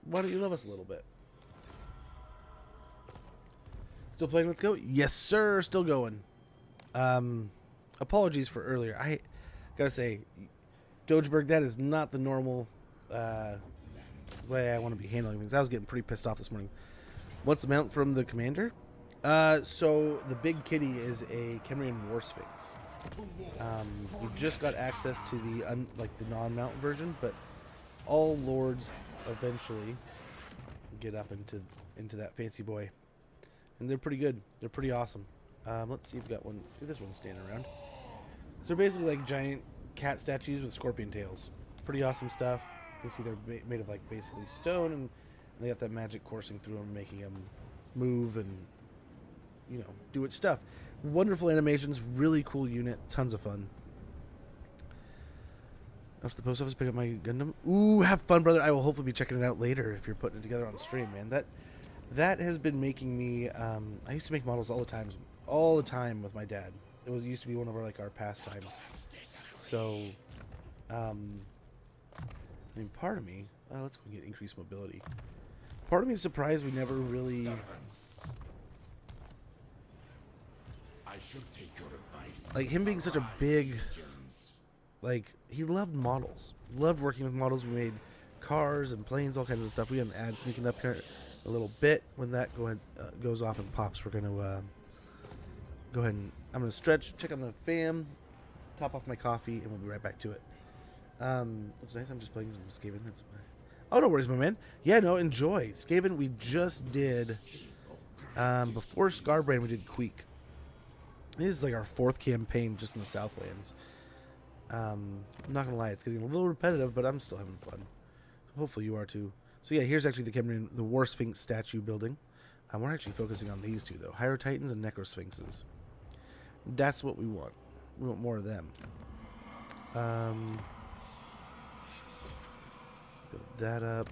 why don't you love us a little bit? Still playing Let's Go? Yes, sir. Still going. Apologies for earlier. I gotta say, Dogeberg, that is not the normal way I want to be handling things. I was getting pretty pissed off this morning. What's the mount from the commander? So the big kitty is a Kemrian War Sphinx. We just got access to the the non-mount version, but all lords eventually get up into that fancy boy, and they're pretty good. They're pretty awesome. Let's see if we got one. Look at this one standing around. So they're basically like giant cat statues with scorpion tails. Pretty awesome stuff. You can see they're made of like basically stone, and they got that magic coursing through them, making them move and do its stuff. Wonderful animations, really cool unit, tons of fun. Off to the post office, pick up my Gundam. Ooh, have fun, brother. I will hopefully be checking it out later if you're putting it together on stream, man. That has been making me. I used to make models all the time with my dad. It used to be one of our pastimes. So, I mean, part of me. Let's go and get increased mobility. Part of me is surprised we never really. I should take your advice. Like him being such a big. Like, he loved models. Loved working with models. We made cars and planes, all kinds of stuff. We have an ad sneaking up here a little bit. When that goes off and pops, we're going to go ahead and I'm going to stretch, check on the fam, top off my coffee, and we'll be right back to it. Looks nice. I'm just playing some Skaven. That's fine. Oh, no worries, my man. Yeah, no, enjoy. Skaven, we just did, before Scarbrand, we did Queek. This is like our 4th campaign just in the Southlands. I'm not gonna lie, it's getting a little repetitive, but I'm still having fun. Hopefully you are too. So yeah, here's actually the War Sphinx statue building. We're actually focusing on these two though, Hyro Titans and Necro Sphinxes. That's what we want. We want more of them. Build that up.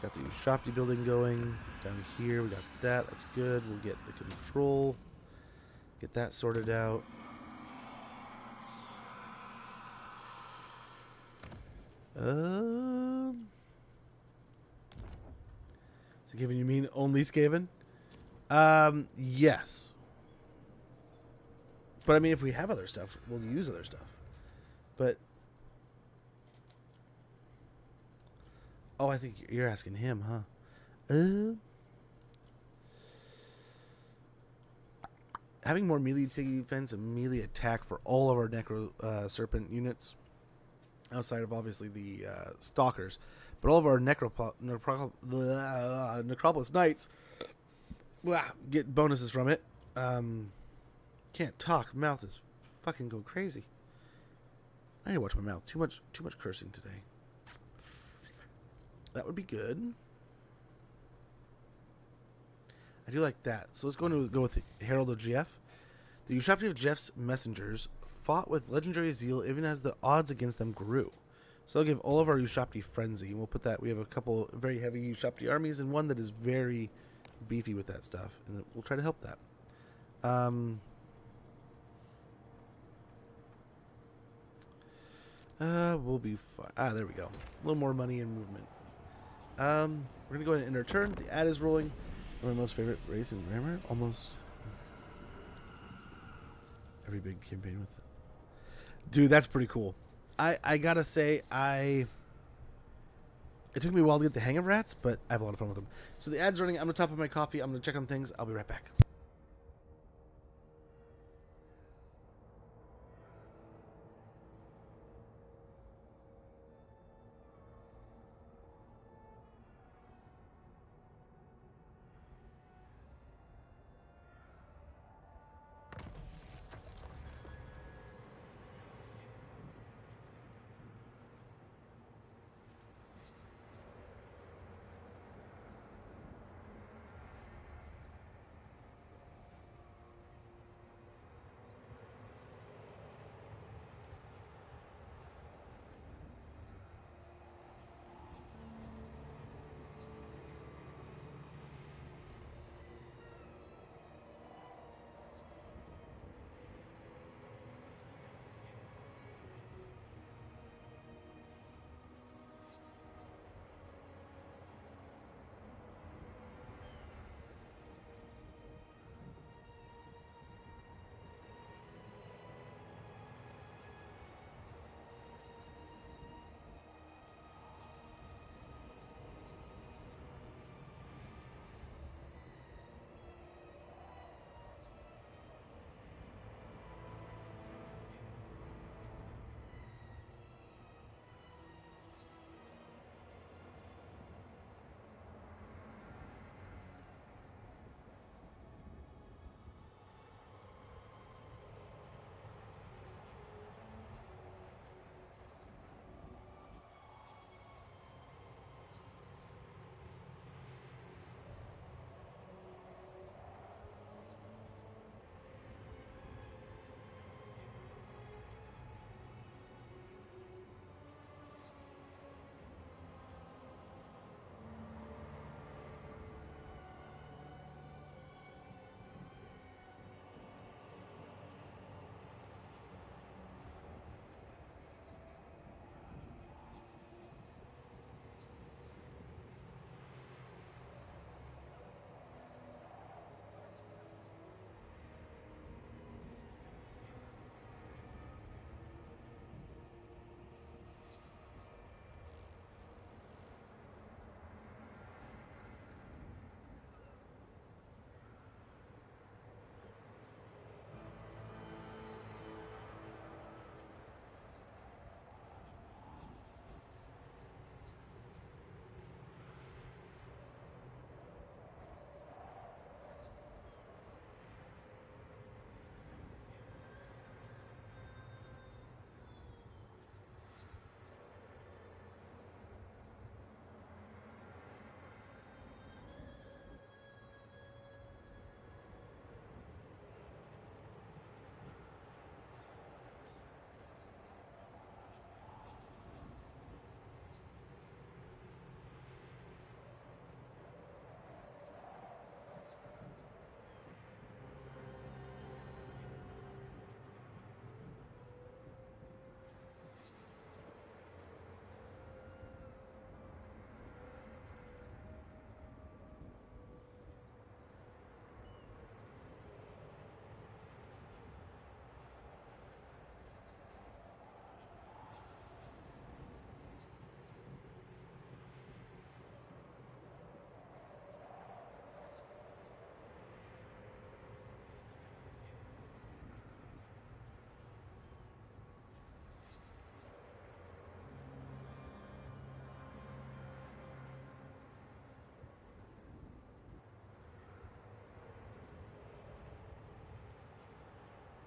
Got the Ushopti building going. Down here, we got that. That's good. We'll get the control. Get that sorted out. So Skaven, you mean only Skaven? Yes. But I mean, if we have other stuff, we'll use other stuff. But oh, I think you're asking him, huh? Having more melee defense and melee attack for all of our Necro Serpent units, outside of obviously the Stalkers, but all of our Necropolis Knights get bonuses from it. Can't talk. Mouth is fucking go crazy. I need to watch my mouth. Too much cursing today. That would be good. I do like that. So let's go with Herald of GF. The Ushopti of Jeff's messengers fought with legendary zeal even as the odds against them grew. So I'll give all of our Ushopti frenzy. We'll put that. We have a couple very heavy Ushopti armies and one that is very beefy with that stuff, and we'll try to help that. We'll be fine. There we go. A little more money and movement. We're gonna go ahead and end our turn. The ad is rolling. My most favorite race in Grammar. Almost every big campaign with it. Dude, that's pretty cool. I gotta say, it took me a while to get the hang of rats, but I have a lot of fun with them. So the ad's running. I'm gonna top up my coffee. I'm gonna check on things. I'll be right back.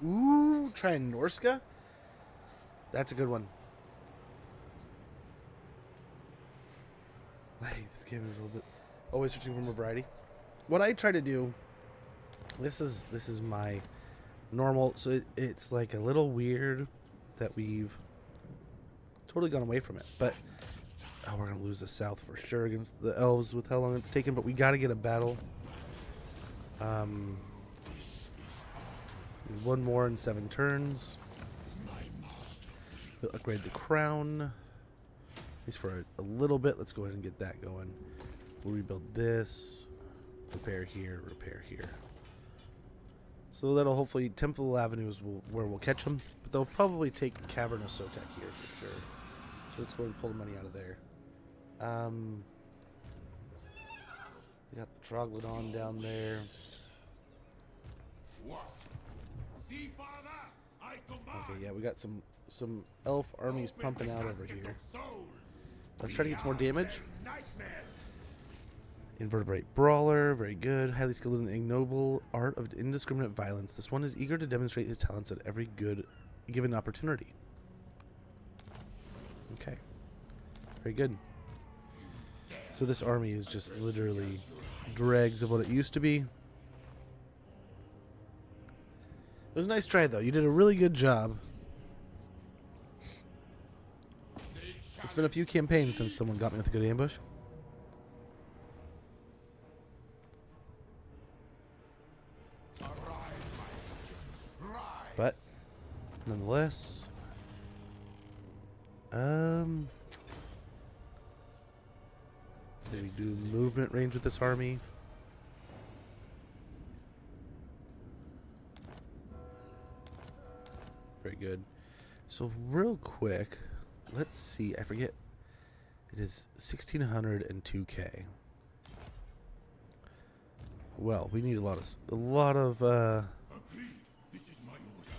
Ooh, trying Norska? That's a good one. Hey, this game is a little bit always switching from a variety. What I try to do, this is my normal, so it's like a little weird that we've totally gone away from it, but oh, we're gonna lose the south for sure against the elves with how long it's taken, but we got to get a battle. One more in 7 turns. We'll upgrade the crown, at least for a little bit. Let's go ahead and get that going. We'll rebuild this, repair here, repair here. So that'll hopefully, Temple Avenues where we'll catch them, but they'll probably take Cavern of Sotek here for sure. So let's go ahead and pull the money out of there. We got the Troglodon down there. What? See, Father, I command. Okay, yeah, we got some elf armies Open pumping the out over casket here. of souls. Let's try to get some more damage. Nightmare. Invertebrate Brawler, very good. Highly skilled in the ignoble art of indiscriminate violence. This one is eager to demonstrate his talents at every given opportunity. Okay. Very good. So this army is just literally dregs of what it used to be. It was a nice try, though. You did a really good job. It's been a few campaigns since someone got me with a good ambush. Arise, my legions. Rise. But nonetheless, do we do movement range with this army? Very good. So real quick, let's see. I forget. It is 1,602K. Well, we need a lot of Agreed. This is my order.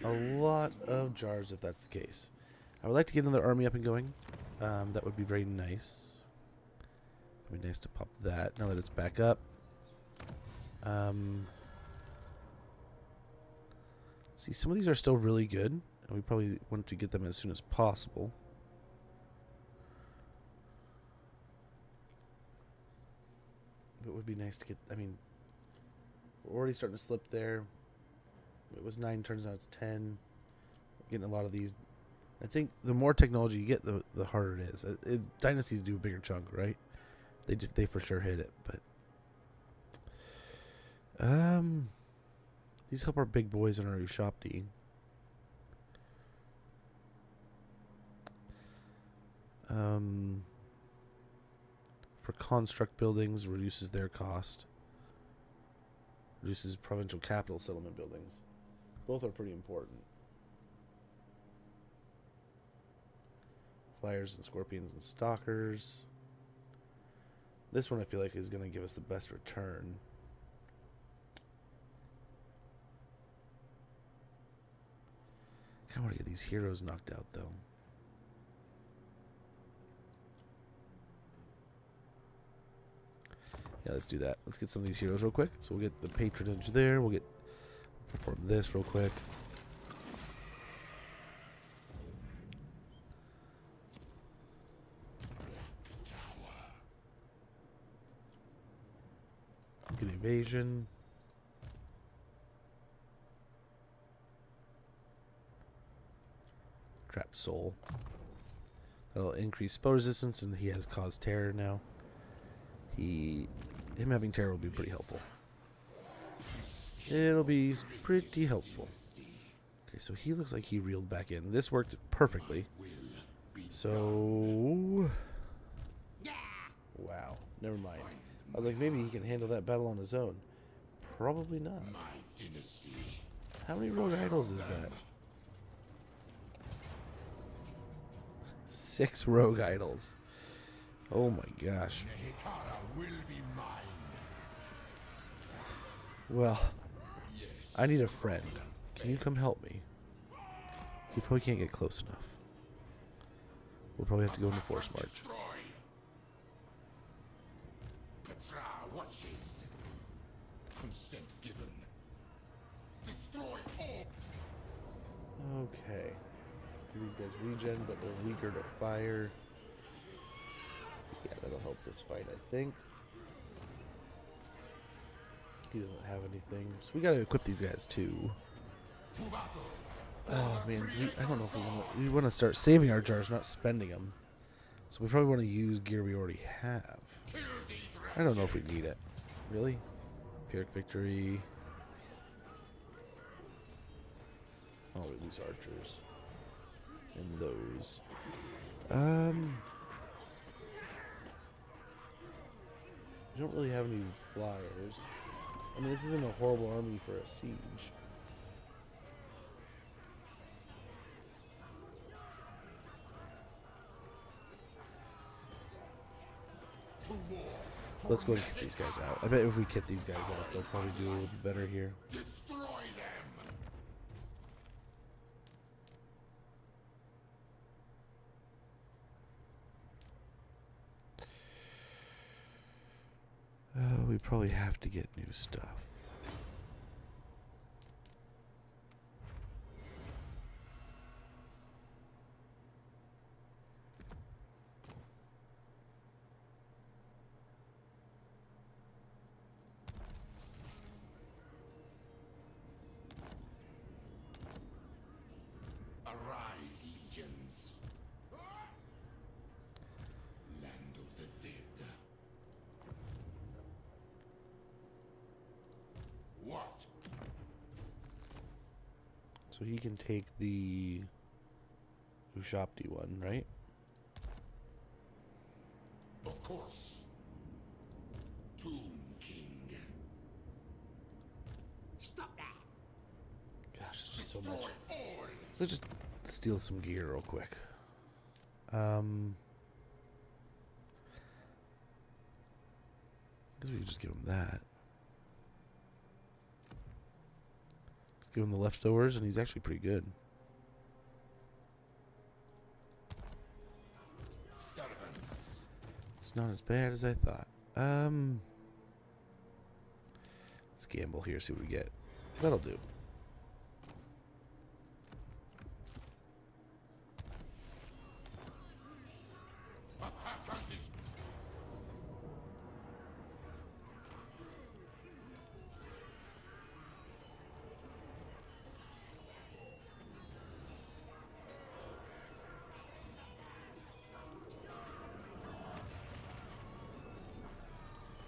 a lot of jars if that's the case. I would like to get another army up and going. That would be very nice. It would be nice to pop that now that it's back up. See, some of these are still really good, and we probably want to get them as soon as possible. It would be nice to get, I mean, we're already starting to slip there. It was 9 turns, now it's 10. Getting a lot of these. I think the more technology you get, the harder it is. Dynasties do a bigger chunk, right? They for sure hit it, but these help our big boys in our Ushopti. For construct buildings, reduces their cost. Reduces provincial capital settlement buildings. Both are pretty important. Flyers and scorpions and stalkers. This one I feel like is going to give us the best return. I kind of want to get these heroes knocked out though. Yeah, let's do that. Let's get some of these heroes real quick. So we'll get the patronage there. We'll perform this real quick. Get evasion. Trap soul. That'll increase spell resistance, and he has caused terror now. Him having terror will be pretty helpful. It'll be pretty helpful. Okay, so he looks like he reeled back in. This worked perfectly. So, wow, never mind. I was like, maybe he can handle that battle on his own. Probably not. How many rogue idols is that? 6 rogue idols. Oh my gosh. Will be mine. Well, I need a friend. Can you come help me? He probably can't get close enough. We'll probably have to go into force march. Destroy. Petra watches. Consent given. Okay. These guys regen, but they're weaker to fire. Yeah, that'll help this fight, I think. He doesn't have anything. So we gotta equip these guys too. Oh man, I don't know if we want to start saving our jars, not spending them. So we probably want to use gear we already have. I don't know if we need it. Really? Pyrrhic victory. Oh, we lose archers. And those. We don't really have any flyers. I mean, this isn't a horrible army for a siege. Let's go and kit these guys out. I bet if we kit these guys out, they'll probably do a little bit better here. Destroy them. We probably have to get new stuff. Arise, legions. Land of the dead. What? So he can take the Ushapti one, right? Of course. Tomb King. Stop that! Gosh, it's just so Destroy much. all. Let's just steal some gear real quick. Guess we could just give him that. Let's give him the leftovers, and he's actually pretty good. Servants. It's not as bad as I thought. Let's gamble here, see what we get. That'll do. Attack on this.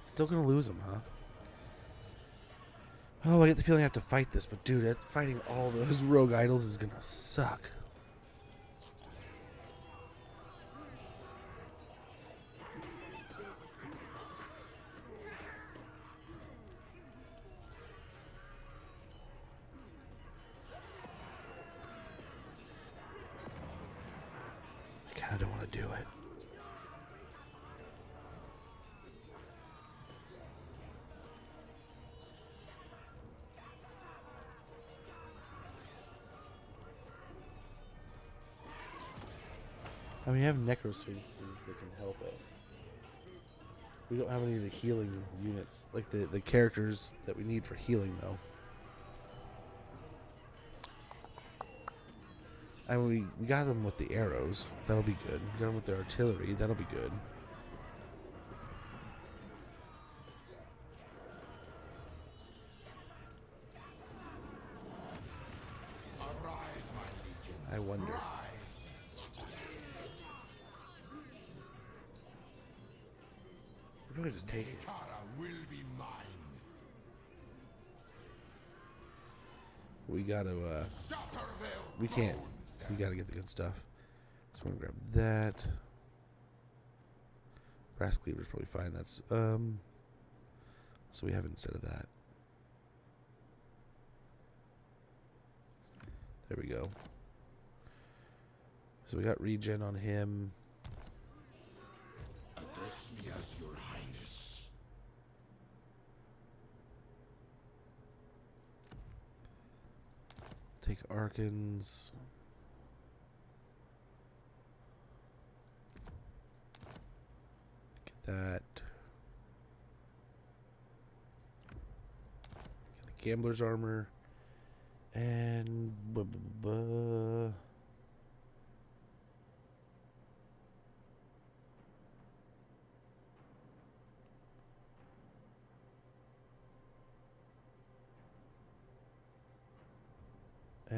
Still gonna lose him, huh? Oh, I get the feeling I have to fight this, but dude, fighting all those rogue idols is gonna suck. I kinda don't want to do it. I mean, we have necrosphinxes that can help it. We don't have any of the healing units, like the characters that we need for healing, though. I mean, we got them with the arrows. That'll be good. We got them with the artillery. That'll be good. Arise, my legions. I wonder. Rise. We're probably just take it. Kara will be mine. We gotta, Shatter their we can't. bones. We gotta get the good stuff. So we're gonna grab that. Brass cleaver's probably fine. That's, so we have it instead of that. There we go. So we got regen on him. Address me as your highness. Take Arkhan's. Get that. Get the gambler's armor. And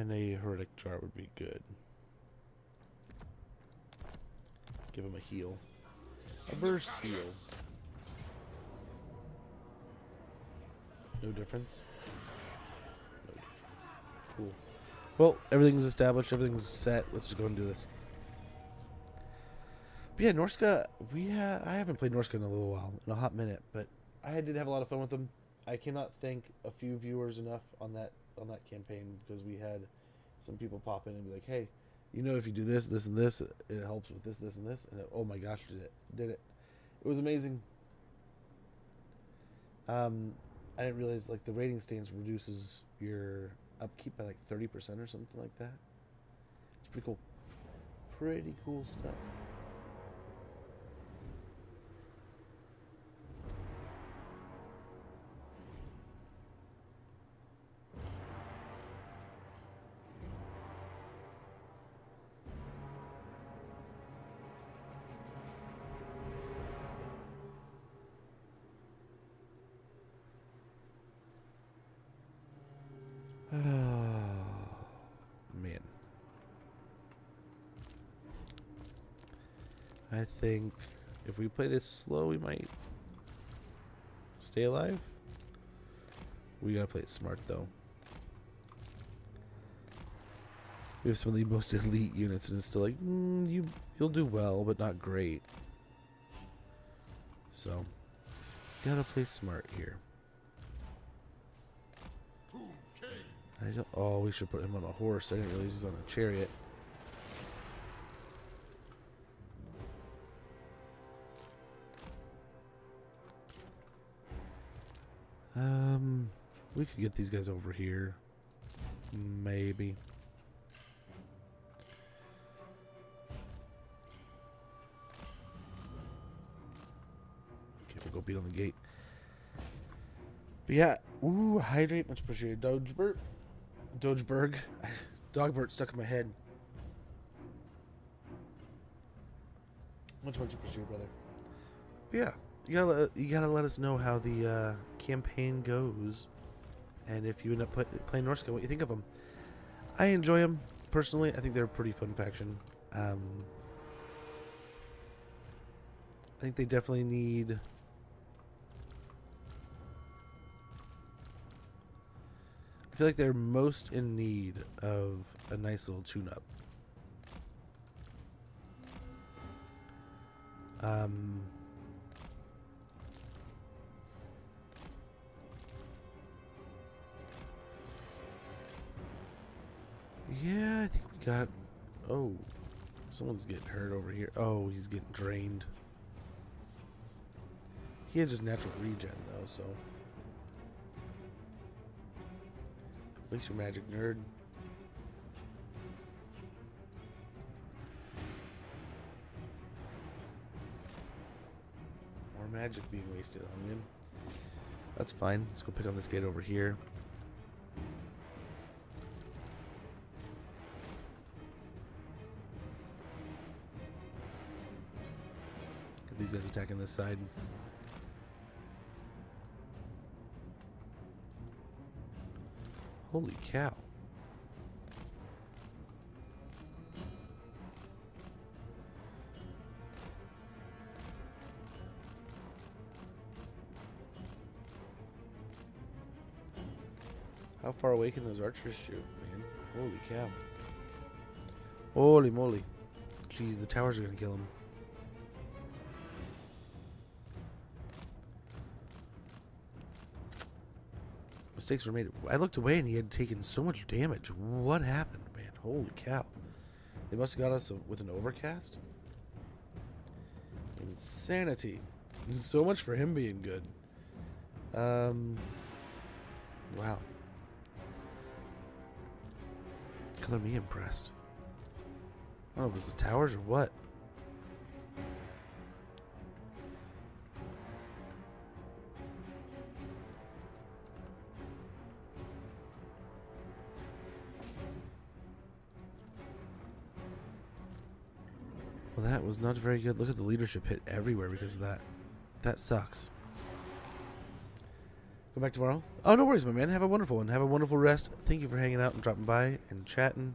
and a heretic jar would be good. Give him a heal. A burst heal. No difference? No difference. Cool. Well, everything's established. Everything's set. Let's just go and do this. But yeah, Norska, I haven't played Norska in a little while, in a hot minute, but I did have a lot of fun with them. I cannot thank a few viewers enough on that campaign, because we had some people pop in and be like, hey, you know, if you do this, this, and this, it helps with this, this, and this. And oh my gosh, did it. It was amazing. I didn't realize, like, the rating stance reduces your upkeep by like 30% or something like that. It's pretty cool. Pretty cool stuff. Man. I think if we play this slow, we might stay alive. We gotta play it smart, though. We have some of the most elite units, and it's still like, you'll do well, but not great. So, gotta play smart here. Oh, we should put him on a horse. I didn't realize he's on a chariot. We could get these guys over here. Maybe. Okay, we'll go beat on the gate. But yeah, ooh, hydrate, much appreciated. Dogeberg. Dogbert stuck in my head. Much appreciated, brother. But yeah, you gotta let us know how the campaign goes, and if you end up playing Norska, what you think of them. I enjoy them personally. I think they're a pretty fun faction. I think they definitely need. I feel like they're most in need of a nice little tune-up. Yeah, I think we got... Oh, someone's getting hurt over here. Oh, he's getting drained. He has his natural regen, though, so... At least you're magic, nerd. More magic being wasted on him. That's fine. Let's go pick on this gate over here. Get these guys attacking this side. Holy cow. How far away can those archers shoot, man? Holy cow. Holy moly. Jeez, the towers are gonna kill him. Mistakes were made. I looked away and he had taken so much damage. What happened, man? Holy cow. They must have got us with an overcast. Insanity. So much for him being good. Wow. Color me impressed. I don't know if it was the towers or what. Well, that was not very good. Look at the leadership hit everywhere because of that. That sucks. Go back tomorrow? Oh, no worries, my man. Have a wonderful one. Have a wonderful rest. Thank you for hanging out and dropping by and chatting.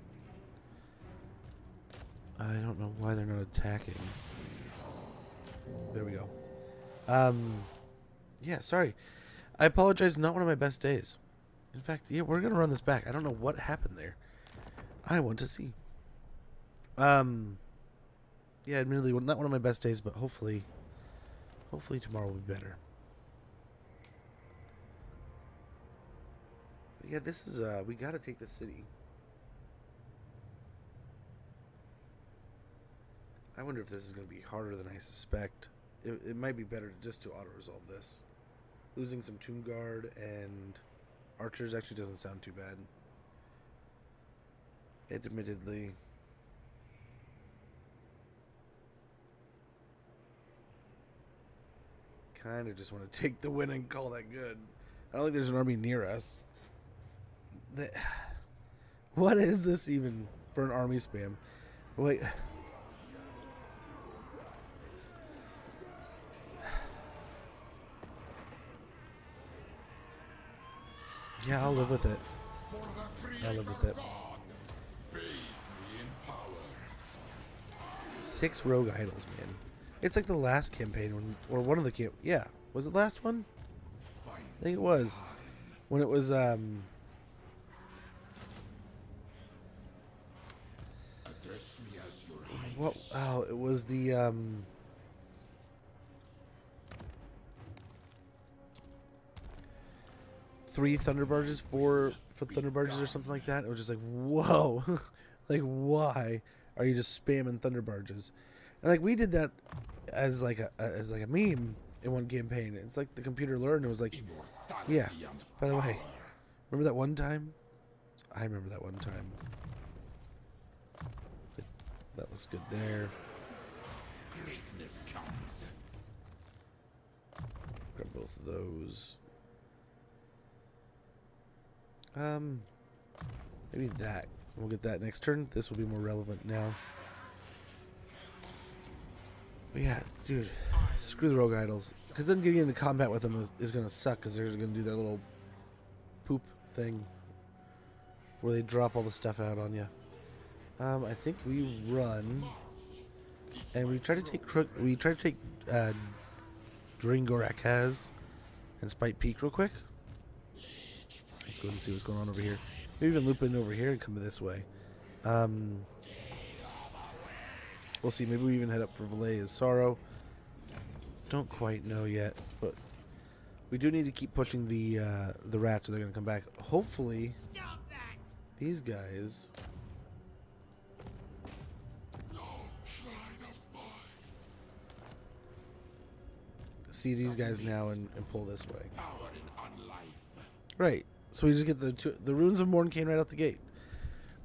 I don't know why they're not attacking. There we go. Yeah, sorry. I apologize. Not one of my best days. In fact, yeah, we're going to run this back. I don't know what happened there. I want to see. Yeah, admittedly, not one of my best days, but hopefully tomorrow will be better. But yeah, this is, we gotta take the city. I wonder if this is gonna be harder than I suspect. It might be better just to auto-resolve this. Losing some Tomb Guard and archers actually doesn't sound too bad. Admittedly. Kind of just want to take the win and call that good. I don't think there's an army near us. What is this even for an army spam? Wait. Yeah, I'll live with it. I'll live with it. 6 rogue idols, man. It's like the last campaign when, or one of the yeah, was it last one? I think it was when it was what? Oh, it was the 3 thunder barges, 4 thunder barges, or something like that. It was just like, whoa, like why are you just spamming thunder barges? And like we did that as like a meme in one campaign. It's like the computer learned. It was like, yeah. By the way, remember that one time? I remember that one time. That looks good there. Greatness comes. Grab both of those. Maybe that. We'll get that next turn. This will be more relevant now. But yeah, dude, screw the rogue idols. Because then getting into combat with them is going to suck because they're going to do their little poop thing where they drop all the stuff out on you. I think we run and we try to take Dringorak has and Spite Peak real quick. Let's go and see what's going on over here. Maybe even loop in over here and come this way. We'll see. Maybe we even head up for Valle's Sorrow. Don't quite know yet, but we do need to keep pushing the rats, or they're gonna come back. Hopefully, these guys. See these guys now and pull this way. Right. So we just get the runes of Morncane right out the gate.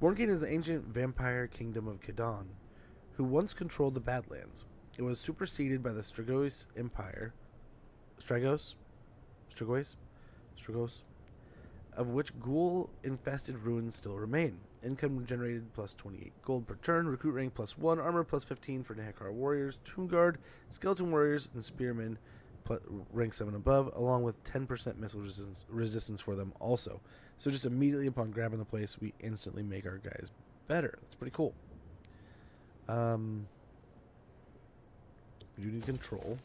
Morncane is the ancient vampire kingdom of Kedon, who once controlled the Badlands. It was superseded by the Strigos Empire, Strigos, of which ghoul-infested ruins still remain. Income generated plus 28 gold per turn, recruit rank plus 1, armor plus 15 for Nehekar warriors, Tomb Guard, skeleton warriors, and spearmen, rank 7 above, along with 10% missile resistance for them also. So just immediately upon grabbing the place, we instantly make our guys better. That's pretty cool. We do need control.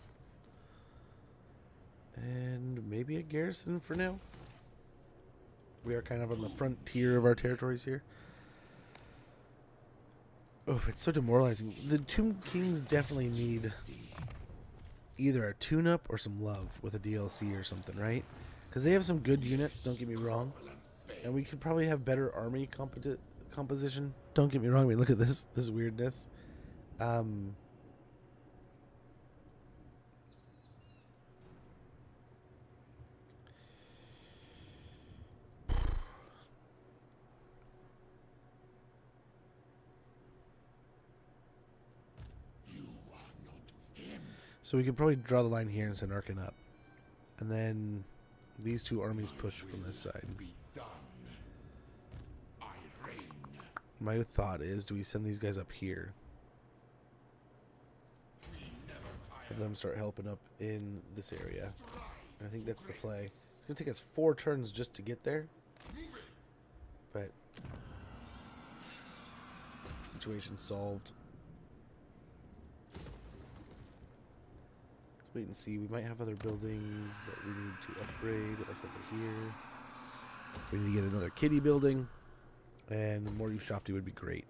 And maybe a garrison for now. We are kind of on the frontier of our territories here. Oh, it's so demoralizing. The Tomb Kings definitely need either a tune-up or some love with a DLC or something, right? Because they have some good units, don't get me wrong. And we could probably have better army composition. Don't get me wrong. I mean, look at this weirdness. So we could probably draw the line here and send Arkhan up. And then these two armies push from this side. My thought is, do we send these guys up here? have them start helping up in this area. I think that's the play. It's gonna take us 4 turns just to get there, but situation solved. Let's wait and see. We might have other buildings that we need to upgrade, like over here. We need to get another kitty building, and more Ushopti would be great.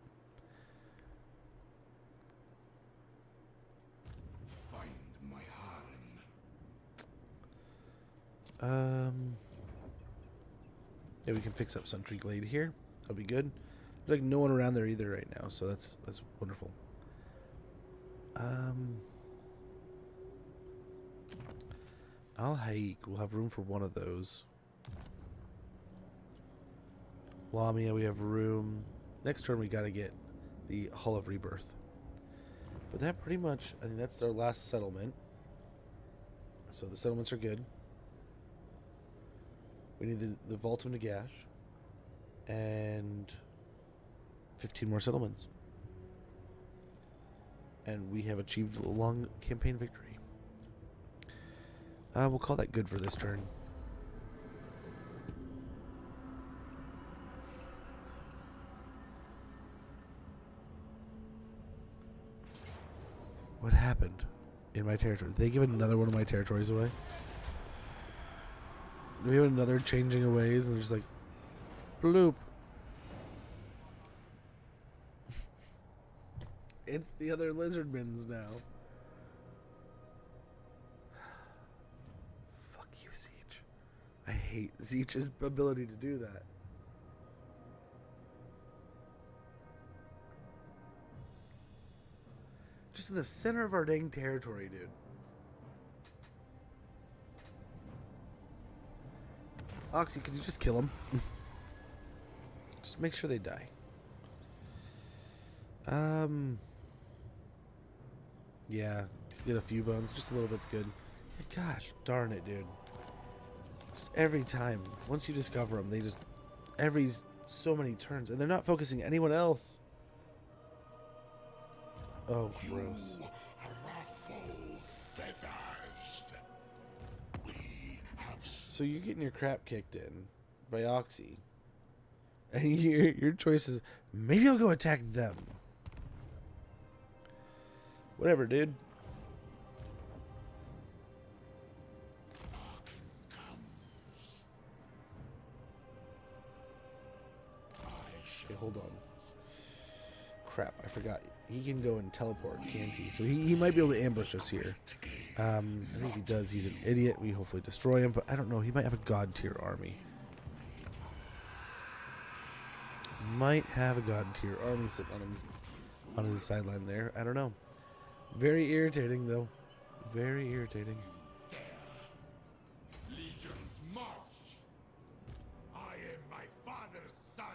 Find my harem. Yeah, we can fix up Sentry Glade here. That'll be good. There's like no one around there either right now, so that's wonderful. Al Haik, we'll have room for one of those. Lamia, we have room. Next turn we gotta get the Hall of Rebirth. But that pretty much, I think that's our last settlement. So the settlements are good. We need the Vault of Nagash. And 15 more settlements. And we have achieved a long campaign victory. We'll call that good for this turn. What happened in my territory? Did they give another one of my territories away? Do we have another changing of ways and they're just like, bloop. It's the other lizardmans now. Fuck you, Zeech. I hate Zeech's ability to do that. Just in the center of our dang territory, dude. Oxy, could you just kill him? Just make sure they die. Yeah, get a few bones. Just a little bit's good. Gosh, darn it, dude. Just every time. Once you discover them, they just... Every so many turns. And they're not focusing anyone else. Oh, gross. You ruffle feathers. We have So you're getting your crap kicked in by Oxy. And your choice is, maybe I'll go attack them. Whatever, dude. Arkhan comes. I shall Okay, hold on. Crap, I forgot. He can go and teleport, can't he? So he might be able to ambush us here. I think if he does, he's an idiot. We hopefully destroy him, but I don't know. He might have a god tier army. Might have a god tier army sitting on his sideline there. I don't know. Very irritating, though. Very irritating. legions march. I am my father's son.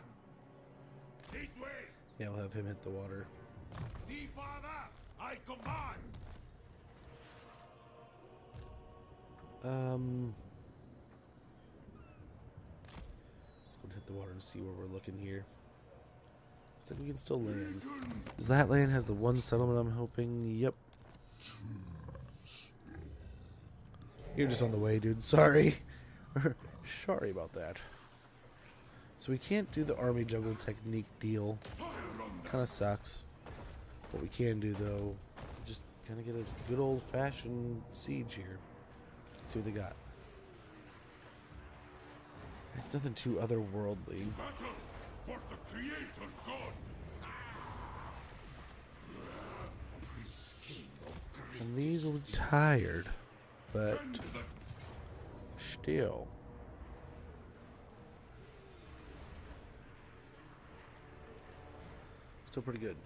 This way. Yeah, we'll have him hit the water. See, father, I command. Let's go and hit the water and see where we're looking here. Looks like we can still land. Does that land has the one settlement I'm hoping? Yep. You're just on the way, dude. Sorry. Sorry about that. So we can't do the army juggle technique deal. Kind of sucks. What we can do, though, just kind of get a good old-fashioned siege here. Let's see what they got. It's nothing too otherworldly. Battle for the Creator God. Priest King of Great. And these will be tired, but Send the still. Still pretty good.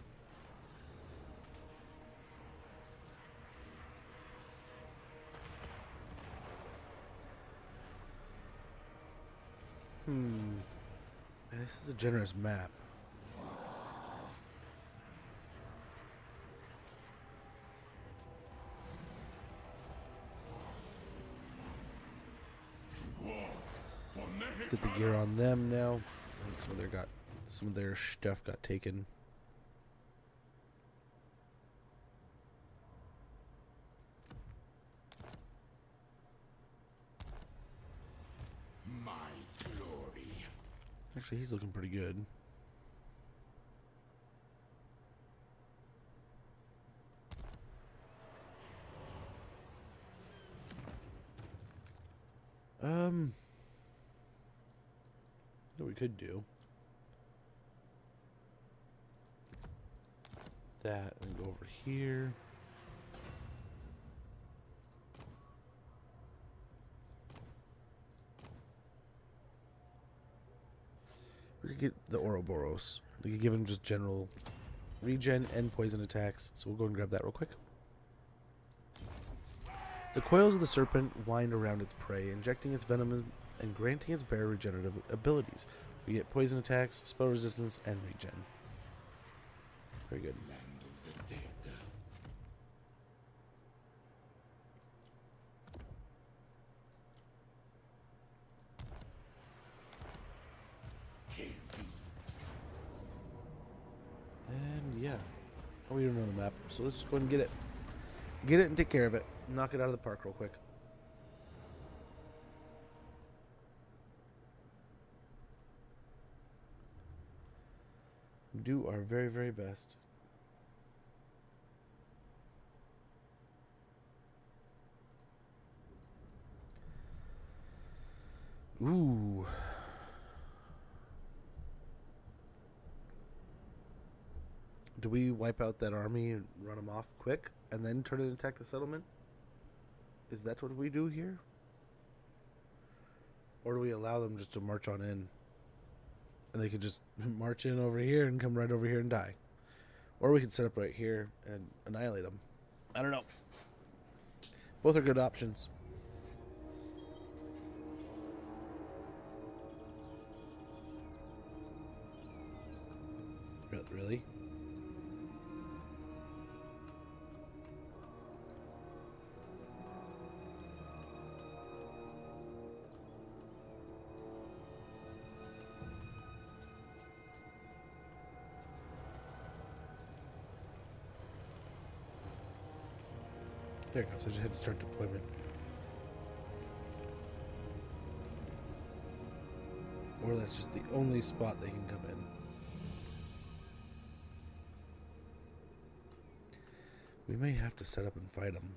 Man, this is a generous map. Get the gear on them now. I think some of their stuff got taken. glory. Actually, he's looking pretty good. What we could do that and go over here. We could get the Ouroboros. We could give him just general regen and poison attacks. So we'll go and grab that real quick. The coils of the serpent wind around its prey, injecting its venom and granting its bearer regenerative abilities. We get poison attacks, spell resistance, and regen. Very good. Land of the dead. Kill these. And yeah. Oh, we don't know the map, so let's just go ahead and get it. Get it and take care of it. Knock it out of the park real quick. Do our very, very best. Ooh. Do we wipe out that army and run them off quick and then turn and attack the settlement? Is that what we do here? Or do we allow them just to march on in? And they could just march in over here and come right over here and die. Or we could set up right here and annihilate them. I don't know. Both are good options. Really? There it goes. I just had to start deployment. Or that's just the only spot they can come in. We may have to set up and fight them.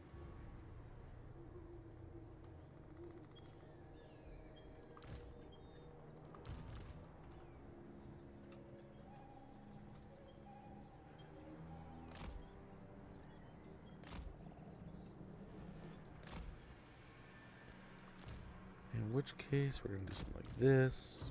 In which case, we're going to do something like this.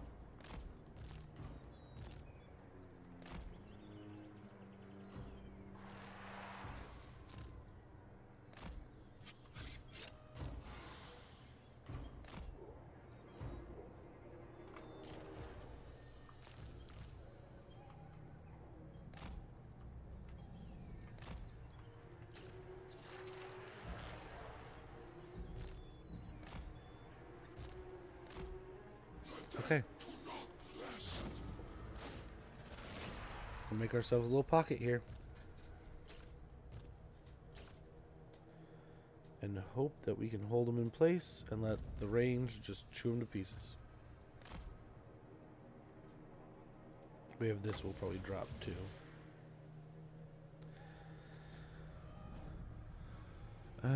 Okay. We'll make ourselves a little pocket here. And hope that we can hold them in place and let the range just chew them to pieces. We have this, we'll probably drop too. I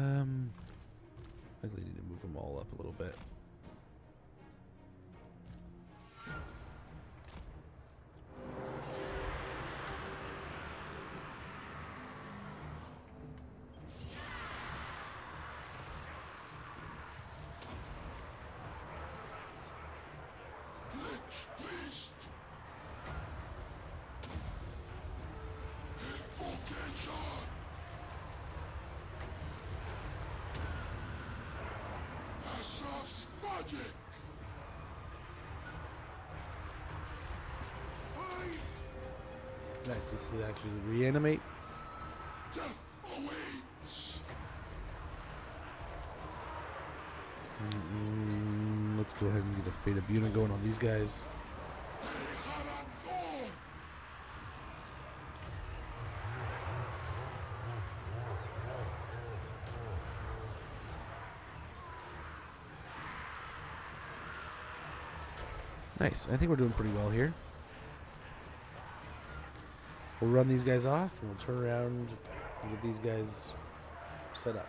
think we need to move them all up a little bit. Nice, this is actually reanimate. Let's go ahead and get a Fate of Buna going on these guys. Nice. I think we're doing pretty well here. We'll run these guys off, and we'll turn around and get these guys set up.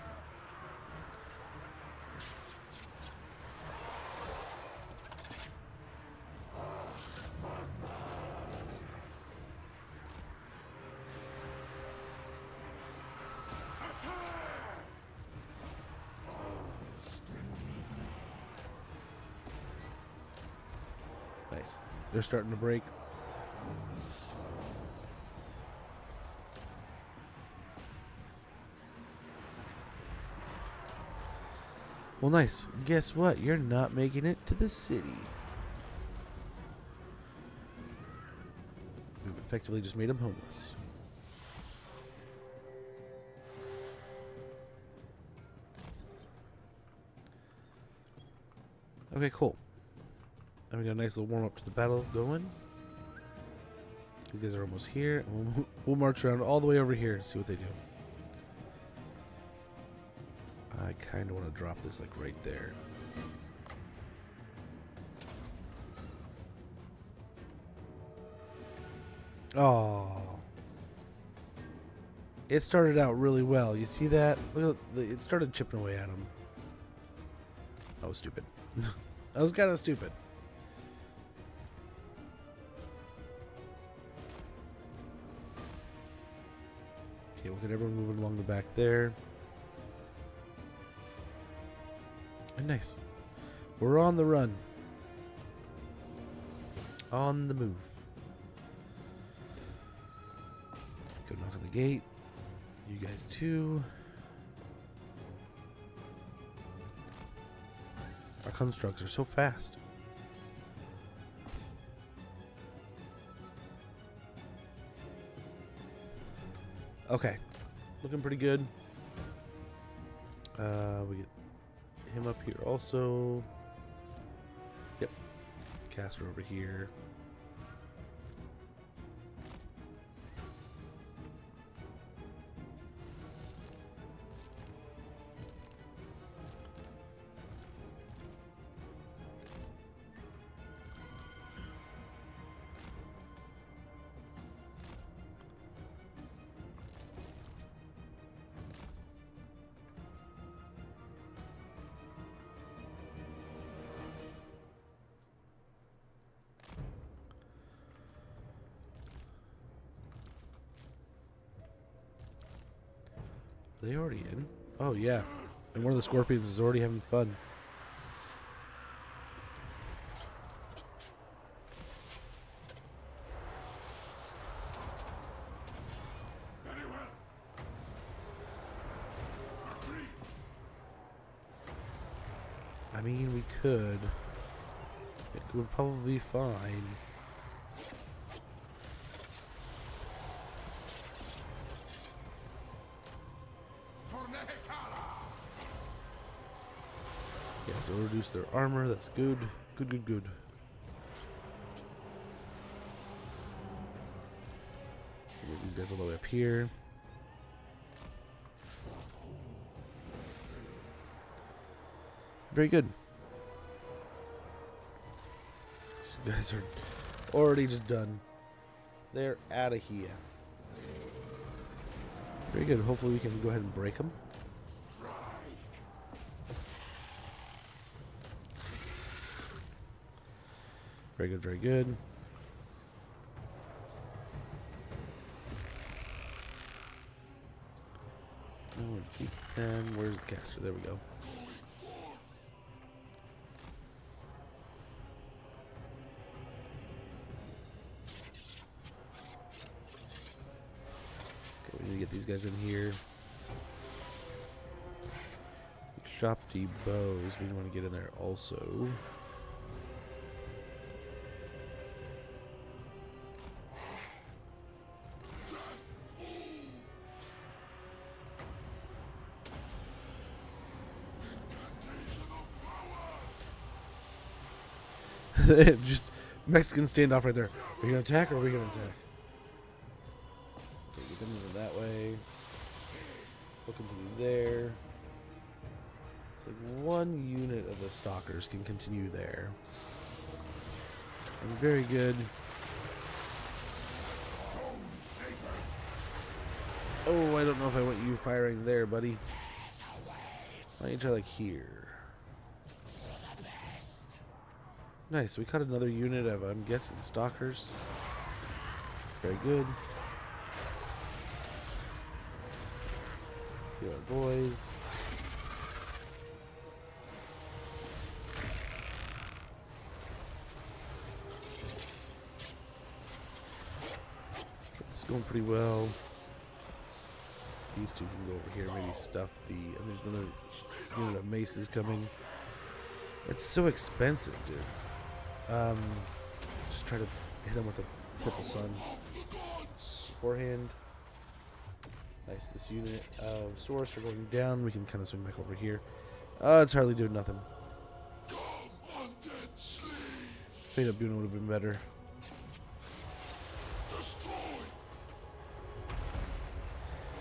Nice. They're starting to break. Well, nice. Guess what? You're not making it to the city. We've effectively just made him homeless. Okay, cool. And we got a nice little warm up to the battle going. These guys are almost here. We'll march around all the way over here and see what they do. I kind of want to drop this like right there. Oh, it started out really well. You see that? Look at it started chipping away at him. That was stupid. That was kind of stupid. Okay, we'll get everyone moving along the back there. And nice. We're on the run. On the move. Go knock on the gate. You guys too. Our constructs are so fast. Okay. Looking pretty good. We get him up here also. Yep. Caster over here. Are they already in? Oh, yeah. And one of the scorpions is already having fun. Very well. Agreed. I mean, we could. It would probably be fine. Yes, it'll reduce their armor. That's good. Good, good, good. Get these guys all the way up here. Very good. These guys are already just done. They're out of here. Very good. Hopefully we can go ahead and break them. Very good, very good. Oh, keep them. Where's the caster? There we go. Okay, we need to get these guys in here. Shop D bows. We want to get in there also. Just Mexican standoff right there. Are we gonna attack or are we gonna attack? Okay, get them over that way. Look them through there. It's like one unit of the stalkers can continue there. Very good. Oh, I don't know if I want you firing there, buddy. Why don't you try like here? Nice, we caught another unit of, I'm guessing, stalkers. Very good. Heal our boys. It's going pretty well. These two can go over here, maybe stuff the... And there's another unit of maces coming. It's so expensive, dude. Just try to hit him with a purple sun beforehand. Nice. This unit of source are going down. We can kind of swing back over here. It's hardly doing nothing. Fade up doing would have been better.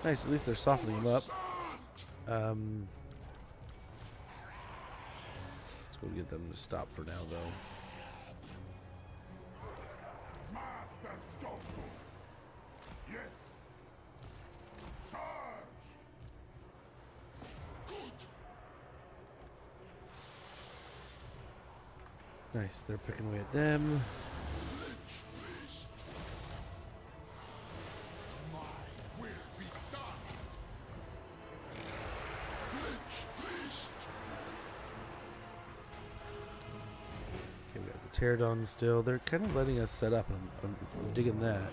Nice, at least they're softening him up. Let's go get them to stop for now, though. Master stop. Yes. Charge. Nice, they're picking away at them. Pterodons still. They're kind of letting us set up, and I'm digging that.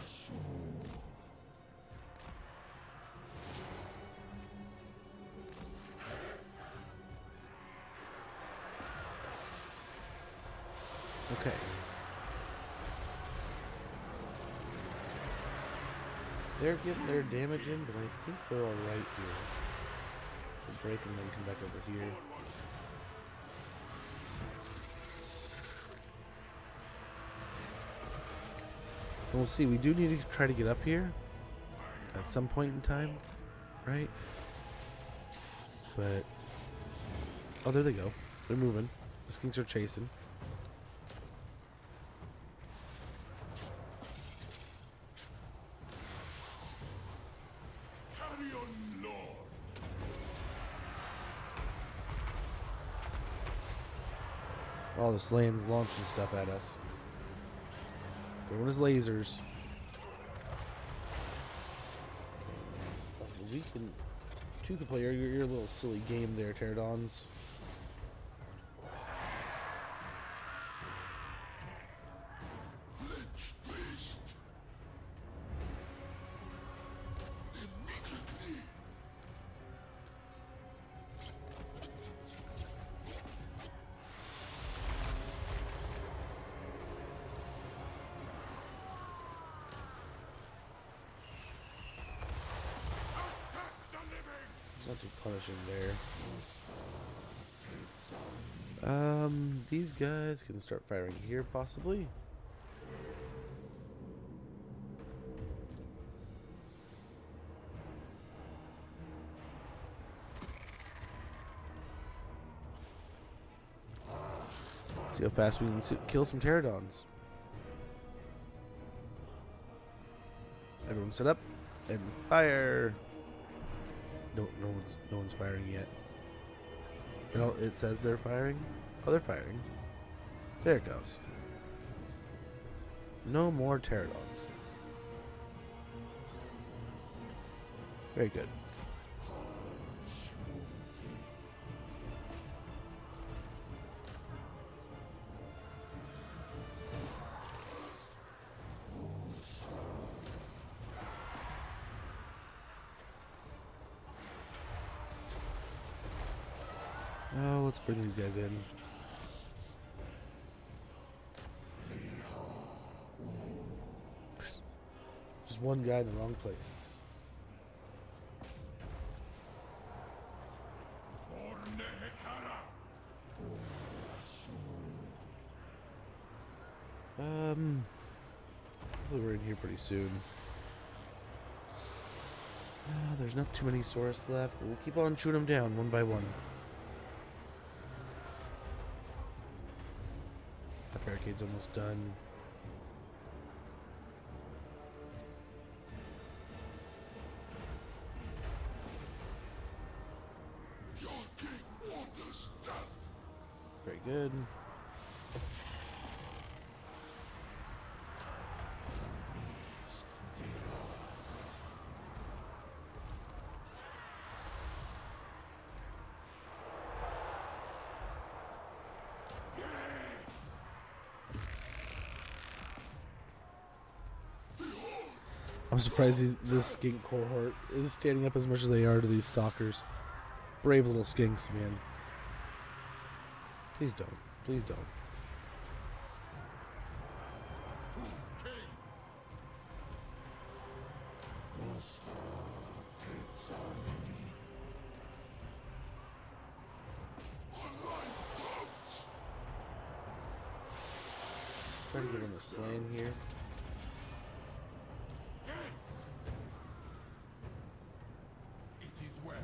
Okay. They're getting their damage in, but I think they're alright here. We'll break them and then come back over here. We'll see. We do need to try to get up here at some point in time, right? But oh, there they go. They're moving. The skinks are chasing. Carry on, Lord. All the slaying's launching stuff at us. Throwing his lasers. We can... Two can play your little silly game there, Pterodons. Not too punishing there. These guys can start firing here, possibly. Let's see how fast we can kill some pterodons. Everyone set up and fire. No one's firing yet. You know, it says they're firing. Oh, they're firing. There it goes. No more pterodons. Very good. Oh, let's bring these guys in. Just one guy in the wrong place. Hopefully we're in here pretty soon. There's not too many Saurus left, but we'll keep on shooting them down one by one. That barricade's almost done. good. I'm surprised this skink cohort is standing up as much as they are to these stalkers. Brave little skinks, man. Please don't. Please don't. Try to get on the slaying here. It is well.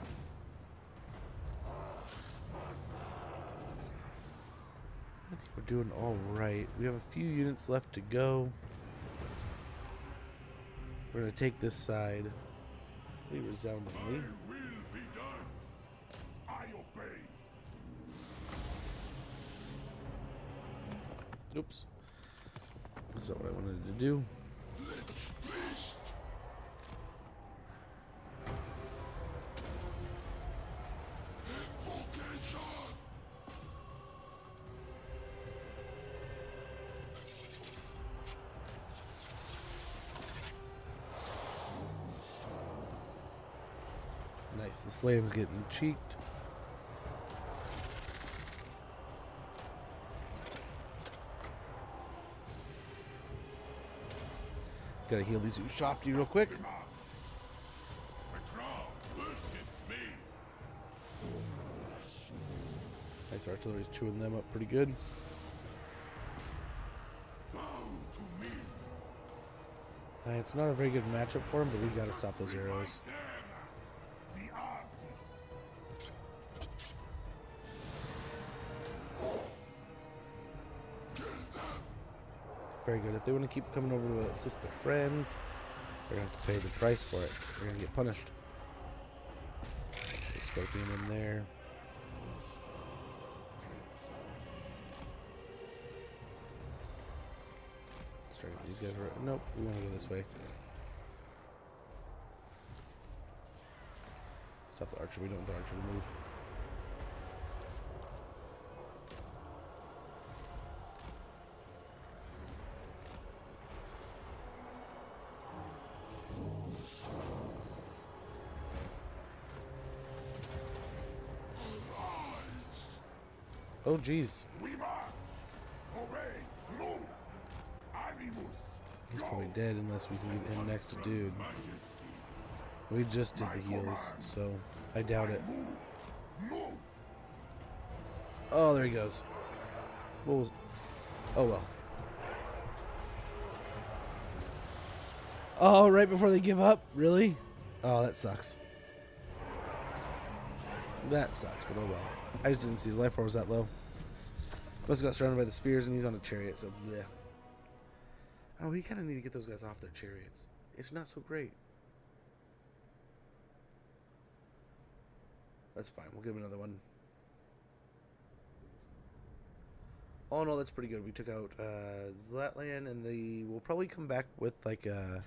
I think we're doing all right. We have a few units left to go. We're going to take this side pretty resoundingly. Will be done. I obey. Oops. That's not what I wanted to do. Nice, this land's getting cheeked. Gotta heal these Ushopti real quick. The crowd worships me. Nice, artillery's chewing them up pretty good. Bow to me. It's not a very good matchup for him, but we gotta stop those arrows. Them. The artist. Very good. If they want to keep coming over to assist their friends, they're gonna have to pay the price for it. They're gonna get punished. The Scorpion in there. Let's try to get these guys right. Nope, we want to go this way. Stop the archer. We don't want the archer to move. Oh, jeez. We march. Obey. Move. Animus. He's probably dead unless we can get him next to dude. Majesty. We just did the heals, so I doubt it. Move. Oh, there he goes. Oh, well. Oh, right before they give up? Really? Oh, that sucks. That sucks, but oh well. I just didn't see his life bar was that low. Must have got surrounded by the spears, and he's on a chariot, so yeah. Oh, we kind of need to get those guys off their chariots. It's not so great. That's fine. We'll give him another one. Oh no, that's pretty good. We took out Zlatland, and we'll probably come back with like a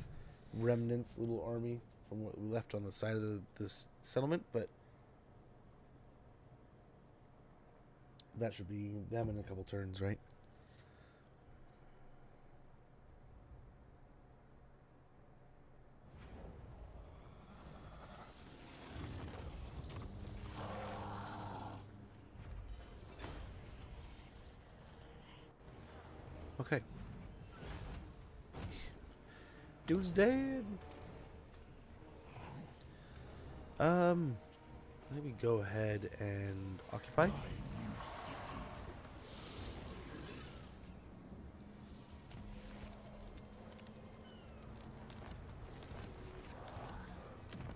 remnants little army from what we left on the side of this settlement, but that should be them in a couple turns, right? Okay. Dude's dead. Maybe go ahead and occupy.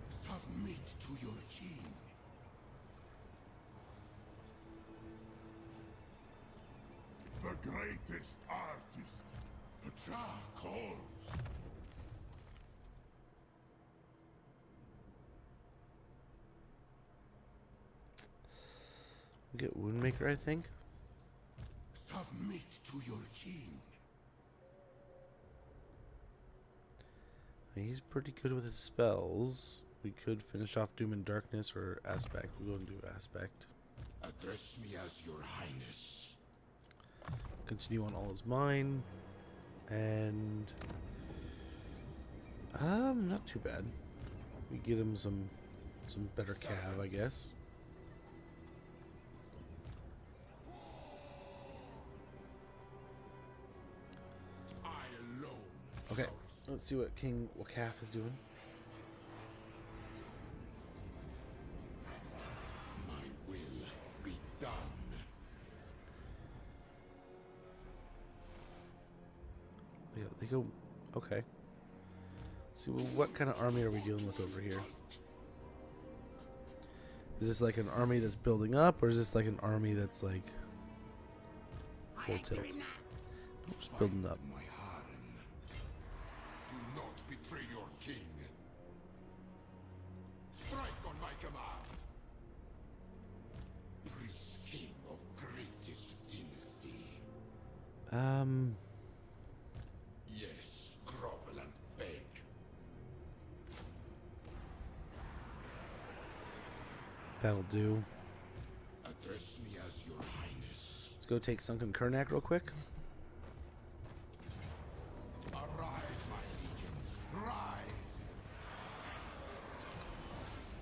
Submit to your king. The greatest artist. The Tra calls. Get Woundmaker, I think. Submit to your king. He's pretty good with his spells. We could finish off Doom and Darkness or Aspect. We'll go and do Aspect. Address me as your highness. Continue on All Is Mine. And not too bad. We get him some better cav, I guess. I alone. Okay, let's see what King Wakaf is doing. My will be done. They go. Okay. See, well, what kind of army are we dealing with over here? Is this like an army that's building up, or is this like an army that's like full tilt? Nope, just building up. My harem. Do not betray your king. Strike on my command. Priest king of greatest dynasty. Yes, grovel and beg. That'll do. Address me as your highness. Let's go take Sunken Karnak real quick. Arise, my legions. Rise.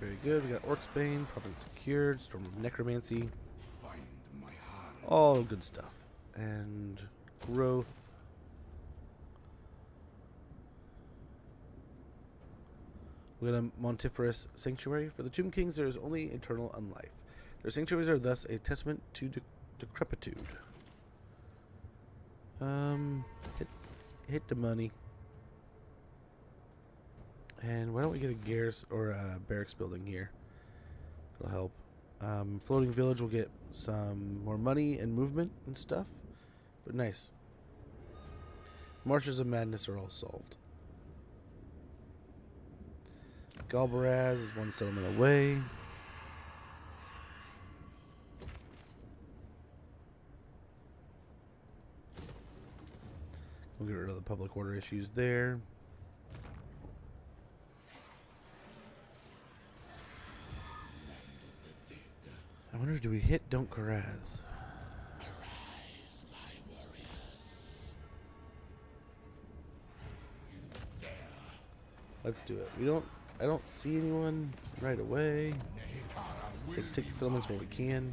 Very good. We got Orc's Bane, Province secured, Storm of Necromancy, Find my harem. all good stuff. And growth. We got a Montiferous Sanctuary. For the Tomb Kings, there is only eternal unlife. Their sanctuaries are thus a testament to decrepitude. Hit the money. And why don't we get a garrison or a barracks building here? That'll help. Floating village will get some more money and movement and stuff. But nice. Marshes of Madness are all solved. Galbaraz is one settlement away. We'll get rid of the public order issues there. I wonder, do we hit Don't Karaz? Arise, my warriors. Dare. Let's do it. I don't see anyone right away. Let's take the settlements when we can.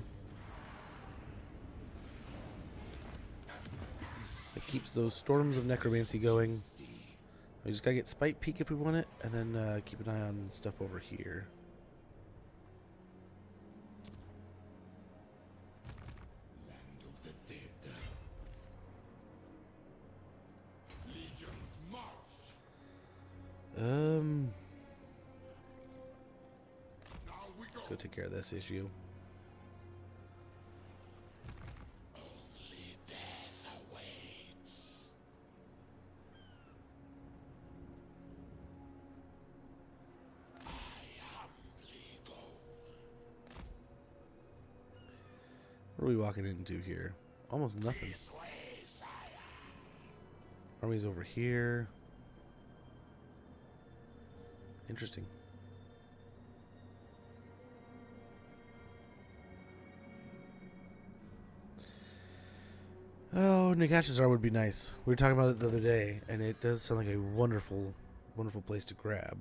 It keeps those storms of necromancy going. We just gotta get Spite Peak if we want it, and then keep an eye on stuff over here. Land of the dead. Legions march. Now we go. Let's go take care of this issue. Only death awaits. I humbly go. What are we walking into here? Almost nothing. This way, sire. Army's over here. Interesting. Oh, Nagash's would be nice. We were talking about it the other day, and it does sound like a wonderful, wonderful place to grab.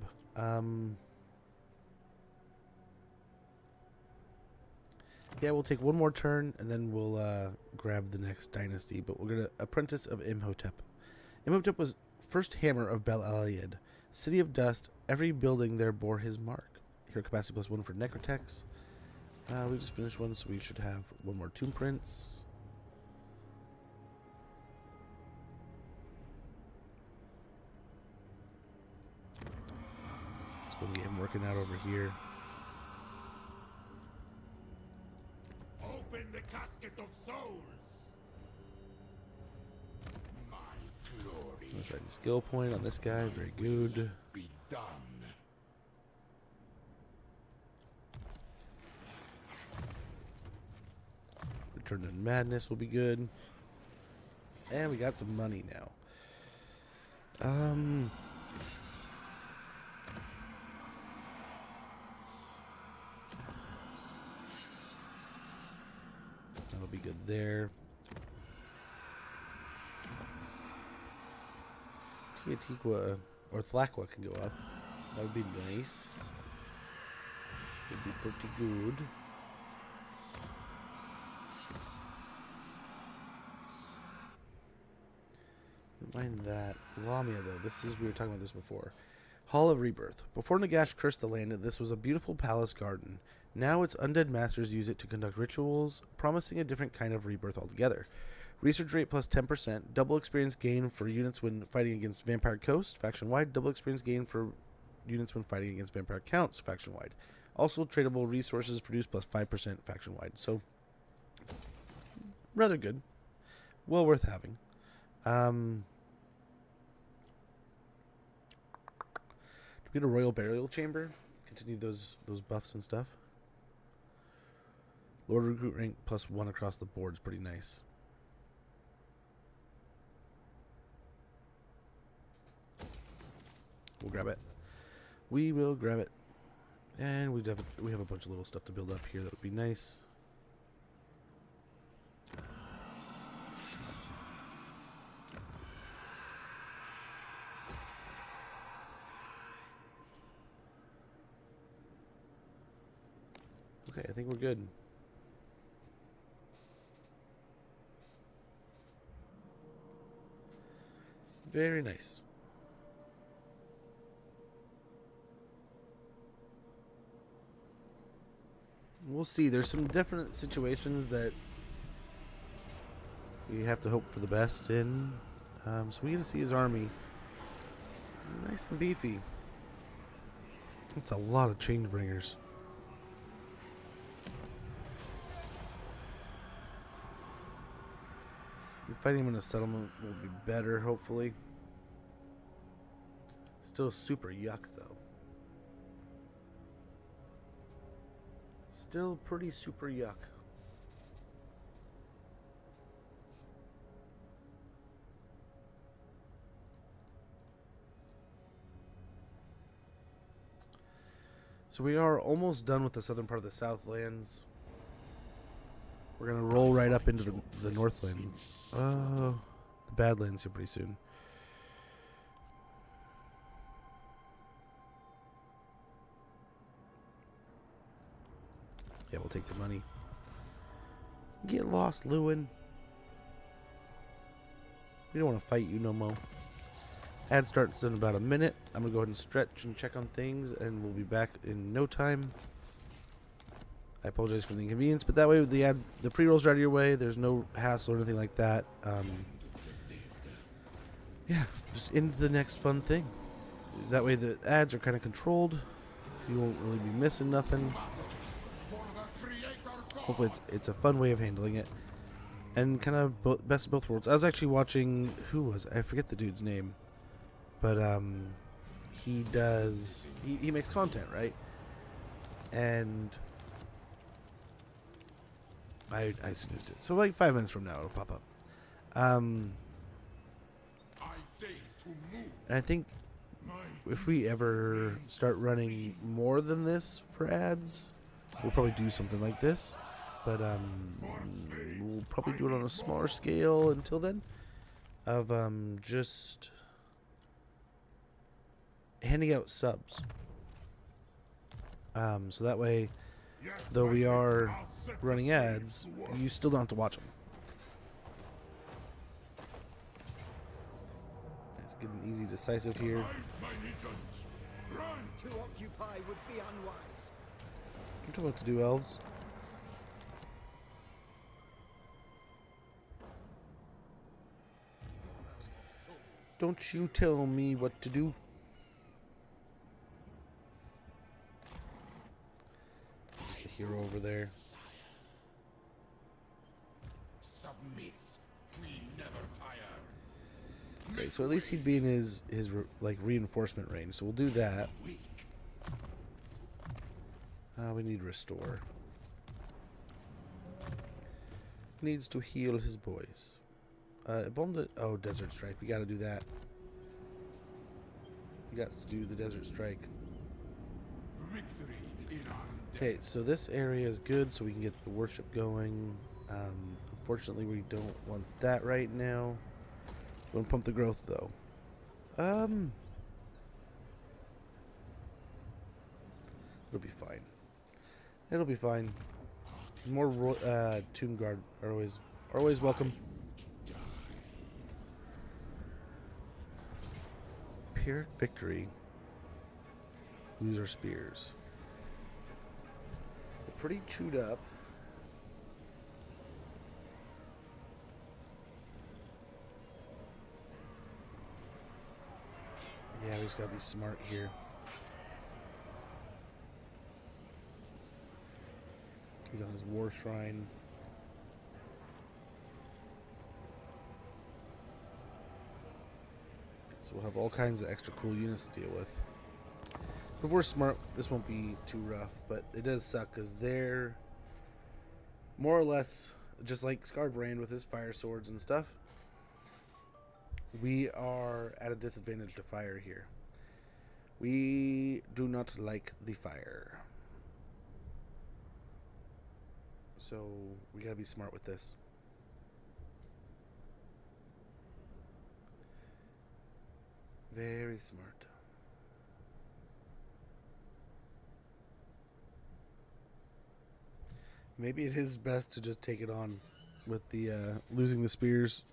Yeah, we'll take one more turn, and then we'll grab the next dynasty. But we're gonna Apprentice of Imhotep. Imhotep was first hammer of Bel Aliad, city of dust. Every building there bore his mark. Hero capacity +1 for Necrotex. We just finished one, so we should have one more Tomb Prince. Let's go get him working out over here. Open the casket of souls. My glory. Second skill point on this guy, very good. Be done. Return to Madness will be good. And we got some money now. That'll be good there. Tiatikwa or Thlakwa can go up. That would be nice. Would be pretty good. Don't mind that. Lamia, though. We were talking about this before. Hall of Rebirth. Before Nagash cursed the land, this was a beautiful palace garden. Now its undead masters use it to conduct rituals, promising a different kind of rebirth altogether. Research rate plus 10%. Double experience gain for units when fighting against Vampire Coast, faction-wide. Double experience gain for units when fighting against Vampire Counts, faction-wide. Also, tradable resources produced plus 5% faction-wide. So, rather good. Well worth having. Do we get a Royal Burial Chamber? Continue those buffs and stuff. Lord Recruit rank plus 1 across the board is pretty nice. We'll grab it. We will grab it. And we have a bunch of little stuff to build up here that would be nice. Okay, I think we're good. Very nice. We'll see. There's some different situations that we have to hope for the best in. So we get to see his army. Nice and beefy. That's a lot of change bringers. Fighting him in a settlement will be better, hopefully. Still super yuck, though. Still pretty super yuck. So we are almost done with the southern part of the Southlands. We're going to roll right up into the Northland. The Badlands here pretty soon. Yeah, we'll take the money. Get lost, Lewin. We don't want to fight you no more. Ad starts in about a minute. I'm going to go ahead and stretch and check on things, and we'll be back in no time. I apologize for the inconvenience, but that way the pre-rolls are out of your way. There's no hassle or anything like that. Yeah, just into the next fun thing. That way the ads are kind of controlled. You won't really be missing nothing. Hopefully it's a fun way of handling it. And kind of best of both worlds. I was actually watching, I forget the dude's name. But he makes content, right? And I snoozed it. So like 5 minutes from now it'll pop up. And I think if we ever start running more than this for ads, we'll probably do something like this. But we'll probably do it on a smaller scale until then. Of just handing out subs. So that way, though we are running ads, you still don't have to watch them. Let's get an easy decisive here. To occupy would be unwise. I'm talking about to do, elves. Don't you tell me what to do. Just a hero over there. Submit. We never tire. Okay, so at least he'd be in his like reinforcement range. So we'll do that. We need restore. Needs to heal his boys. Oh, Desert Strike. We got to do that. We got to do the Desert Strike. Victory in our Okay, so this area is good, so we can get the worship going. Unfortunately, we don't want that right now. We want to pump the growth, though. It'll be fine. It'll be fine. More Tomb Guard are always welcome. Pyrrhic victory. Lose our spears. They're pretty chewed up. Yeah, we just gotta be smart here. He's on his war shrine. So we'll have all kinds of extra cool units to deal with. If we're smart, this won't be too rough, but it does suck because they're more or less just like Scarbrand with his fire swords and stuff. We are at a disadvantage to fire here. We do not like the fire. So we gotta be smart with this. Very smart. Maybe it is best to just take it on with the losing the spears.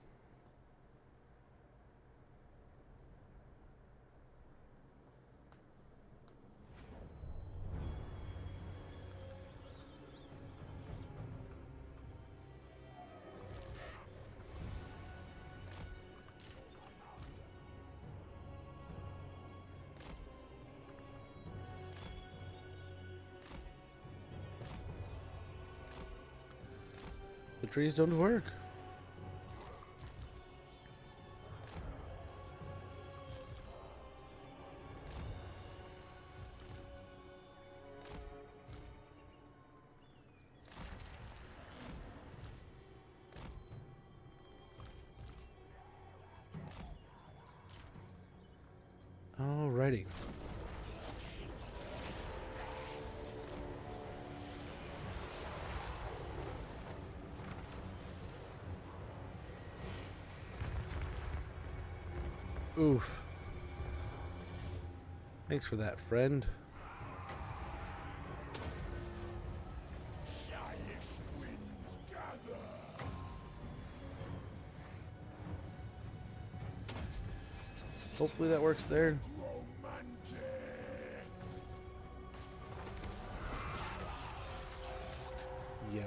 The trees don't work. Alrighty. Oof. Thanks for that, friend. Shyish winds gather. Hopefully that works there. Romantic. Youch.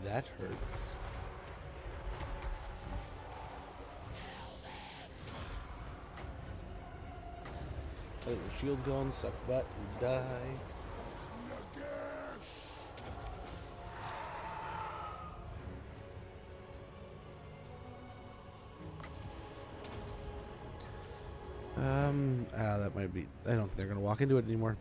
That hurts. Let your shield go and suck butt and die. Nagash. That might be. I don't think they're gonna walk into it anymore.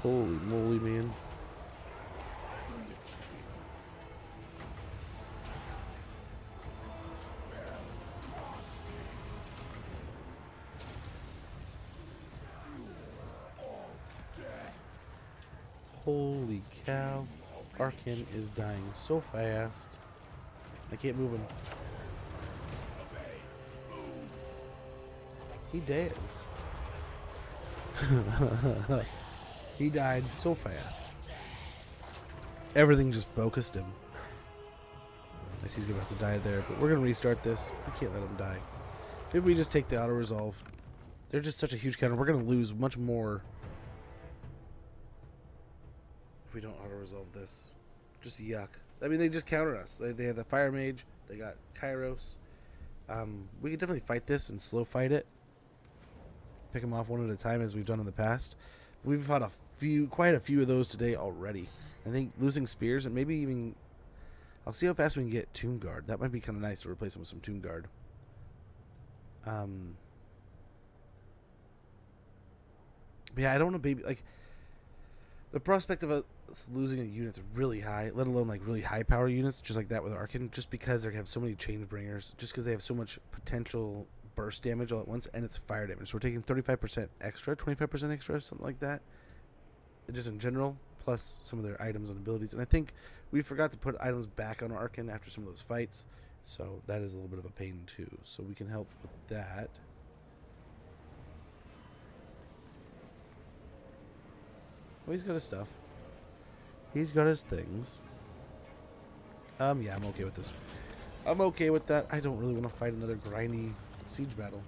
Holy moly, man. Holy cow. Arkhan is dying so fast. I can't move him. He dead. He died so fast. Everything just focused him. I see he's about to die there, but we're going to restart this. We can't let him die. Maybe we just take the auto-resolve. They're just such a huge counter. We're going to lose much more if we don't auto-resolve this. Just yuck. I mean, they just counter us. They have the Fire Mage. They got Kairos. We can definitely fight this and slow fight it. pick them off one at a time as we've done in the past. We've fought quite a few of those today already. I think losing spears and maybe even, I'll see how fast we can get Tomb Guard. That might be kind of nice to replace them with some Tomb Guard. But yeah, I don't want to baby like the prospect of us losing a unit really high, let alone like really high power units, just like that with Arkhan, just because they have so many change bringers, just because they have so much potential burst damage all at once, and it's fire damage. So we're taking 35% extra, 25% extra, something like that, just in general, plus some of their items and abilities. And I think we forgot to put items back on Arkhan after some of those fights, so that is a little bit of a pain too. So we can help with that. Oh, he's got his stuff. He's got his things. Yeah, I'm okay with this. I'm okay with that. I don't really want to fight another grindy siege battle.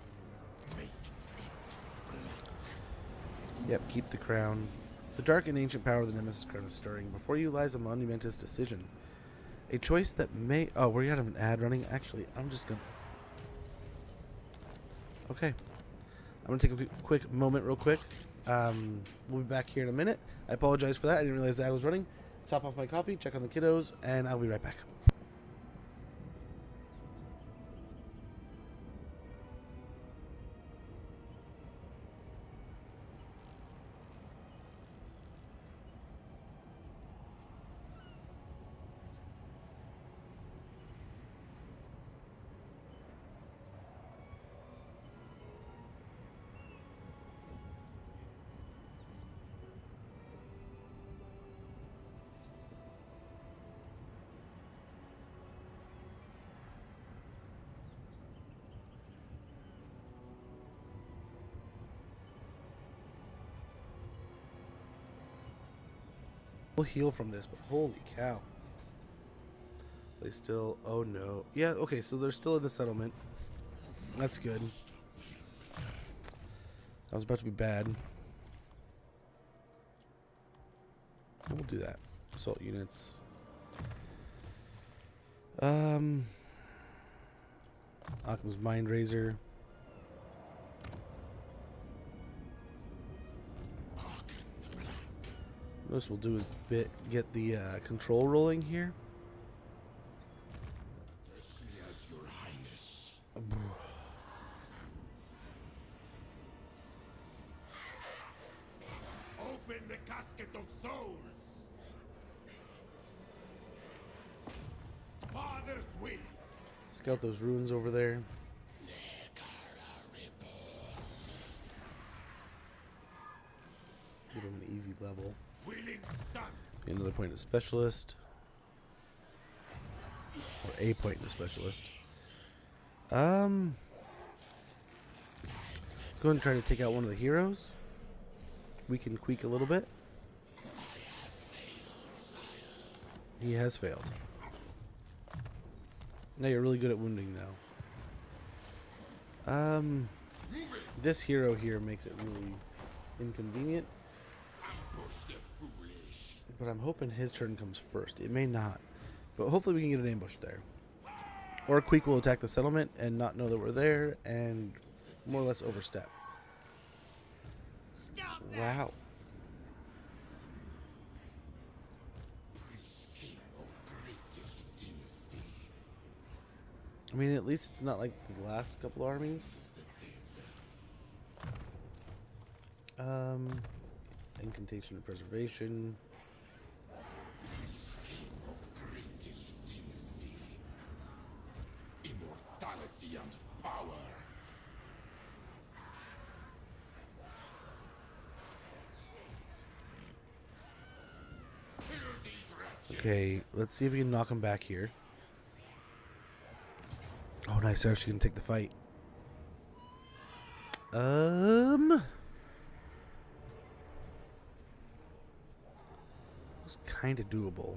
Yep, keep the crown. The dark and ancient power of the Nemesis crown is stirring. Before you lies a monumentous decision. A choice that may... Oh, we got an ad running. Actually, I'm just going to... Okay. I'm going to take a quick moment real quick. We'll be back here in a minute. I apologize for that. I didn't realize that I was running. Top off my coffee, check on the kiddos, and I'll be right back. We'll heal from this, but holy cow. They still... Oh, no. Yeah, okay, so they're still in the settlement. That's good. That was about to be bad. We'll do that. Assault units. Occam's Mind Razor. Most we'll do is get the control rolling here. As your highness. Open the casket of souls. Father's will. Scout those ruins over there. Give him an easy level. Willing son. Another point to specialist. Or a point to specialist. Let's go ahead and try to take out one of the heroes. We can tweak a little bit. He has failed. Now you're really good at wounding now. This hero here makes it really inconvenient. But I'm hoping his turn comes first. It may not. But hopefully we can get an ambush there. Or Queek will attack the settlement and not know that we're there and more or less overstep. Wow. I mean, at least it's not like the last couple armies. Incantation of preservation. Immortality and power. Okay, let's see if we can knock him back here. Oh, nice. They're actually gonna take the fight. It's kind of doable.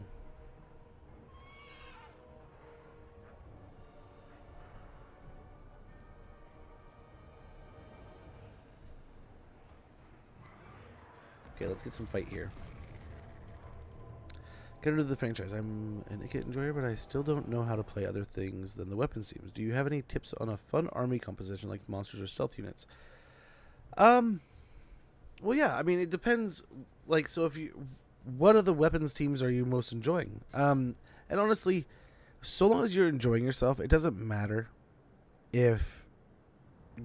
Okay, let's get some fight here. Get into the franchise. I'm an Icket enjoyer, but I still don't know how to play other things than the weapon seems. Do you have any tips on a fun army composition like monsters or stealth units? Well, yeah. I mean, it depends. Like, so if you, what of the weapons teams are you most enjoying? And honestly, so long as you're enjoying yourself, it doesn't matter if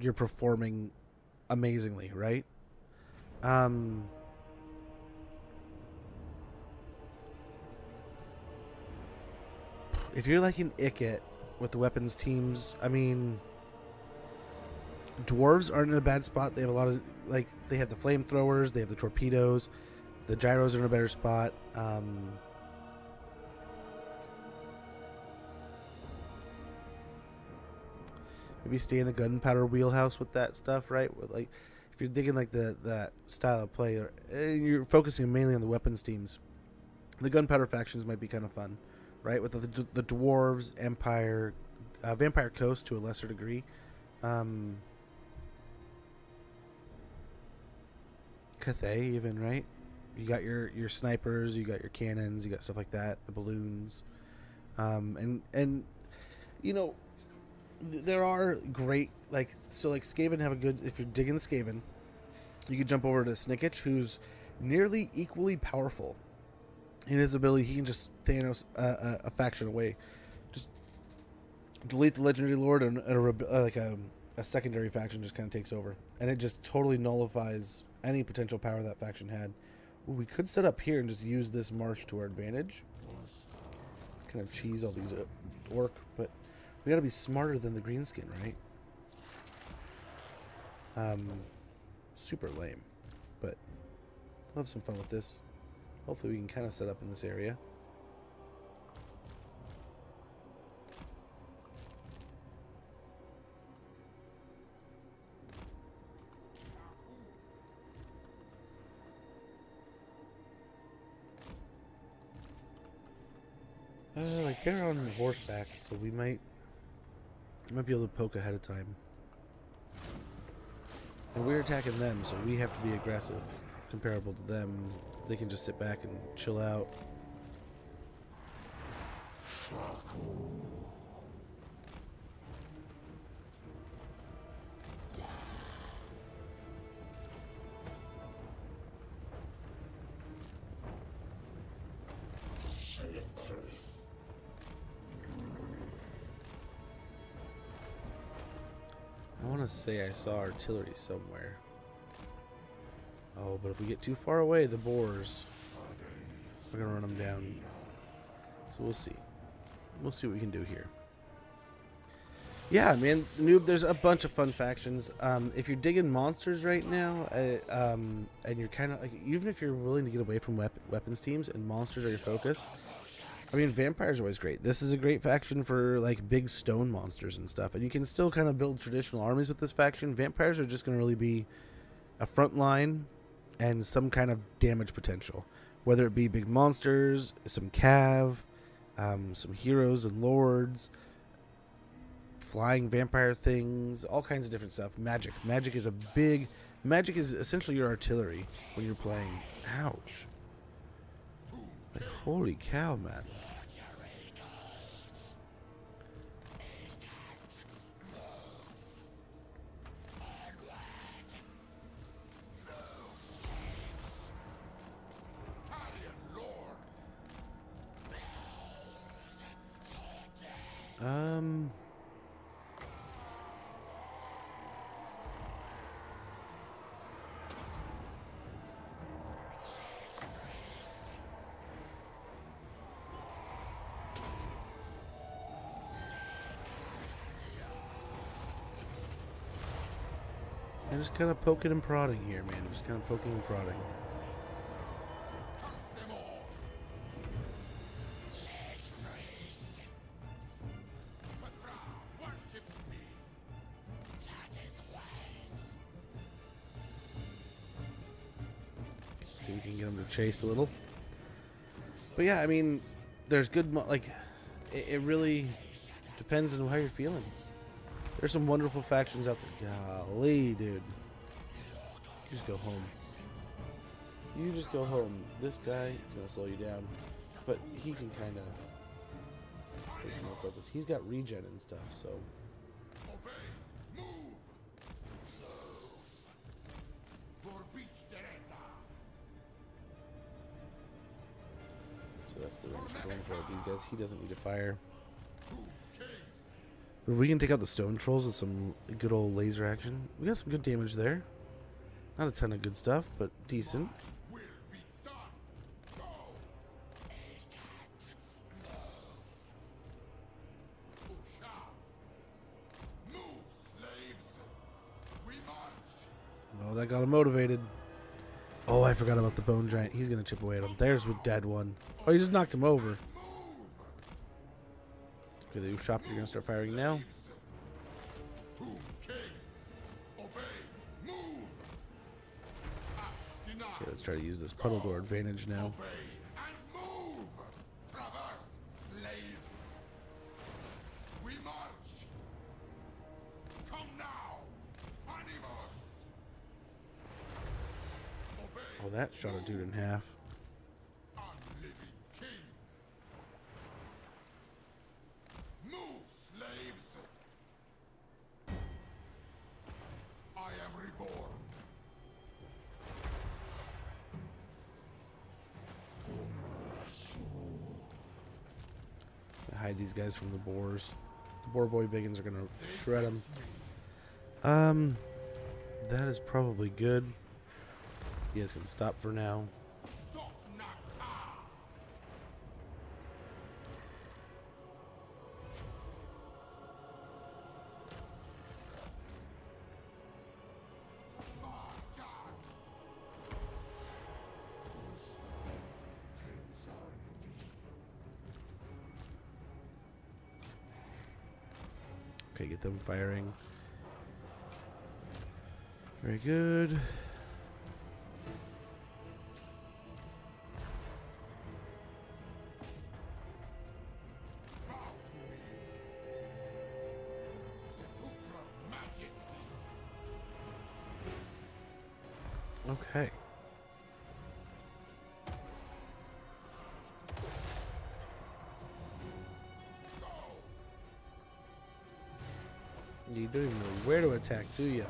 you're performing amazingly, right? Um, if you're like an icket with the weapons teams, I mean, dwarves aren't in a bad spot. They have a lot of, like, they have the flamethrowers, they have the torpedoes, the gyros are in a better spot. Maybe stay in the gunpowder wheelhouse with that stuff, right? With, like, if you're digging like that style of play, or you're focusing mainly on the weapons teams, the gunpowder factions might be kind of fun, right? With the dwarves, Empire, Vampire Coast to a lesser degree. Cathay even, right? You got your snipers, you got your cannons, you got stuff like that, the balloons, and you know, there are great, like, so like Skaven have a good, if you're digging the Skaven, you could jump over to Snickich, who's nearly equally powerful in his ability. He can just Thanos a faction away, just delete the legendary lord, and a secondary faction just kind of takes over, and it just totally nullifies any potential power that faction had. Ooh, we could set up here and just use this marsh to our advantage. Kind of cheese all these orc, but we gotta be smarter than the greenskin, right? Super lame, but we'll have some fun with this. Hopefully we can kind of set up in this area. Like, they're on horseback, so we might be able to poke ahead of time. And we're attacking them, so we have to be aggressive. Comparable to them, they can just sit back and chill out. I want to say I saw artillery somewhere. Oh, but if we get too far away, the boars, we're going to run them down. So we'll see. We'll see what we can do here. Yeah, man, Noob, there's a bunch of fun factions. If you're digging monsters right now, and you're kind of, like, even if you're willing to get away from weapons teams and monsters are your focus, I mean, vampires are always great. This is a great faction for, like, big stone monsters and stuff. And you can still kind of build traditional armies with this faction. Vampires are just going to really be a front line and some kind of damage potential. Whether it be big monsters, some cav, some heroes and lords, flying vampire things, all kinds of different stuff. Magic. Magic is essentially your artillery when you're playing. Ouch. Like, holy cow, man. I'm just kind of poking and prodding here, man. Just kind of poking and prodding. See if we can get him to chase a little. But yeah, I mean, there's good, like, it really depends on how you're feeling. There's some wonderful factions out there. Golly, dude. You just go home. You just go home. This guy is going to slow you down. But he can kind of take some more focus. He's got regen and stuff, so. So that's the range we're going for with these guys. He doesn't need to fire. But if we can take out the stone trolls with some good old laser action, we got some good damage there. Not a ton of good stuff, but decent. Will be done. Go. Push out. Move, slaves. We march. Oh, that got him motivated. Oh, I forgot about the bone giant. He's going to chip away at him. There's a dead one. Oh, he just knocked him over. Okay, the Usopp, you're going to start firing now. To king. Obey. Move. Ash deny. Okay, let's try to use this puddle door advantage now. Obey and move. Traverse, slaves. We march. Come now. Animus. Obey. Oh, that shot a dude in half. Unliving king. Move, slaves. I am reborn. Hide these guys from the boars. The boar boy biggins are going to shred them. That is probably good. You guys can stop for now. Sophnata. Okay, get them firing. Very good. Bow to me. Sepulchral majesty. Okay. You don't even know where to attack, do you?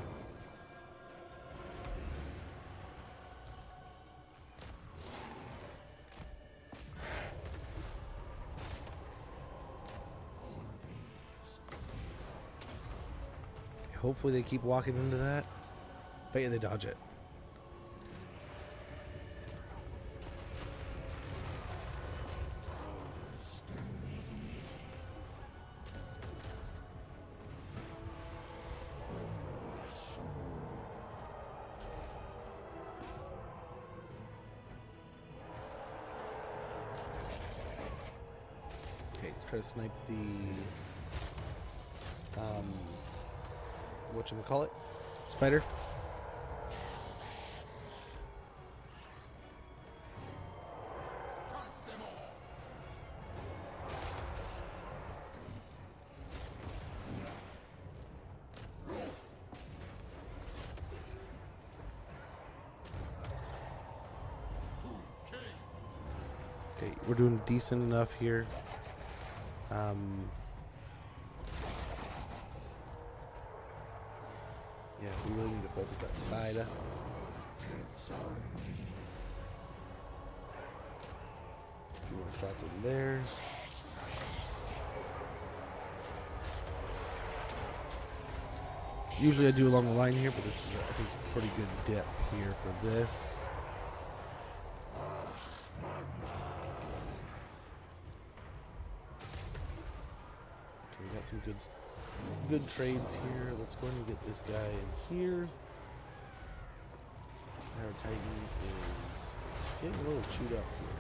Hopefully they keep walking into that. Bet you they dodge it. Okay, let's try to snipe the whatchamacallit? Spider. Curse them all. Okay, we're doing decent enough here. Yeah, we really need to focus that spider. A few more shots in there. Usually I do along the line here, but this is, I think, pretty good depth here for this. Okay, we got some good trades here. Let's go ahead and get this guy in here. Our Titan is getting a little chewed up here.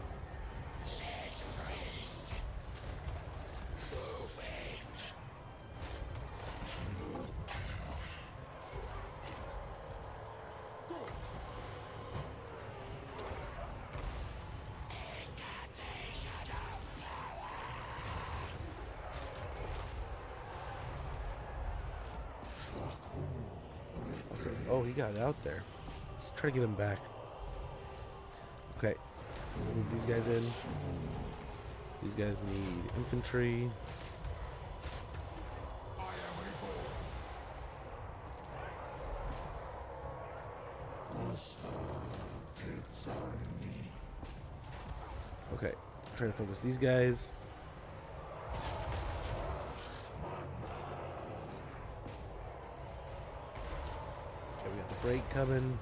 Oh, he got out there. Let's try to get him back. Okay. Move these guys in. These guys need infantry. I am reborn. Okay. Try to focus these guys. Okay, we got the break coming.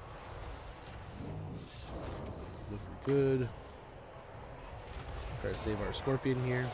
Looking good. Try to save our scorpion here.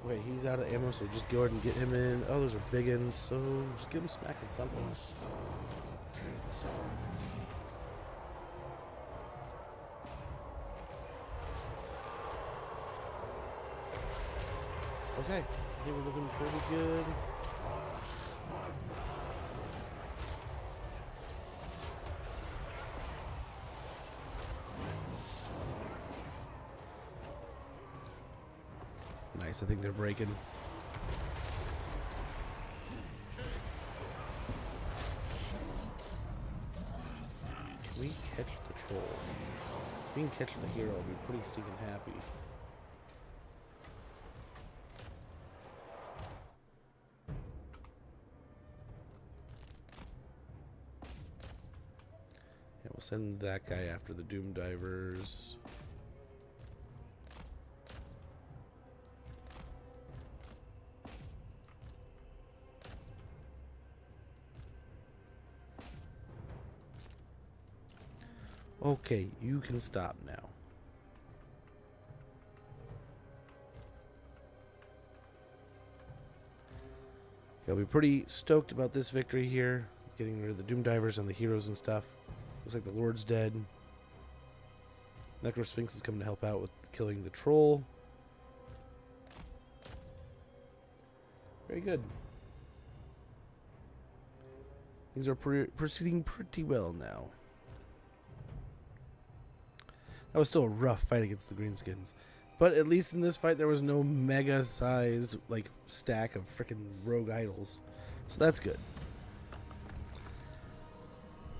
Okay, he's out of ammo, so just go ahead and get him in. Oh, those are big uns, so just get him smacking something. Okay, I think we're looking pretty good. Nice, I think they're breaking. Can we catch the troll? If we can catch the hero, I'll be pretty stinking happy. Yeah, we'll send that guy after the Doom Divers. Okay, you can stop now. I'll be pretty stoked about this victory here. Getting rid of the Doom Divers and the heroes and stuff. Looks like the Lord's dead. Necro Sphinx is coming to help out with killing the troll. Very good. Things are proceeding pretty well now. That was still a rough fight against the Greenskins. But at least in this fight, there was no mega-sized, like, stack of freaking rogue idols. So that's good.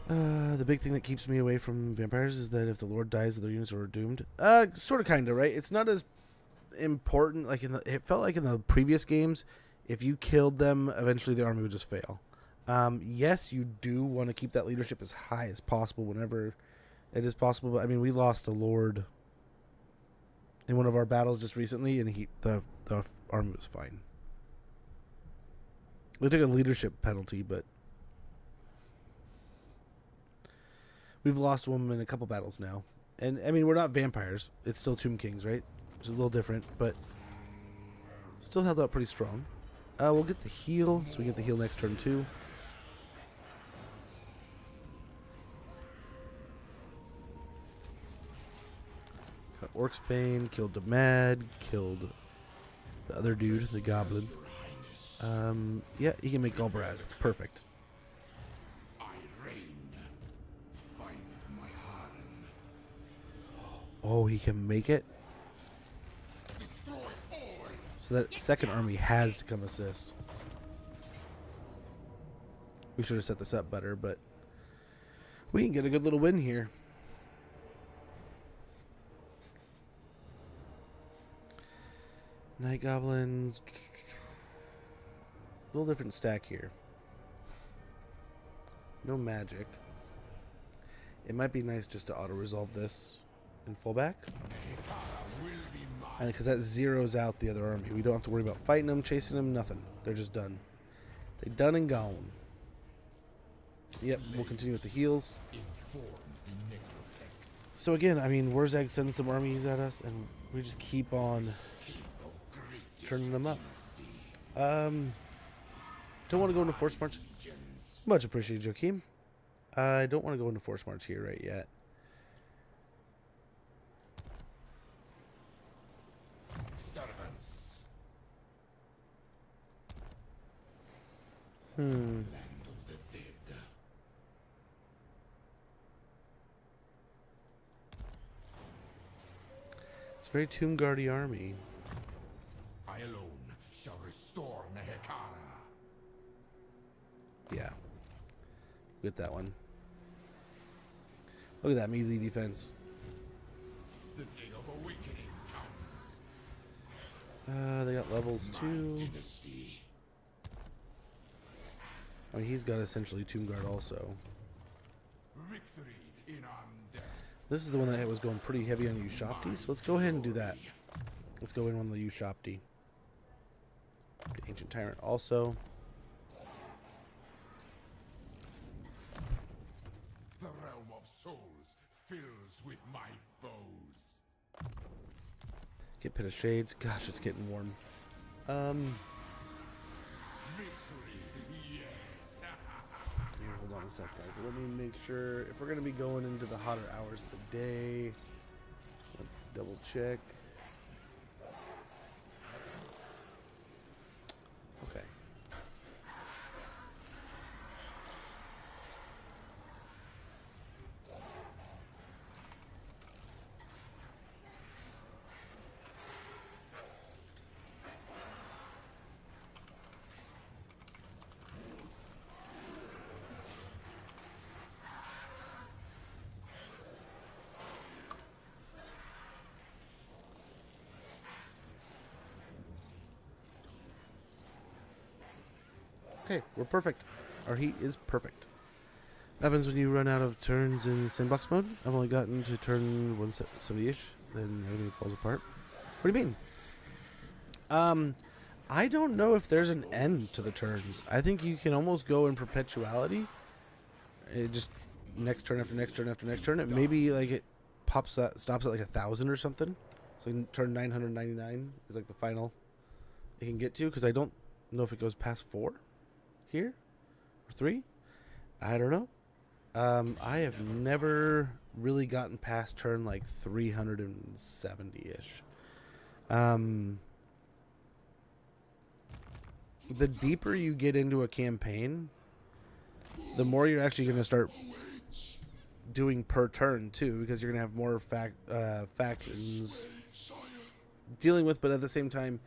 The big thing that keeps me away from vampires is that if the Lord dies, the other units are doomed. Sort of, kind of, right? It's not as important. Like it felt like in the previous games, if you killed them, eventually the army would just fail. Yes, you do want to keep that leadership as high as possible whenever it is possible. But I mean, we lost a Lord in one of our battles just recently, and the army was fine. We took a leadership penalty, but we've lost one in a couple battles now. And I mean, we're not vampires. It's still Tomb Kings, right? It's a little different, but still held out pretty strong. We'll get the heal, so we get the heal next turn too. Orc's Bane, killed the Mad, killed the other dude, the Goblin. Yeah, he can make Galbaraz. It's perfect. Oh, he can make it? So that second army has to come assist. We should have set this up better, but we can get a good little win here. Night Goblins. A little different stack here. No magic. It might be nice just to auto-resolve this in fullback. And because that zeroes out the other army. We don't have to worry about fighting them, chasing them, nothing. They're just done. They're done and gone. Yep, we'll continue with the heals. So again, I mean, Wurzag sends some armies at us, and we just keep on turning them up. Don't want to go into Force March. Much appreciated, Joachim. I don't want to go into Force March here right yet. Servants. Hmm. Land of the dead. It's a very Tomb Guardy army. I alone shall restore Nehekara. Yeah. Get that one. Look at that melee defense. The day of awakening comes. They got levels My too. dynasty. I mean, he's got essentially Tomb Guard also. Victory in undeath. This is the one that was going pretty heavy on Ushopti, so let's go ahead and do that. Let's go in on the Ushopti. Ancient Tyrant also. The realm of souls fills with my foes. Get Pit of Shades. Gosh, it's getting warm. Victory, yes. Here, hold on a sec, guys. Let me make sure if we're gonna be going into the hotter hours of the day. Let's double check. Okay. Okay, we're perfect. Our heat is perfect. Happens when you run out of turns in sandbox mode. I've only gotten to turn 170-ish, then everything falls apart. What do you mean? I don't know if there's an end to the turns. I think you can almost go in perpetuality. It just next turn after next turn after next turn. It maybe like it pops at, stops at like 1,000 or something. So you can turn 999 is like the final it can get to, because I don't know if it goes past 4 here or 3. I don't know. I have never really gotten past turn like 370-ish. The deeper you get into a campaign, the more you're actually going to start doing per turn too, because you're going to have more factions dealing with, but at the same time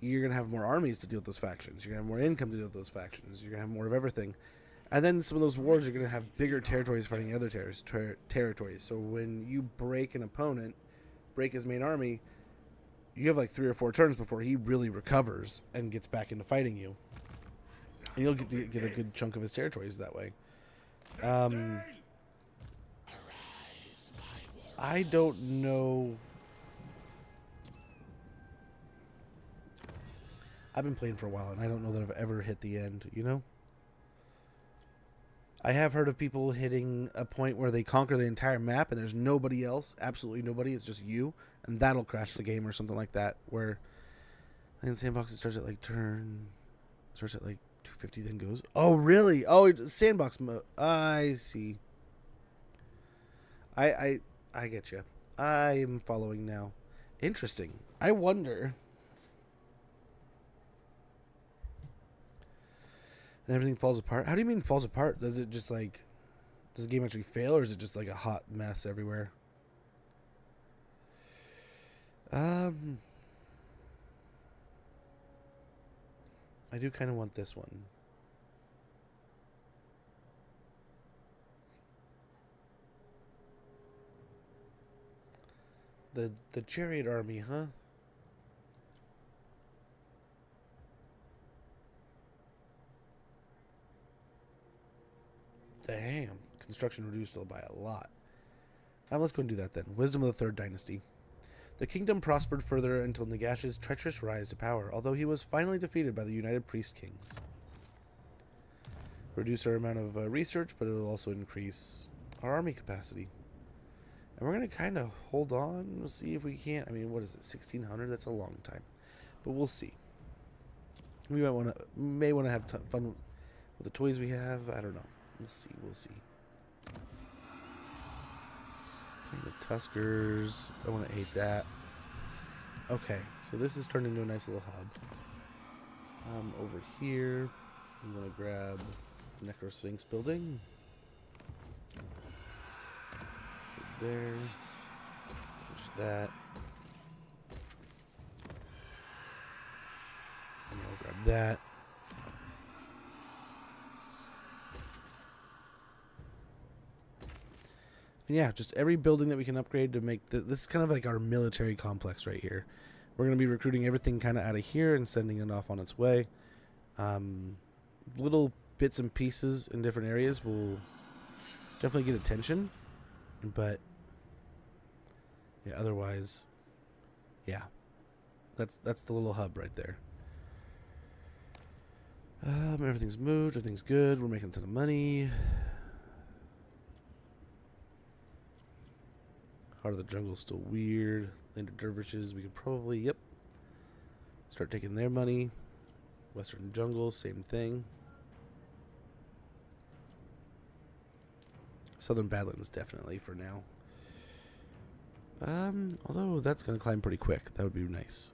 you're going to have more armies to deal with those factions. You're going to have more income to deal with those factions. You're going to have more of everything. And then some of those wars are going to have bigger territories fighting other territories. So when you break an opponent, break his main army, you have like 3 or 4 turns before he really recovers and gets back into fighting you. And you'll get a good chunk of his territories that way. I don't know. I've been playing for a while, and I don't know that I've ever hit the end, you know? I have heard of people hitting a point where they conquer the entire map and there's nobody else, absolutely nobody, it's just you, and that'll crash the game or something like that, where I think in Sandbox it starts at like 250, then goes, oh really? Oh, it's Sandbox mode. I see. I get you. I'm following now. Interesting. I wonder. And everything falls apart. How do you mean falls apart? Does it just like, does the game actually fail, or is it just like a hot mess everywhere? I do kind of want this one. The chariot army, huh? Damn. Construction reduced by a lot. Let's go and do that then. Wisdom of the Third Dynasty. The kingdom prospered further until Nagash's treacherous rise to power, although he was finally defeated by the United Priest Kings. Reduce our amount of research, but it will also increase our army capacity. And we're going to kind of hold on. We'll see if we can't. I mean, what is it? 1,600? That's a long time. But we'll see. We may want to have fun with the toys we have. I don't know. We'll see. We'll see. The Tuskers. I want to hate that. Okay, so this has turned into a nice little hub. Over here, I'm going to grab the Necrosphinx building. Let's go there. Push that. And I'll grab that. yeah, just every building that we can upgrade to make this is kind of like our military complex right here. We're going to be recruiting everything kind of out of here and sending it off on its way. Little bits and pieces in different areas will definitely get attention, but yeah, otherwise, yeah, that's the little hub right there. Everything's moved, everything's good, we're making a ton of money. Heart of the Jungle's still weird. Land of Dervishes, we could probably, yep, start taking their money. Western Jungle, same thing. Southern Badlands, definitely, for now. Although that's going to climb pretty quick. That would be nice.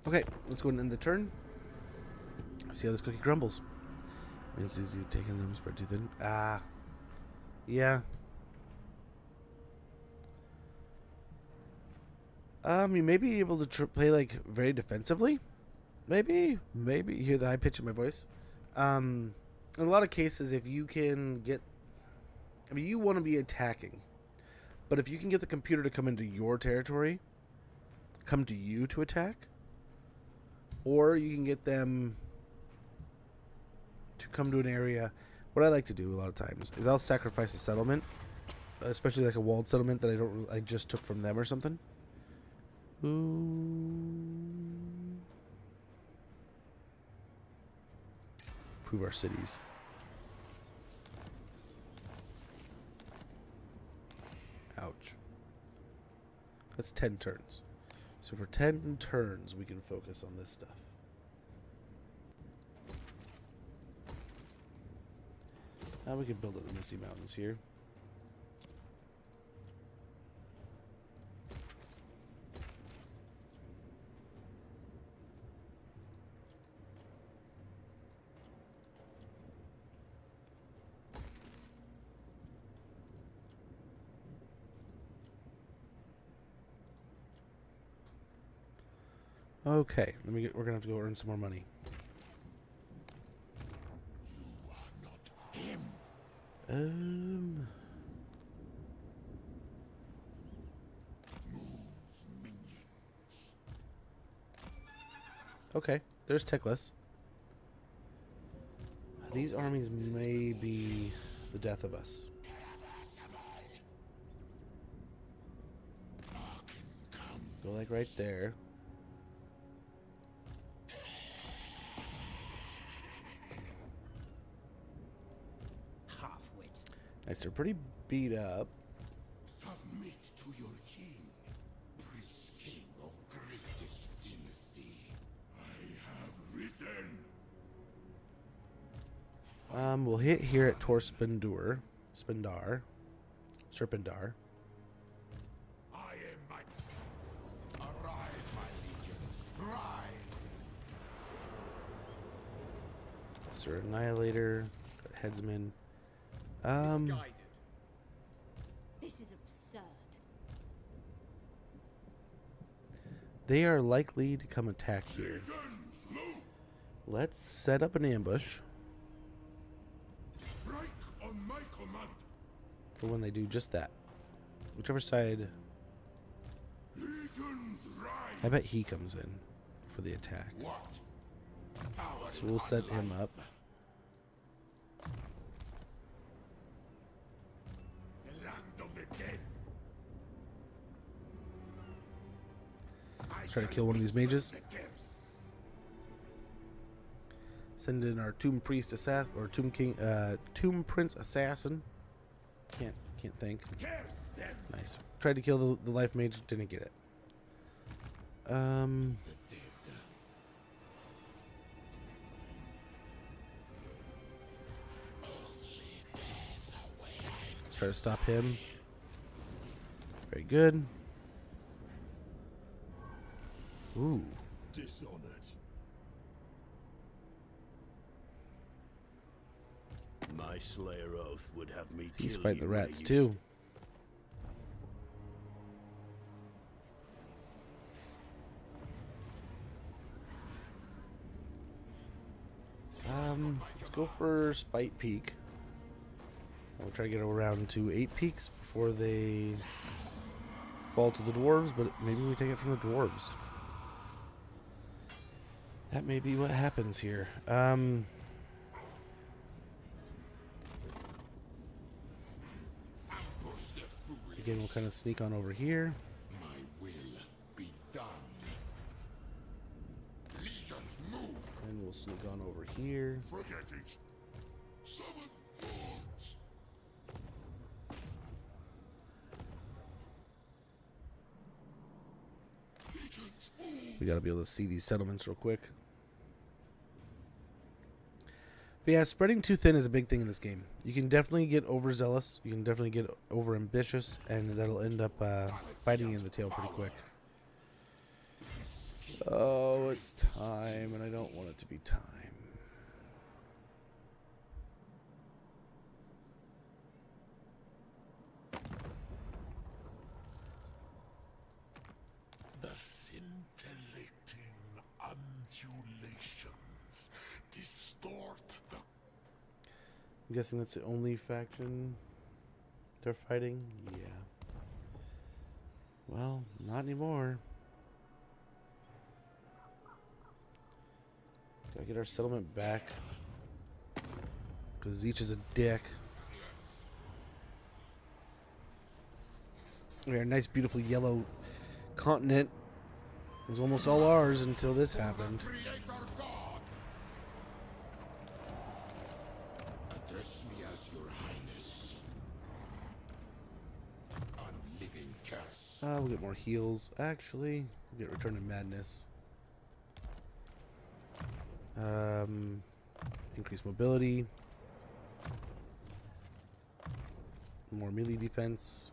Okay, let's go and end the turn. See how this cookie crumbles. It's easy to take and spread too thin. Yeah. You may be able to play like very defensively. Maybe you hear the high pitch in my voice. In a lot of cases, if you can get, I mean, you want to be attacking, but if you can get the computer to come into your territory, come to you to attack, or you can get them to come to an area. What I like to do a lot of times is I'll sacrifice a settlement, especially like a walled settlement that I just took from them or something. Prove our cities. Ouch. That's 10 turns. So for 10 turns, we can focus on this stuff. Now we can build up the Misty Mountains here. Okay, we're gonna have to go earn some more money. Okay, there's Teclis. These armies may be the death of us. Go like right there. Nice, they're pretty beat up. Submit to your king, priest king of greatest dynasty. I have risen. We'll hit here at Serpendar. I am my. Arise, my legions, rise. Sir Annihilator, got Headsman. This is absurd. They are likely to come attack here. Legions, move. Let's set up an ambush Strike on my command. for when they do just that. Whichever side. Legions, rise. I bet he comes in for the attack. What? Power So we'll set him up. The land of the dead. Let's try to kill one of these mages. Send in our Tomb Priest assassin or Tomb King, Tomb Prince assassin. Can't think. Nice. Tried to kill the life mage, didn't get it. Let's try to stop him. Very good. Ooh. Dishonored. My Slayer oath would have me He's kill fighting you the rats where you too. Let's go for Spite Peak. We'll try to get around to 8 peaks before they fall to the dwarves, but maybe we take it from the dwarves. That may be what happens here. Again, we'll kind of sneak on over here. My will be done. Legions move. And we'll sneak on over here. Forget it. Summon gods. Legions move. We gotta be able to see these settlements real quick. But yeah, spreading too thin is a big thing in this game. You can definitely get overzealous. You can definitely get over ambitious, and that'll end up biting you in the tail pretty quick. Oh, it's time, and I don't want it to be time. The scintillating undulations distort the I'm guessing that's the only faction they're fighting? Yeah. Well, not anymore. Gotta get our settlement back. Because Zeech is a dick. We had a nice, beautiful yellow continent. It was almost all ours until this happened. Creator God. Address me as your highness. Unliving curse. We'll get more heals. Actually, we'll get Return to Madness. Increase mobility. More melee defense.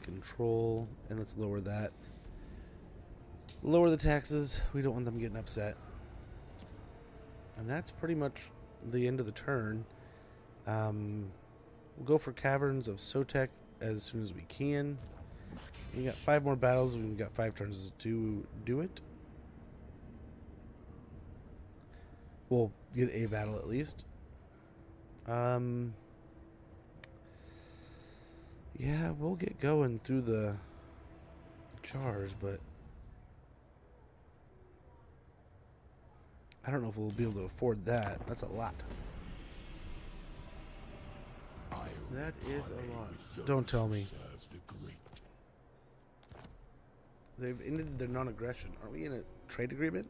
Control. And let's lower that. Lower the taxes. We don't want them getting upset. And that's pretty much the end of the turn. We'll go for Caverns of Sotek as soon as we can. We got 5 more battles. We've got 5 turns to do it. We'll get a battle at least. Yeah, we'll get going through the jars, but I don't know if we'll be able to afford that. That's a lot. That is a lot. Don't tell me. They've ended their non-aggression. Are we in a trade agreement?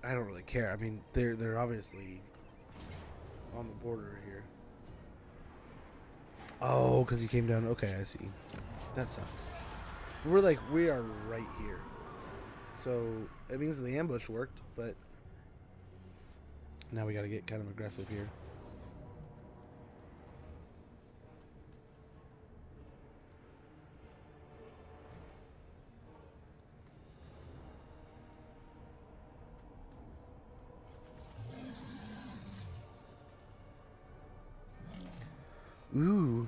I don't really care. I mean, they're obviously on the border here. Oh, because he came down. Okay, I see. That sucks. We are right here. So it means the ambush worked, but now we got to get kind of aggressive here. Ooh.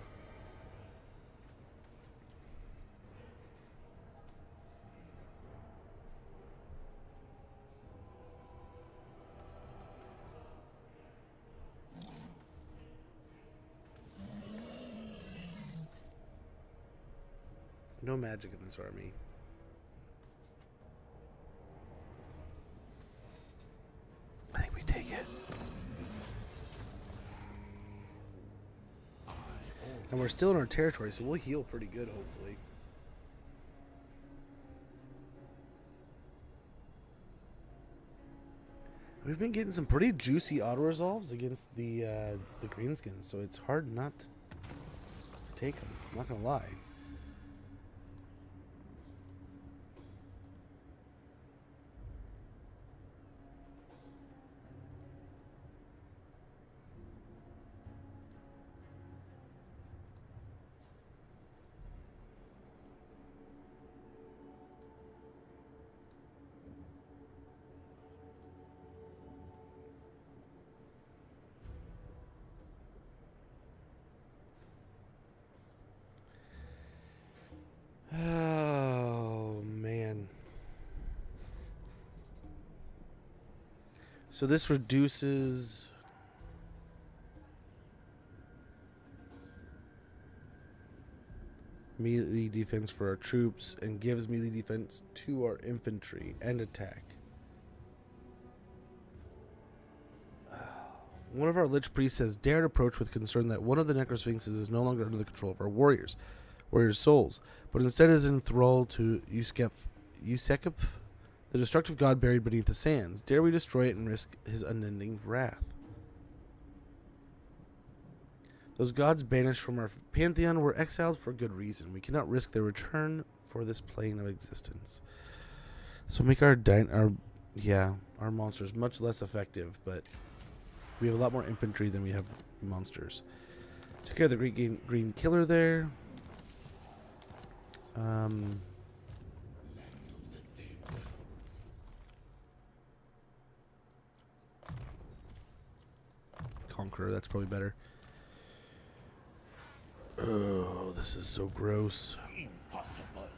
No magic in this army. I think we take it. And we're still in our territory, so we'll heal pretty good, hopefully. We've been getting some pretty juicy auto-resolves against the greenskins, so it's hard not to take them. I'm not gonna lie. So this reduces melee defense for our troops and gives melee defense to our infantry and attack. One of our Lich Priests has dared approach with concern that one of the Necrosphinxes is no longer under the control of our warriors' souls, but instead is enthralled to Yusekep, the destructive god buried beneath the sands. Dare we destroy it and risk his unending wrath? Those gods banished from our pantheon were exiled for good reason. We cannot risk their return for this plane of existence. So make our monsters much less effective, but we have a lot more infantry than we have monsters. Took care of the green killer there. Conqueror, that's probably better. Oh, this is so gross. Impossible.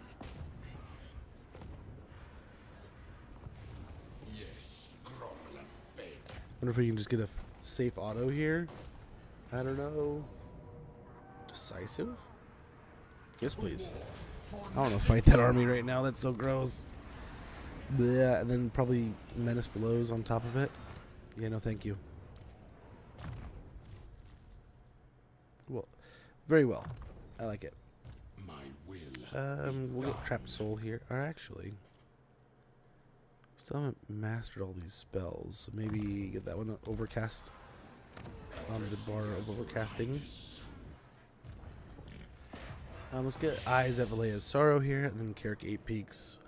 Yes, grovel and beg. Wonder if we can just get a safe auto here. I don't know. Decisive? Yes, please. I don't want to fight that army right now. That's so gross. Yeah, and then probably Menace Blows on top of it. Yeah, no, thank you. Well, very well. I like it. My will. We'll get Trapped Soul here. Or actually, still haven't mastered all these spells. So maybe get that one overcast on the bar of overcasting. Let's get Eyes at Valea's Sorrow here, and then Carrick 8 Peaks.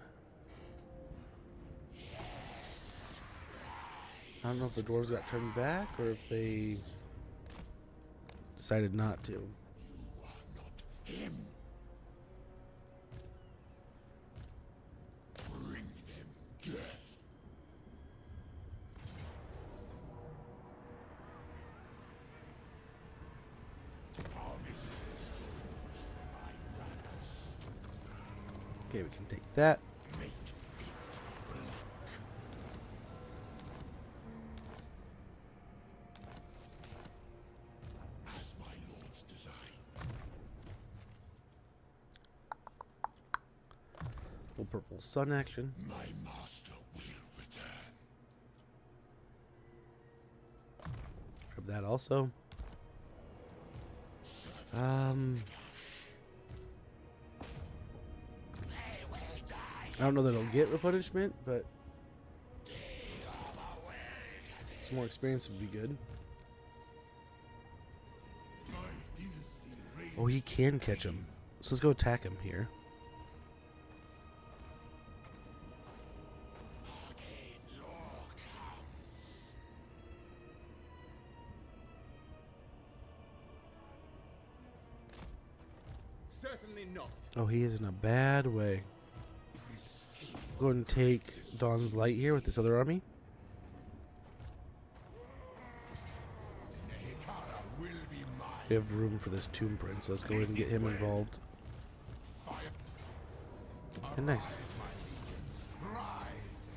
I don't know if the dwarves got turned back or if they decided not to. Him. Bring them death. Harvest the souls for my rats. Okay, we can take that. Make it black. As my lord's design. Little purple sun action. My master will return. Grab that also. I don't know that it'll get replenishment, but some more experience would be good. Oh, he can catch him. So let's go attack him here. Certainly not. Oh, he is in a bad way. Go ahead and take Dawn's Light here with this other army. Will be mine. We have room for this Tomb Prince, so let's go ahead and get him involved. And nice. Rise.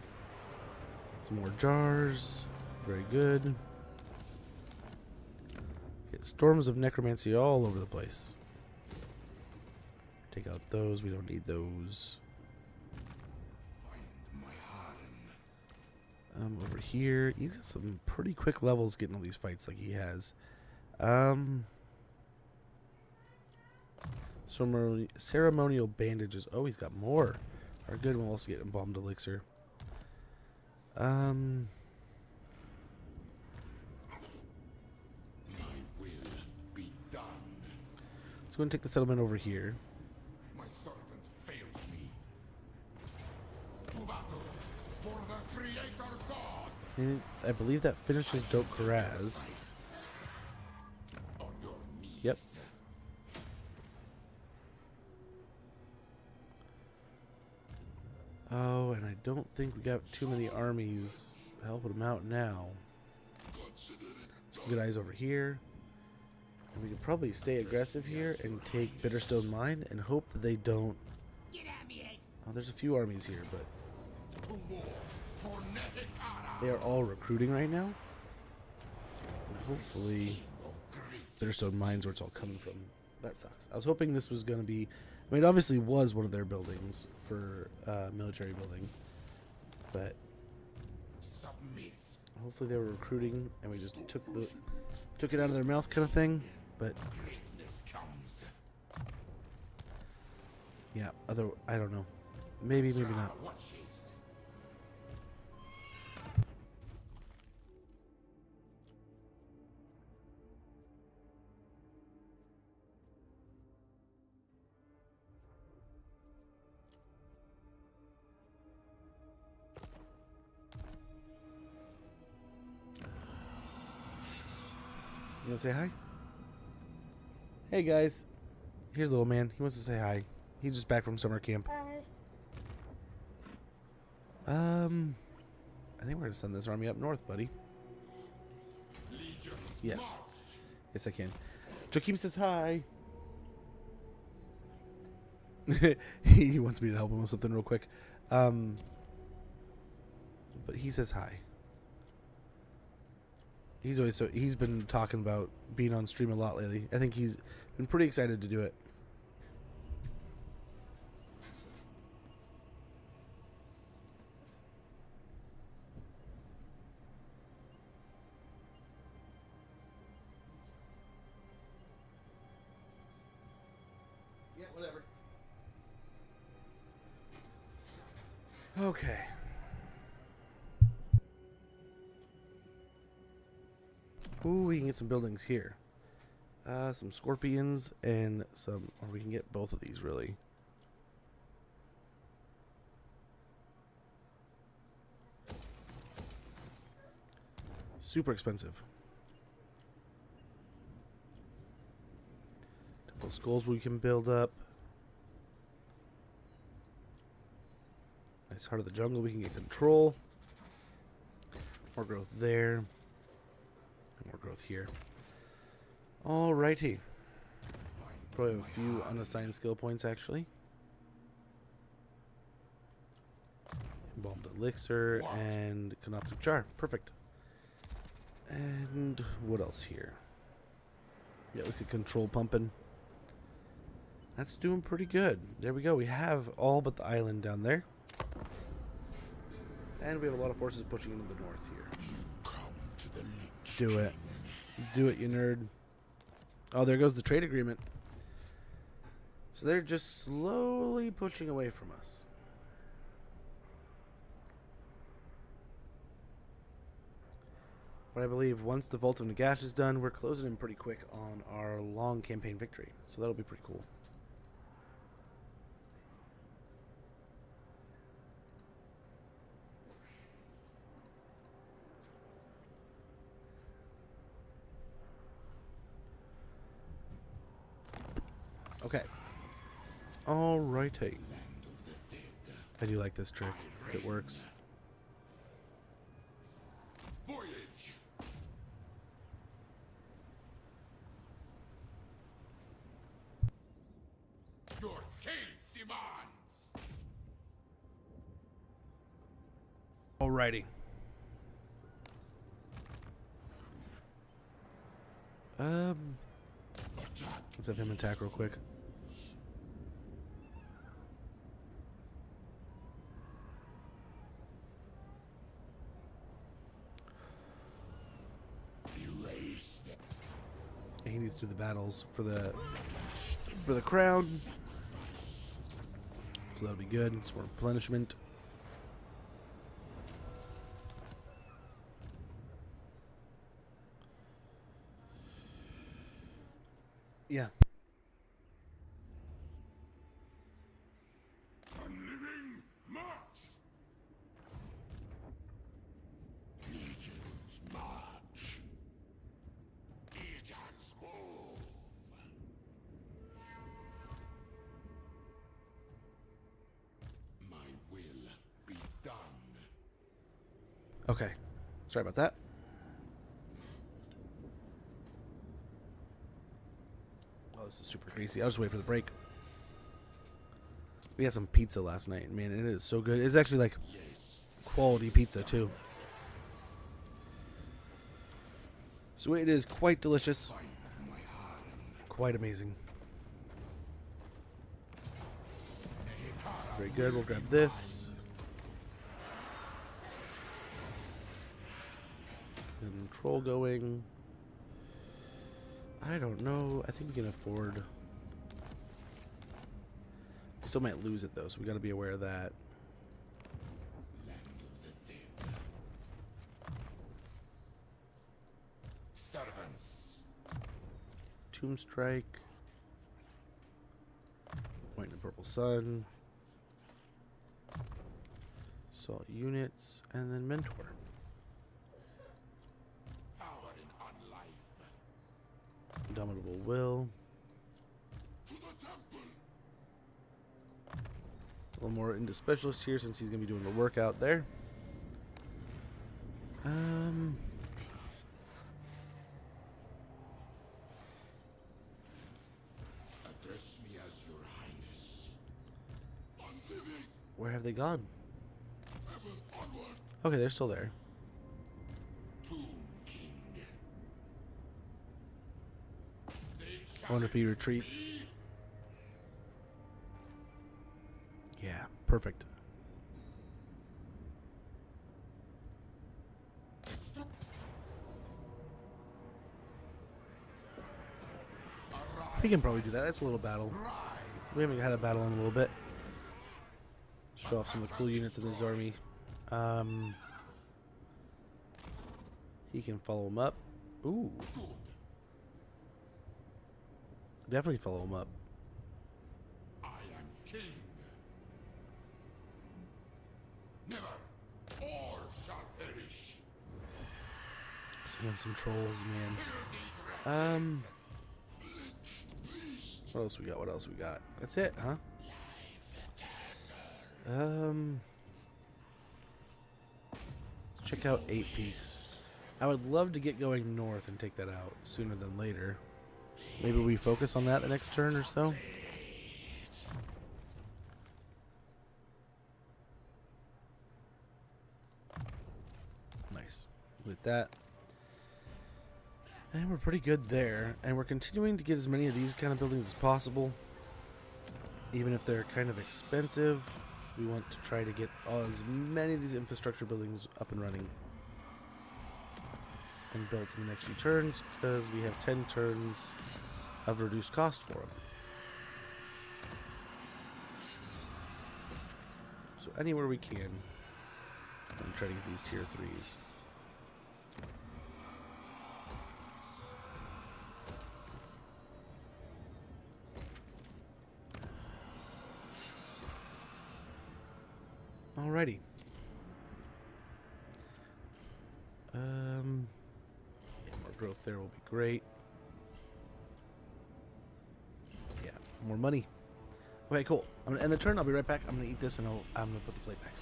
Some more jars. Very good. Get storms of necromancy all over the place. Take out those. We don't need those. Over here, he's got some pretty quick levels getting all these fights like he has. Ceremonial bandages. Oh, he's got more. Are good. We'll also get embalmed elixir. My will be done. Let's go and take the settlement over here. My servant fails me. To battle for the Creator God. And I believe that finishes Doke Karaz. On your knees. Yep. Oh, and I don't think we got too many armies helping him out now. Some good eyes over here. And we could probably stay aggressive here and take Bitterstone Mine and hope that they don't. Get at me, Ed. Oh, there's a few armies here, but They are all recruiting right now. And hopefully, Bitterstone Mines, where it's all coming from. That sucks. I was hoping this was going to be... I mean, it obviously was one of their buildings for military building. But hopefully they were recruiting and we just took it out of their mouth kind of thing. But yeah, I don't know. Maybe not. You want to say hi? Hey guys. Here's little man. He wants to say hi. He's just back from summer camp. I think we're gonna send this army up north, buddy. Yes. Yes, I can. Joaquin says hi. He wants me to help him with something real quick. But he says hi. He's been talking about being on stream a lot lately. I think he's been pretty excited to do it. Yeah, whatever. Okay. Ooh, we can get some buildings here. Some scorpions and some... Or we can get both of these, really. Super expensive. Temple skulls we can build up. Nice Heart of the Jungle we can get control. More growth there. More growth here. Alrighty. Probably have a few unassigned skill points actually. Embalmed Elixir and Canoptic Jar. Perfect. And what else here? Yeah, let's get control pumping. That's doing pretty good. There we go. We have all but the island down there. And we have a lot of forces pushing into the north here. Do it. Do it, you nerd. Oh, there goes the trade agreement. So they're just slowly pushing away from us. But I believe once the Vault of Nagash is done, we're closing in pretty quick on our long campaign victory. So that'll be pretty cool. Okay. Alrighty. I do like this trick. If it works. Voyage. Your king demands. Alrighty. Let's have him attack real quick. He needs to do the battles for the crown. So that'll be good. It's more replenishment. Yeah. Unliving march. Legions march. Legions move. My will be done. Okay. Sorry about that. Oh, this is super greasy. I'll just wait for the break. We had some pizza last night, man, and it is so good. It's actually like quality pizza too. So it is quite delicious. Quite amazing. Very good. We'll grab this. Control going. I don't know. I think we can afford. We still might lose it though, so we got to be aware of that. Servants. Tomb Strike. Point in Purple Sun. Assault units, and then Mentor. Power in unlife. Indomitable Will. To the temple. A little more into Specialist here since he's going to be doing the workout there. Address me as your highness. Unliving. Where have they gone? Ever onward. Okay, they're still there. Tomb King. I wonder if he retreats. Yeah, perfect. We can probably do that. That's a little battle. We haven't had a battle in a little bit. Show off some of the cool units in this army. He can follow him up. Ooh. Definitely follow him up. I am king. Never. All shall perish. Some trolls, man. What else we got? What else we got? That's it, huh? Let's check out 8 Peaks. I would love to get going north and take that out sooner than later. Maybe we focus on that the next turn or so. Nice. With that. And we're pretty good there. And we're continuing to get as many of these kind of buildings as possible. Even if they're kind of expensive. We want to try to get as many of these infrastructure buildings up and running. And built in the next few turns. Because we have 10 turns of reduced cost for them. So anywhere we can. I'm trying to get these tier 3s. Alrighty. Yeah, more growth there will be great. Yeah, more money. Okay, cool. I'm gonna end the turn. I'll be right back. I'm gonna eat this and I'm gonna put the plate back.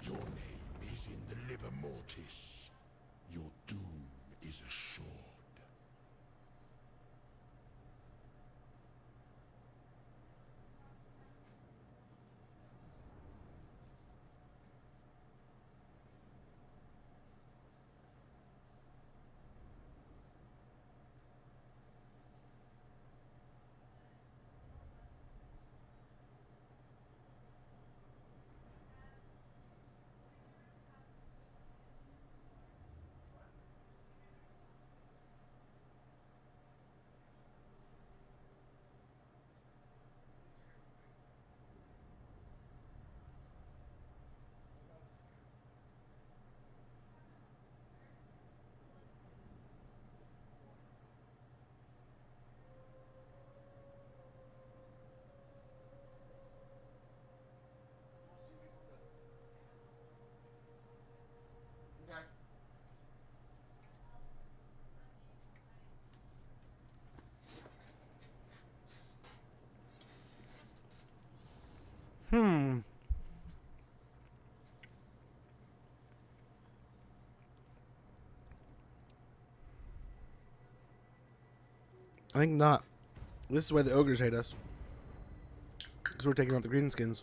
Your name is in the Liber Mortis. Your doom is assured. I think not. This is why the ogres hate us. Because we're taking out the greenskins.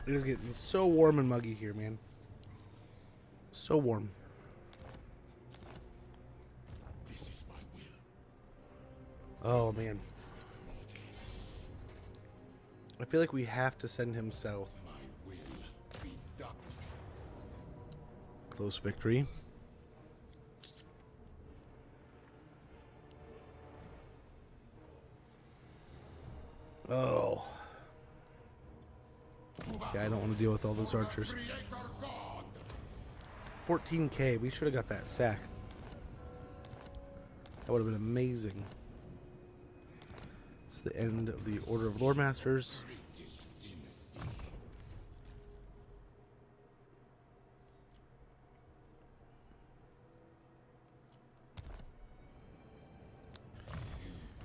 It is getting so warm and muggy here, man. So warm. This is my will. Oh, man. I feel like we have to send him south. My will be done. Close victory. Oh. Yeah, I don't want to deal with all those archers. Creator God. 14k. We should have got that sack. That would have been amazing. It's the end of the Order of Lord Masters. Greatest dynasty.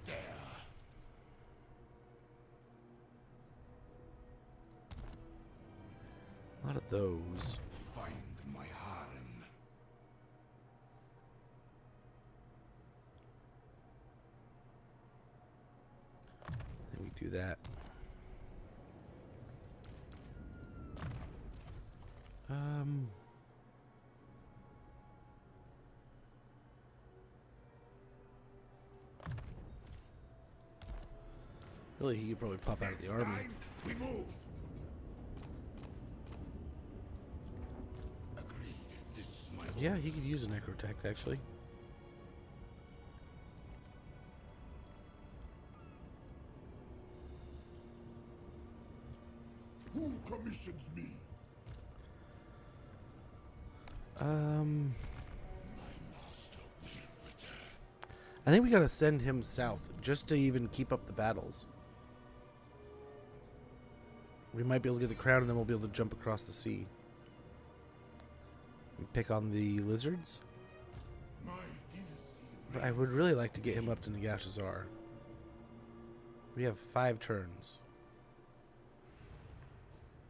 Dare. A lot of those. Find my harem. Let me do that. Really, he could probably pop out of the army. Time we move. Agreed. This is my will. Yeah, he could use a necrotect, actually. Who commissions me? My master will return. I think we gotta send him south just to even keep up the battles. We might be able to get the crown, and then we'll be able to jump across the sea and pick on the lizards. My dynasty. But I would really like to get him up to Nagash Azar. We have 5 turns.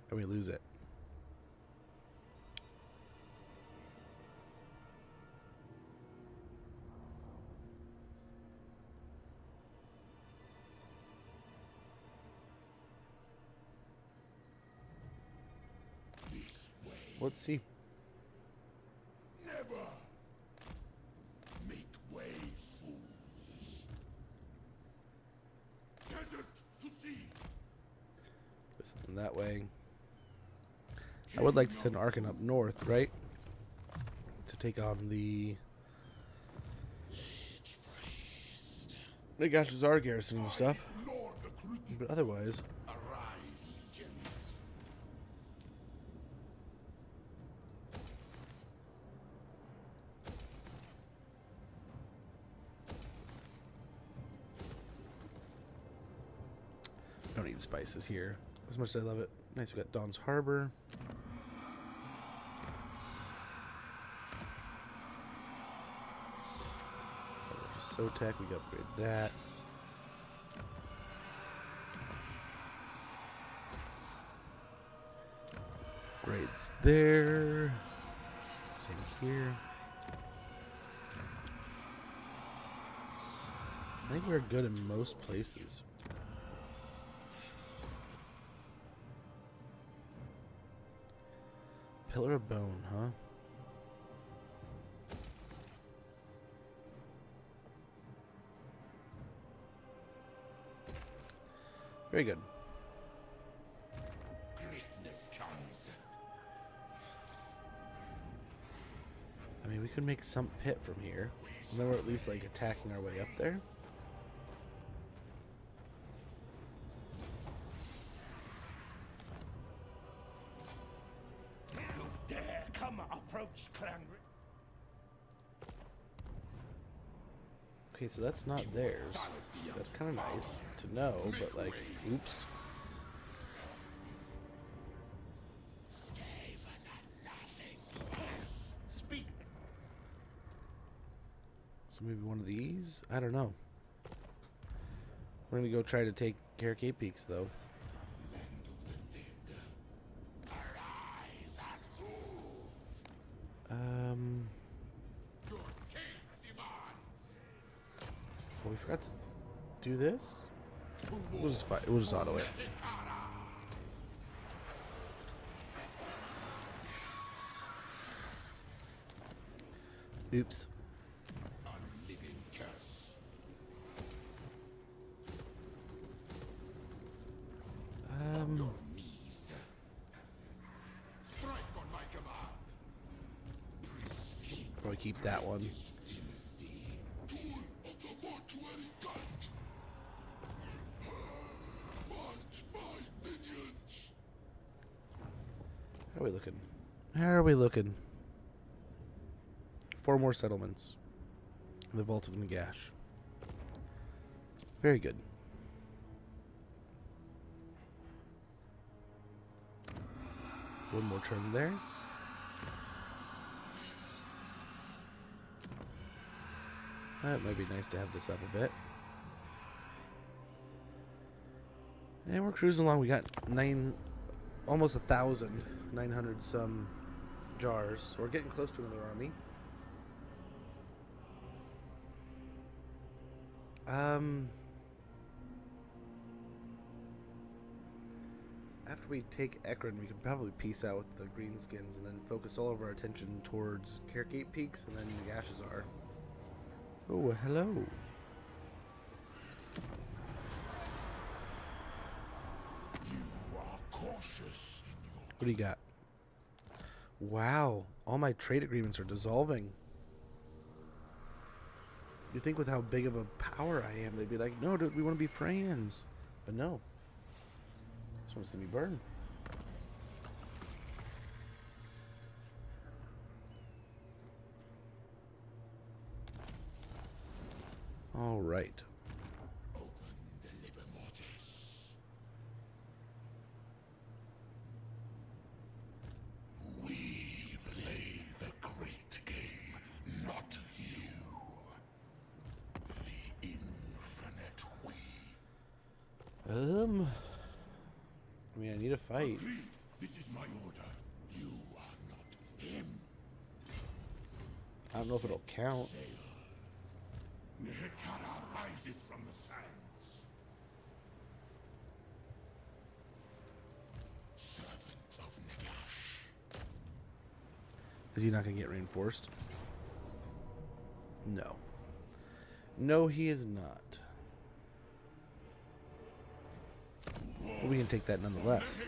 And we lose it. This way. Let's see. Never. Make way, fools. Desert to sea. Put something that way. I would like to send Arkhan up north, right? To take on the Nagash Azar garrison and stuff. Lord the critics. But otherwise, Arise, legions. don't need spices here. As much as I love it. Nice, we got Dawn's Harbor. Sotek, we can upgrade that. Grades there. Same here. I think we're good in most places. Pillar of Bone, huh? Very good. Greatness comes. I mean, we could make some pit from here. And then we're at least, like, attacking our way up there. You dare come approach Clanry? Okay, so that's not theirs. That's kind of nice to know, but, like, oops. Speak. So maybe one of these? I don't know. We're gonna go try to take Caracay Peaks, though. Land of forgot to do this. We'll just fight. We'll just auto it. Oops. Unliving curse. Knees. Strike on my command. Probably keep that one. Dynasty. Tool of the mortuary cult. March my minions. How are we looking? How are we looking? 4 more settlements. In the Vault of Nagash. Very good. One more turn there. That might be nice to have this up a bit. And we're cruising along. We got almost 1,000, 900 some jars. So we're getting close to another army. After we take Ekron, we could probably peace out with the greenskins and then focus all of our attention towards Caregate Peaks and then Nagashazar. Oh, hello. You are cautious in your What do you got? Wow, all my trade agreements are dissolving. You think with how big of a power I am, they'd be like, no, dude, we want to be friends. But no. Just want to see me burn. All right. open the liber mortis. We play the great game, not you. The infinite we. I mean, I need a fight. Agreed. This is my order. You are not him. I don't know if it'll count. Nehekara rises from the sands. Servant of Nagash. Is he not going to get reinforced? No. No, he is not. But we can take that nonetheless.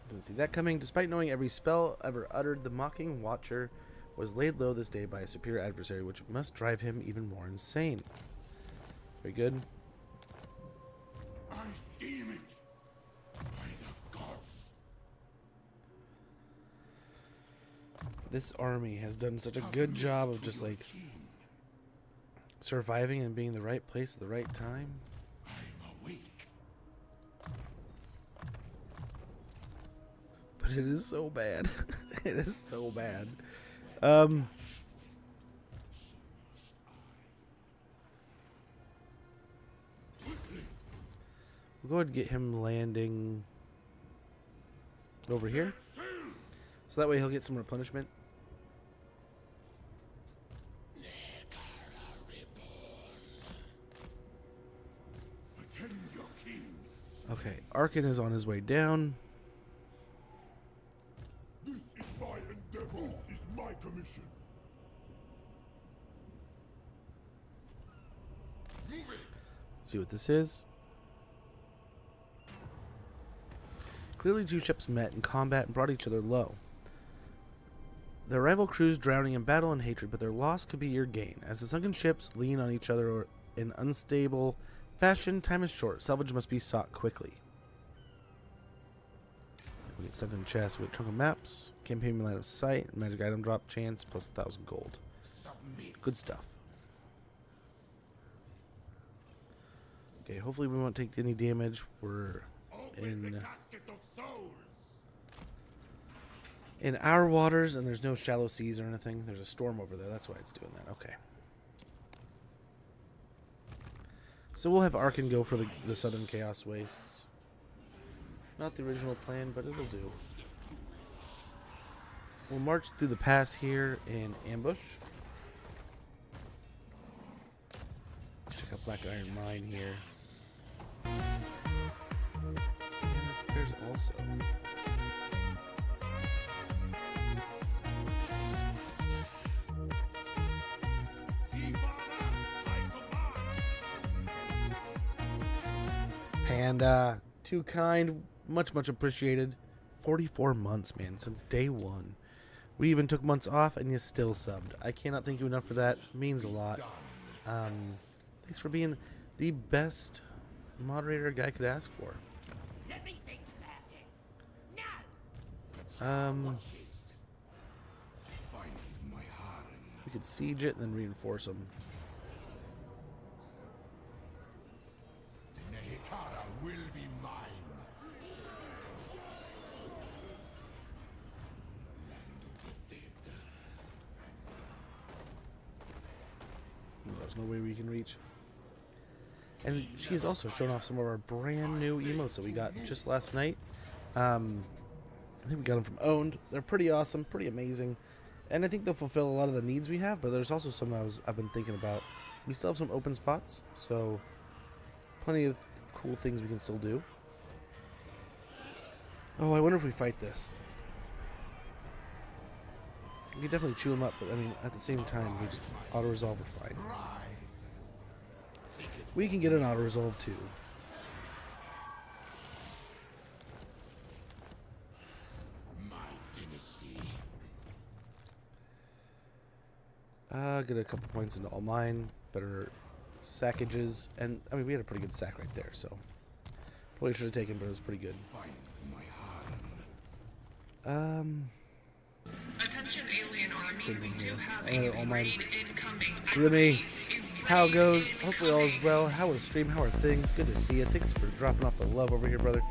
Didn't see that coming. Despite knowing every spell ever uttered, the mocking Watcher was laid low this day by a superior adversary, which must drive him even more insane. Very good. I deem it by the gods. This army has done such a good job of just like surviving and being in the right place at the right time. I'm awake. But it is so bad. It is so bad. We'll go ahead and get him landing over here. So that way he'll get some replenishment. Attend your kings. Okay, Arkhan is on his way down. This is my endeavor. This is my commission. Move it. Let's see what this is. Clearly, two ships met in combat and brought each other low. Their rival crews drowning in battle and hatred, but their loss could be your gain. As the sunken ships lean on each other in unstable fashion, time is short. Salvage must be sought quickly. We get sunken chests. We get trunk of maps, campaign line of sight, magic item drop chance, plus 1,000 gold. Submit. Good stuff. Okay, hopefully we won't take any damage. We're Open the casket of souls. in our waters, and there's no shallow seas or anything. There's a storm over there. That's why it's doing that. Okay. So we'll have Arkhan go for the Southern Chaos Wastes. Not the original plan, but it'll do. We'll march through the pass here in ambush. Check out Black Iron Mine here. Yes, there's also. Panda, too kind, much appreciated. 44 months, man, since day one. We even took months off, and you still subbed. I cannot thank you enough for that. It means a lot. Thanks for being the best moderator a guy could ask for. Let me think about it. No! Find my harem. We could siege it and then reinforce them. Nehikara will be mine. Land of the dead. There's no way we can reach. And she's also shown off some of our brand new emotes that we got just last night. I think we got them from Owned. They're pretty awesome, pretty amazing. And I think they'll fulfill a lot of the needs we have, but there's also some I've been thinking about. We still have some open spots, so plenty of cool things we can still do. Oh, I wonder if we fight this. We could definitely chew them up, but I mean, at the same time, we just auto-resolve are fine. We can get an auto-resolve too. My dynasty. Get a couple points into all mine. Better sackages. And, I mean, we had a pretty good sack right there, so. Probably should have taken, but it was pretty good. Find my harem. Attention alien army, Same we thing here. do have Another a all mine. raid incoming. Grimmy, how it goes? Hopefully all is well. How was stream? How are things? Good to see you. Thanks for dropping off the love over here, brother.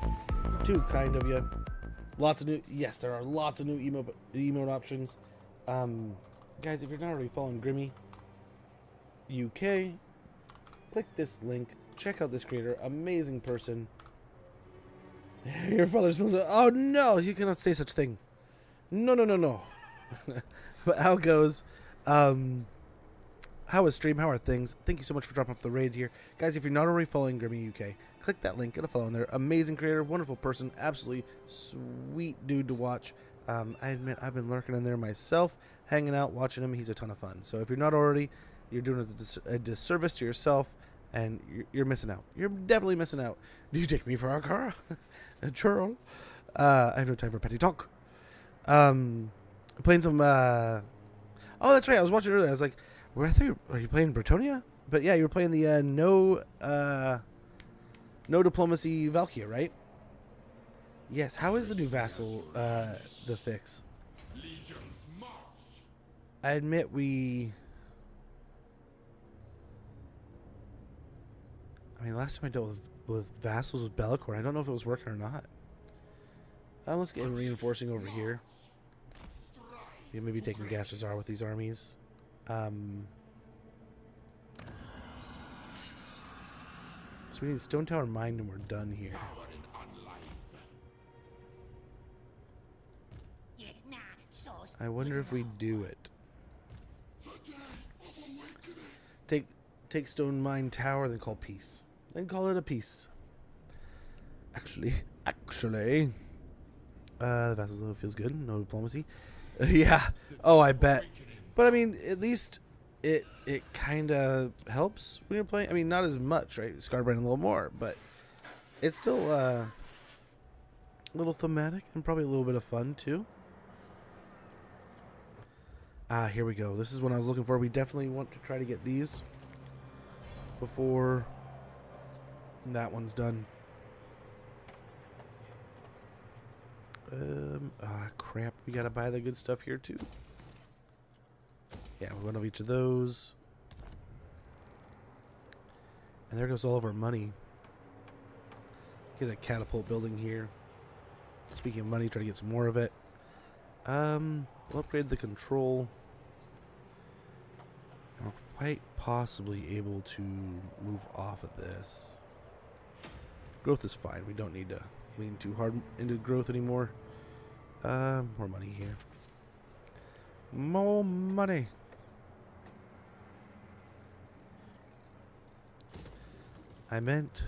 Too kind of you. Lots of new. Yes, there are lots of new emote options. Guys, if you're not already following Grimmy UK, click this link. Check out this creator. Amazing person. Your father smells it. Oh no! You cannot say such thing. No. But how it goes? How is stream? How are things? Thank you so much for dropping off the raid here. Guys, if you're not already following Grimmy UK, click that link. Get a follow in there. Amazing creator. Wonderful person. Absolutely sweet dude to watch. I admit I've been lurking in there myself, hanging out, watching him. He's a ton of fun. So if you're not already, you're doing a disservice to yourself, and you're missing out. You're definitely missing out. Do you take me for a car? A churl? I have no time for petty talk. Playing some, oh, that's right. I was watching earlier. I was like, are you playing Bretonia? But yeah, you were playing the, no diplomacy Valkyria, right? Yes. How is the new vassal, the fix? Legions march. I admit last time I dealt with vassals with Bellicor, I don't know if it was working or not. Let's get reinforcing over here. Yeah, maybe taking Gashazar with these armies. So we need Stone Tower Mine and we're done here. I wonder if we do it. Take Stone Mine Tower, then call peace. Then call it a peace. Actually, the vassals level feels good. No diplomacy. Yeah. Oh, I bet. But I mean, at least it kind of helps when you're playing. I mean, not as much, right? Scarbrand a little more, but it's still a little thematic and probably a little bit of fun too. Here we go. This is what I was looking for. We definitely want to try to get these before that one's done. Crap. We gotta buy the good stuff here too. Yeah, one of each of those. And there goes all of our money. Get a catapult building here. Speaking of money, try to get some more of it. We'll upgrade the control. And we're quite possibly able to move off of this. Growth is fine. We don't need to lean too hard into growth anymore. More money here. More money. I meant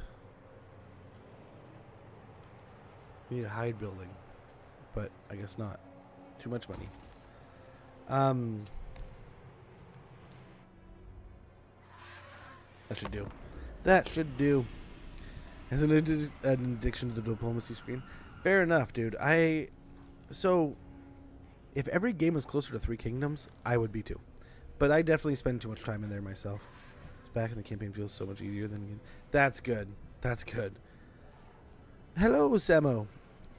we need a hide building, but I guess not. Too much money. That should do. That should do. As an addiction to the diplomacy screen. Fair enough, dude. So, if every game was closer to 3 Kingdoms, I would be too. But I definitely spend too much time in there myself. It's back in the campaign feels so much easier than... That's good. That's good. Hello, Samo.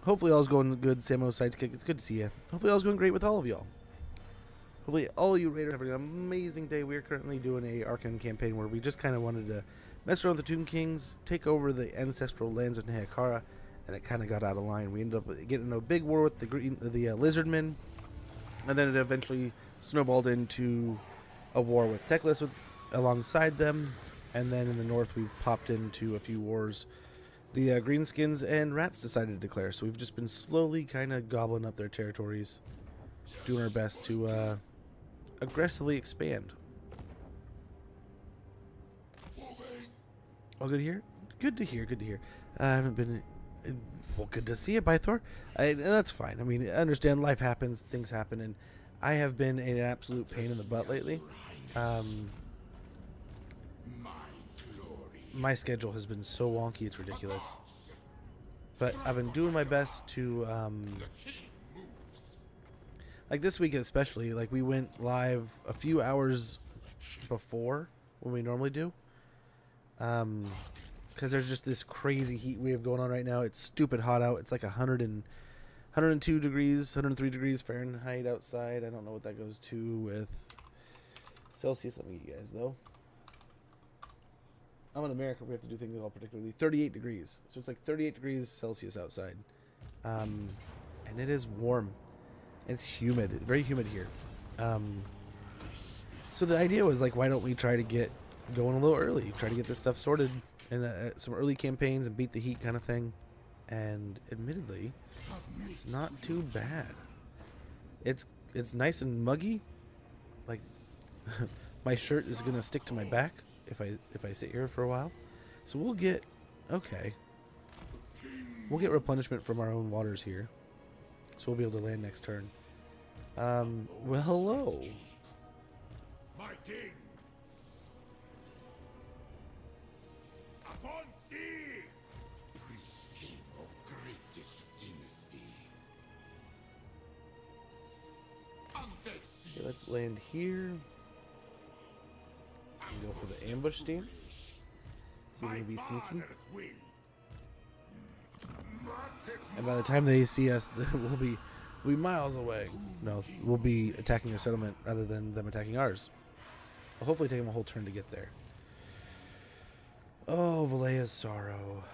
Hopefully all's going good, Samo Sidekick. It's good to see you. Hopefully all's going great with all of y'all. Hopefully all you Raiders have an amazing day. We're currently doing a Arkhan campaign where we just kind of wanted to mess around with the Tomb Kings, take over the ancestral lands of Nehekara, and it kind of got out of line. We ended up getting into a big war with the Lizardmen, and then it eventually snowballed into a war with Teclis alongside them, and then in the north we popped into a few wars. The Greenskins and Rats decided to declare, so we've just been slowly kind of gobbling up their territories, doing our best to aggressively expand. All good here? Good to hear, good to hear. I haven't been... Well, good to see you, Bythor. That's fine. I mean, I understand life happens, things happen, and I have been an absolute pain in the butt lately. My schedule has been so wonky, it's ridiculous. But I've been doing my best to... like this week especially, like we went live a few hours before when we normally do. Because there's just this crazy heat wave going on right now. It's stupid hot out. It's like 102 degrees, 103 degrees Fahrenheit outside. I don't know what that goes to with Celsius. Let me get you guys though. I'm in America. We have to do things all particularly. 38 degrees. So it's like 38 degrees Celsius outside. And it is warm. It's humid. Very humid here. So the idea was like, why don't we try to get going a little early? Try to get this stuff sorted in some early campaigns and beat the heat kind of thing. And admittedly, it's not too bad. It's nice and muggy. Like my shirt is gonna stick to my back if I sit here for a while. So we'll get replenishment from our own waters here. So we'll be able to land next turn. Well, hello. My king. Upon sea. Priest king of greatest dynasty. Okay, let's land here. Go for the ambush stance. See if we can be sneaky. And by the time they see us, we'll be miles away. No, we'll be attacking their settlement rather than them attacking ours. We'll hopefully take them a whole turn to get there. Oh, Valea's sorrow.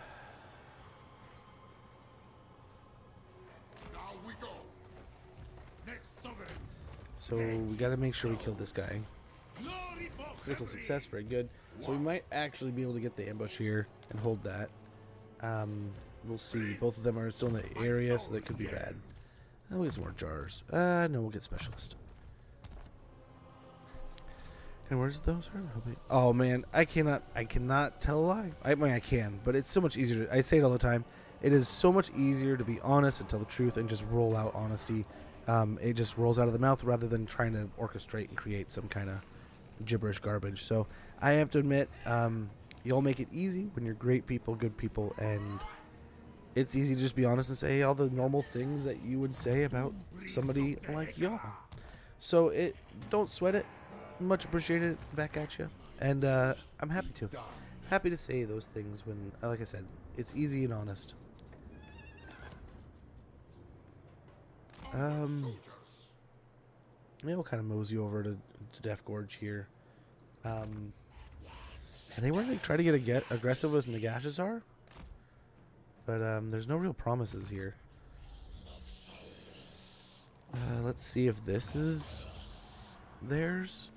Now we go. Next sovereign. So we got to make sure we kill this guy. Glory for Critical success, very good. So we might actually be able to get the ambush here and hold that. We'll see. Both of them are still in the area, so that could be bad. We'll get some more jars. No, we'll get specialist. And where's those? Oh man, I cannot tell a lie. I mean, I can, but it's so much easier. I say it all the time. It is so much easier to be honest and tell the truth and just roll out honesty. It just rolls out of the mouth rather than trying to orchestrate and create some kind of gibberish garbage. So I have to admit, y'all make it easy when you're great people, good people, and it's easy to just be honest and say all the normal things that you would say about somebody like y'all. So don't sweat it. Much appreciated. Back at you. And I'm happy to say those things when, like I said, it's easy and honest. Maybe we'll kind of mosey over to Death Gorge here. And they were going to try to get aggressive with Nagash are, but there's no real promises here. Let's see if this is theirs.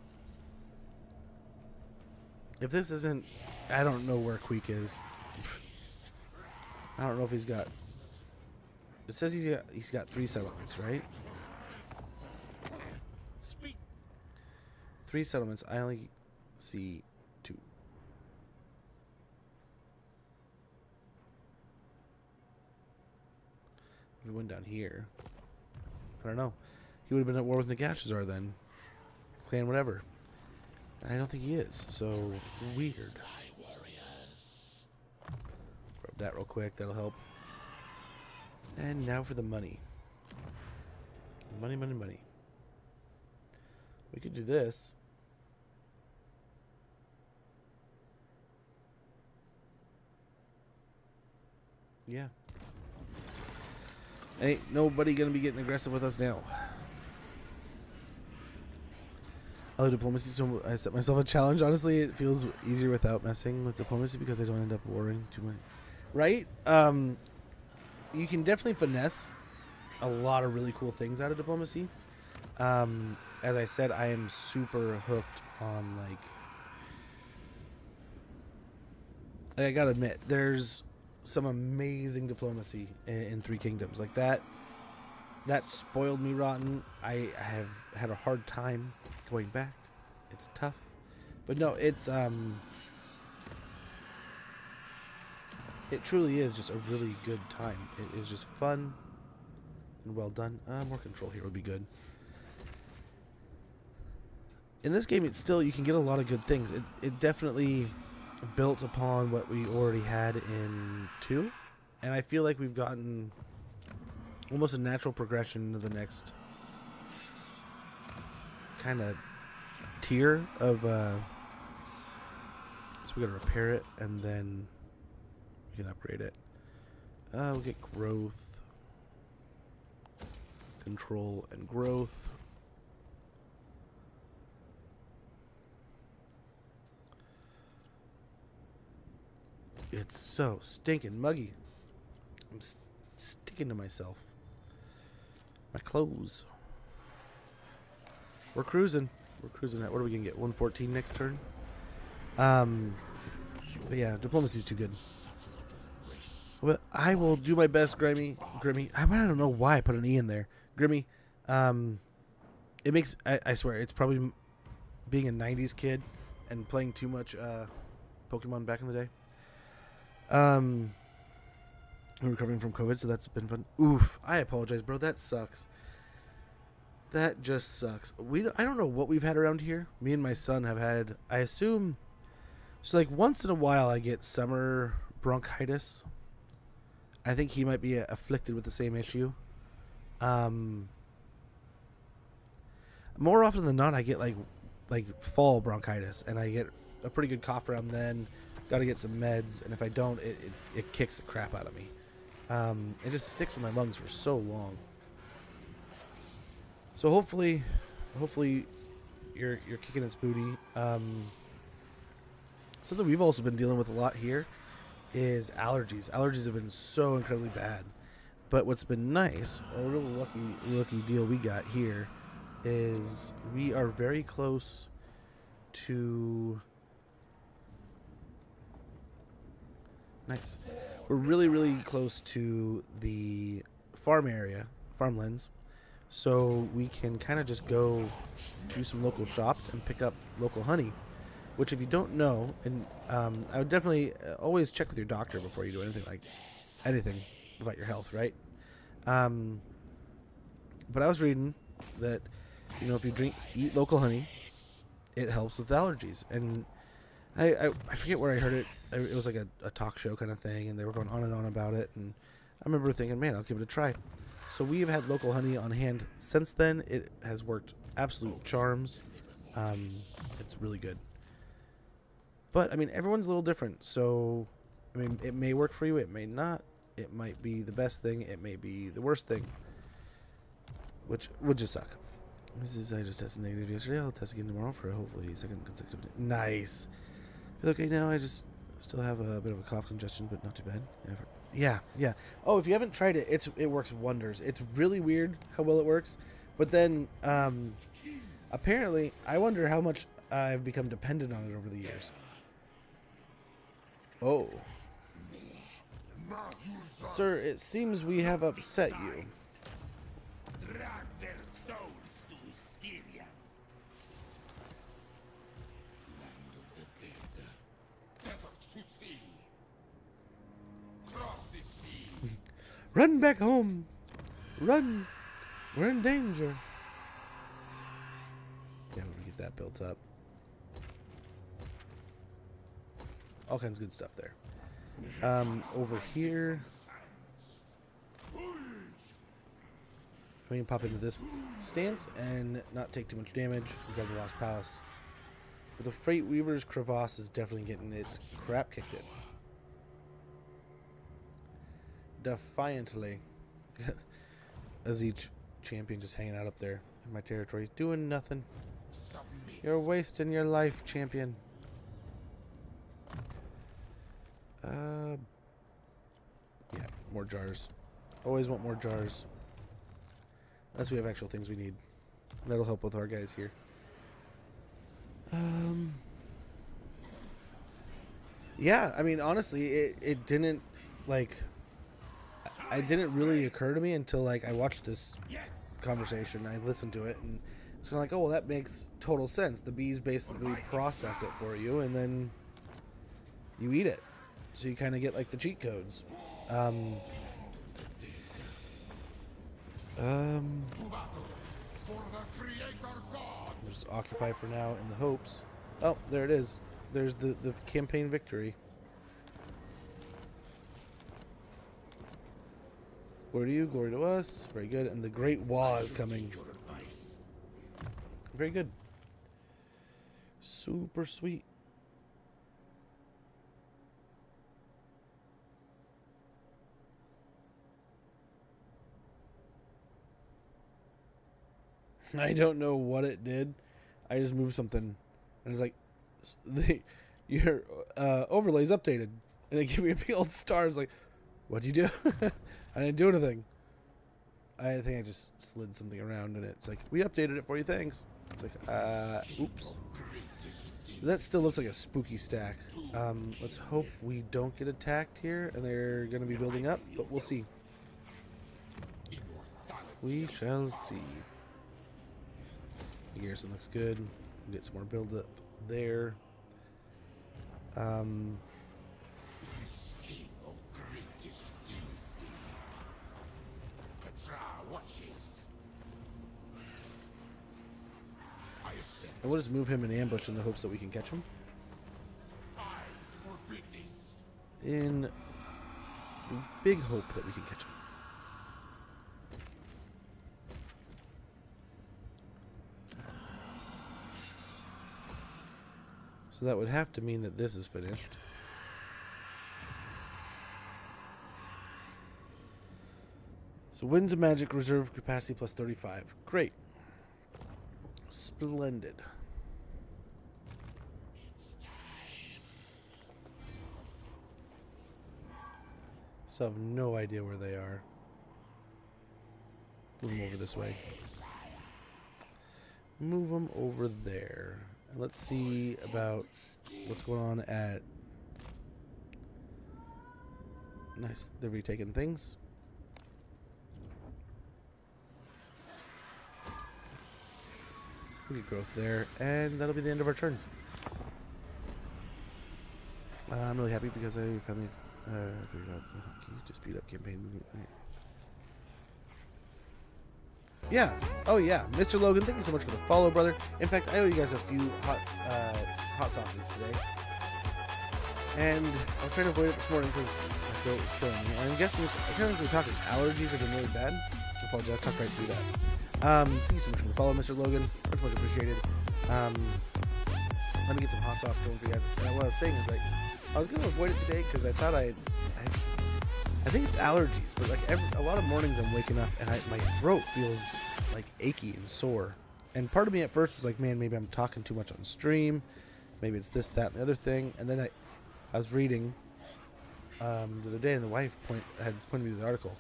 If this isn't, I don't know where Queek is. I don't know if he's got. It says he's got 3 settlements, right? 3 settlements. I only see 2. If we went down here, I don't know. He would have been at war with Nagashazar then. Clan whatever. I don't think he is. So weird. Grab that real quick. That'll help. And now for the money. Money, money, money. We could do this. Yeah. Ain't nobody gonna be getting aggressive with us now. I love diplomacy, so I set myself a challenge. Honestly, it feels easier without messing with diplomacy because I don't end up warring too much. Right? You can definitely finesse a lot of really cool things out of diplomacy. As I said, I am super hooked on, like, I gotta admit, there's some amazing diplomacy in Three Kingdoms. Like, that spoiled me rotten. I have had a hard time going back. It's tough. But no, it's, it truly is just a really good time. It is just fun and well done. More control here would be good. In this game, it's still, you can get a lot of good things. It definitely built upon what we already had in 2. And I feel like we've gotten almost a natural progression to the next kind of tier of, so we gotta repair it and then we can upgrade it. We'll get growth, control, and growth. It's so stinking muggy. I'm sticking to myself. My clothes. We're cruising. We're cruising at, what are we gonna get? 114 next turn. But yeah, diplomacy's too good. Well, I will do my best, Grimmy. I don't know why I put an E in there. Grimmy. It makes, I swear, it's probably being a 90s kid and playing too much Pokemon back in the day. We're recovering from COVID, so that's been fun. Oof, I apologize, bro. That sucks. That just sucks. I don't know what we've had around here. Me and my son have had, I assume, so like once in a while I get summer bronchitis. I think he might be afflicted with the same issue. More often than not, I get like fall bronchitis, and I get a pretty good cough around then. Got to get some meds, and if I don't, it kicks the crap out of me. It just sticks with my lungs for so long. So hopefully you're kicking its booty. Something we've also been dealing with a lot here is allergies. Allergies have been so incredibly bad. But what's been nice, a real lucky deal we got here, is we are very close to... Nice. We're really close to the farm area, farmlands, so we can kind of just go to some local shops and pick up local honey, which, if you don't know, and I would definitely always check with your doctor before you do anything about your health, right? But I was reading that, you know, if you eat local honey, it helps with allergies. And I forget where I heard it. It was like a talk show kind of thing, and they were going on and on about it. And I remember thinking, man, I'll give it a try. So we have had local honey on hand since then. It has worked absolute charms. It's really good. But, I mean, everyone's a little different. So, I mean, it may work for you. It may not. It might be the best thing. It may be the worst thing, which would just suck. I just tested negative yesterday. I'll test again tomorrow for hopefully second consecutive day. Nice. Feel okay now. I just still have a bit of a cough congestion, but not too bad. Yeah. Oh, if you haven't tried it, it works wonders. It's really weird how well it works. But then, apparently, I wonder how much I've become dependent on it over the years. Oh. Sir, it seems we have upset you. Drag their souls to Hysteria. Run back home. Run. We're in danger. Yeah, we're gonna get that built up. All kinds of good stuff there. Over here, we can pop into this stance and not take too much damage. We've got the Lost Palace. But the Freight Weaver's Crevasse is definitely getting its crap kicked in. Defiantly. As each champion just hanging out up there in my territory, doing nothing. You're wasting your life, champion. Yeah, more jars. Always want more jars. Unless we have actual things we need. That'll help with our guys here. Yeah, I mean, honestly, it didn't, like, it didn't really occur to me until, like, I watched this conversation. I listened to it, and it's kind of like, oh, well, that makes total sense. The bees basically process it for you, and then you eat it. So you kind of get, like, the cheat codes. Just occupy for now in the hopes. Oh, there it is. There's the campaign victory. Glory to you, glory to us. Very good. And the Great Wall is coming. Very good. Super sweet. I don't know what it did. I just moved something, and it's like, your overlay's updated, and it gave me a big old star. It's like, what'd you do? I didn't do anything. I think I just slid something around, and it's like, we updated it for you. Thanks. It's like, oops. That still looks like a spooky stack. Let's hope we don't get attacked here, and they're gonna be building up, but we'll see. We shall see. The garrison looks good. We'll get some more build up there. And we'll just move him in ambush in the hopes that we can catch him. In the big hope that we can catch him. So that would have to mean that this is finished. So Winds of Magic reserve capacity plus 35. Great. Splendid. Still have no idea where they are. Move them over this way. Move them over there. And let's see about what's going on at... Nice, they're retaking things. We get growth there, and that'll be the end of our turn. I'm really happy because I finally figured out the key to speed up campaign. Yeah. Oh, yeah. Mr. Logan, thank you so much for the follow, brother. In fact, I owe you guys a few hot sauces today. And I was trying to avoid it this morning because my throat was killing me. And I'm guessing, I kind of think we're talking allergies have been really bad. I apologize. I'll talk right through that. Thank you so much for the follow, Mr. Logan. Much, much appreciated. Let me get some hot sauce going for you guys. And what I was saying is, like, I was going to avoid it today because I thought I think it's allergies, but like a lot of mornings I'm waking up and my throat feels like achy and sore. And part of me at first was like, man, maybe I'm talking too much on stream. Maybe it's this, that, and the other thing. And then I was reading the other day, and the wife had pointed me to the article.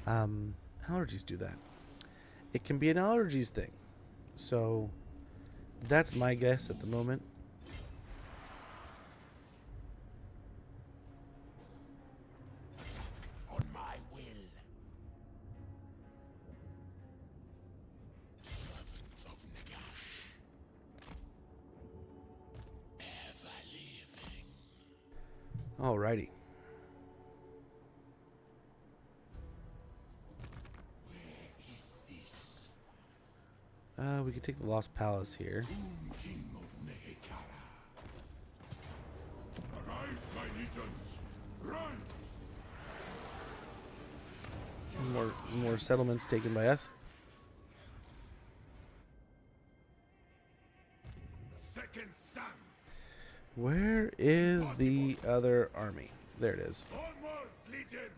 Allergies do that. It can be an allergies thing. So that's my guess at the moment. Alrighty. We could take the Lost Palace here. Tomb King of Nehekara. Arise, my legions! Rise! More settlements taken by us. Second son! Where is the other army? There it is. Onwards, legions!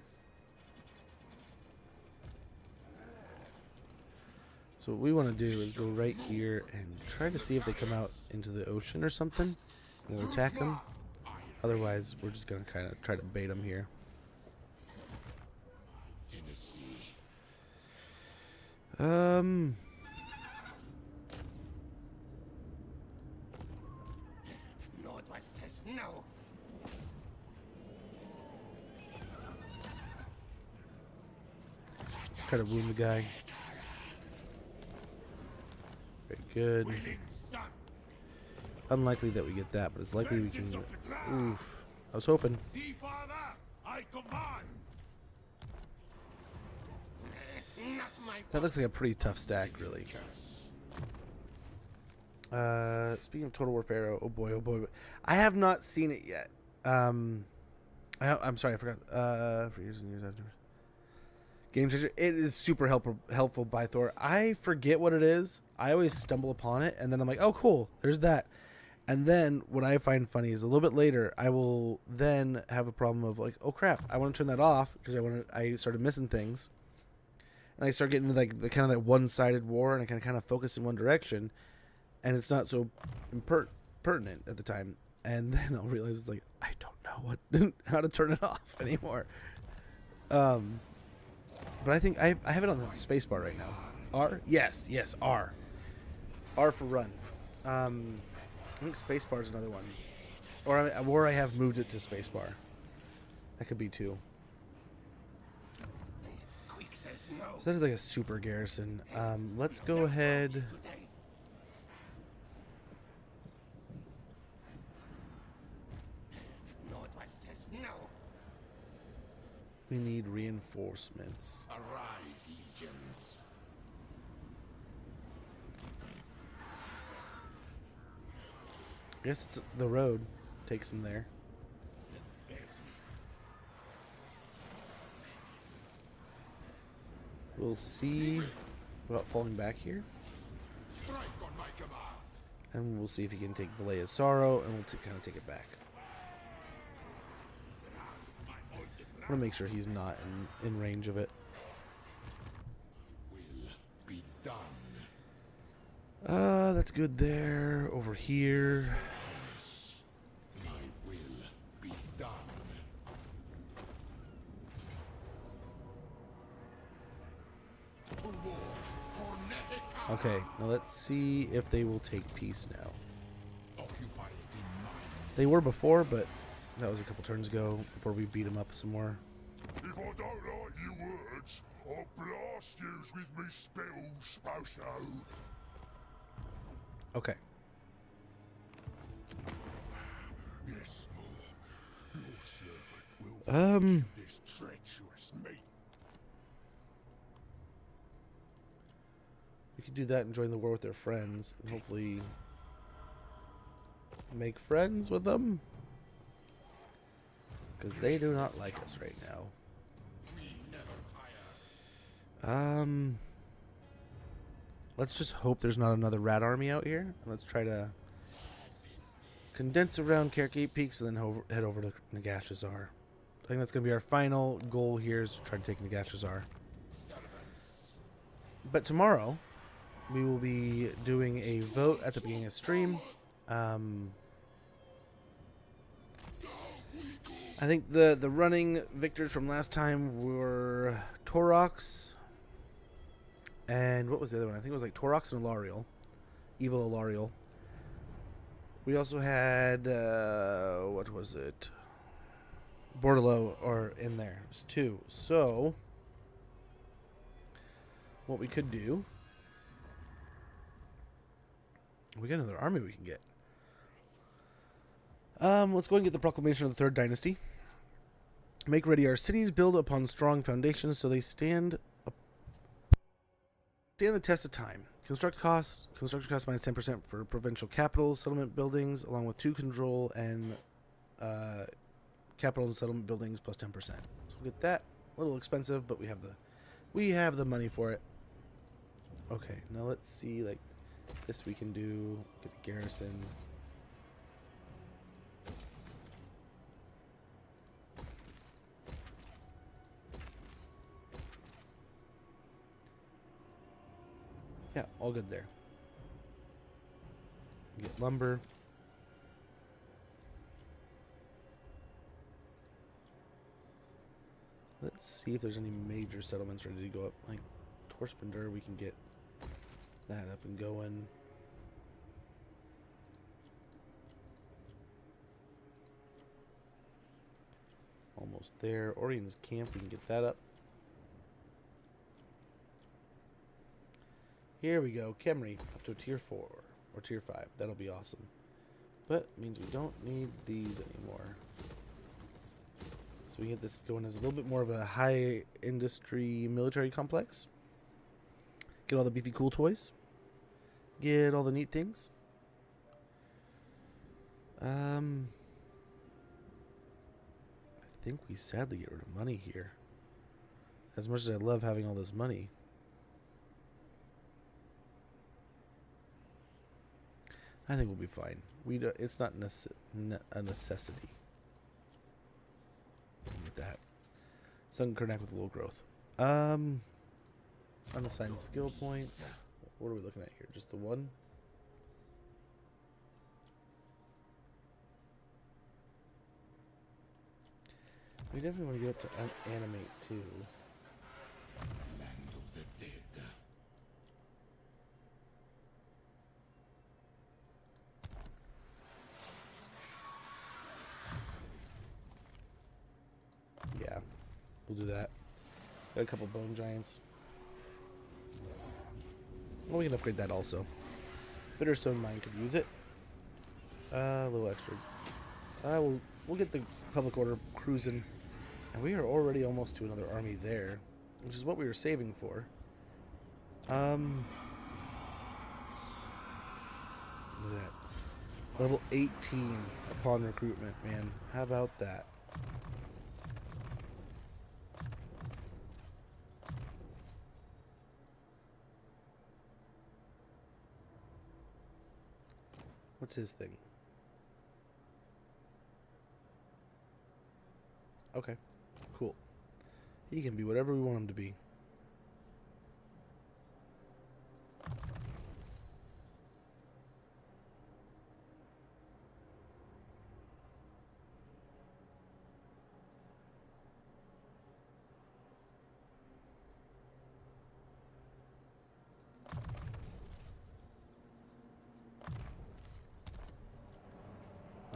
So what we want to do is go right here and try to see if they come out into the ocean or something. And we'll attack them. Otherwise, we're just going to kind of try to bait them here. Dynasty. Lord Wife says no. Try to wound the guy. Very good. Willing son! Unlikely that we get that, but it's likely we can... Oof. I was hoping. See, father! I command! Not my That looks like a pretty tough stack, really. Speaking of Total War Pharaoh, oh boy, oh boy. I have not seen it yet. I'm sorry, I forgot. For years and years after. Game Changer. It is super helpful by Thor. I forget what it is. I always stumble upon it, and then I'm like, oh, cool, there's that. And then what I find funny is a little bit later, I will then have a problem of like, oh crap, I want to turn that off because I started missing things, and I start getting into like the kind of that one-sided war, and I can kind of focus in one direction, and it's not so pertinent at the time. And then I'll realize it's like I don't know how to turn it off anymore. But I think I have it on the spacebar right now. R? Yes, R. R for run. I think spacebar is another one. Or I have moved it to spacebar. That could be two. quick says no. So that is like a super garrison. Let's go ahead. Today. Lord Wife says no. We need reinforcements. Arise, legions! I guess it's the road takes them there. We'll see about falling back here. Strike on my command! And we'll see if he can take Valea's Sorrow, and we'll kind of take it back. I want to make sure he's not in range of it. Will be done. That's good there. Over here. My will be done. To war for Nehekara! Okay, now let's see if they will take peace now. Occupy it in mind. They were before, but that was a couple turns ago before we beat them up some more. If I don't like your words, I'll blast yous with me spells, Sposo. Okay. Yes, more. Your servant will this treacherous meat. We could do that and join the war with their friends, and hopefully make friends with them. Because they do not like us right now. We never tire. Let's just hope there's not another rat army out here. And let's try to condense around Kerkate Peaks and then head over to Nagash. I think that's going to be our final goal here, is to try to take Nagash. But tomorrow, we will be doing a vote at the beginning of stream. I think the running victors from last time were Torox, and what was the other one? I think it was like Torox and Alariel. Evil Alariel. We also had, what was it? Bordello or in there. It's two. So, what we could do, we got another army we can get. Let's go and get the proclamation of the Third Dynasty. Make ready our cities, build upon strong foundations so they stand the test of time. Construction costs minus 10% for provincial capital settlement buildings, along with 2 control and capital and settlement buildings plus 10%. So we'll get that. A little expensive, but we have the money for it. Okay, now let's see, like, this we can do. Get a garrison. Yeah, all good there. Get lumber. Let's see if there's any major settlements ready to go up. Like Torspender, we can get that up and going. Almost there. Orion's Camp, we can get that up. Here we go. Kemri, up to a tier 4 or tier 5. That'll be awesome. But means we don't need these anymore. So we get this going as a little bit more of a high industry military complex. Get all the beefy cool toys. Get all the neat things. I think we sadly get rid of money here. As much as I love having all this money. I think we'll be fine. It's not a necessity. With that. Sun Karnak with low growth. Unassigned skill points. What are we looking at here? Just the one? We definitely want to get to animate too. Land of the dead. Yeah, we'll do that. Got a couple bone giants. Well, we can upgrade that also. Bitterstone Mine could use it. A little extra. We'll get the public order cruising, and we are already almost to another army there, which is what we were saving for. Look at that. Level 18 upon recruitment, man. How about that? What's his thing? Okay, cool. He can be whatever we want him to be.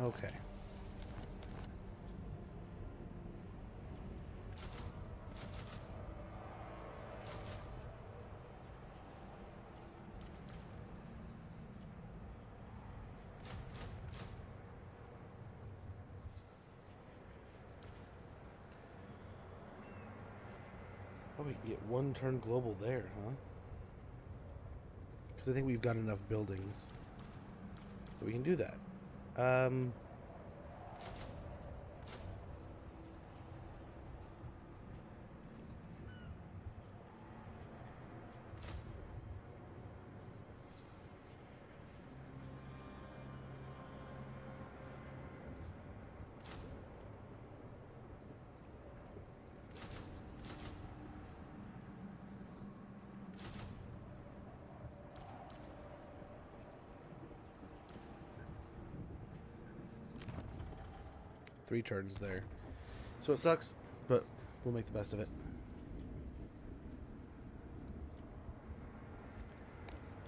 Okay. Oh, we can get one turn global there, huh? Because I think we've got enough buildings that we can do that. 3 turns there. So it sucks, but we'll make the best of it.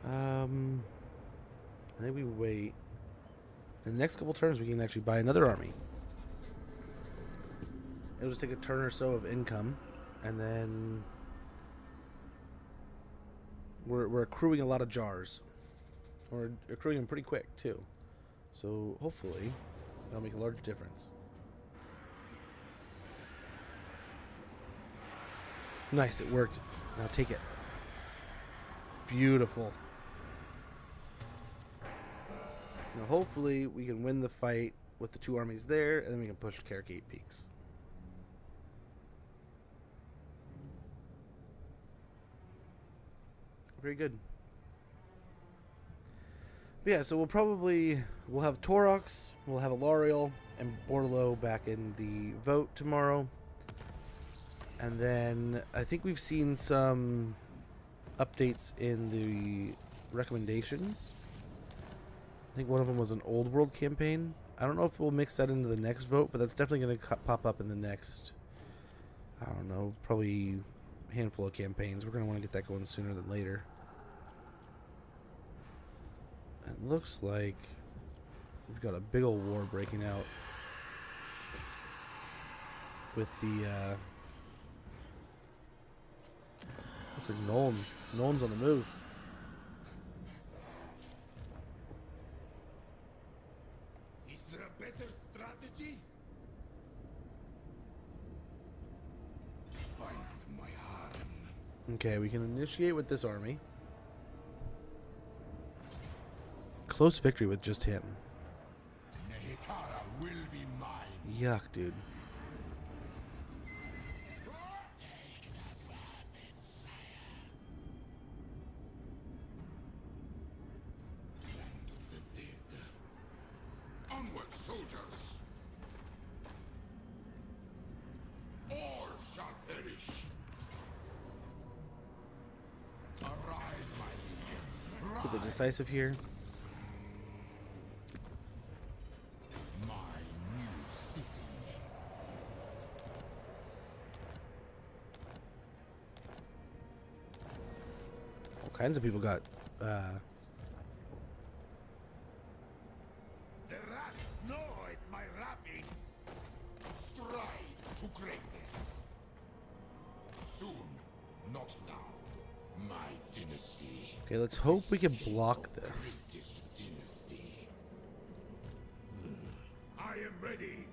I think we wait. In the next couple turns, we can actually buy another army. It'll just take a turn or so of income, and then we're accruing a lot of jars. We're accruing them pretty quick too, so hopefully that'll make a large difference. Nice, it worked. Now take it. Beautiful. Now, hopefully, we can win the fight with the two armies there, and then we can push Carrick 8 Peaks. Very good. But yeah, so we'll have Torox, we'll have Alariel, and Bordello back in the vote tomorrow. And then I think we've seen some updates in the recommendations. I think one of them was an old world campaign. I don't know if we'll mix that into the next vote, but that's definitely going to pop up in the next, I don't know, probably a handful of campaigns. We're going to want to get that going sooner than later. It looks like we've got a big old war breaking out with the, looks like Nuln. Nuln's on the move. Is there a better strategy? Find my harem. Okay, we can initiate with this army. Close victory with just him. Nehekara will be mine. Yuck, dude. Take the vermin, sire. Land of the dead. Onward, soldiers. All shall perish. Arise, my legions. Get the Rise. decisive here. My new city. All kinds of people got The rats gnaw at my wrappings. Stride to greatness. Soon, not now. My dynasty. okay, let's hope we can block this. Greatest dynasty. I am ready.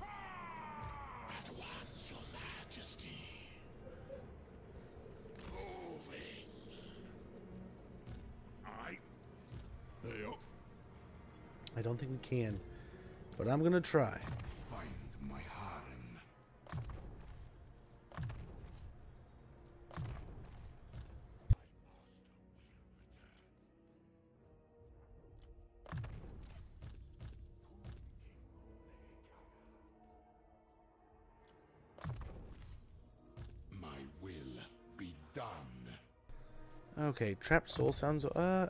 At once, your majesty. Moving. I don't think we can, but I'm gonna try. Find my harem. My will be done. Okay, trapped soul sounds.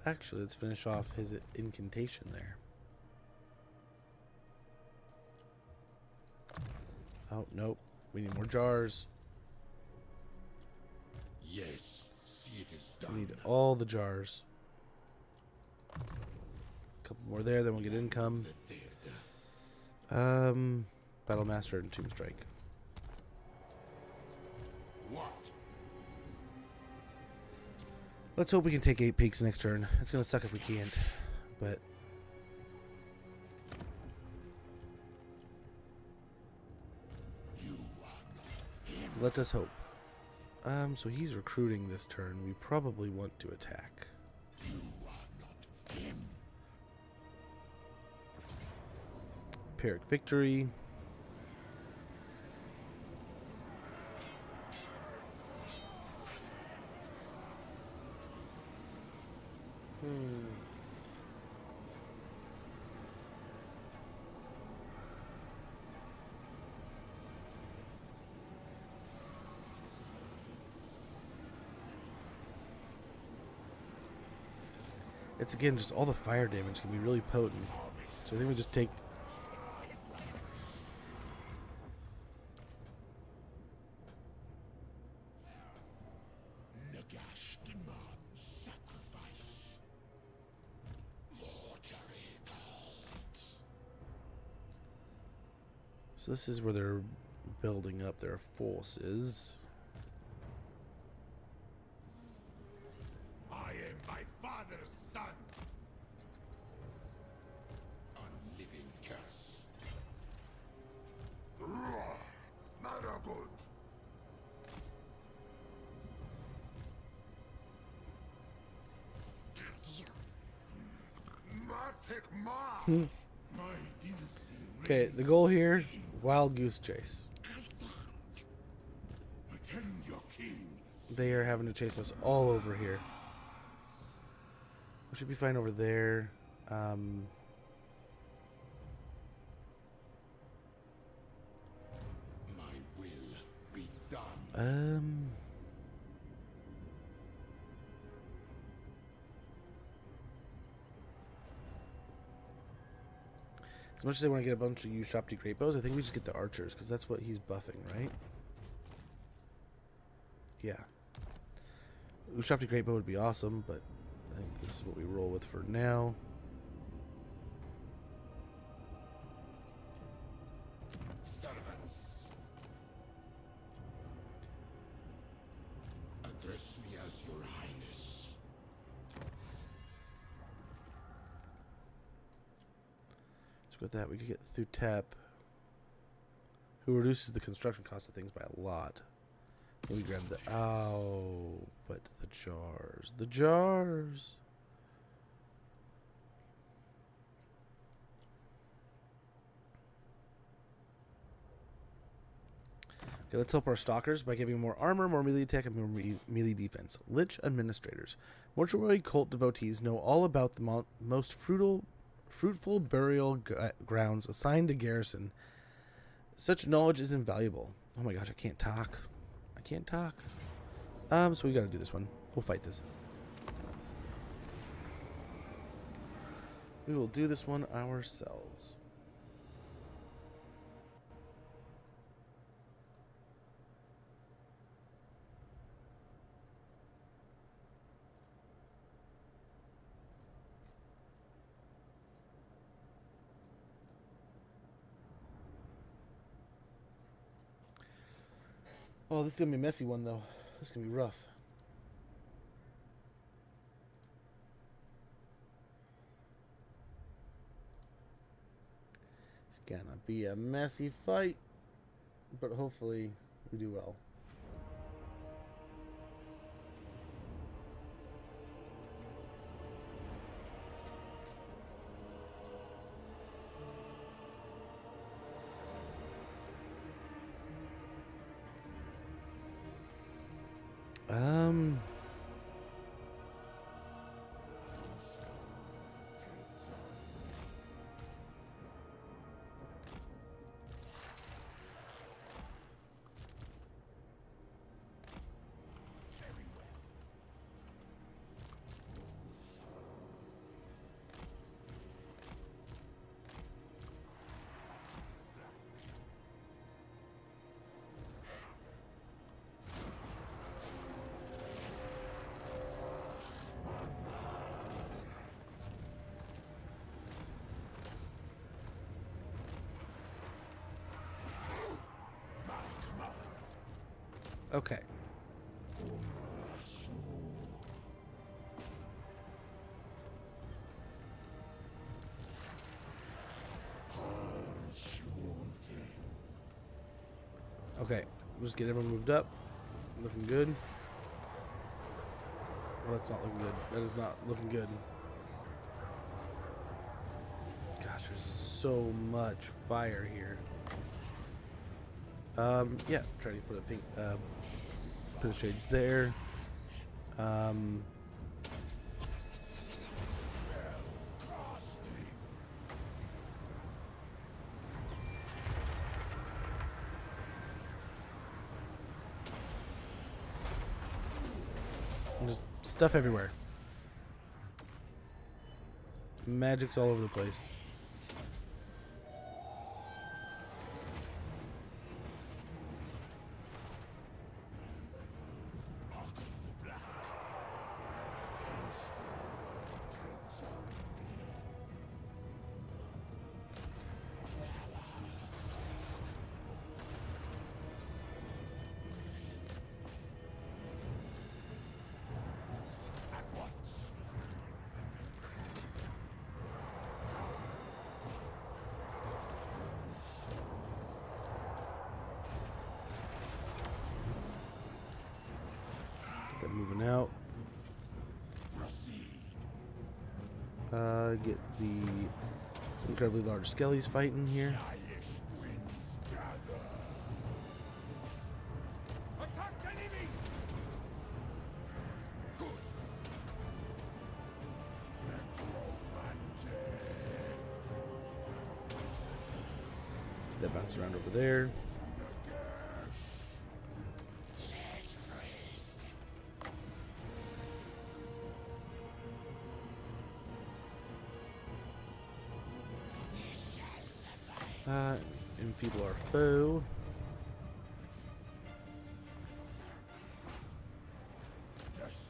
Actually, let's finish off his incantation there. Oh nope, we need more jars. Yes, see it is We done. need all the jars. A couple more there, then we'll get income. The dead. Battle Master and Tomb Strike. What? Let's hope we can take 8 peaks next turn. It's gonna suck if we can't, but let us hope. So he's recruiting this turn. We probably want to attack. Pyrrhic victory. It's again just all the fire damage can be really potent. So I think we just take. Nagash demands sacrifice. Mortuary gods. So this is where they're building up their forces. I am my father's son. Unliving curse. Maragod. Mate. My dynasty Okay, the goal here, wild goose chase. attend your king. They are having to chase us all over here. We should be fine over there. My will be done. As much as I want to get a bunch of Ushopti great bows, I think we just get the archers because that's what he's buffing, right? Yeah. Ushopti great bow would be awesome, but I think this is what we roll with for now. Servants, address me as your highness. So with that, we could get through Tep, who reduces the construction cost of things by a lot. Let me grab the but the jars, the jars. Okay, let's help our stalkers by giving more armor, more melee attack, and more melee defense. Lich administrators. Mortuary cult devotees know all about the most fruitful burial grounds assigned to garrison. Such knowledge is invaluable. Oh my gosh, I can't talk. I can't talk. So we gotta do this one. We'll fight this. We will do this one ourselves. Oh, this is going to be a messy one, though. This is going to be rough. It's going to be a messy fight, but hopefully we do well. Okay. Okay, we'll just get everyone moved up. Looking good. Well, that's not looking good. That is not looking good. Gosh, there's so much fire here. Yeah, try to put a pink, put the shades there. And just stuff everywhere. Magic's all over the place. Get that moving out. Get the incredibly large skellies fighting here. Highest winds gather. Attack the living! Good. Necromantic. That bounce around over there. Enfeeble our foe. Yes.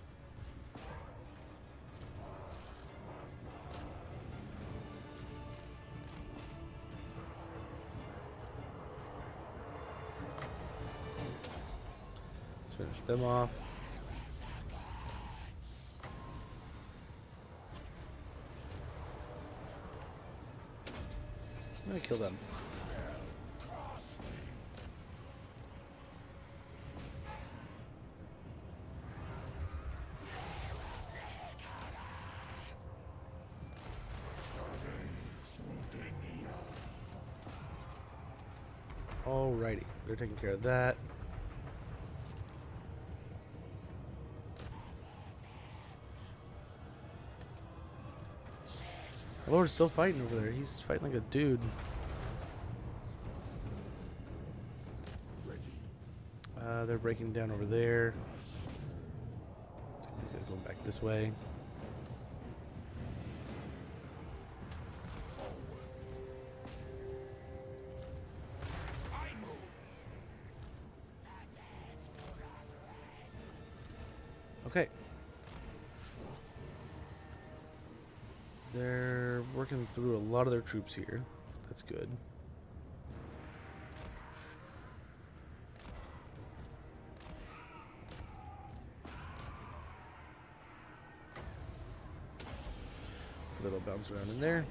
Let's finish them off. I'm gonna kill them. Alrighty, they're taking care of that. My Lord's still fighting over there. He's fighting like a dude. They're breaking down over there. Let's get these guys going back this way. Okay. They're working through a lot of their troops here. That's good. Little bounce around in there.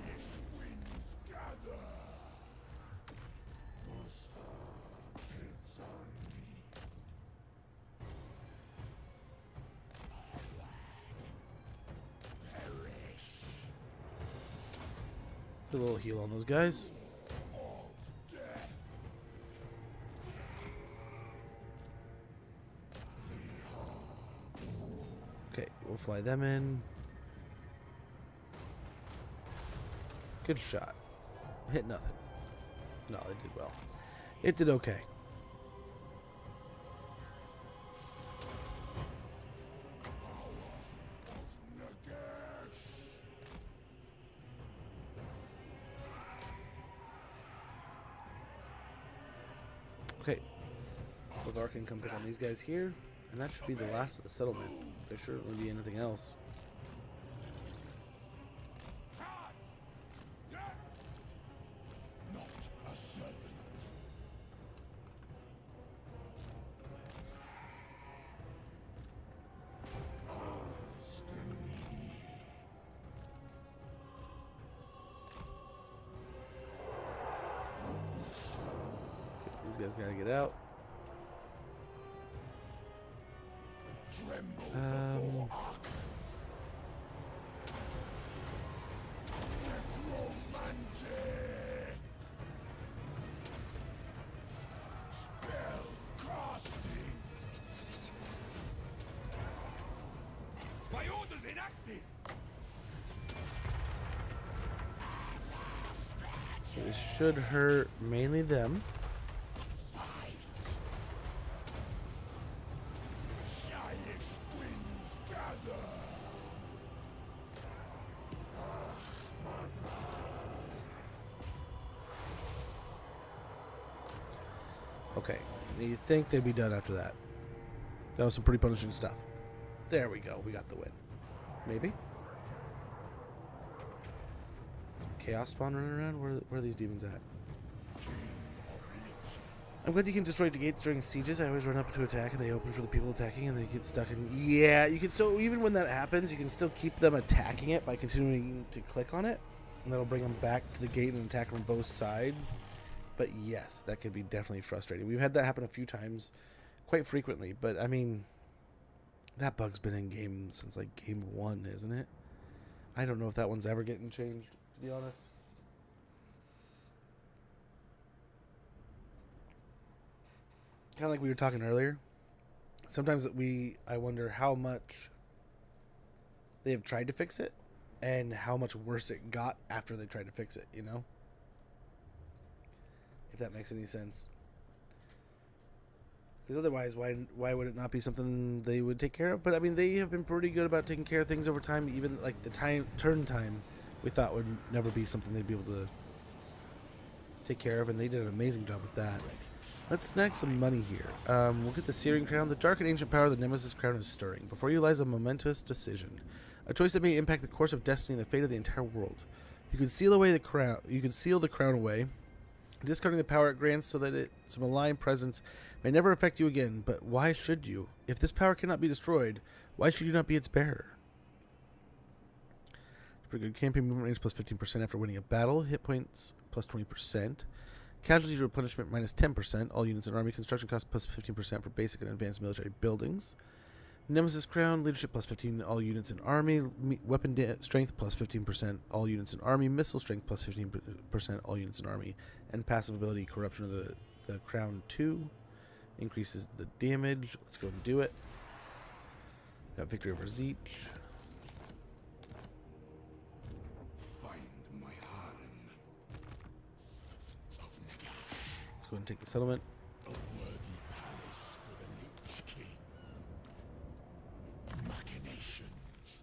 Put a little heal on those guys. Okay, we'll fly them in. Good shot. Hit nothing. No, it did well. It did okay. Okay. Let Arkhan come pick on these guys here. And that should be the last of the settlement. There shouldn't really be anything else. Not a servant. These guys gotta get out. Tremble before Arkhan. Necromantic. Spell casting. My orders enacted. So this should hurt mainly them. Highest winds gather. Okay, you think they'd be done after that. That was some pretty punishing stuff. There we go, we got the win. Maybe? Some chaos spawn running around? Where are these demons at? I'm glad you can destroy the gates during sieges. I always run up to attack and they open for the people attacking and they get stuck in... Yeah, you can still... Even when that happens, you can still keep them attacking it by continuing to click on it. And that'll bring them back to the gate and attack from both sides. But yes, that could be definitely frustrating. We've had that happen a few times, quite frequently. But, I mean, that bug's been in game since, like, game 1, isn't it? I don't know if that one's ever getting changed, to be honest. Kind of like we were talking earlier. Sometimes I wonder how much they have tried to fix it and how much worse it got after they tried to fix it, you know? If that makes any sense. Because otherwise, why would it not be something they would take care of? But I mean, they have been pretty good about taking care of things over time. Even like the turn time, we thought would never be something they'd be able to take care of, and they did an amazing job with that. Let's snag some money here. We'll get the Searing Crown. The dark and ancient power of the Nemesis Crown is stirring. Before you lies a momentous decision, a choice that may impact the course of destiny and the fate of the entire world. You can seal away the crown. You can seal the crown away, discarding the power it grants so that its malign presence may never affect you again. But why should you? If this power cannot be destroyed, why should you not be its bearer? Pretty good. Campaign movement range plus 15% after winning a battle. Hit points plus 20%. Casualty replenishment minus 10%. All units in army. Construction cost plus 15% for basic and advanced military buildings. Nemesis Crown. Leadership plus 15. All units in army. Weapon strength plus 15%. All units in army. Missile strength plus 15%. All units in army. And passive ability Corruption of the Crown 2. Increases the damage. Let's go and do it. Got victory over Zeech. Find my harem. Of Nagash. Let's go and take the settlement. A worthy palace for the Lich King. Machinations.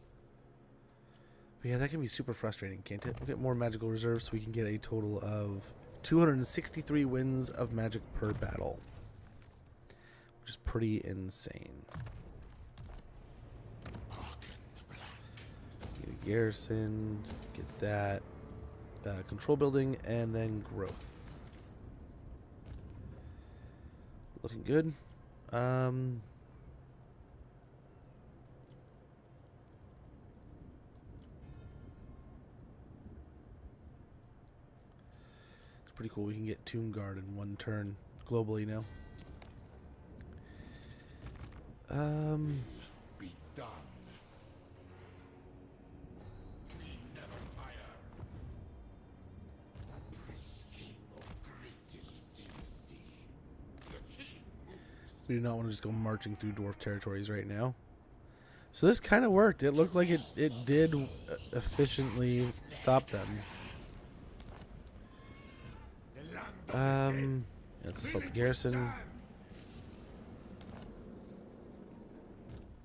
But yeah, that can be super frustrating, can't it? We'll get more magical reserves so we can get a total of 263 wins of magic per battle, which is pretty insane. Get a garrison, get that control building, and then growth. Looking good. It's pretty cool. We can get Tomb Guard in one turn globally now. Be done. We never tire. Priest King of greatest dynasty. The king moves. We do not want to just go marching through dwarf territories right now. So this kind of worked. It looked like it did efficiently stop them. The land of the dead. Let's assault the garrison.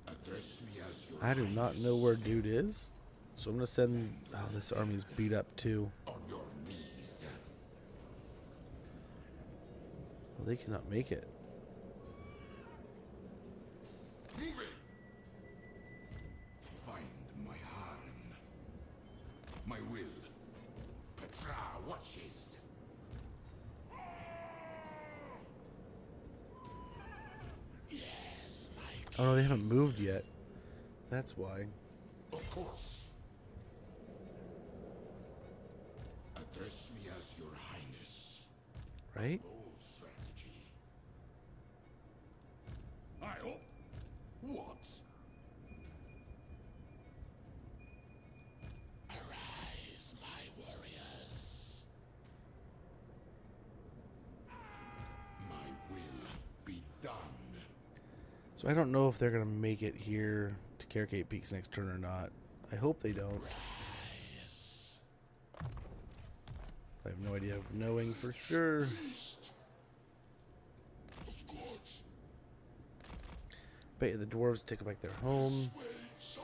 Address me as your I do not know where dude is, so I'm gonna send. Oh, this army's beat up too. on your knees. Well, they cannot make it. Move it. Find my harem. My will. Petra watches. Yes, my Oh no, they haven't moved yet. That's why. Of course. Address me as your highness. Right? Bold strategy. I hope. What? Arise, my warriors. My will be done. So I don't know if they're gonna make it here to Carricate Peaks next turn or not. I hope they don't. I have no idea of knowing for sure. Of course. Bet you the dwarves take back their home. Way, sire.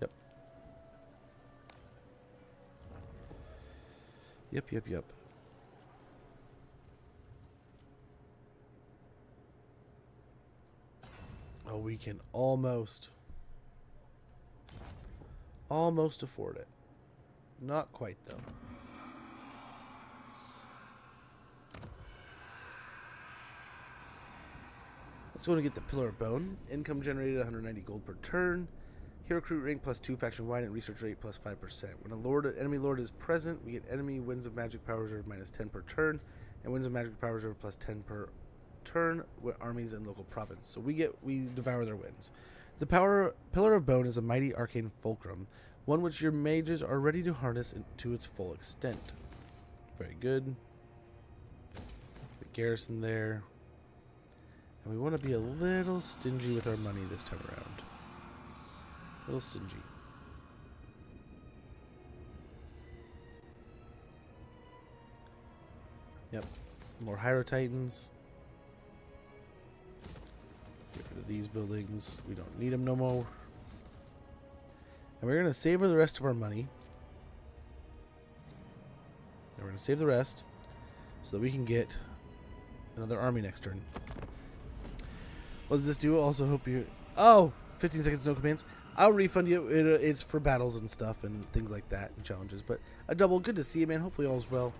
Yep. Yep. Oh, we can almost afford it. Not quite, though. Let's go and get the Pillar of Bone. Income generated 190 gold per turn. Hero recruit rank plus 2, faction wide, and research rate plus 5%. When an enemy lord is present, we get enemy winds of magic power reserve minus 10 per turn, and winds of magic power reserve plus 10 per turn with armies and local province. So we devour their wins. The Pillar of Bone is a mighty arcane fulcrum. one which your mages are ready to harness to its full extent. Very good. The garrison there. And we want to be a little stingy with our money this time around. A little stingy. Yep. More Hyro Titans. Get rid of these buildings. We don't need them no more. And we're going to savor the rest of our money. And we're going to save the rest so that we can get another army next turn. What does this do? Also hope you... Oh! 15 seconds, no commands. I'll refund you. It's for battles and stuff and things like that and challenges. But a double. Good to see you, man. Hopefully all's well.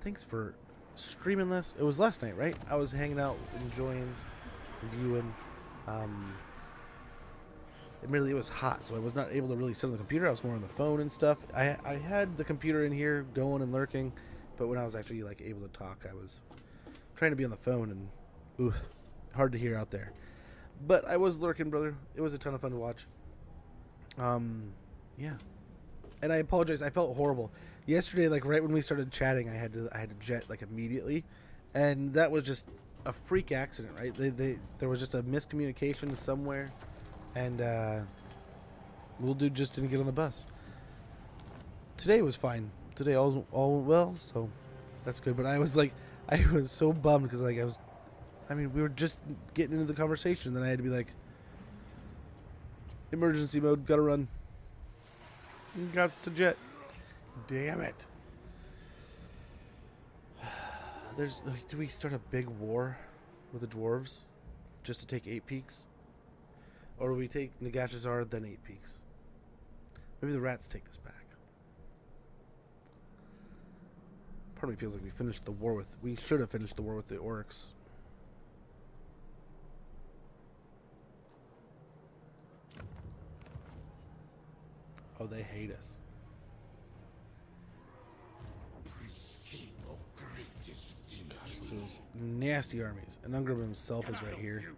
Thanks for streaming this. It was last night, right? I was hanging out, enjoying, viewing. Admittedly, it was hot, so I was not able to really sit on the computer. I was more on the phone and stuff. I had the computer in here going and lurking, but when I was actually like able to talk, I was trying to be on the phone and ooh, hard to hear out there. But I was lurking, brother. It was a ton of fun to watch. Yeah. And I apologize. I felt horrible yesterday. Like right when we started chatting, I had to jet like immediately, and that was just a freak accident, right? There was just a miscommunication somewhere, and little dude just didn't get on the bus. Today was fine. Today all went well, so that's good. But I was so bummed because like we were just getting into the conversation, then I had to be like, emergency mode, gotta run. Gots to jet. Damn it. There's like, do we start a big war with the dwarves just to take 8 peaks? Or do we take Nagash's then 8 peaks? Maybe the rats take this back. Part of me feels like we should have finished the war with the orcs. Oh, they hate us. Of greatest dynasty. Those nasty armies. And Ungrim himself is right here.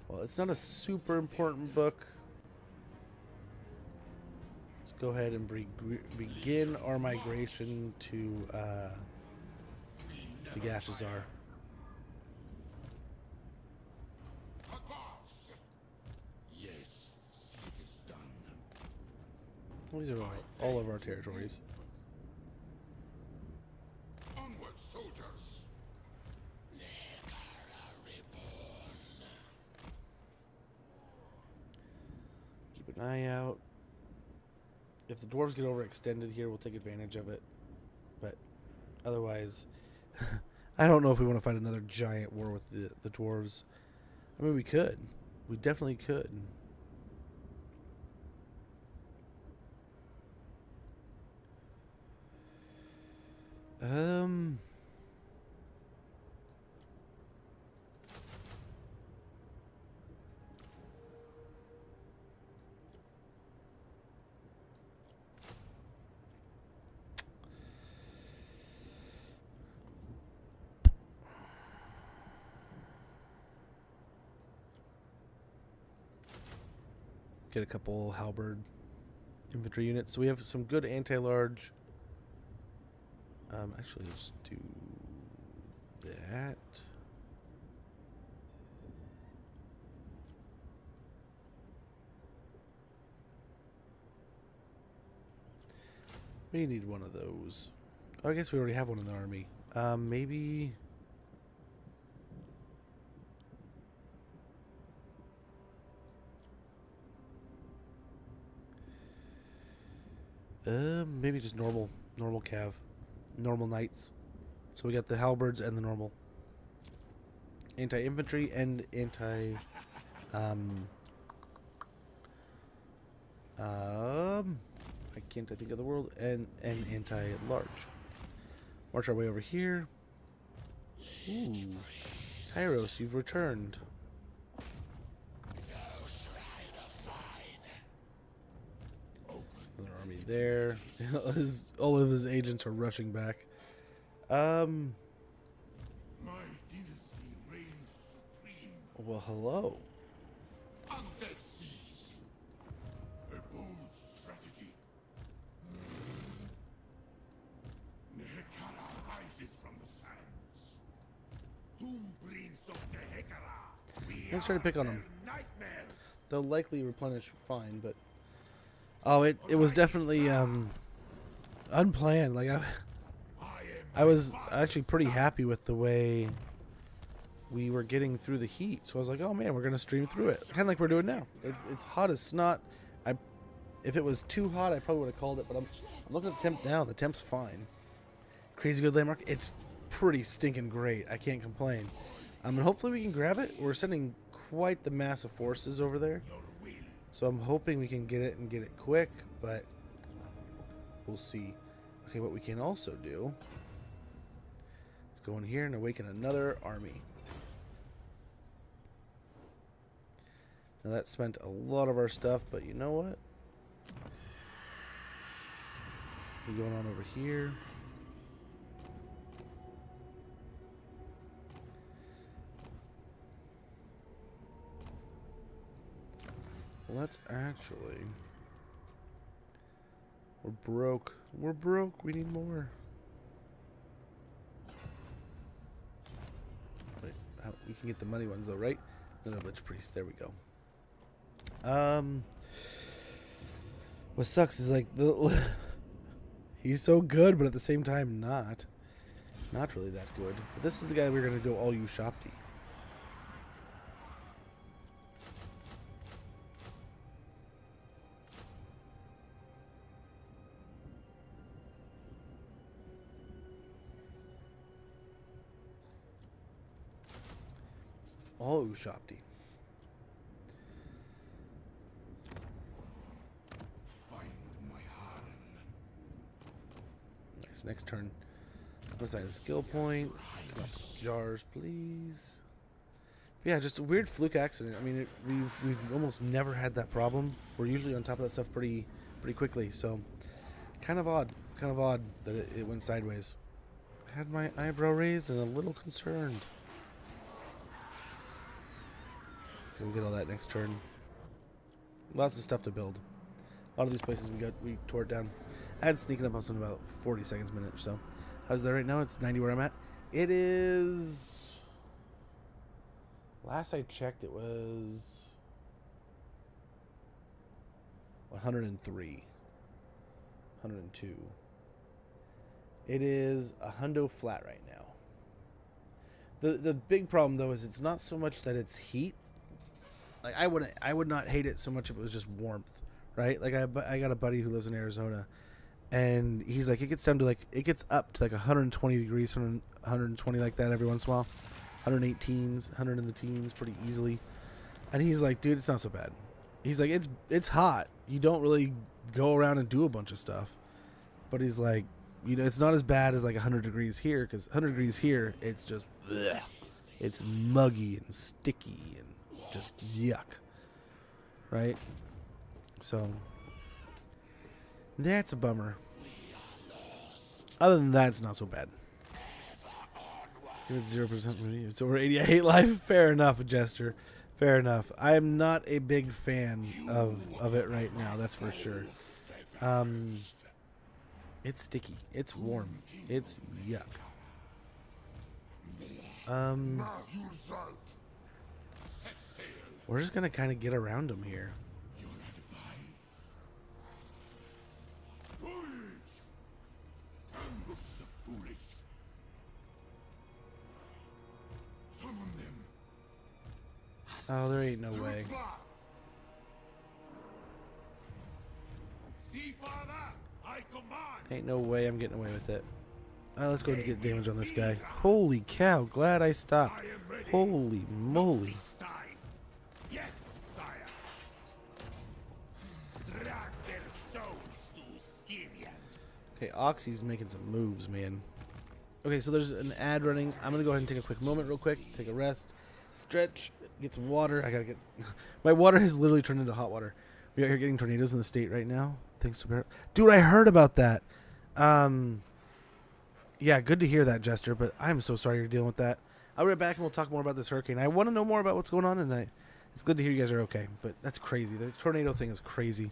Well, it's not a super important book. Let's go ahead and begin our migration to the Gashazar. Yes, it is done. These are all of our territories. Onward, soldiers. Keep an eye out. If the dwarves get overextended here, we'll take advantage of it. But otherwise, I don't know if we want to fight another giant war with the dwarves. I mean, we could. We definitely could. Get a couple halberd infantry units. So we have some good anti-large. Actually, let's do that. We need one of those. Oh, I guess we already have one in the army. Maybe... maybe just normal cav. Normal knights. So we got the halberds and the normal. Anti-infantry and anti... I can't think of the word. And anti-large. March our way over here. Ooh. Tyros, you've returned. Another army there. All of his agents are rushing back. My dynasty reigns supreme. Well, hello. Undead seas. Let's try to pick on them. Nightmares. They'll likely replenish fine, but oh, it was definitely unplanned. Like I was actually pretty happy with the way we were getting through the heat. So I was like, oh man, we're gonna stream through it, kind of like we're doing now. It's hot as snot. If it was too hot, I probably would have called it. But I'm looking at the temp now. The temp's fine. Crazy good landmark. It's pretty stinking great. I can't complain. And hopefully we can grab it. We're sending quite the mass of forces over there, so I'm hoping we can get it and get it quick. But we'll see. Okay, what we can also do is go in here and awaken another army. Now that spent a lot of our stuff, but you know what? We're going on over here. Well, that's actually... We're broke. We're broke. We need more. Wait, we can get the money ones though, right? No, Lich Priest. There we go. What sucks is like he's so good, but at the same time not really that good. But this is the guy we're gonna go all you Shopti. All Ushapti. Find my harem. Nice. Next turn. Assign skill points. Come up with jars, please. But yeah, just a weird fluke accident. I mean, we've almost never had that problem. We're usually on top of that stuff pretty quickly. So, kind of odd that it went sideways. I had my eyebrow raised and a little concerned. We'll get all that next turn. Lots of stuff to build. A lot of these places we tore it down. I had sneaking up on some about 40 seconds a minute or so. How's that right now? It's 90 where I'm at. It is... Last I checked, it was 103. 102. It is a hundo flat right now. The big problem though is it's not so much that it's heat. Like I would not hate it so much if it was just warmth, right? Like I got a buddy who lives in Arizona, and he's like it gets up to like 120 degrees, 120 like that every once in a while, 118s, 100 in the teens, pretty easily. And he's like, dude, it's not so bad. He's like, it's hot. You don't really go around and do a bunch of stuff, but he's like, you know, it's not as bad as like 100 degrees here, because 100 degrees here, it's just, bleh. It's muggy and sticky and just yuck, right? So that's a bummer. Other than that, it's not so bad. It's 0%. It's over 80. I hate life. Fair enough, Jester. Fair enough. I am not a big fan of it right now. That's for sure. It's sticky. It's warm. It's yuck. We're just gonna kind of get around them here. Your advice. Voyage. Ambush the foolish. Summon them. Oh, there ain't no way. See, Father, I command. Ain't no way I'm getting away with it. Let's go and get damage on this guy. Holy cow, glad I stopped. I am ready. Holy moly. This time. Yes, sire. Drag their souls to Syria. Okay, Oxy's making some moves, man. Okay, so there's an ad running. I'm going to go ahead and take a quick moment real quick. Take a rest. Stretch. Get some water. I got to get... My water has literally turned into hot water. We are here getting tornadoes in the state right now. Thanks to... Dude, I heard about that. Yeah, good to hear that, Jester, but I'm so sorry you're dealing with that. I'll be right back and we'll talk more about this hurricane. I want to know more about what's going on tonight. It's good to hear you guys are okay, but that's crazy. The tornado thing is crazy.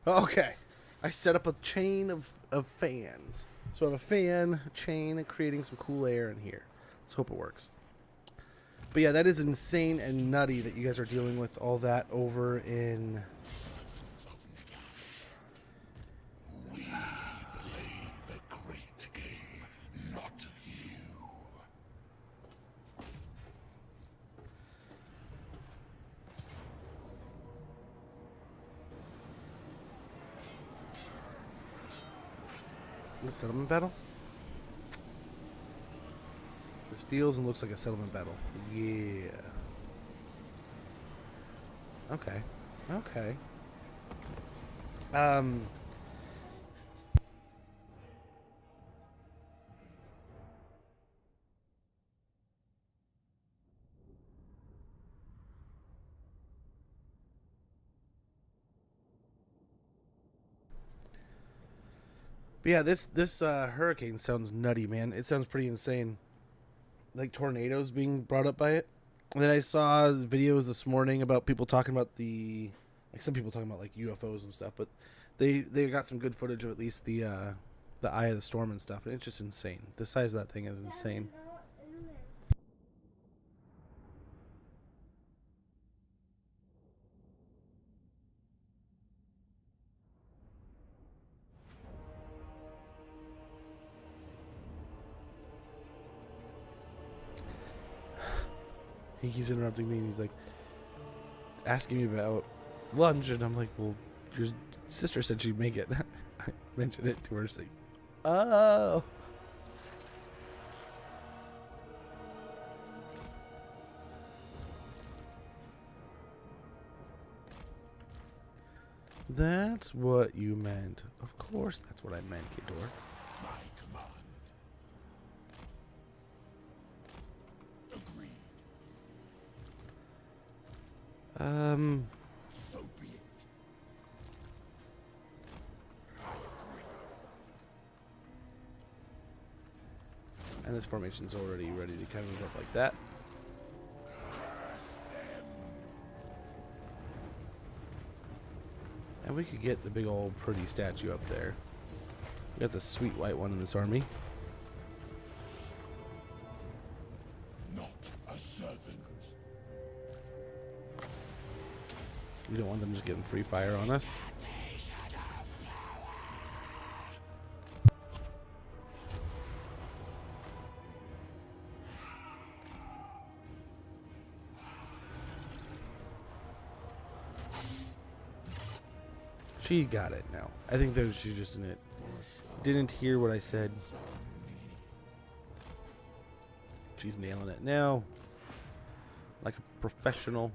Okay. I set up a chain of fans. So I have a fan, a chain, creating some cool air in here. Let's hope it works. But yeah, that is insane and nutty that you guys are dealing with all that over in... We play the great game, not you. This settlement battle? This feels and looks like a settlement battle. Yeah. Okay. Okay. But yeah, this hurricane sounds nutty, man. It sounds pretty insane. Like tornadoes being brought up by it. And then I saw videos this morning about people talking about like some people talking about like UFOs and stuff, but they got some good footage of at least the eye of the storm and stuff, and it's just insane. The size of that thing is insane. He keeps interrupting me, and he's like asking me about lunch, and I'm like, well, your sister said she'd make it. I mentioned it to her, saying, oh. That's what you meant. Of course that's what I meant, Kidor. My command. Agreed. So be it. I agree. And this formation's already ready to kind of move up like that. Curse them. And we could get the big old pretty statue up there. We got the sweet white one in this army. Not a servant. We don't want them just getting free fire on us. She got it now. I think that she's just in it. Didn't hear what I said. She's nailing it now. Like a professional.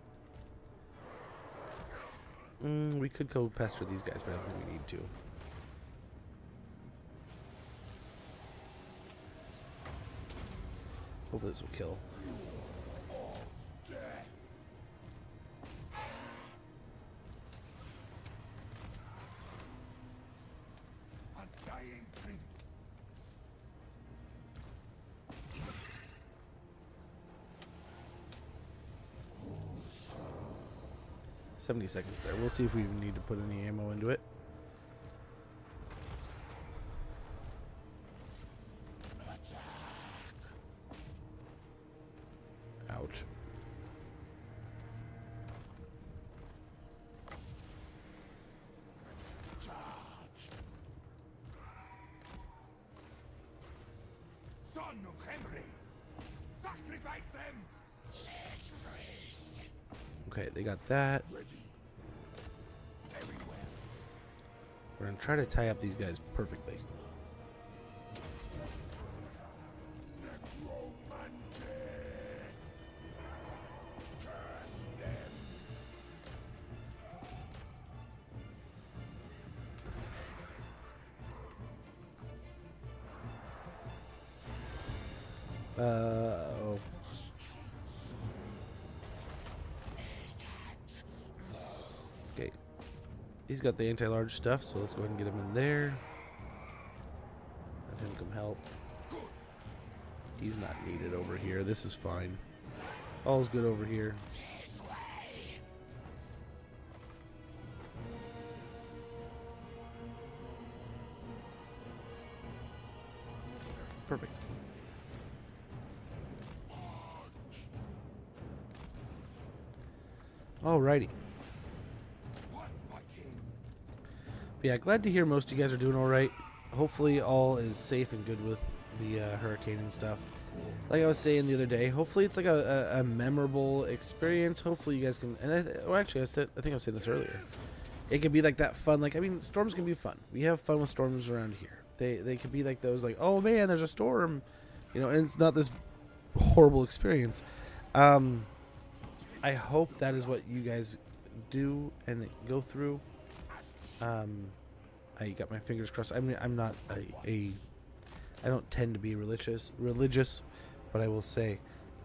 We could go pester these guys, but I don't think we need to. Hopefully this will kill. Undying prince. 70 seconds there. We'll see if we even need to put any ammo into it. Ouch. Son of Henry. Sacrifice them. Okay, they got that. Ready. Very well. We're gonna try to tie up these guys perfectly. Necromantic. Curse them. Oh. Okay. He's got the anti-large stuff, so let's go ahead and get him in there. Have him come help. He's not needed over here. This is fine. All's good over here. This way. Perfect. Alrighty. Yeah, glad to hear most of you guys are doing all right. Hopefully all is safe and good with the hurricane and stuff. Like I was saying the other day, hopefully it's like a memorable experience. Hopefully you guys can, and I think I was saying this earlier. It could be like that fun, like, I mean, storms can be fun. We have fun with storms around here. They could be like those, like, oh man, there's a storm, you know, and it's not this horrible experience. I hope that is what you guys do and go through. I got my fingers crossed. I mean, I'm not I don't tend to be religious, but I will say,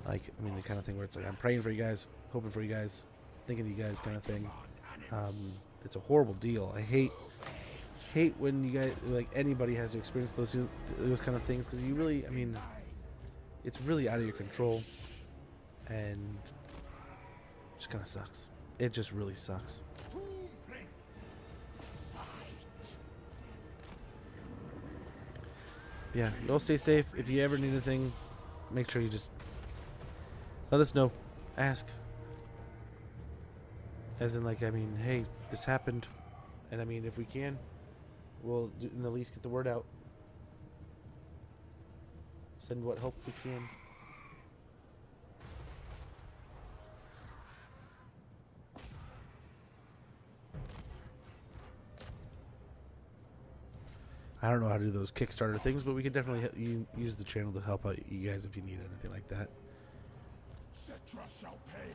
like, I mean, the kind of thing where it's like, I'm praying for you guys, hoping for you guys, thinking of you guys, kind of thing. It's a horrible deal. I hate when you guys, like, anybody has to experience those kind of things, because you really, I mean, it's really out of your control, and it just kind of sucks. It just really sucks. Yeah, y'all stay safe. If you ever need anything, make sure you just let us know. Ask. As in, like, I mean, hey, this happened. And I mean, if we can, we'll in the least get the word out. Send what help we can. I don't know how to do those Kickstarter things, but we could definitely use the channel to help out you guys if you need anything like that. Cetra shall pay.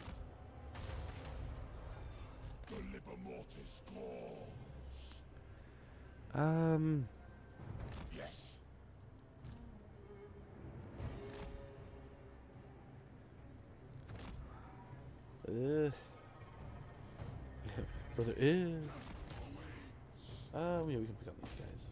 The liber mortis calls. Yes. Brother, yeah, we can pick up these guys.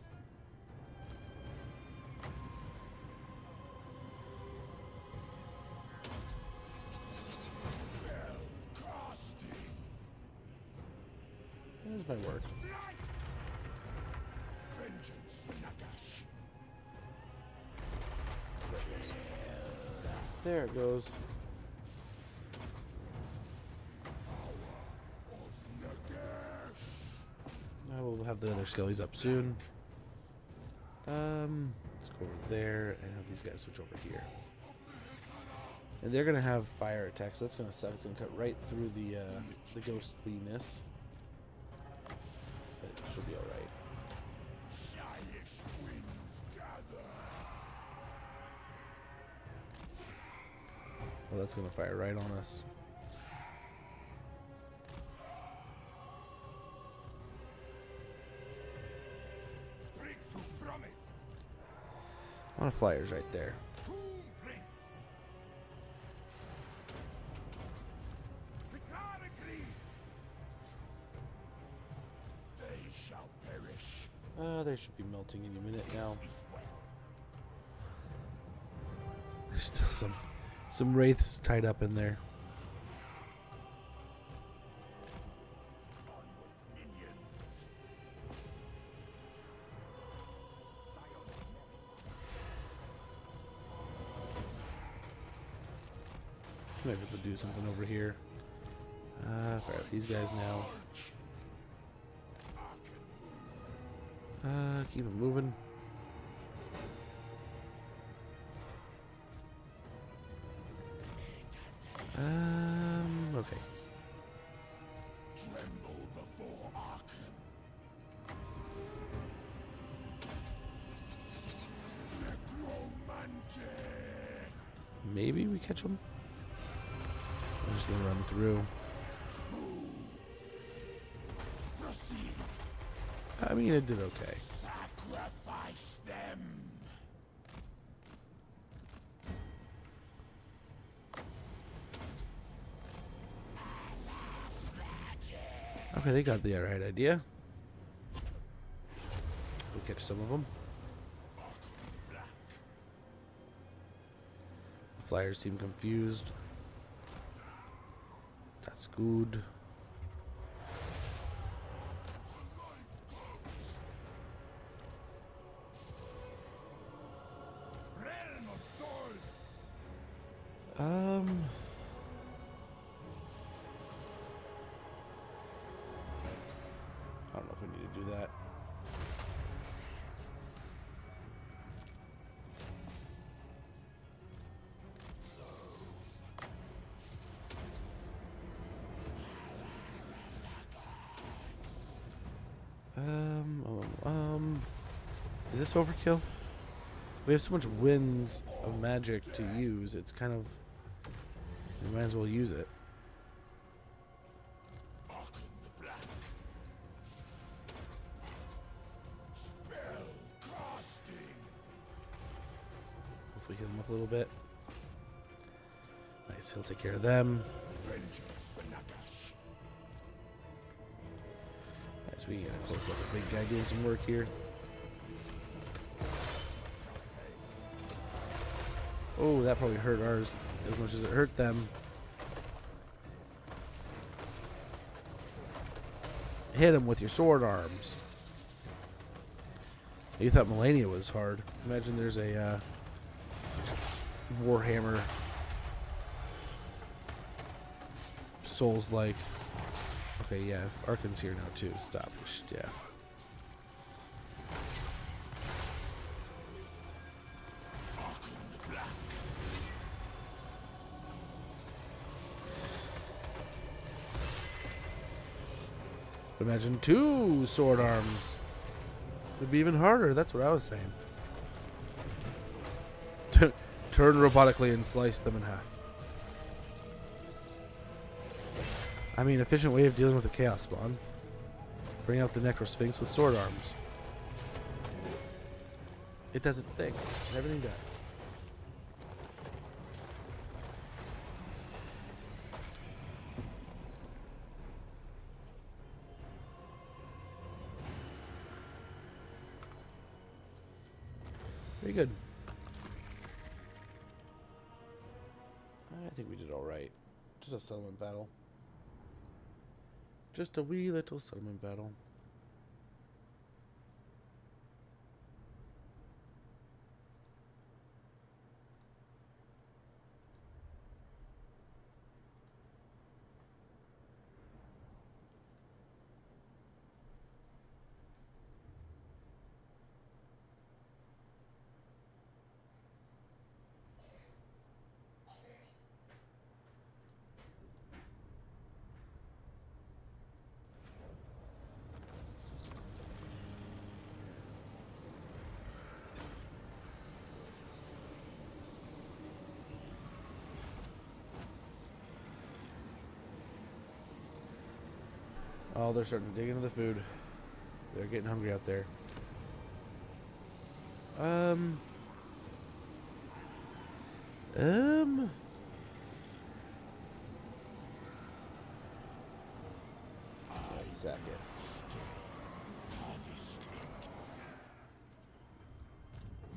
This might work. Vengeance for Nagash. There it goes. Power of Nagash. I will have the other skellies up soon. Let's go over there and have these guys switch over here. And they're gonna have fire attacks. So that's gonna suck. It's gonna cut right through the ghostliness. But it should be all right. Shyish winds gather. Well, that's gonna fire right on us. Breakthrough promise. A lot of flyers right there. Cool prince. Picard agrees. They shall perish. They should be melting any minute now. There's still some wraiths tied up in there. Might be able to do something over here. Fire up these guys now. Keep it moving. Okay. Tremble before Arkhan. Necromantic. Maybe we catch them. I'm just gonna run through. Proceed. I mean, it did okay. Sacrifice them. Okay, they got the right idea. We'll catch some of them. The flyers seem confused. That's good. I don't know if we need to do that. Is this overkill? We have so much winds of magic to use. It's kind of, we might as well use it. Arkhan the Black. Spell casting. Hopefully heal him up a little bit. Nice, he'll take care of them. Vengeance for Nagash. Nice, we can get a close up of the big guy doing some work here. Oh, that probably hurt ours as much as it hurt them. Hit him with your sword arms. You thought Melania was hard. Imagine there's a Warhammer Souls-like. Okay, yeah, Arkhan's here now too. Stop, Steph. Imagine 2 sword arms. It'd be even harder. That's what I was saying. Turn robotically and slice them in half. I mean, efficient way of dealing with the Chaos Spawn. Bring out the Necrosphinx with sword arms. It does its thing. Everything does. Very good. I think we did all right. Just a settlement battle. Just a wee little settlement battle. Oh, they're starting to dig into the food. They're getting hungry out there. One second.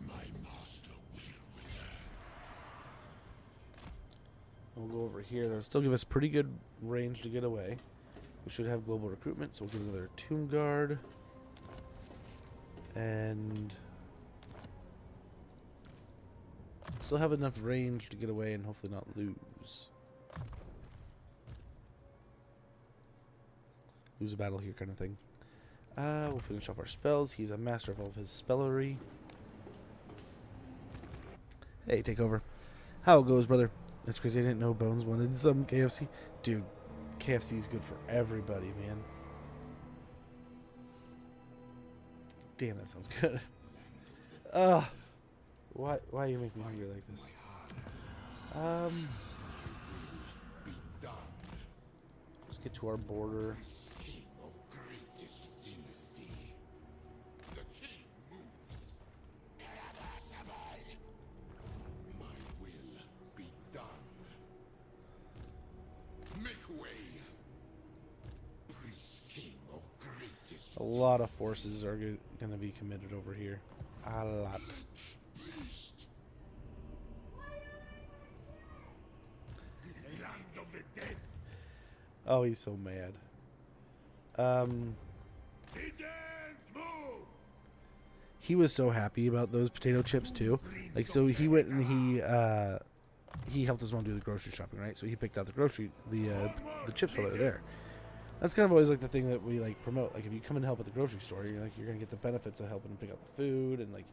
My master will return. We'll go over here. That'll still give us pretty good range to get away. We should have global recruitment, so we'll get another Tomb Guard. And still have enough range to get away and hopefully not lose. Lose a battle here kind of thing. We'll finish off our spells. He's a master of all of his spellery. Hey, take over. How it goes, brother? That's crazy. I didn't know Bones wanted some KFC. Dude, KFC is good for everybody, man. Damn, that sounds good. Why you make me hungry like this? Let's get to our border. King of greatest dynasty. The king moves. Irreversible. My will be done. Make way. Priest king of greatest. A lot of forces are going to be committed over here. A lot. Land of the dead. Oh, he's so mad. Indians move. He was so happy about those potato chips too. Like, so he went and he he helped his mom do the grocery shopping, right? So he picked out the chips while they were there. That's kind of always like the thing that we like promote. Like if you come and help at the grocery store, you're gonna get the benefits of helping pick out the food, and like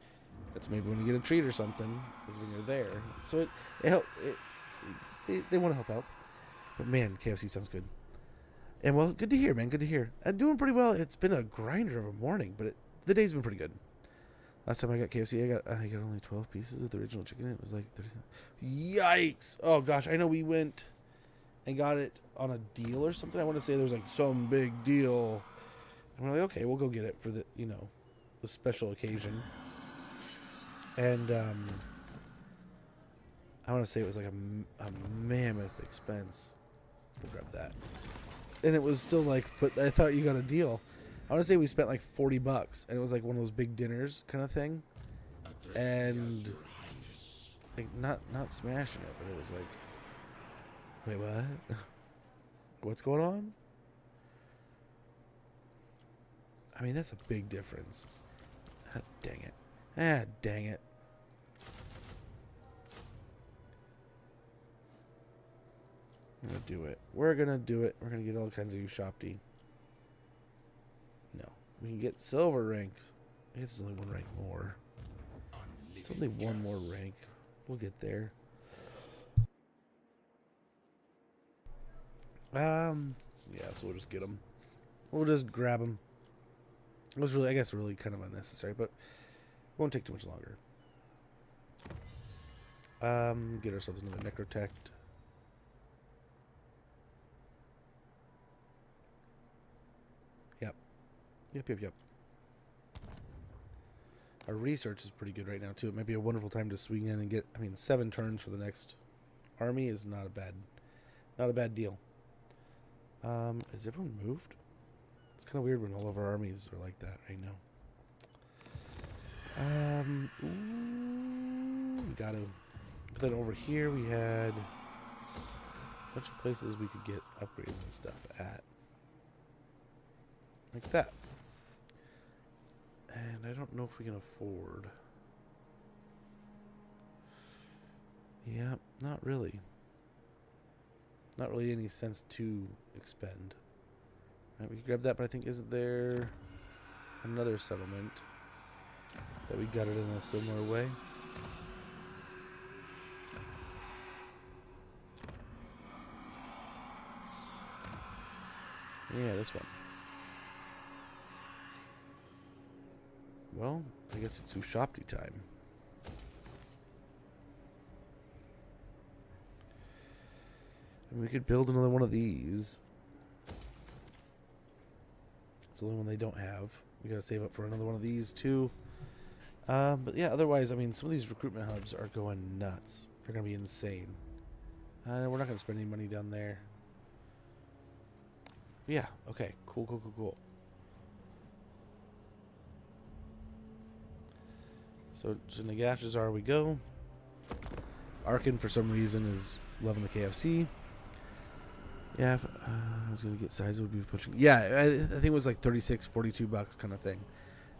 that's maybe when you get a treat or something is when you're there. So they want to help out. But man, KFC sounds good. And well, good to hear, man. Good to hear. I'm doing pretty well. It's been a grinder of a morning, but the day's been pretty good. Last time I got KFC, I got only 12 pieces of the original chicken. It was like 30. Yikes! Oh gosh, I know we went and got it on a deal or something. I want to say there was like some big deal. And we're like, okay, we'll go get it for the the special occasion. And I want to say it was like a mammoth expense. We'll grab that. And it was still like, but I thought you got a deal. I want to say we spent like $40, and it was like one of those big dinners kind of thing. And like not smashing it, but it was like, wait, what? What's going on? I mean, that's a big difference. Ah, dang it. Ah, dang it. I'm gonna do it. We're gonna do it. We're gonna get all kinds of Ushopti. No. We can get silver ranks. It's only one rank more. It's only one more rank. We'll get there. Yeah, so we'll just get them. We'll just grab them. It was really, I guess, really kind of unnecessary, but it won't take too much longer. Get ourselves another Necrotect. Yep. Our research is pretty good right now, too. It might be a wonderful time to swing in and get... 7 turns for the next army is not a bad deal. Is everyone moved? It's kind of weird when all of our armies are like that right now. We got to put that over here. We had a bunch of places we could get upgrades and stuff at. Like that. And I don't know if we can afford. Yeah, not really. Not really any sense to expend. Right, we can grab that, but I think isn't there another settlement that we got it in a similar way? Yeah, this one. Well, I guess it's Ushopti time. And we could build another one of these. It's the only one they don't have. We gotta save up for another one of these too. But yeah, otherwise, some of these recruitment hubs are going nuts. They're gonna be insane. We're not gonna spend any money down there. Yeah, okay. Cool. So to Nagash is our we go. Arkhan, for some reason, is loving the KFC. Yeah, if, I was going to get size, it would be pushing. Yeah, I think it was like $36, $42 kind of thing.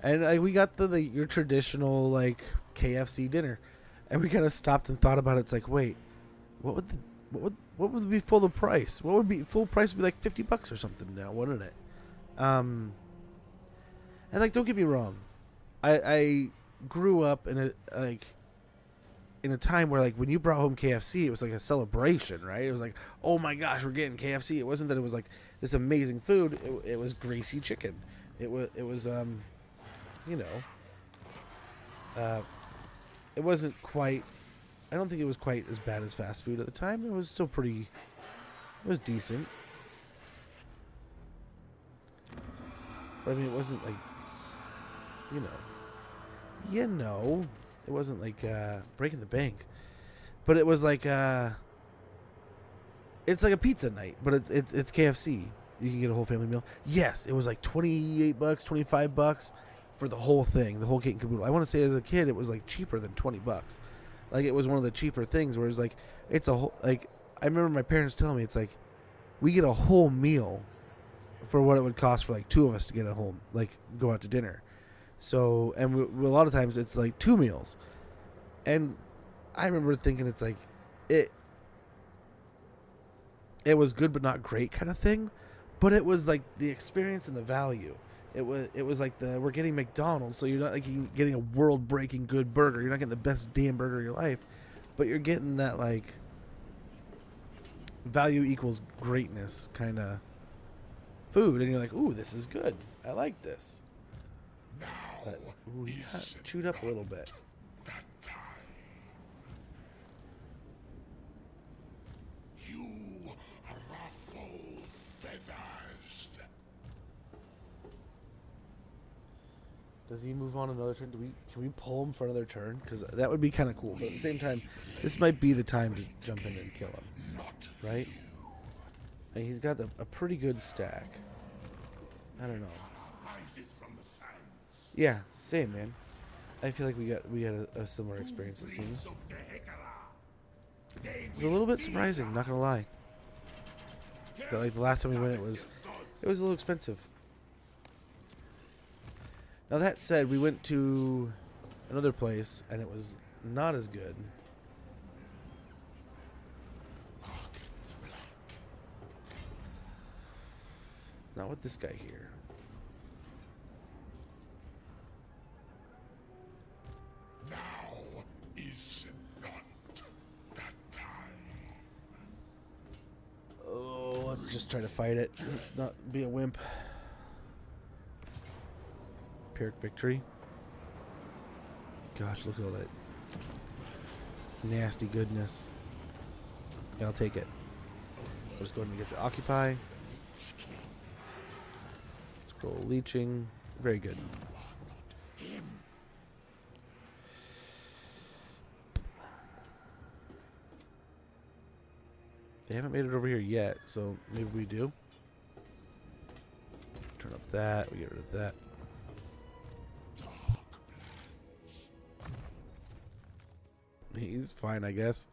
And we got your traditional, like, KFC dinner. And we kind of stopped and thought about it. It's like, wait, what would be full price? What would be full price would be like $50 or something now, wouldn't it? And like, don't get me wrong. I grew up in a time where, like, when you brought home KFC, it was like a celebration, right? It was like, oh my gosh, we're getting KFC. It wasn't that it was like this amazing food. It was greasy chicken. It was it wasn't quite. I don't think it was quite as bad as fast food at the time. It was still pretty. It was decent. But it wasn't like, it wasn't like breaking the bank, but it was like it's like a pizza night, but it's KFC. You can get a whole family meal. Yes, it was like $28, $25 for the whole thing, the whole kit and caboodle. I want to say as a kid it was like cheaper than $20. Like it was one of the cheaper things. Whereas like it's a whole, like I remember my parents telling me it's like we get a whole meal for what it would cost for like 2 of us to get a whole, like, go out to dinner. So, and a lot of times it's like 2 meals. And I remember thinking it's like, it was good but not great kind of thing, but it was like the experience and the value. It was like we're getting McDonald's, so you're not like getting a world breaking good burger. You're not getting the best damn burger of your life, but you're getting that like value equals greatness kind of food, and you're like, ooh, this is good. I like this. But, ooh, he got chewed up a little bit. That time. You ruffle feathers. Does he move on another turn? Can we pull him for another turn? Because that would be kind of cool. But at the same time, this might be the time to jump in and kill him. Right? And he's got a pretty good stack. I don't know. Rises from the sands. Yeah, same, man. I feel like we had a similar experience, it seems. Of the Hekara. They It's a little bit surprising, not gonna lie. That, like the last time we went, it was a little expensive. Now that said, we went to another place and it was not as good. Not with this guy here. Now is not that time. Oh, let's just try to fight it. Let's not be a wimp. Pyrrhic victory. Gosh, look at all that nasty goodness. Yeah, I'll take it. We're just going to get to occupy. Scroll leeching. Very good. They haven't made it over here yet, so maybe we do. Turn up that. We get rid of that. He's fine, I guess.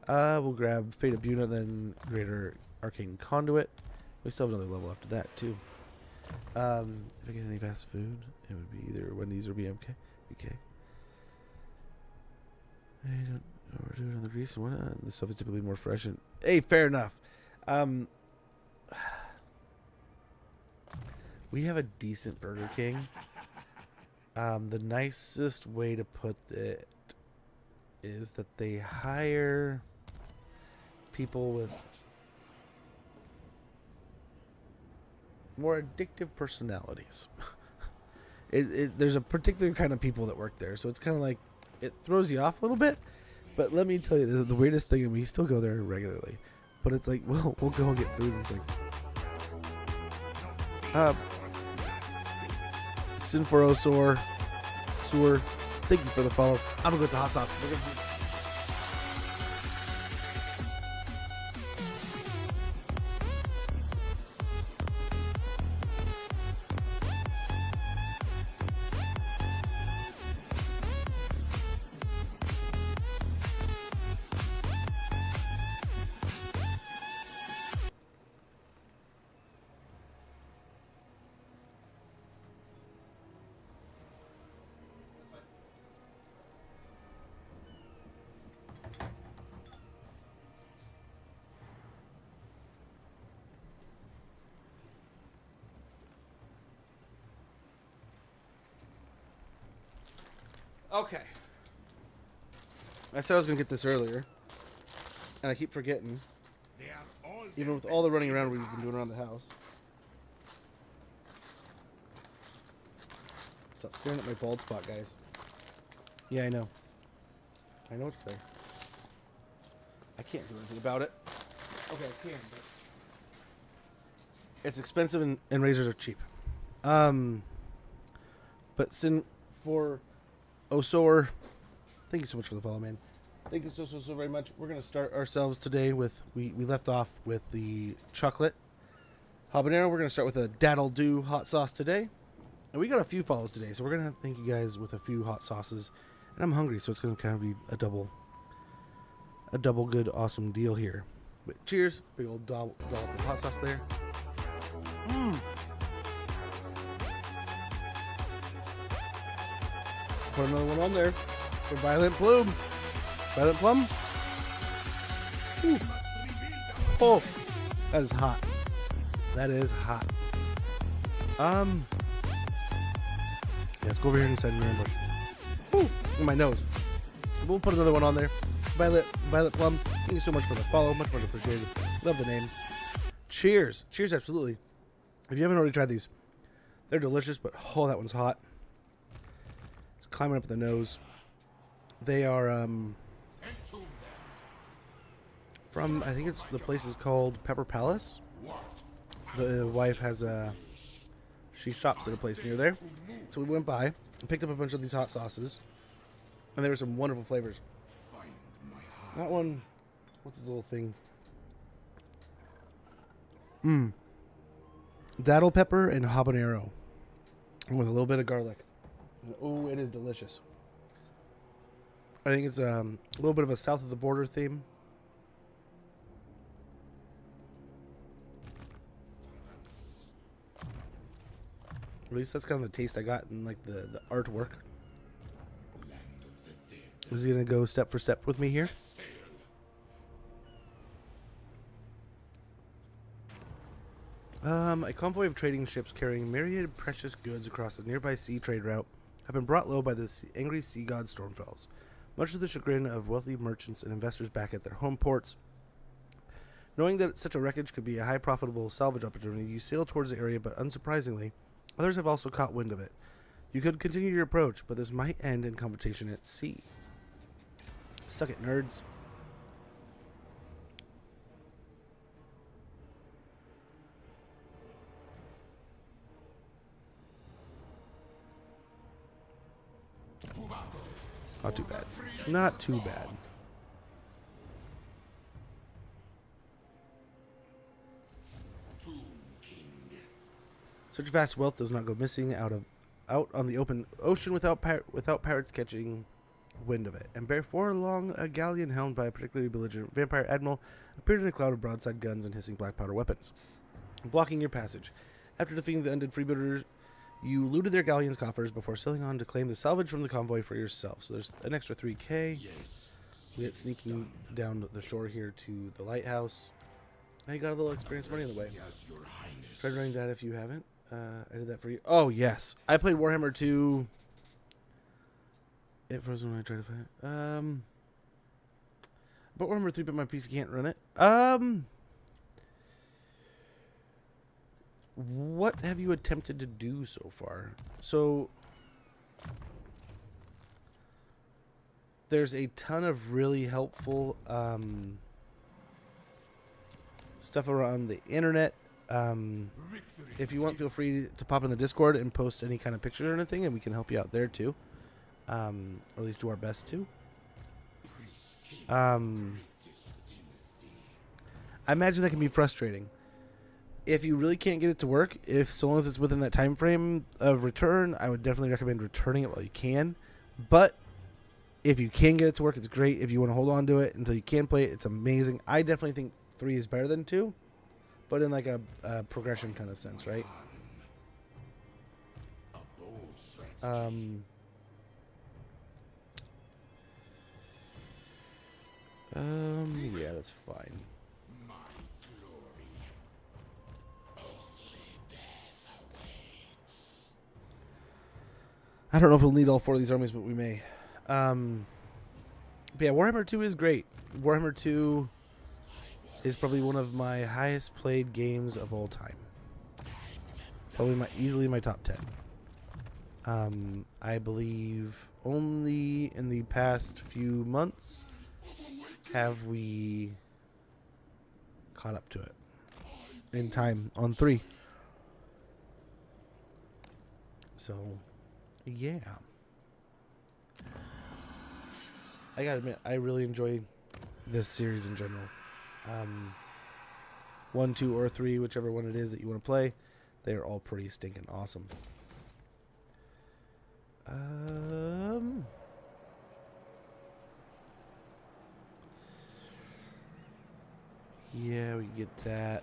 We'll grab Fate of Buna, then Greater Arcane Conduit. We still have another level after that, too. If I get any fast food, it would be either Wendy's or BMK. BK. I don't overdo another recent one. This stuff is typically more fresh and... Hey, fair enough. We have a decent Burger King. The nicest way to put it is that they hire people with more addictive personalities. There's a particular kind of people that work there, so it's kind of like it throws you off a little bit. But let me tell you, the weirdest thing, and we still go there regularly, but it's like, well, we'll go and get food, and it's like, Sinforo Sewer, thank you for the follow. I'm gonna go with the hot sauce. We're gonna do... Okay. I said I was going to get this earlier, and I keep forgetting, They are all even with all the running around we've been doing around the house. Stop staring at my bald spot, guys. Yeah, I know. I know it's there. I can't do anything about it. Okay, I can, but... It's expensive and razors are cheap. But Sin for Osor, thank you so much for the follow, man. Thank you so very much. We're going to start ourselves today with, we left off with the chocolate habanero. We're going to start with a Daddle Do hot sauce today. And we got a few follows today, so we're going to thank you guys with a few hot sauces. And I'm hungry, so it's going to kind of be a double good, awesome deal here. But cheers. Big old dollop of hot sauce there. Put another one on there for Violent Plum. Ooh. Oh, that is hot. That is hot. Yeah, let's go over here and set an ambush. Ooh, in my nose. We'll put another one on there. Violet Plum, thank you so much for the follow. Much appreciated. Love the name. Cheers. Cheers, absolutely. If you haven't already tried these, they're delicious, but oh, that one's hot. It's climbing up the nose. They are from, I think it's, the place is called Pepper Palace. The wife has she shops at a place near there. So we went by and picked up a bunch of these hot sauces. And there were some wonderful flavors. That one, what's this little thing? Daddle pepper and habanero. And with a little bit of garlic. And, oh, it is delicious. I think it's a little bit of a south of the border theme. At least that's kind of the taste I got in like the artwork. Is he gonna go step for step with me here? A convoy of trading ships carrying myriad precious goods across a nearby sea trade route have been brought low by the angry sea god Stormfells. Much to the chagrin of wealthy merchants and investors back at their home ports. Knowing that such a wreckage could be a high profitable salvage opportunity, you sail towards the area, but unsurprisingly, others have also caught wind of it. You could continue your approach, but this might end in confrontation at sea. Suck it, nerds. Not too bad. Not too bad. Such vast wealth does not go missing out on the open ocean without pirates catching wind of it. And before long, a galleon helmed by a particularly belligerent vampire admiral appeared in a cloud of broadside guns and hissing black powder weapons, blocking your passage. After defeating the undead freebooters, you looted their galleon's coffers before sailing on to claim the salvage from the convoy for yourself. So there's an extra 3k. We get sneaking down the shore here to the lighthouse. Now you got a little experience money on the way. Try running that if you haven't. I did that for you. Oh, yes. I played Warhammer 2. It frozen when I tried to find it. But Warhammer 3, but my PC can't run it. What have you attempted to do so far? So there's a ton of really helpful stuff around the internet. If you want, feel free to pop in the Discord and post any kind of pictures or anything, and we can help you out there too. Or at least do our best to. I imagine that can be frustrating. If you really can't get it to work, so long as it's within that time frame of return, I would definitely recommend returning it while you can. But if you can get it to work, it's great. If you want to hold on to it until you can play it, it's amazing. I definitely think 3 is better than 2, but in like a progression kind of sense, right? Yeah, that's fine. I don't know if we'll need all 4 of these armies, but we may. But yeah, Warhammer 2 is great. Warhammer 2 is probably one of my highest played games of all time. Probably easily my top 10. I believe only in the past few months have we caught up to it in time on 3. So, yeah. I gotta admit, I really enjoy this series in general. 1, 2, or 3, whichever one it is that you want to play, they are all pretty stinking awesome. Yeah, we can get that.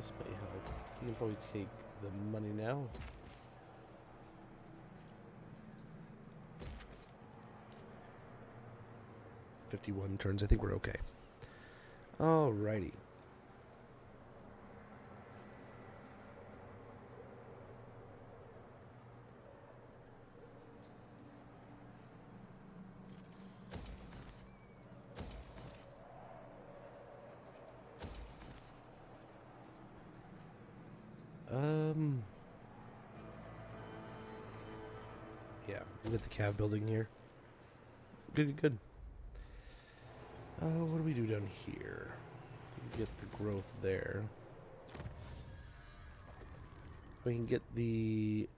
This may help. You can probably take the money now. $51 turns. I think we're okay. Alrighty. Yeah, we got the cav building here. Good. What do we do down here? We get the growth there. We can get the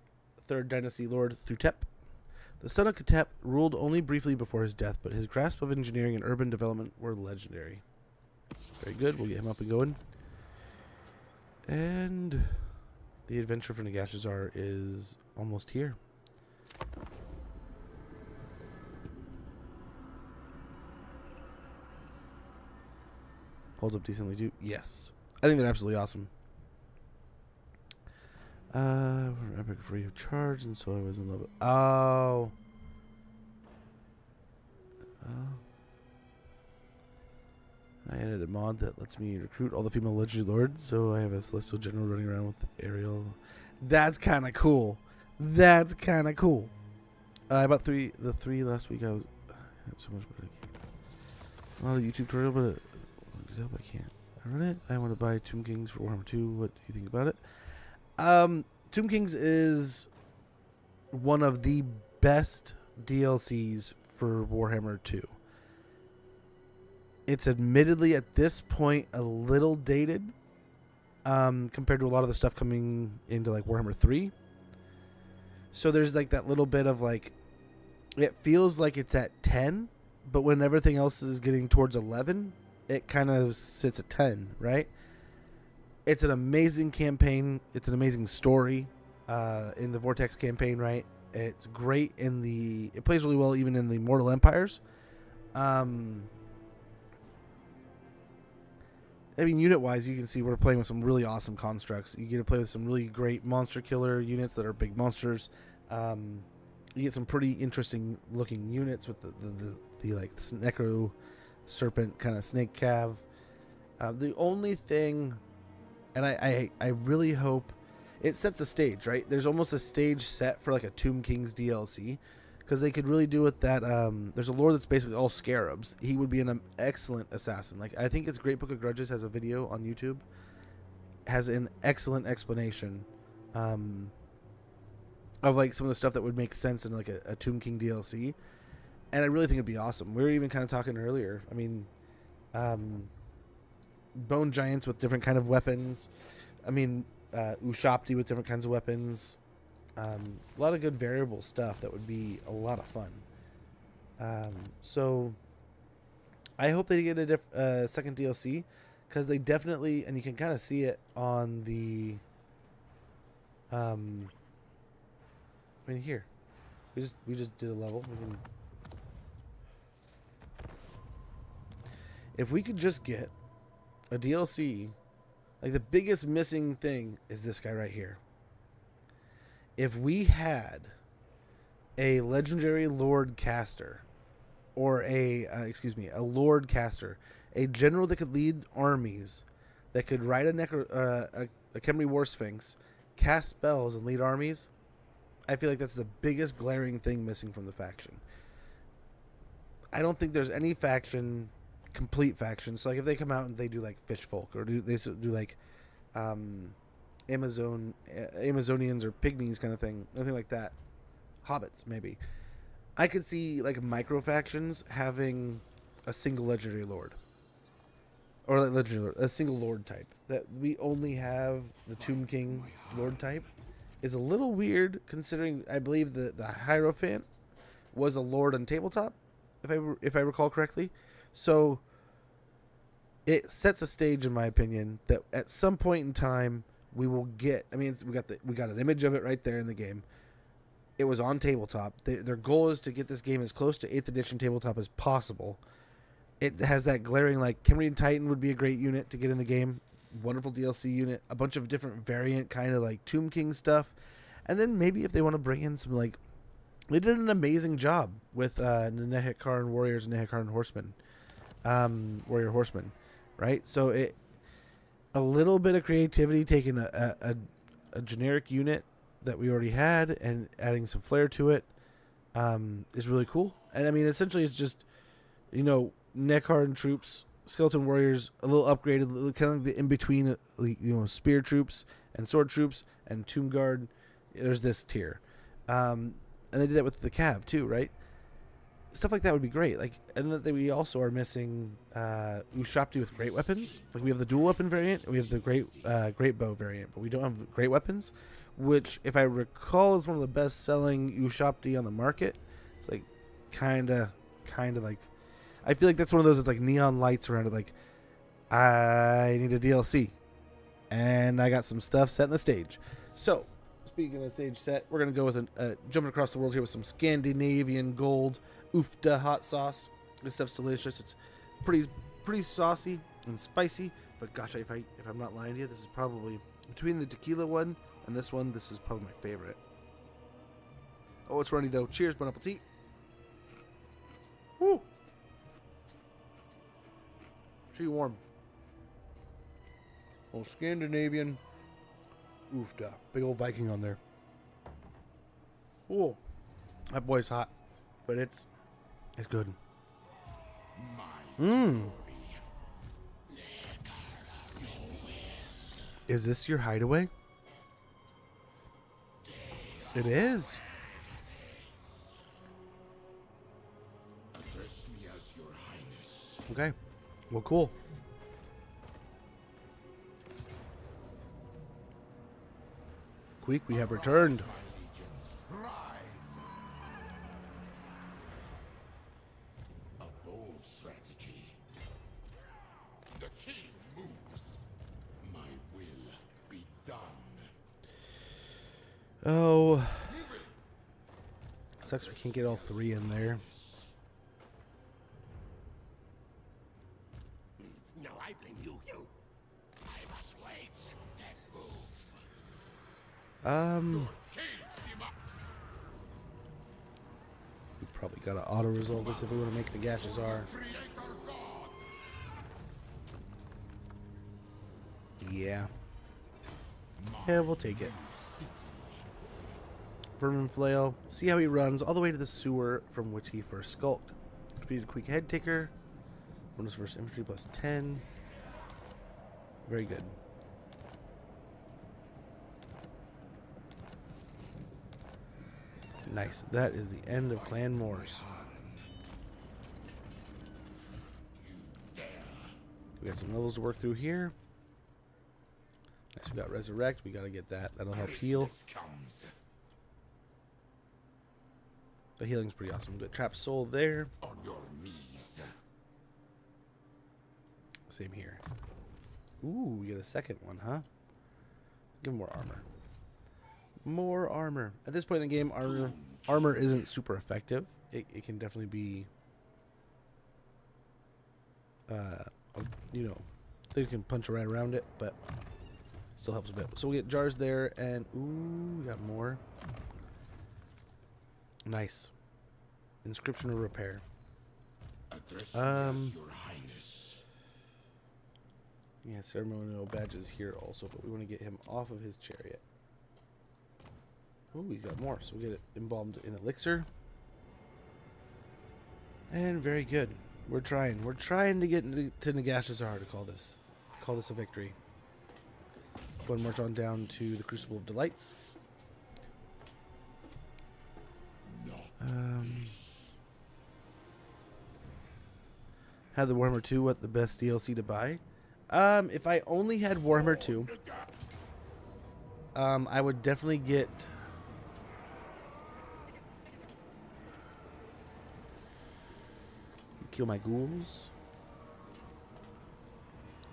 third dynasty lord Thutep. The son of Katep ruled only briefly before his death, but his grasp of engineering and urban development were legendary. Very good. We'll get him up and going. And the adventure for Nagash is almost here. Holds up decently too. Yes. I think they're absolutely awesome. Epic free of charge, and so I was in love with. Oh. I added a mod that lets me recruit all the female legendary lords, so I have a celestial general running around with Ariel. That's kind of cool. I bought the three last week. I have so much, but I can't. A lot of YouTube tutorial, but I can't. I run it. I want to buy Tomb Kings for Warhammer 2. What do you think about it? Tomb Kings is one of the best DLCs for Warhammer 2. It's admittedly at this point a little dated compared to a lot of the stuff coming into like Warhammer 3. So there's like that little bit of like, it feels like it's at 10, but when everything else is getting towards 11, it kind of sits at 10, right? It's an amazing campaign. It's an amazing story in the Vortex campaign, right? It's great in the... It plays really well even in the Immortal Empires. I mean, unit-wise, you can see we're playing with some really awesome constructs. You get to play with some really great monster killer units that are big monsters. You get some pretty interesting-looking units with the like Necro Serpent kind of snake cav. The only thing, and I really hope it sets a stage, right? There's almost a stage set for like a Tomb Kings DLC. Because they could really do with that. There's a lord that's basically all scarabs. He would be an excellent assassin. Like, I think it's Great Book of Grudges has a video on YouTube. Has an excellent explanation of like some of the stuff that would make sense in like a Tomb King DLC. And I really think it'd be awesome. We were even kind of talking earlier. I mean, bone giants with different kind of weapons. I mean, Ushapti with different kinds of weapons. A lot of good variable stuff that would be a lot of fun. So I hope they get a second DLC, because they definitely, and you can kind of see it on the I mean, here we just did a level. If we could just get a DLC, like the biggest missing thing is this guy right here. If we had a legendary Lord Caster, or a Lord Caster, a general that could lead armies, that could ride a Khemri War Sphinx, cast spells and lead armies, I feel like that's the biggest glaring thing missing from the faction. I don't think there's any faction, complete faction. So like if they come out and they do like Fish Folk, or do like Amazonians or Pygmies kind of thing, nothing like that. Hobbits, maybe. I could see like micro factions having a single legendary lord, or like legendary lord, a single lord type. That we only have the Tomb King lord type is a little weird, considering I believe the Hierophant was a lord on tabletop, if I recall correctly. So it sets a stage, in my opinion, that at some point in time we will get. I mean, we got an image of it right there in the game. It was on tabletop. Their goal is to get this game as close to 8th edition tabletop as possible. It has that glaring, like, Khemri Titan would be a great unit to get in the game. wonderful DLC unit, a bunch of different variant kind of like Tomb King stuff, and then maybe if they want to bring in some like, they did an amazing job with Nehekar Warriors and Nehekar Horsemen, Warrior Horsemen, right? So a little bit of creativity, taking a generic unit that we already had and adding some flair to it, is really cool. And I mean, essentially, it's just, you know, Nehekar troops, skeleton warriors, a little upgraded, kind of like the in between, you know, spear troops and sword troops and tomb guard. There's this tier. And they did that with the Cav too, right? Stuff like that would be great. Like, and that we also are missing Ushapti with great weapons. Like we have the dual weapon variant, and we have the great bow variant, but we don't have great weapons, which, if I recall, is one of the best selling Ushapti on the market. It's like kind of like, I feel like that's one of those. It's like neon lights around it. Like, I need a DLC, and I got some stuff set in the stage. So, speaking of stage set, we're gonna go with jumping across the world here with some Scandinavian gold Ufta hot sauce. This stuff's delicious. It's pretty saucy and spicy. But gosh, if I'm not lying to you, this is probably, between the tequila one and this one, this is probably my favorite. Oh, it's runny though. Cheers, bon appetit. Woo! She warm. Old Scandinavian Ufta. Big old Viking on there. Oh, that boy's hot, but it's good. Is this your hideaway? It is. Address me as your highness. Okay. Well, cool. Queek, we have returned. My legions, rise. A bold strategy. The king moves. My will be done. Oh. Sucks we can't get all three in there. No, I blame you. I must wait, then move. King, team up. We probably gotta auto resolve this if we want to make the gashes are. Creator God. Yeah. Yeah, we'll take it. Vermin Flail. See how he runs all the way to the sewer from which he first skulked. Defeated Quick Head Taker. Bonus versus infantry plus 10. Very good. Nice. That is the end of Clan Moors. We got some levels to work through here. Nice. We got Resurrect. We gotta get that. That'll help heal. This comes The healing's pretty awesome. We got Trap Soul there. on your knees. Same here. Ooh, we get a second one, huh? Give him more armor. More armor. At this point in the game, armor isn't super effective. It can definitely be, you know, they can punch right around it, but still helps a bit. So we get jars there, and ooh, we got more. Nice. Inscription of Repair. Address me as your highness. Yeah, ceremonial badges here also, but we want to get him off of his chariot. Oh, we got more. So we get it embalmed in elixir. And very good. We're trying. We're trying to get to Nagash's Zahar to call this a victory. Go and march on down to the Crucible of Delights. Had the Warhammer 2, what the best DLC to buy? If I only had Warhammer 2, I would definitely get kill my ghouls.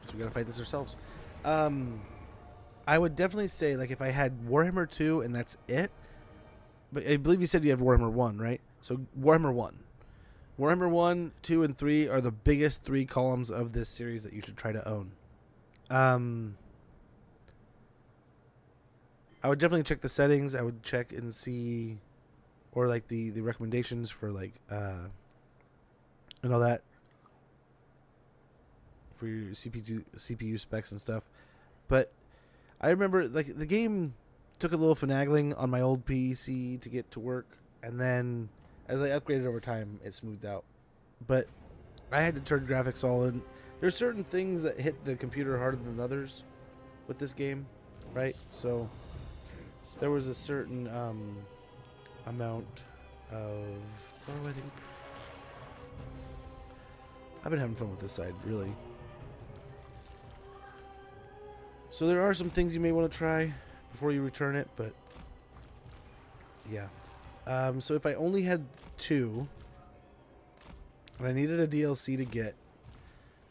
So we gotta fight this ourselves. I would definitely say, like, if I had Warhammer 2 and that's it. But I believe you said you have Warhammer 1, right? So Warhammer 1. Warhammer 1, 2, and 3 are the biggest 3 columns of this series that you should try to own. I would definitely check the settings. I would check and see, or like the recommendations for like and all that for your CPU specs and stuff. But I remember like the game took a little finagling on my old PC to get to work, and then as I upgraded over time, it smoothed out. But I had to turn graphics all in. There's certain things that hit the computer harder than others with this game, right? So there was a certain amount of I think I've been having fun with this side, really. So there are some things you may want to try before you return it, but yeah. So if I only had 2 and I needed a DLC to get,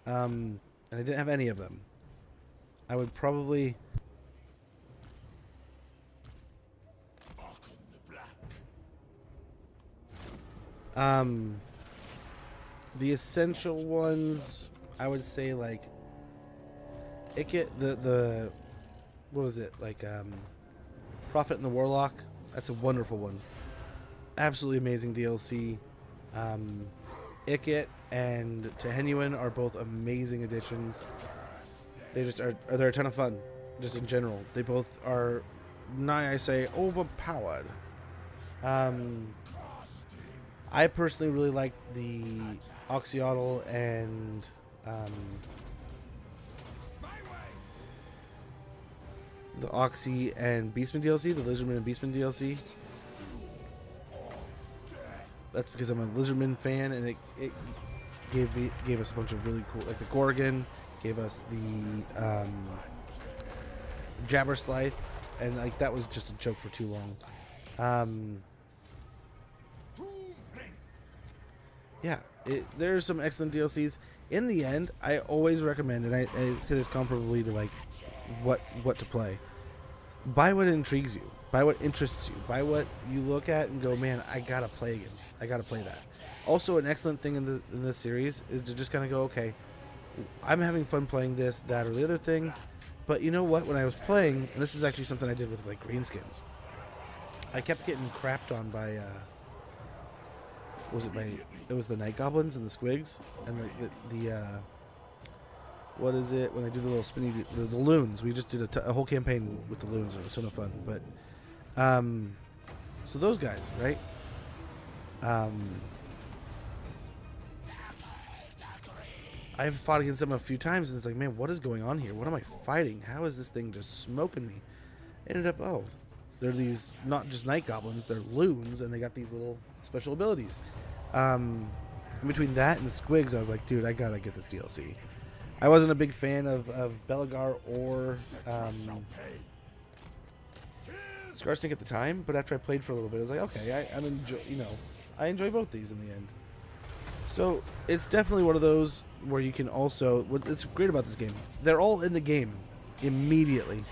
and I didn't have any of them, I would probably Arkhan the Black. the essential ones, I would say like the what was it, like Prophet and the Warlock. That's a wonderful one, absolutely amazing DLC. Ikit and Tehenuan are both amazing additions. They just are they're a ton of fun, just in general. They both are, I say, overpowered. I personally really like the Oxyotl and the Oxy and Beastman DLC, the Lizardman and Beastman DLC. That's because I'm a Lizardman fan, and it gave us a bunch of really cool, like the Gorgon, gave us the Jabberslythe, and like that was just a joke for too long. Yeah, there's some excellent DLCs. In the end, I always recommend, and I say this comparably to like what to play. Buy what intrigues you. Buy what interests you. Buy what you look at and go, man, I gotta play that. Also, an excellent thing in this series is to just kind of go, okay, I'm having fun playing this, that, or the other thing. But you know what? When I was playing, and this is actually something I did with like greenskins, I kept getting crapped on by it was the night goblins and the squigs and the what is it when they do the little spinny the loons. We just did a whole campaign with the loons, and it was so much fun. But so those guys, right? I've fought against them a few times, and it's like, man, what is going on here? What am I fighting? How is this thing just smoking me? Ended up, oh, they're these not just night goblins, they're loons, and they got these little special abilities. In between that and Squigs, I was like, dude, I gotta get this DLC. I wasn't a big fan of Belagar or Scarsync at the time, but after I played for a little bit, I was like, okay, I enjoy both these in the end. So it's definitely one of those where you can also. What's great about this game? They're all in the game immediately,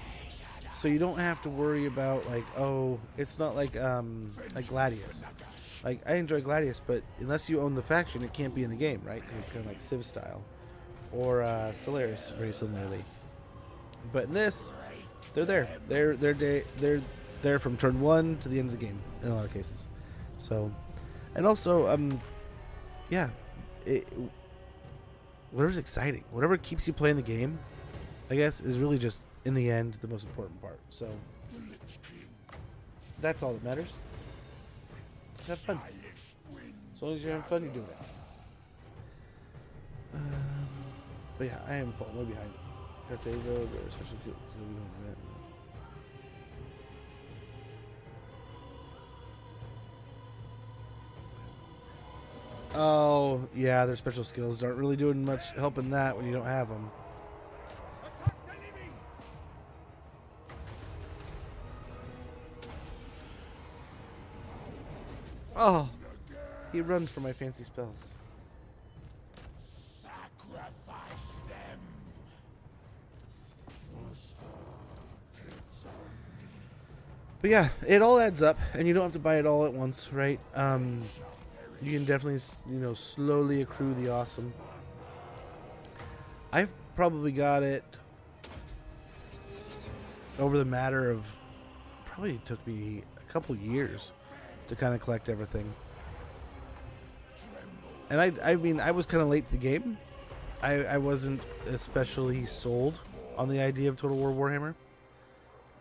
so you don't have to worry about like, oh, it's not like Gladius. Like I enjoy Gladius, but unless you own the faction, it can't be in the game, right? Because it's kind of like Civ style, or Stellaris very similarly. But in this, they're there. They're there from turn 1 to the end of the game in a lot of cases. So, and also, yeah, whatever's exciting, whatever keeps you playing the game, I guess, is really just in the end the most important part. So that's all that matters. Just have fun. As long as you're having fun, you're doing it. But yeah, I am falling way behind. Let's say the special skills. Oh, yeah, their special skills aren't really doing much helping that when you don't have them. Oh, he runs for my fancy spells. Sacrifice them. But yeah, it all adds up, and you don't have to buy it all at once, right? You can definitely, slowly accrue the awesome. I've probably got it over the matter of probably took me a couple years to kind of collect everything. And I mean, I was kind of late to the game. I wasn't especially sold on the idea of Total War Warhammer.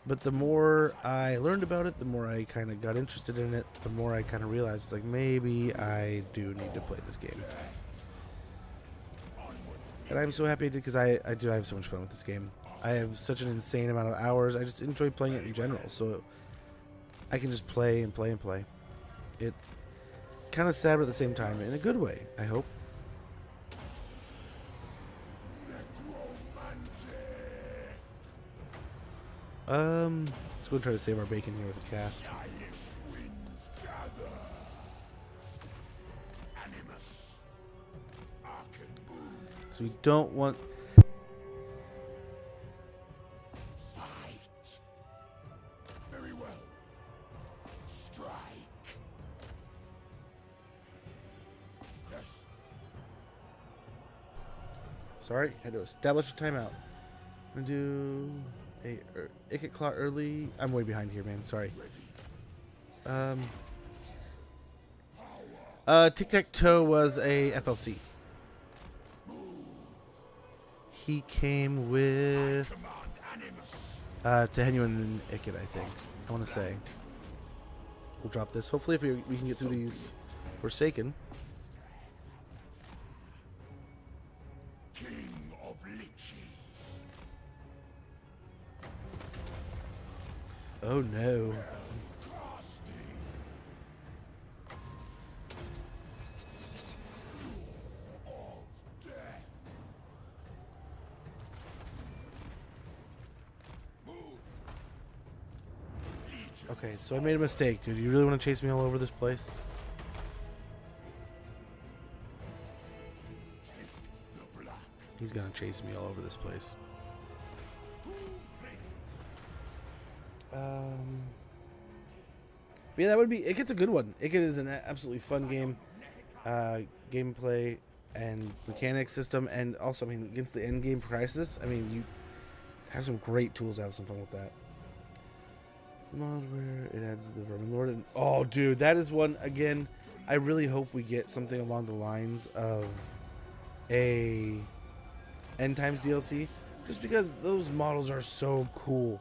But the more I learned about it, the more I kind of got interested in it, the more I kind of realized, it's like, maybe I do need to play this game. And I'm so happy I did, because I do have so much fun with this game. I have such an insane amount of hours. I just enjoy playing it in general. So I can just play and play and play. It kind of sad, but at the same time, in a good way, I hope. Let's go try to save our bacon here with a cast. So we don't want... Fight. Very well. Strike. Yes. Sorry, had to establish a timeout. I'm gonna do a Ikit Claw early. I'm way behind here, man. Sorry. Tic Tac Toe was a FLC. He came with Tehenyu and Ikit, I think. I want to say. We'll drop this. Hopefully, if we can get through these Forsaken. King of Liches. Oh no. Casting. Law of death. Move. Legion. Okay, so I made a mistake, dude. You really want to chase me all over this place? Take the black. He's gonna chase me all over this place. But yeah, that would be. Ikit's a good one. Ikit is an absolutely fun game, gameplay and mechanics system, and also, I mean, against the end game crisis. I mean, you have some great tools to have some fun with that. Mod where it adds the Vermin Lord, and oh, dude, that is one again. I really hope we get something along the lines of a End Times DLC, just because those models are so cool.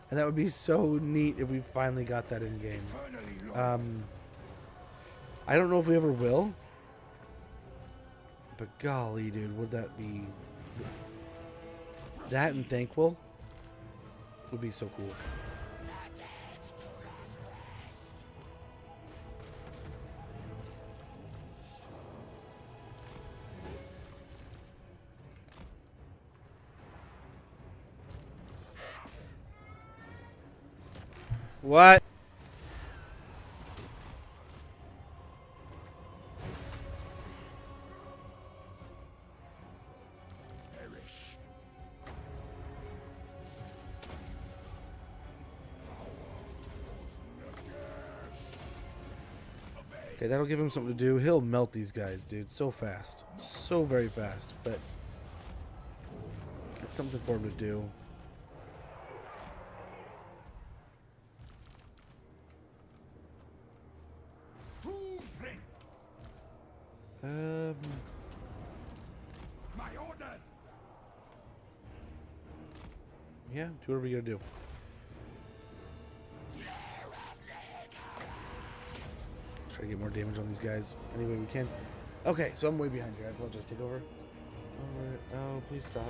And that would be so neat if we finally got that in game. I don't know if we ever will. But golly, dude, would that be... That and Thankful would be so cool. What? Perish. Okay, that'll give him something to do. He'll melt these guys, dude. So fast. So very fast. But it's something for him to do. My orders. Yeah, do whatever you gotta do. Try to get more damage on these guys any way we can. Okay, so I'm way behind here. I apologize. Take over. Alright. Oh, please stop.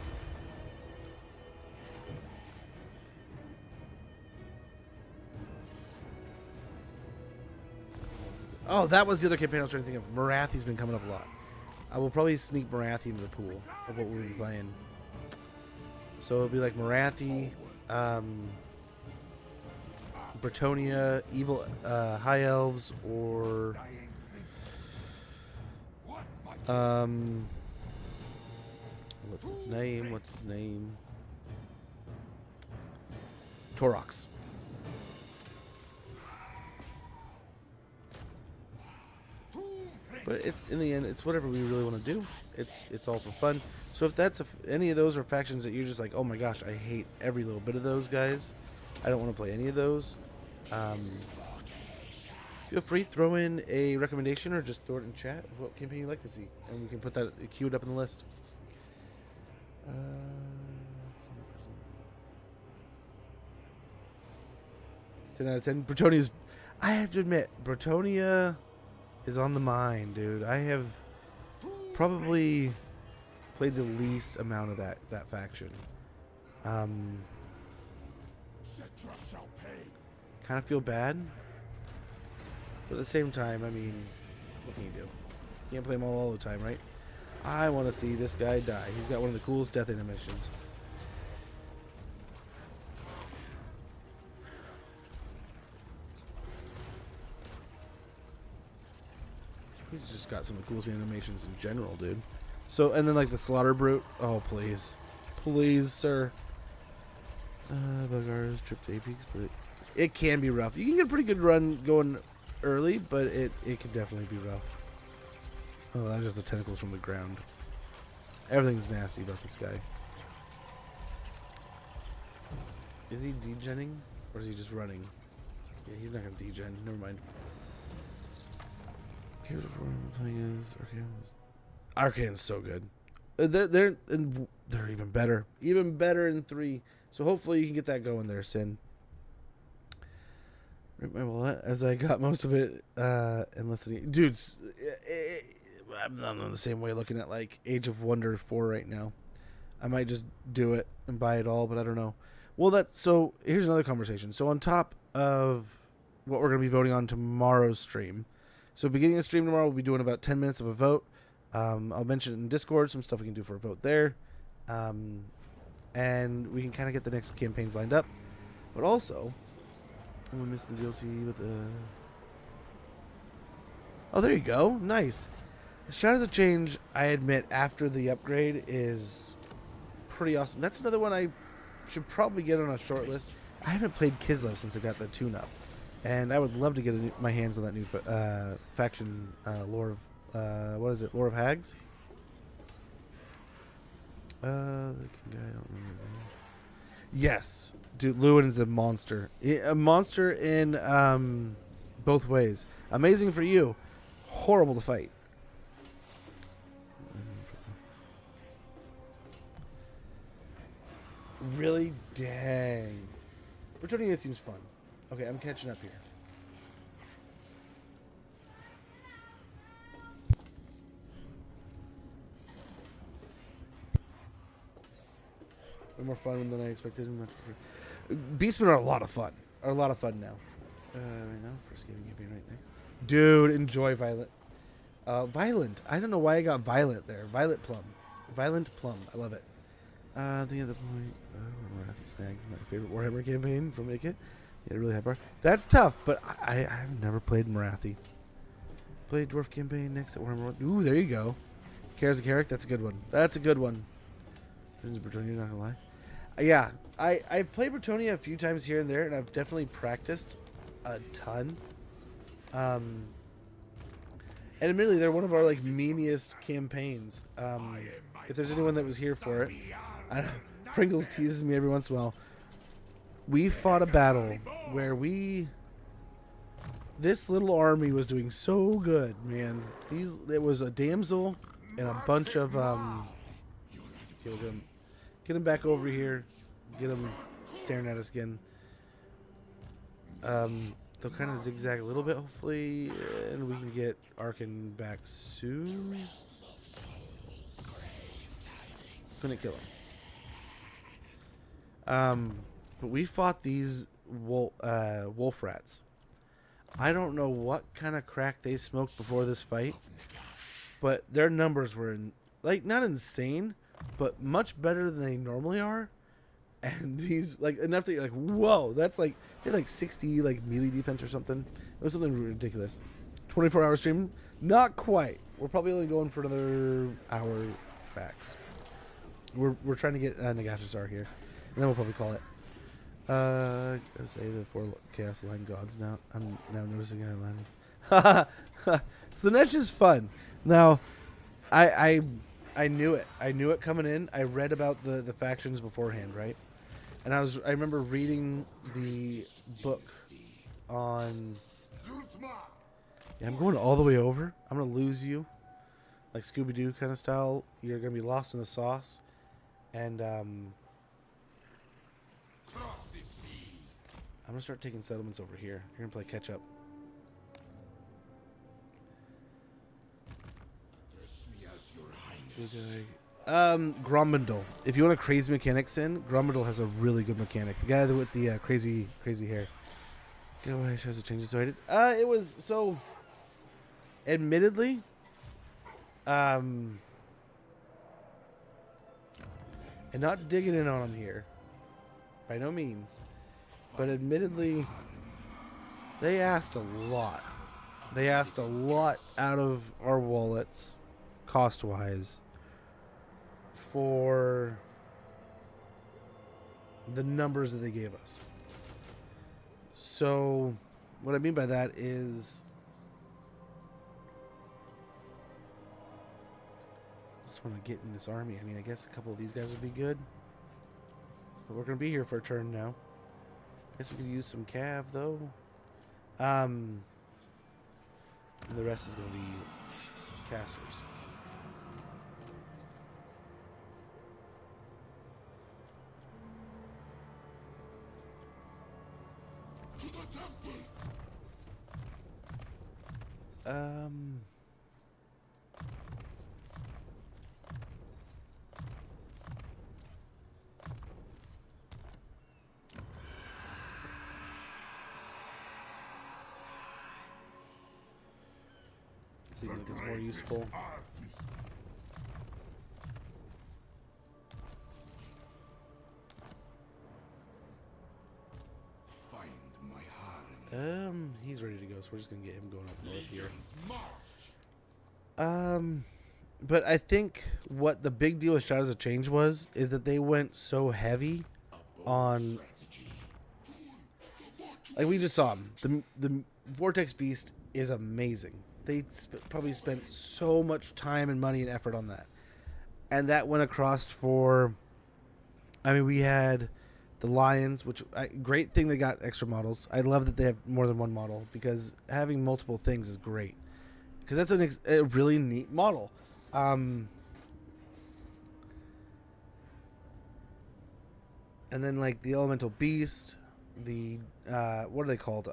Oh, that was the other campaign I was trying to think of. Marathi's been coming up a lot. I will probably sneak Marathi into the pool of what we'll be playing. So it'll be like Marathi, Bretonia, Evil High Elves, or what's its name? What's its name? Torox. But in the end, it's whatever we really want to do. It's all for fun. So if that's any of those are factions that you're just like, oh my gosh, I hate every little bit of those guys, I don't want to play any of those. Feel free to throw in a recommendation or just throw it in chat of what campaign you'd like to see, and we can put that queued up in the list. 10 out of 10. Bretonia's, I have to admit, Bretonia is on the mind, dude. I have probably played the least amount of that faction. Kind of feel bad, but at the same time, I mean, what can you do? You can't play them all the time, right? I want to see this guy die. He's got one of the coolest death animations. He's just got some of the coolest animations in general, dude. So, and then like the Slaughter Brute. Oh, please. Please, sir. Bugars, trip to Apex, but it can be rough. You can get a pretty good run going early, but it can definitely be rough. Oh, that's just the tentacles from the ground. Everything's nasty about this guy. Is he degenning? Or is he just running? Yeah, he's not going to degen. Never mind. Here's what I'm playing is Arkhan's so good. They're even better. Even better in 3. So hopefully you can get that going there, Sin. Rip my wallet as I got most of it and listening. Dudes, I'm on the same way looking at like Age of Wonder 4 right now. I might just do it and buy it all, but I don't know. Well, so here's another conversation. So on top of what we're going to be voting on tomorrow's stream. So beginning of stream tomorrow, we'll be doing about 10 minutes of a vote. I'll mention it in Discord, some stuff we can do for a vote there. And we can kind of get the next campaigns lined up. But also, I'm going to miss the DLC with the... Oh, there you go. Nice. Shadows of Change, I admit, after the upgrade is pretty awesome. That's another one I should probably get on a short list. I haven't played Kislev since I got the tune-up. And I would love to get my hands on that new faction lore of... what is it? Lore of Hags? The guy, I don't remember the names. Yes. Dude, Lewin is a monster. A monster in both ways. Amazing for you. Horrible to fight. Really? Dang. Bretonia seems fun. Okay, I'm catching up here. Way more fun than I expected. Beastmen are a lot of fun. Are a lot of fun now. Right now, first gaming campaign right next. Dude, enjoy Violet. Violent. I don't know why I got Violet there. Violet Plum. Violent Plum. I love it. The other point. Marathi Snag. My favorite Warhammer campaign from Make It. Yeah, really high bar. That's tough, but I've never played Marathi. Played Dwarf campaign next at Warhammer. Ooh, there you go. Cares a Carrick. That's a good one. That's a good one. Bretonia, not gonna lie. Yeah, I've played Bretonia a few times here and there, and I've definitely practiced a ton. And admittedly, they're one of our like memeiest campaigns. If there's anyone that was here for it, Pringles teases me every once in a while. We fought a battle where this little army was doing so good, man. It was a damsel and a bunch of get him back over here. Get him staring at us again. They'll kind of zigzag a little bit, hopefully, and we can get Arkhan back soon. Couldn't kill him. But we fought these wolf rats. I don't know what kind of crack they smoked before this fight, but their numbers were not insane, but much better than they normally are. And these enough that you're like, whoa, that's they had 60 melee defense or something. It was something ridiculous. 24-hour stream, not quite. We're probably only going for another hour max. We're trying to get Nagash here, and then we'll probably call it. I say the 4 Chaos Line gods now. I'm now noticing I landed. Slanesh is fun. Now, I knew it. I knew it coming in. I read about the factions beforehand, right? And I remember reading the book on. Yeah, I'm going all the way over. I'm gonna lose you, like Scooby-Doo kind of style. You're gonna be lost in the sauce, and Cross the sea. I'm gonna start taking settlements over here. You're gonna play catch up. Address me as your highness. Grombundle. If you want a crazy mechanics in, Grombundle has a really good mechanic. The guy with the crazy hair. Go away, shows the changes. So I did. It was so. Admittedly, and not digging in on him here, by no means, but admittedly, they asked a lot. They asked a lot out of our wallets, cost-wise, for the numbers that they gave us. So, what I mean by that is, I just want to get in this army. I mean, I guess a couple of these guys would be good, but we're going to be here for a turn now. Guess we could use some cav though. And the rest is going to be casters. See if it gets more useful. Find my harem. He's ready to go, so we're just gonna get him going up north here. Legions march. But I think what the big deal with Shadows of Change is that they went so heavy on, like we just saw him. The Vortex Beast is amazing. They probably spent so much time and money and effort on that, and that went across for. I mean, we had the Lions, which great thing they got extra models. I love that they have more than one model because having multiple things is great. Because that's a really neat model. And then like the Elemental Beast, the what are they called?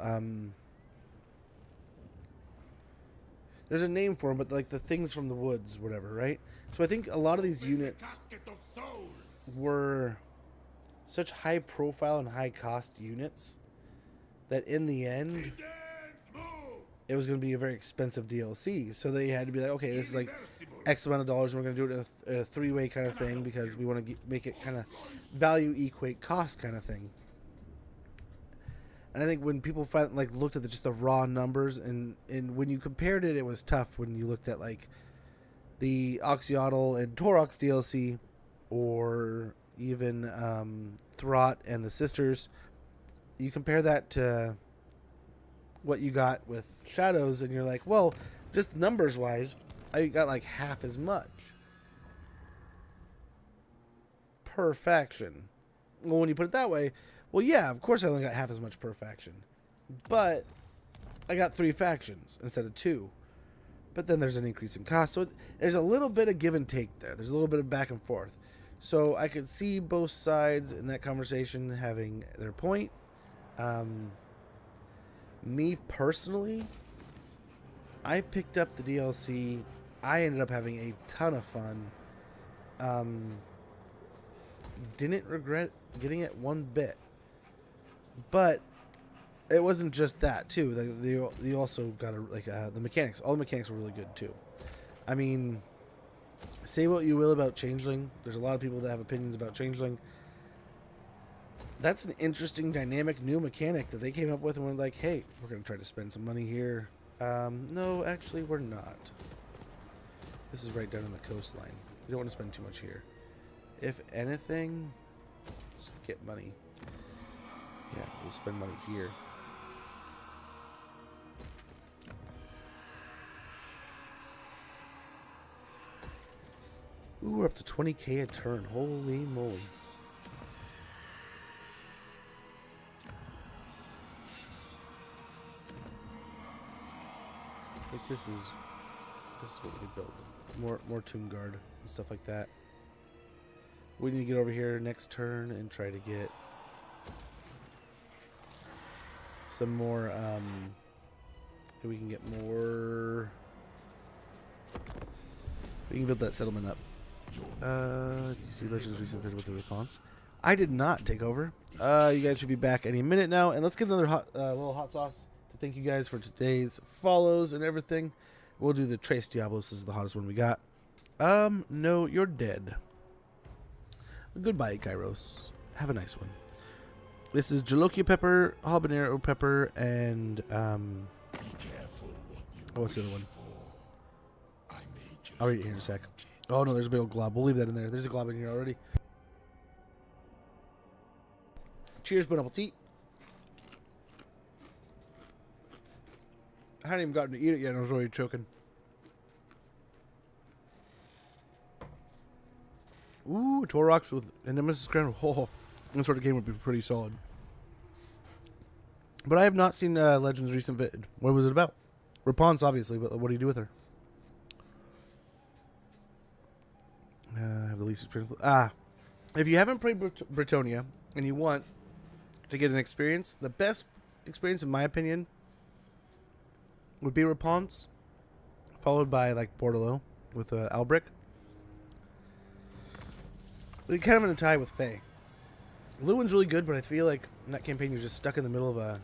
There's a name for them, but like the things from the woods, whatever, right? So I think a lot of these units Basket of souls. were such high profile and high cost units that in the end Dance move. it was going to be a very expensive DLC. So they had to be like, okay, this is like Irreversible. X amount of dollars, and we're going to do it in a three-way kind of thing because we want to make it kind of value equate cost kind of thing. And I think when people looked at just the raw numbers, and when you compared it, it was tough when you looked at like the Oxyotl and Torox DLC, or even Throt and the Sisters. You compare that to what you got with Shadows, and you're like, well, just numbers wise, I got like half as much per faction. Well, when you put it that way, well, yeah, of course I only got half as much per faction, but I got 3 factions instead of 2. But then there's an increase in cost, so there's a little bit of give and take there. There's a little bit of back and forth. So I could see both sides in that conversation having their point. Me personally, I picked up the DLC. I ended up having a ton of fun. Didn't regret getting it one bit. But it wasn't just that too. They also got the mechanics. All the mechanics were really good too. I mean, say what you will about Changeling. There's a lot of people that have opinions about Changeling. That's an interesting, dynamic, new mechanic that they came up with, and we're like, hey, we're going to try to spend some money here. No, actually, we're not. This is right down on the coastline. We don't want to spend too much here. If anything, let's get money. Yeah, we'll spend money here. Ooh, we're up to 20k a turn. Holy moly. like this is what we build. More Tomb Guard and stuff like that. We need to get over here next turn and try to get some more. We can get more. We can build that settlement up. Do you see Legends recent vid with the response? I did not take over. You guys should be back any minute now, and let's get another little hot sauce to thank you guys for today's follows and everything. We'll do the Trace Diablos. This is the hottest one we got. No, you're dead. Goodbye, Kairos. Have a nice one. This is Jalokia pepper, habanero pepper, and what's the other one? I'll read it here in a sec. Oh no, there's a big old glob. We'll leave that in there. There's a glob in here already. Cheers, bon appetit. I hadn't even gotten to eat it yet, and I was already choking. Ooh, Torox with an Nemesis Crown. Oh, that sort of game would be pretty solid. But I have not seen Legends' recent vid. What was it about? Rapunz, obviously, but what do you do with her? I have the least experience. If you haven't played Britonia and you want to get an experience, the best experience, in my opinion, would be Rapunz, followed by like Bordello with Albric. They kind of in a tie with Faye. Lewin's really good, but I feel like in that campaign you're just stuck in the middle of a.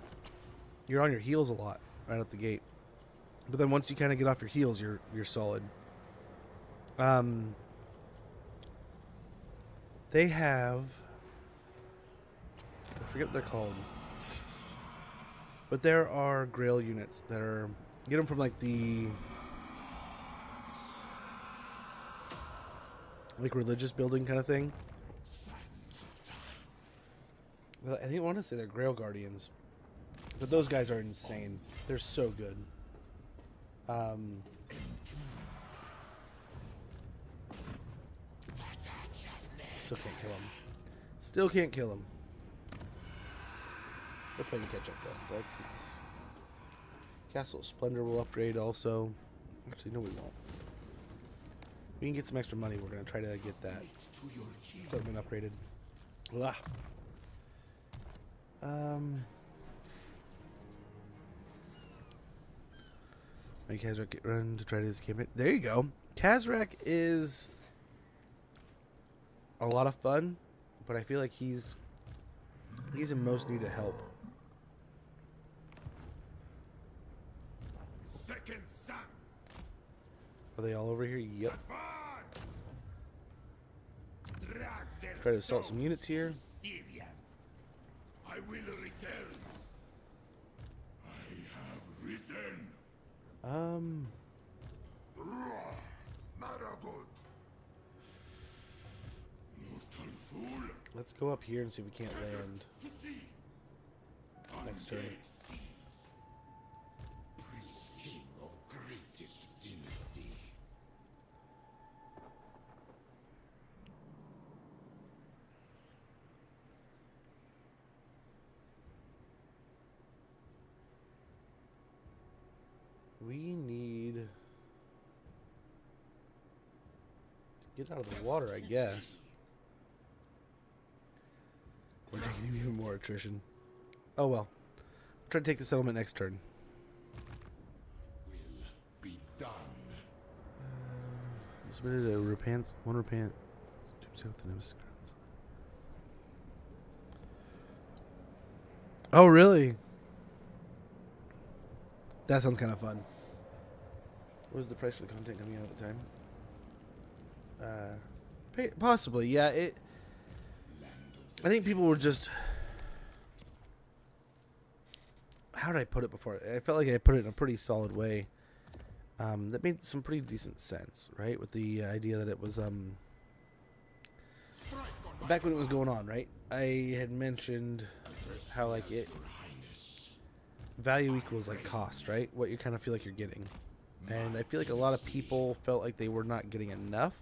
You're on your heels a lot right out the gate, but then once you kind of get off your heels, you're solid. They have. I forget what they're called, but there are Grail units that are get them from like the religious building kind of thing. Well, I want to say they're Grail Guardians, but those guys are insane. They're so good. Still can't kill him. Still can't kill him. They're playing catch up though. That's nice. Castle Splendor will upgrade also. Actually, no, we won't. We can get some extra money. We're going to try to get that settlement upgraded. Blah. Make Kazrak get run to try to his campaign. There you go. Kazrak is a lot of fun, but I feel like he's in most need of help. Second son. Are they all over here? Yep. Advance. Drag their Try to assault some souls units here. to Syria. I will return. I have risen. Maragot. Mortal fool. Let's go up here and see if we can't land To see. next turn. Undead seas. Priest king of greatest dynasty. We need to get out of the water, I guess. We're taking even more attrition. Oh well. Try to take the settlement next turn. Will be done. Submitted a repent. One repent. With the Nemesis Crowns. Oh really? That sounds kind of fun. What was the price for the content coming out at the time? Possibly, yeah. I think people were just. How did I put it before? I felt like I put it in a pretty solid way. That made some pretty decent sense, right? With the idea that it was back when it was going on, right? I had mentioned how like it value equals like cost, right? What you kind of feel like you're getting. And I feel like a lot of people felt like they were not getting enough.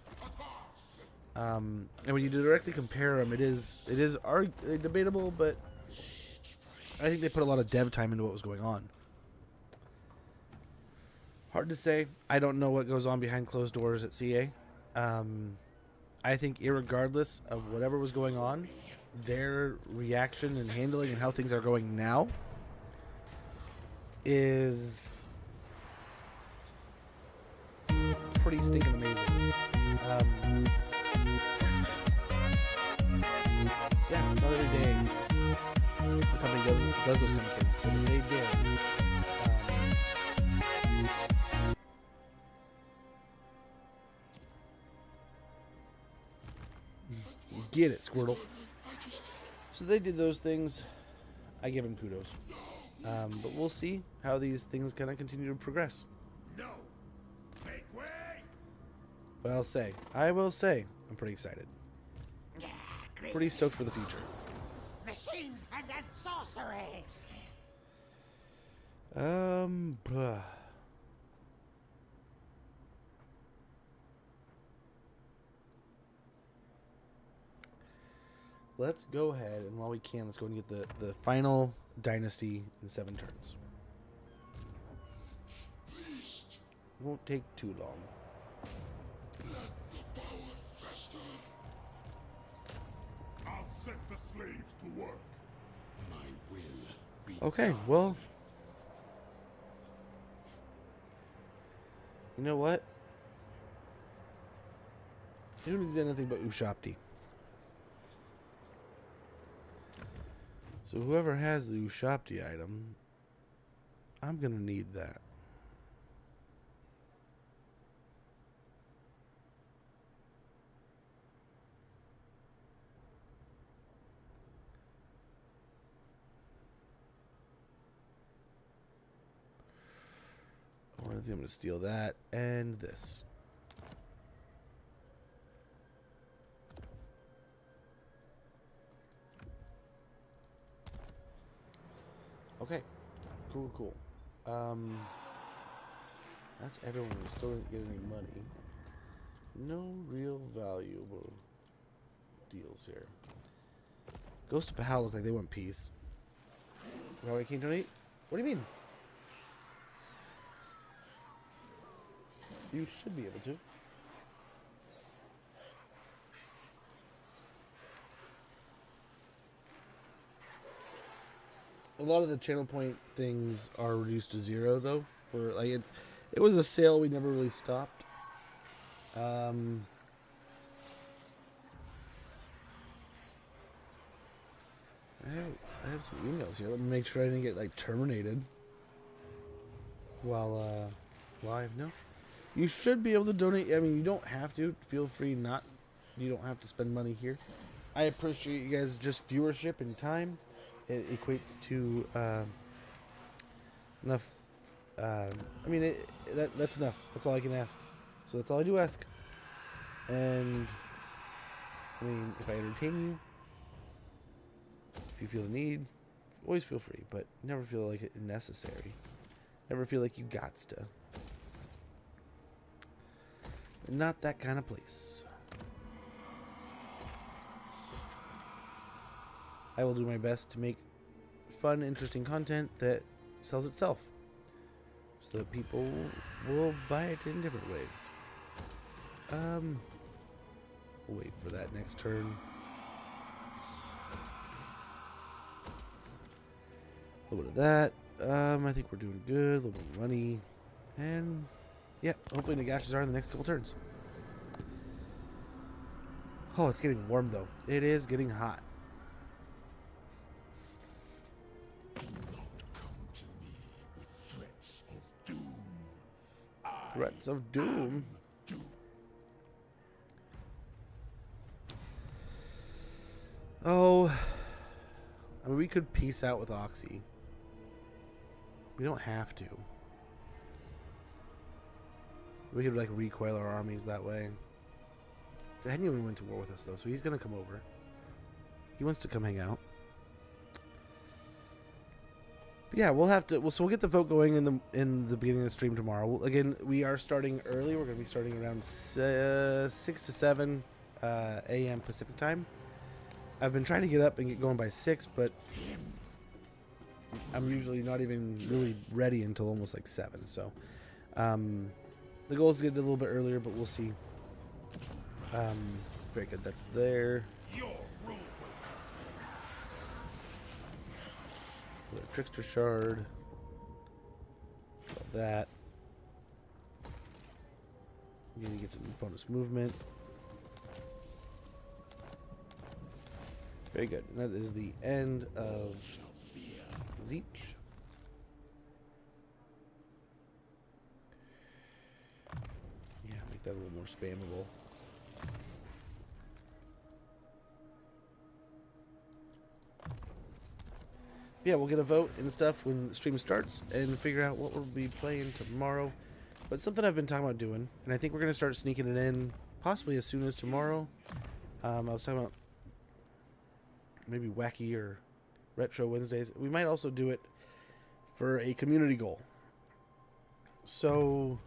And when you directly compare them, it is debatable, but I think they put a lot of dev time into what was going on. Hard to say. I don't know what goes on behind closed doors at CA. I think irregardless of whatever was going on, their reaction and handling and how things are going now is pretty stinking amazing. Yeah, it's not every day the company does those kind of things. So they did. Get it, Squirtle. So they did those things. I give them kudos. But we'll see how these things kind of continue to progress. No! Make way! But I will say, I'm pretty excited. Pretty stoked for the future. Machines and then sorcery. Bruh. Let's go ahead, and while we can, let's go and get the final dynasty in 7 turns. Won't take too long. I'll set the slaves to work. My will be Okay, well, you know what? I don't need anything but Ushapti. So whoever has the Ushapti item, I'm gonna need that. I think I'm gonna steal that and this. Okay, cool. That's everyone who still didn't get any money. No real valuable deals here. Ghost of Pahal look like they want peace. Well, I can't donate? What do you mean? You should be able to. A lot of the channel point things are reduced to 0 though. For like it was a sale we never really stopped. I have some emails here. Let me make sure I didn't get like terminated while live. No, you should be able to donate. I mean, you don't have to. Feel free not. You don't have to spend money here. I appreciate you guys' just viewership and time. It equates to enough. I mean, that's enough. That's all I can ask. So that's all I do ask. And I mean, if I entertain you, if you feel the need, always feel free, but never feel like it necessary. Never feel like you gots to. Not that kind of place. I will do my best to make fun, interesting content that sells itself, so that people will buy it in different ways. We'll wait for that next turn. A little bit of that. I think we're doing good. A little bit of money, and yeah, hopefully Nagash are in the next couple turns. Oh, it's getting warm though. It is getting hot. Threats of doom. Oh, I mean, we could peace out with Oxy. We don't have to. We could like recoil our armies that way. Henyon went to war with us though, so he's gonna come over. He wants to come hang out. But yeah, we'll have to. So we'll get the vote going in the beginning of the stream tomorrow. Again, we are starting early. We're going to be starting around 6 to 7 a.m. Pacific time. I've been trying to get up and get going by 6, but I'm usually not even really ready until almost like 7. So The goal is to get it a little bit earlier, but we'll see. Very good. That's there. Another Trickster Shard. All that. I'm going to get some bonus movement. Very good. And that is the end of Zeech. Yeah, make that a little more spammable. Yeah, we'll get a vote and stuff when the stream starts and figure out what we'll be playing tomorrow. But something I've been talking about doing, and I think we're going to start sneaking it in possibly as soon as tomorrow. I was talking about maybe wacky or retro Wednesdays. We might also do it for a community goal. So,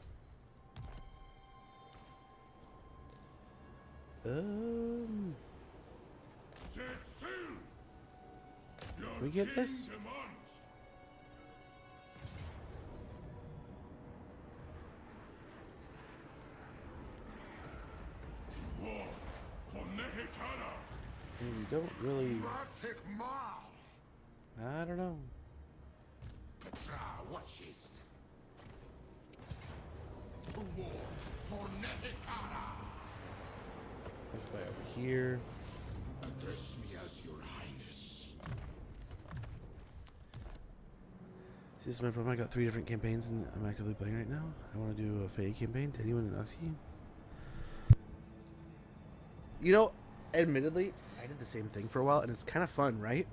we get this? We don't really. I don't know. Petra watches. To war for Nehekara. By over here. Address me as your highness. See, this is my problem. I got 3 different campaigns and I'm actively playing right now. I want to do a Fae campaign. To anyone in Oxy? You know, admittedly, I did the same thing for a while, and it's kind of fun, right?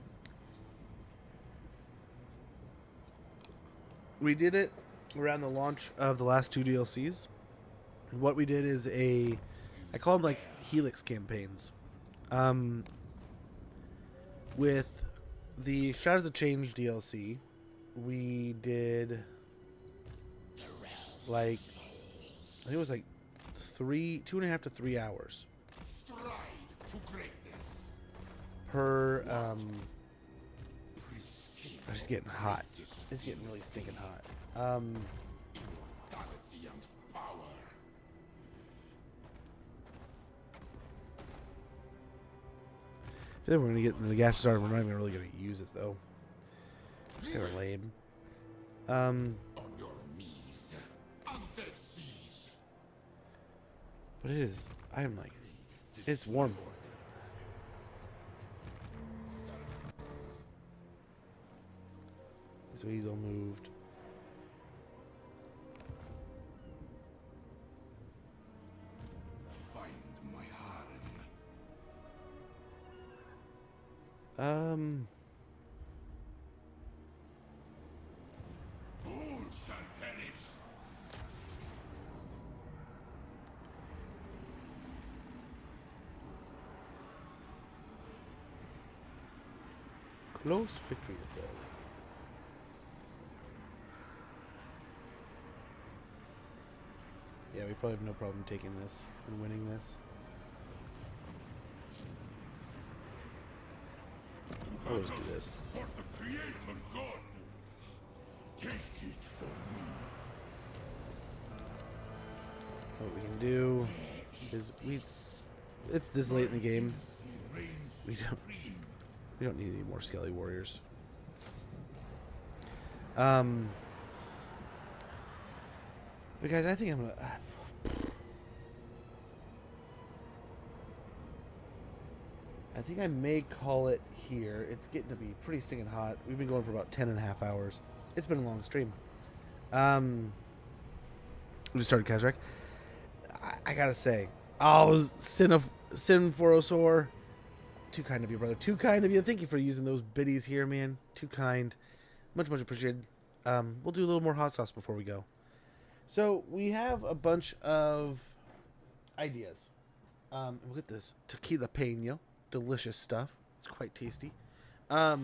We did it around the launch of the last 2 DLCs. And what we did is I call them like Helix campaigns. With the Shadows of Change DLC, we did like, I think it was like 2.5 to 3 hours To greatness. per. It's just getting hot. It's getting really stinking hot. Immortality and power. I feel like we're gonna get the Nagash started. We're not even really gonna use it though. It's kind of lame. On your knees. Undead seas. But it is. I am like, it's warm. So he's all moved. Find my Um. harem. All shall perish. Close victory, it says. Yeah, we probably have no problem taking this and winning this. Let's do this. For the Creator God. Take it from me. What we can do is it's this late in the game. We don't need any more Skelly Warriors. But guys, I think I'm gonna. I think I may call it here. It's getting to be pretty stinking hot. We've been going for about 10.5 hours. It's been a long stream. We just started Kazrak. I gotta say, Sin Forosaur, too kind of you, brother. Too kind of you. Thank you for using those biddies here, man. Too kind. Much appreciated. We'll do a little more hot sauce before we go. So we have a bunch of ideas. Look at this tequila peña, delicious stuff. It's quite tasty. But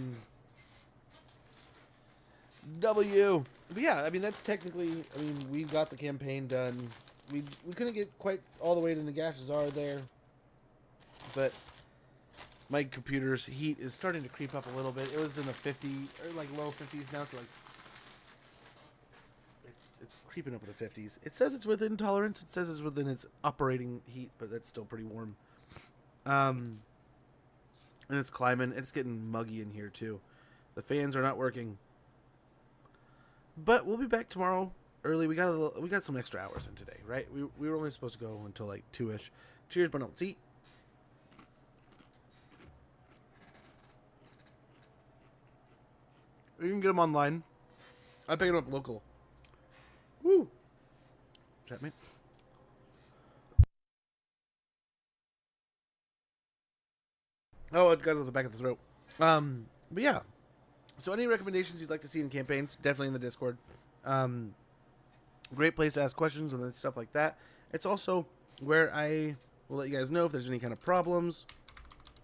yeah, I mean that's technically. I mean we've got the campaign done. We couldn't get quite all the way to Nagash's are there, but my computer's heat is starting to creep up a little bit. It was in the 50 or like low 50s now. It's like it's creeping up in the 50s. It says it's within tolerance. It says it's within its operating heat, but that's still pretty warm. And it's climbing. It's getting muggy in here, too. The fans are not working. But we'll be back tomorrow early. We got some extra hours in today, right? We were only supposed to go until like 2-ish. Cheers, but don't eat. You can get them online. I pick it up local. Woo! Chat me. Oh, it got to the back of the throat. But yeah. So any recommendations you'd like to see in campaigns, definitely in the Discord. Great place to ask questions and stuff like that. It's also where I will let you guys know if there's any kind of problems,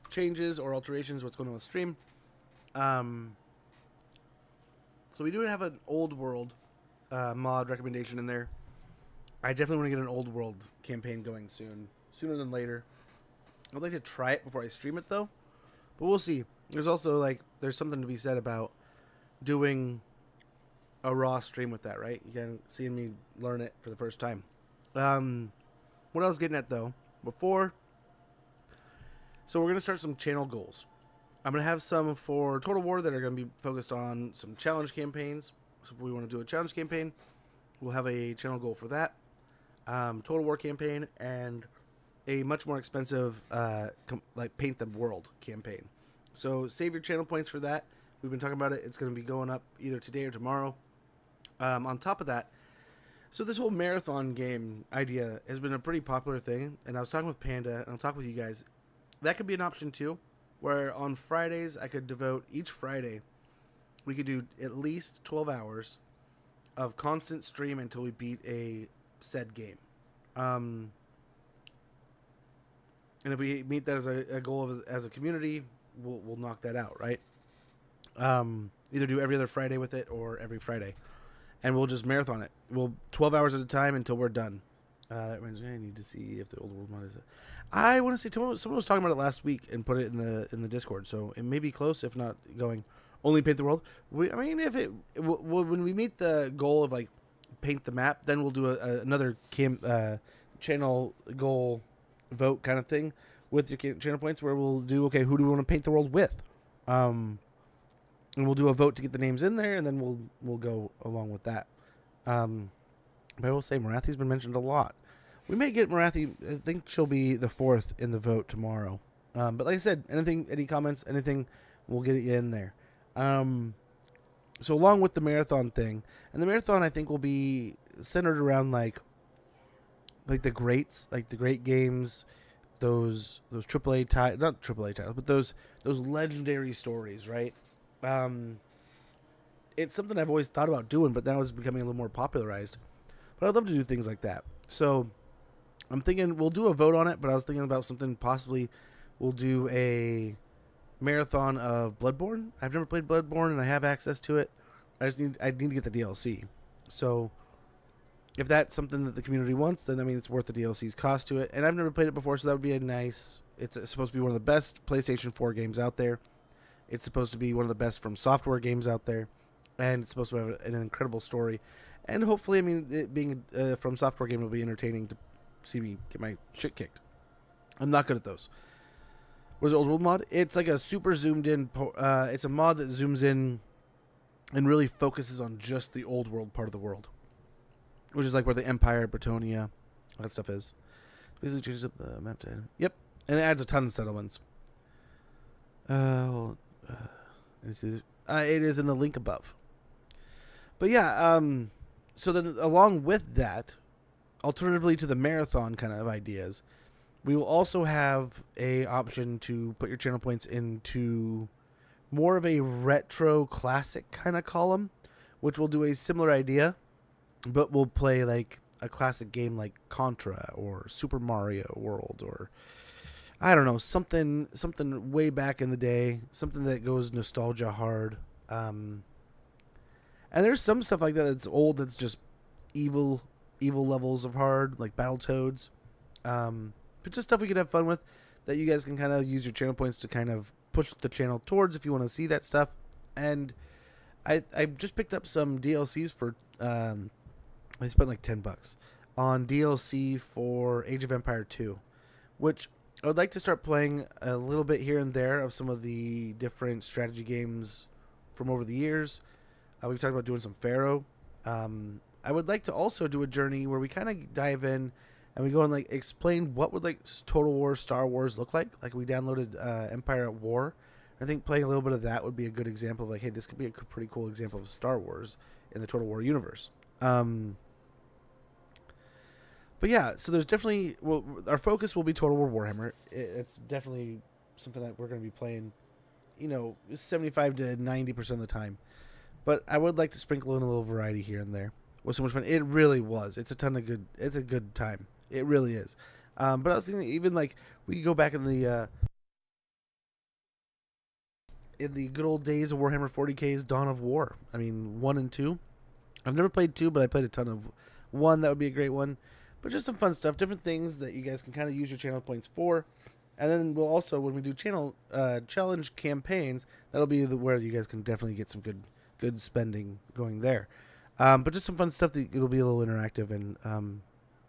changes, or alterations, what's going on with stream. So we do have an old world mod recommendation in there. I definitely want to get an old world campaign going sooner than later. I'd like to try it before I stream it though, but we'll see. There's also there's something to be said about doing a raw stream with that, right? You can see me learn it for the first time. What I was getting at though before, so we're gonna start some channel goals. I'm going to have some for Total War that are going to be focused on some challenge campaigns. So if we want to do a challenge campaign, we'll have a channel goal for that. Total War campaign and a much more expensive Paint the World campaign. So save your channel points for that. We've been talking about it. It's going to be going up either today or tomorrow. On top of that, so this whole marathon game idea has been a pretty popular thing. And I was talking with Panda, and I'll talk with you guys. That could be an option too. Where on Fridays, I could devote each Friday, we could do at least 12 hours of constant stream until we beat a said game. And if we meet that as a goal as a community, we'll knock that out, right? Either do every other Friday with it or every Friday. And we'll just marathon it. We'll 12 hours at a time until we're done. That reminds me, I need to see if the old world mod is it. I want to say someone was talking about it last week and put it in the Discord, so it may be close, if not going. Only paint the world. When we meet the goal of paint the map, then we'll do another channel goal vote kind of thing with your channel points, where we'll do who do we want to paint the world with, and we'll do a vote to get the names in there, and then we'll go along with that. But I will say Marathi's been mentioned a lot. We may get Marathi. I think she'll be the 4th in the vote tomorrow. But like I said, any comments, anything, we'll get it in there. So along with the marathon thing, and the marathon I think will be centered around like the greats, like the great games, those AAA titles, not AAA titles, but those legendary stories, right? It's something I've always thought about doing, but now it's becoming a little more popularized. But I'd love to do things like that. So I'm thinking we'll do a vote on it, but I was thinking about something possibly we'll do a marathon of Bloodborne. I've never played Bloodborne, and I have access to it. I need to get the DLC. So if that's something that the community wants, then it's worth the DLC's cost to it. And I've never played it before, so that would be it's supposed to be one of the best PlayStation 4 games out there. It's supposed to be one of the best From Software games out there. And it's supposed to have an incredible story. And hopefully, it being a From Software game will be entertaining to see me get my shit kicked. I'm not good at those. What is the old world mod? It's like a super zoomed in. It's a mod that zooms in and really focuses on just the old world part of the world, which is like where the Empire, Bretonia, all that stuff is. Basically changes up the map to. Yep, and it adds a ton of settlements. It is in the link above. But yeah, so then along with that, alternatively to the marathon kind of ideas, we will also have a option to put your channel points into more of a retro classic kind of column, which will do a similar idea, but we'll play like a classic game like Contra or Super Mario World, or I don't know, something way back in the day, something that goes nostalgia hard. And there's some stuff like that that's old, that's just evil levels of hard, like Battletoads. But just stuff we could have fun with, that you guys can kind of use your channel points to kind of push the channel towards if you want to see that stuff. And I just picked up some DLCs for I spent like $10 on DLC for Age of Empire 2, which I would like to start playing a little bit here and there of some of the different strategy games from over the years. We've talked about doing some Pharaoh. I would like to also do a journey where we kind of dive in and we go and like explain what would like Total War Star Wars look like. Like we downloaded Empire at War. I think playing a little bit of that would be a good example of like, hey, this could be a pretty cool example of Star Wars in the Total War universe. But yeah, so there's definitely, well, our focus will be Total War Warhammer. It's definitely something that we're going to be playing, 75 to 90% of the time. But I would like to sprinkle in a little variety here and there. It was so much fun. It really was. It's a good time. It really is. But I was thinking even like we could go back in the good old days of Warhammer 40K's Dawn of War. I mean, 1 and 2. I've never played 2, but I played a ton of 1. That would be a great one. But just some fun stuff, different things that you guys can kind of use your channel points for. And then we'll also, when we do channel challenge campaigns, that'll be where you guys can definitely get some good spending going there. But just some fun stuff that it'll be a little interactive, and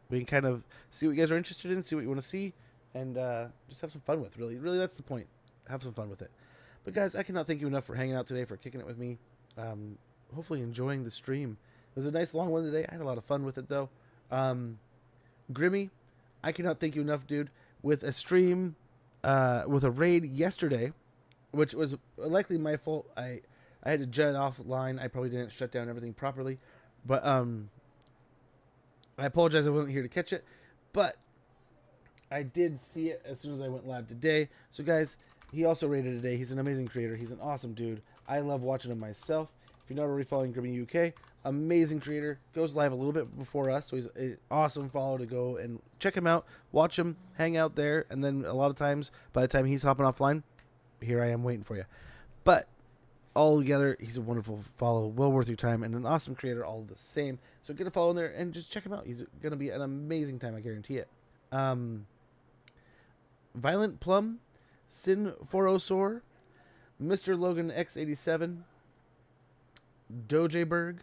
we can kind of see what you guys are interested in, see what you want to see, and just have some fun with. Really, that's the point. Have some fun with it. But guys, I cannot thank you enough for hanging out today, for kicking it with me. Hopefully enjoying the stream. It was a nice long one today. I had a lot of fun with it though. Grimmy, I cannot thank you enough, dude. With a stream, with a raid yesterday, which was likely my fault. I had to jet offline. I probably didn't shut down everything properly, but I apologize. I wasn't here to catch it, but I did see it as soon as I went live today. So guys, he also raided today. He's an amazing creator. He's an awesome dude. I love watching him myself. If you're not already following Grimmy UK, amazing creator, goes live a little bit before us, so he's an awesome follow to go and check him out, watch him, hang out there, and then a lot of times, by the time he's hopping offline, here I am waiting for you. But all together, he's a wonderful follow, well worth your time, and an awesome creator all the same. So get a follow in there and just check him out. He's going to be an amazing time, I guarantee it. Violent Plum, Sin Forosaur, Mr. Logan X87, Dojeberg,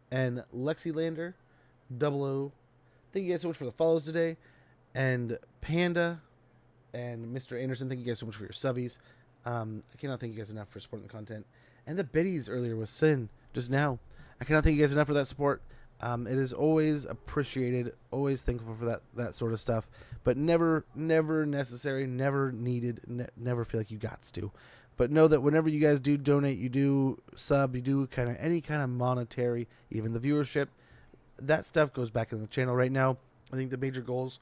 and Lexilander 00. Thank you guys so much for the follows today. And Panda and Mr. Anderson, thank you guys so much for your subbies. I cannot thank you guys enough for supporting the content. And the biddies earlier with Sin just now. I cannot thank you guys enough for that support. It is always appreciated, always thankful for that sort of stuff, but never necessary, never needed, never feel like you gots to. But know that whenever you guys do donate, you do sub, you do any kind of monetary, even the viewership, that stuff goes back into the channel. Right now, I think the major goals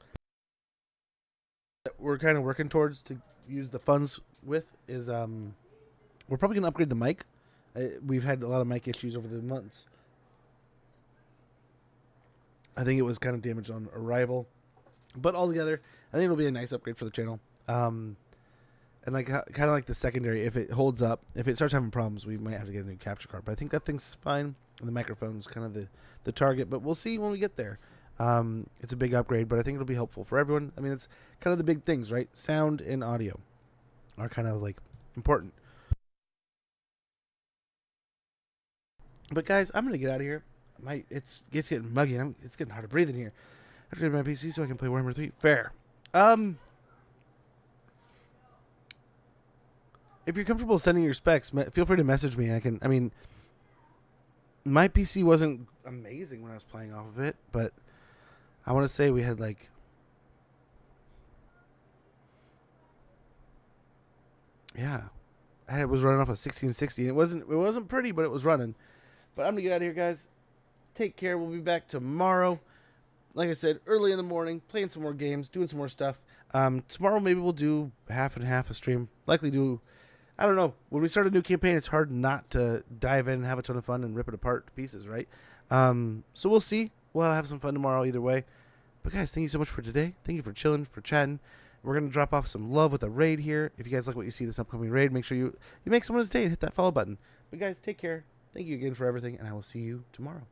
that we're kind of working towards to use the funds with is we're probably going to upgrade the mic. We've had a lot of mic issues over the months. I think it was kind of damaged on arrival. But altogether, I think it'll be a nice upgrade for the channel. And like kind of like the secondary, if it holds up, if it starts having problems, we might have to get a new capture card. But I think that thing's fine. And the microphone's kind of the target. But we'll see when we get there. It's a big upgrade, but I think it'll be helpful for everyone. I mean, it's kind of the big things, right? Sound and audio are kind of like important. But guys, I'm going to get out of here. It's getting muggy. It's getting hard to breathe in here. I have to get my PC so I can play Warhammer 3. Fair. If you're comfortable sending your specs, feel free to message me. I mean, my PC wasn't amazing when I was playing off of it, but I want to say we had like, yeah, it was running off a 1660. It wasn't pretty, but it was running. But I'm gonna get out of here, guys. Take care. We'll be back tomorrow. Like I said, early in the morning, playing some more games, doing some more stuff. Tomorrow maybe we'll do half and half a stream. Likely do. I don't know. When we start a new campaign, it's hard not to dive in and have a ton of fun and rip it apart to pieces, right? So we'll see. We'll have some fun tomorrow either way. But guys, thank you so much for today. Thank you for chilling, for chatting. We're going to drop off some love with a raid here. If you guys like what you see this upcoming raid, make sure you make someone's day and hit that follow button. But guys, take care. Thank you again for everything, and I will see you tomorrow.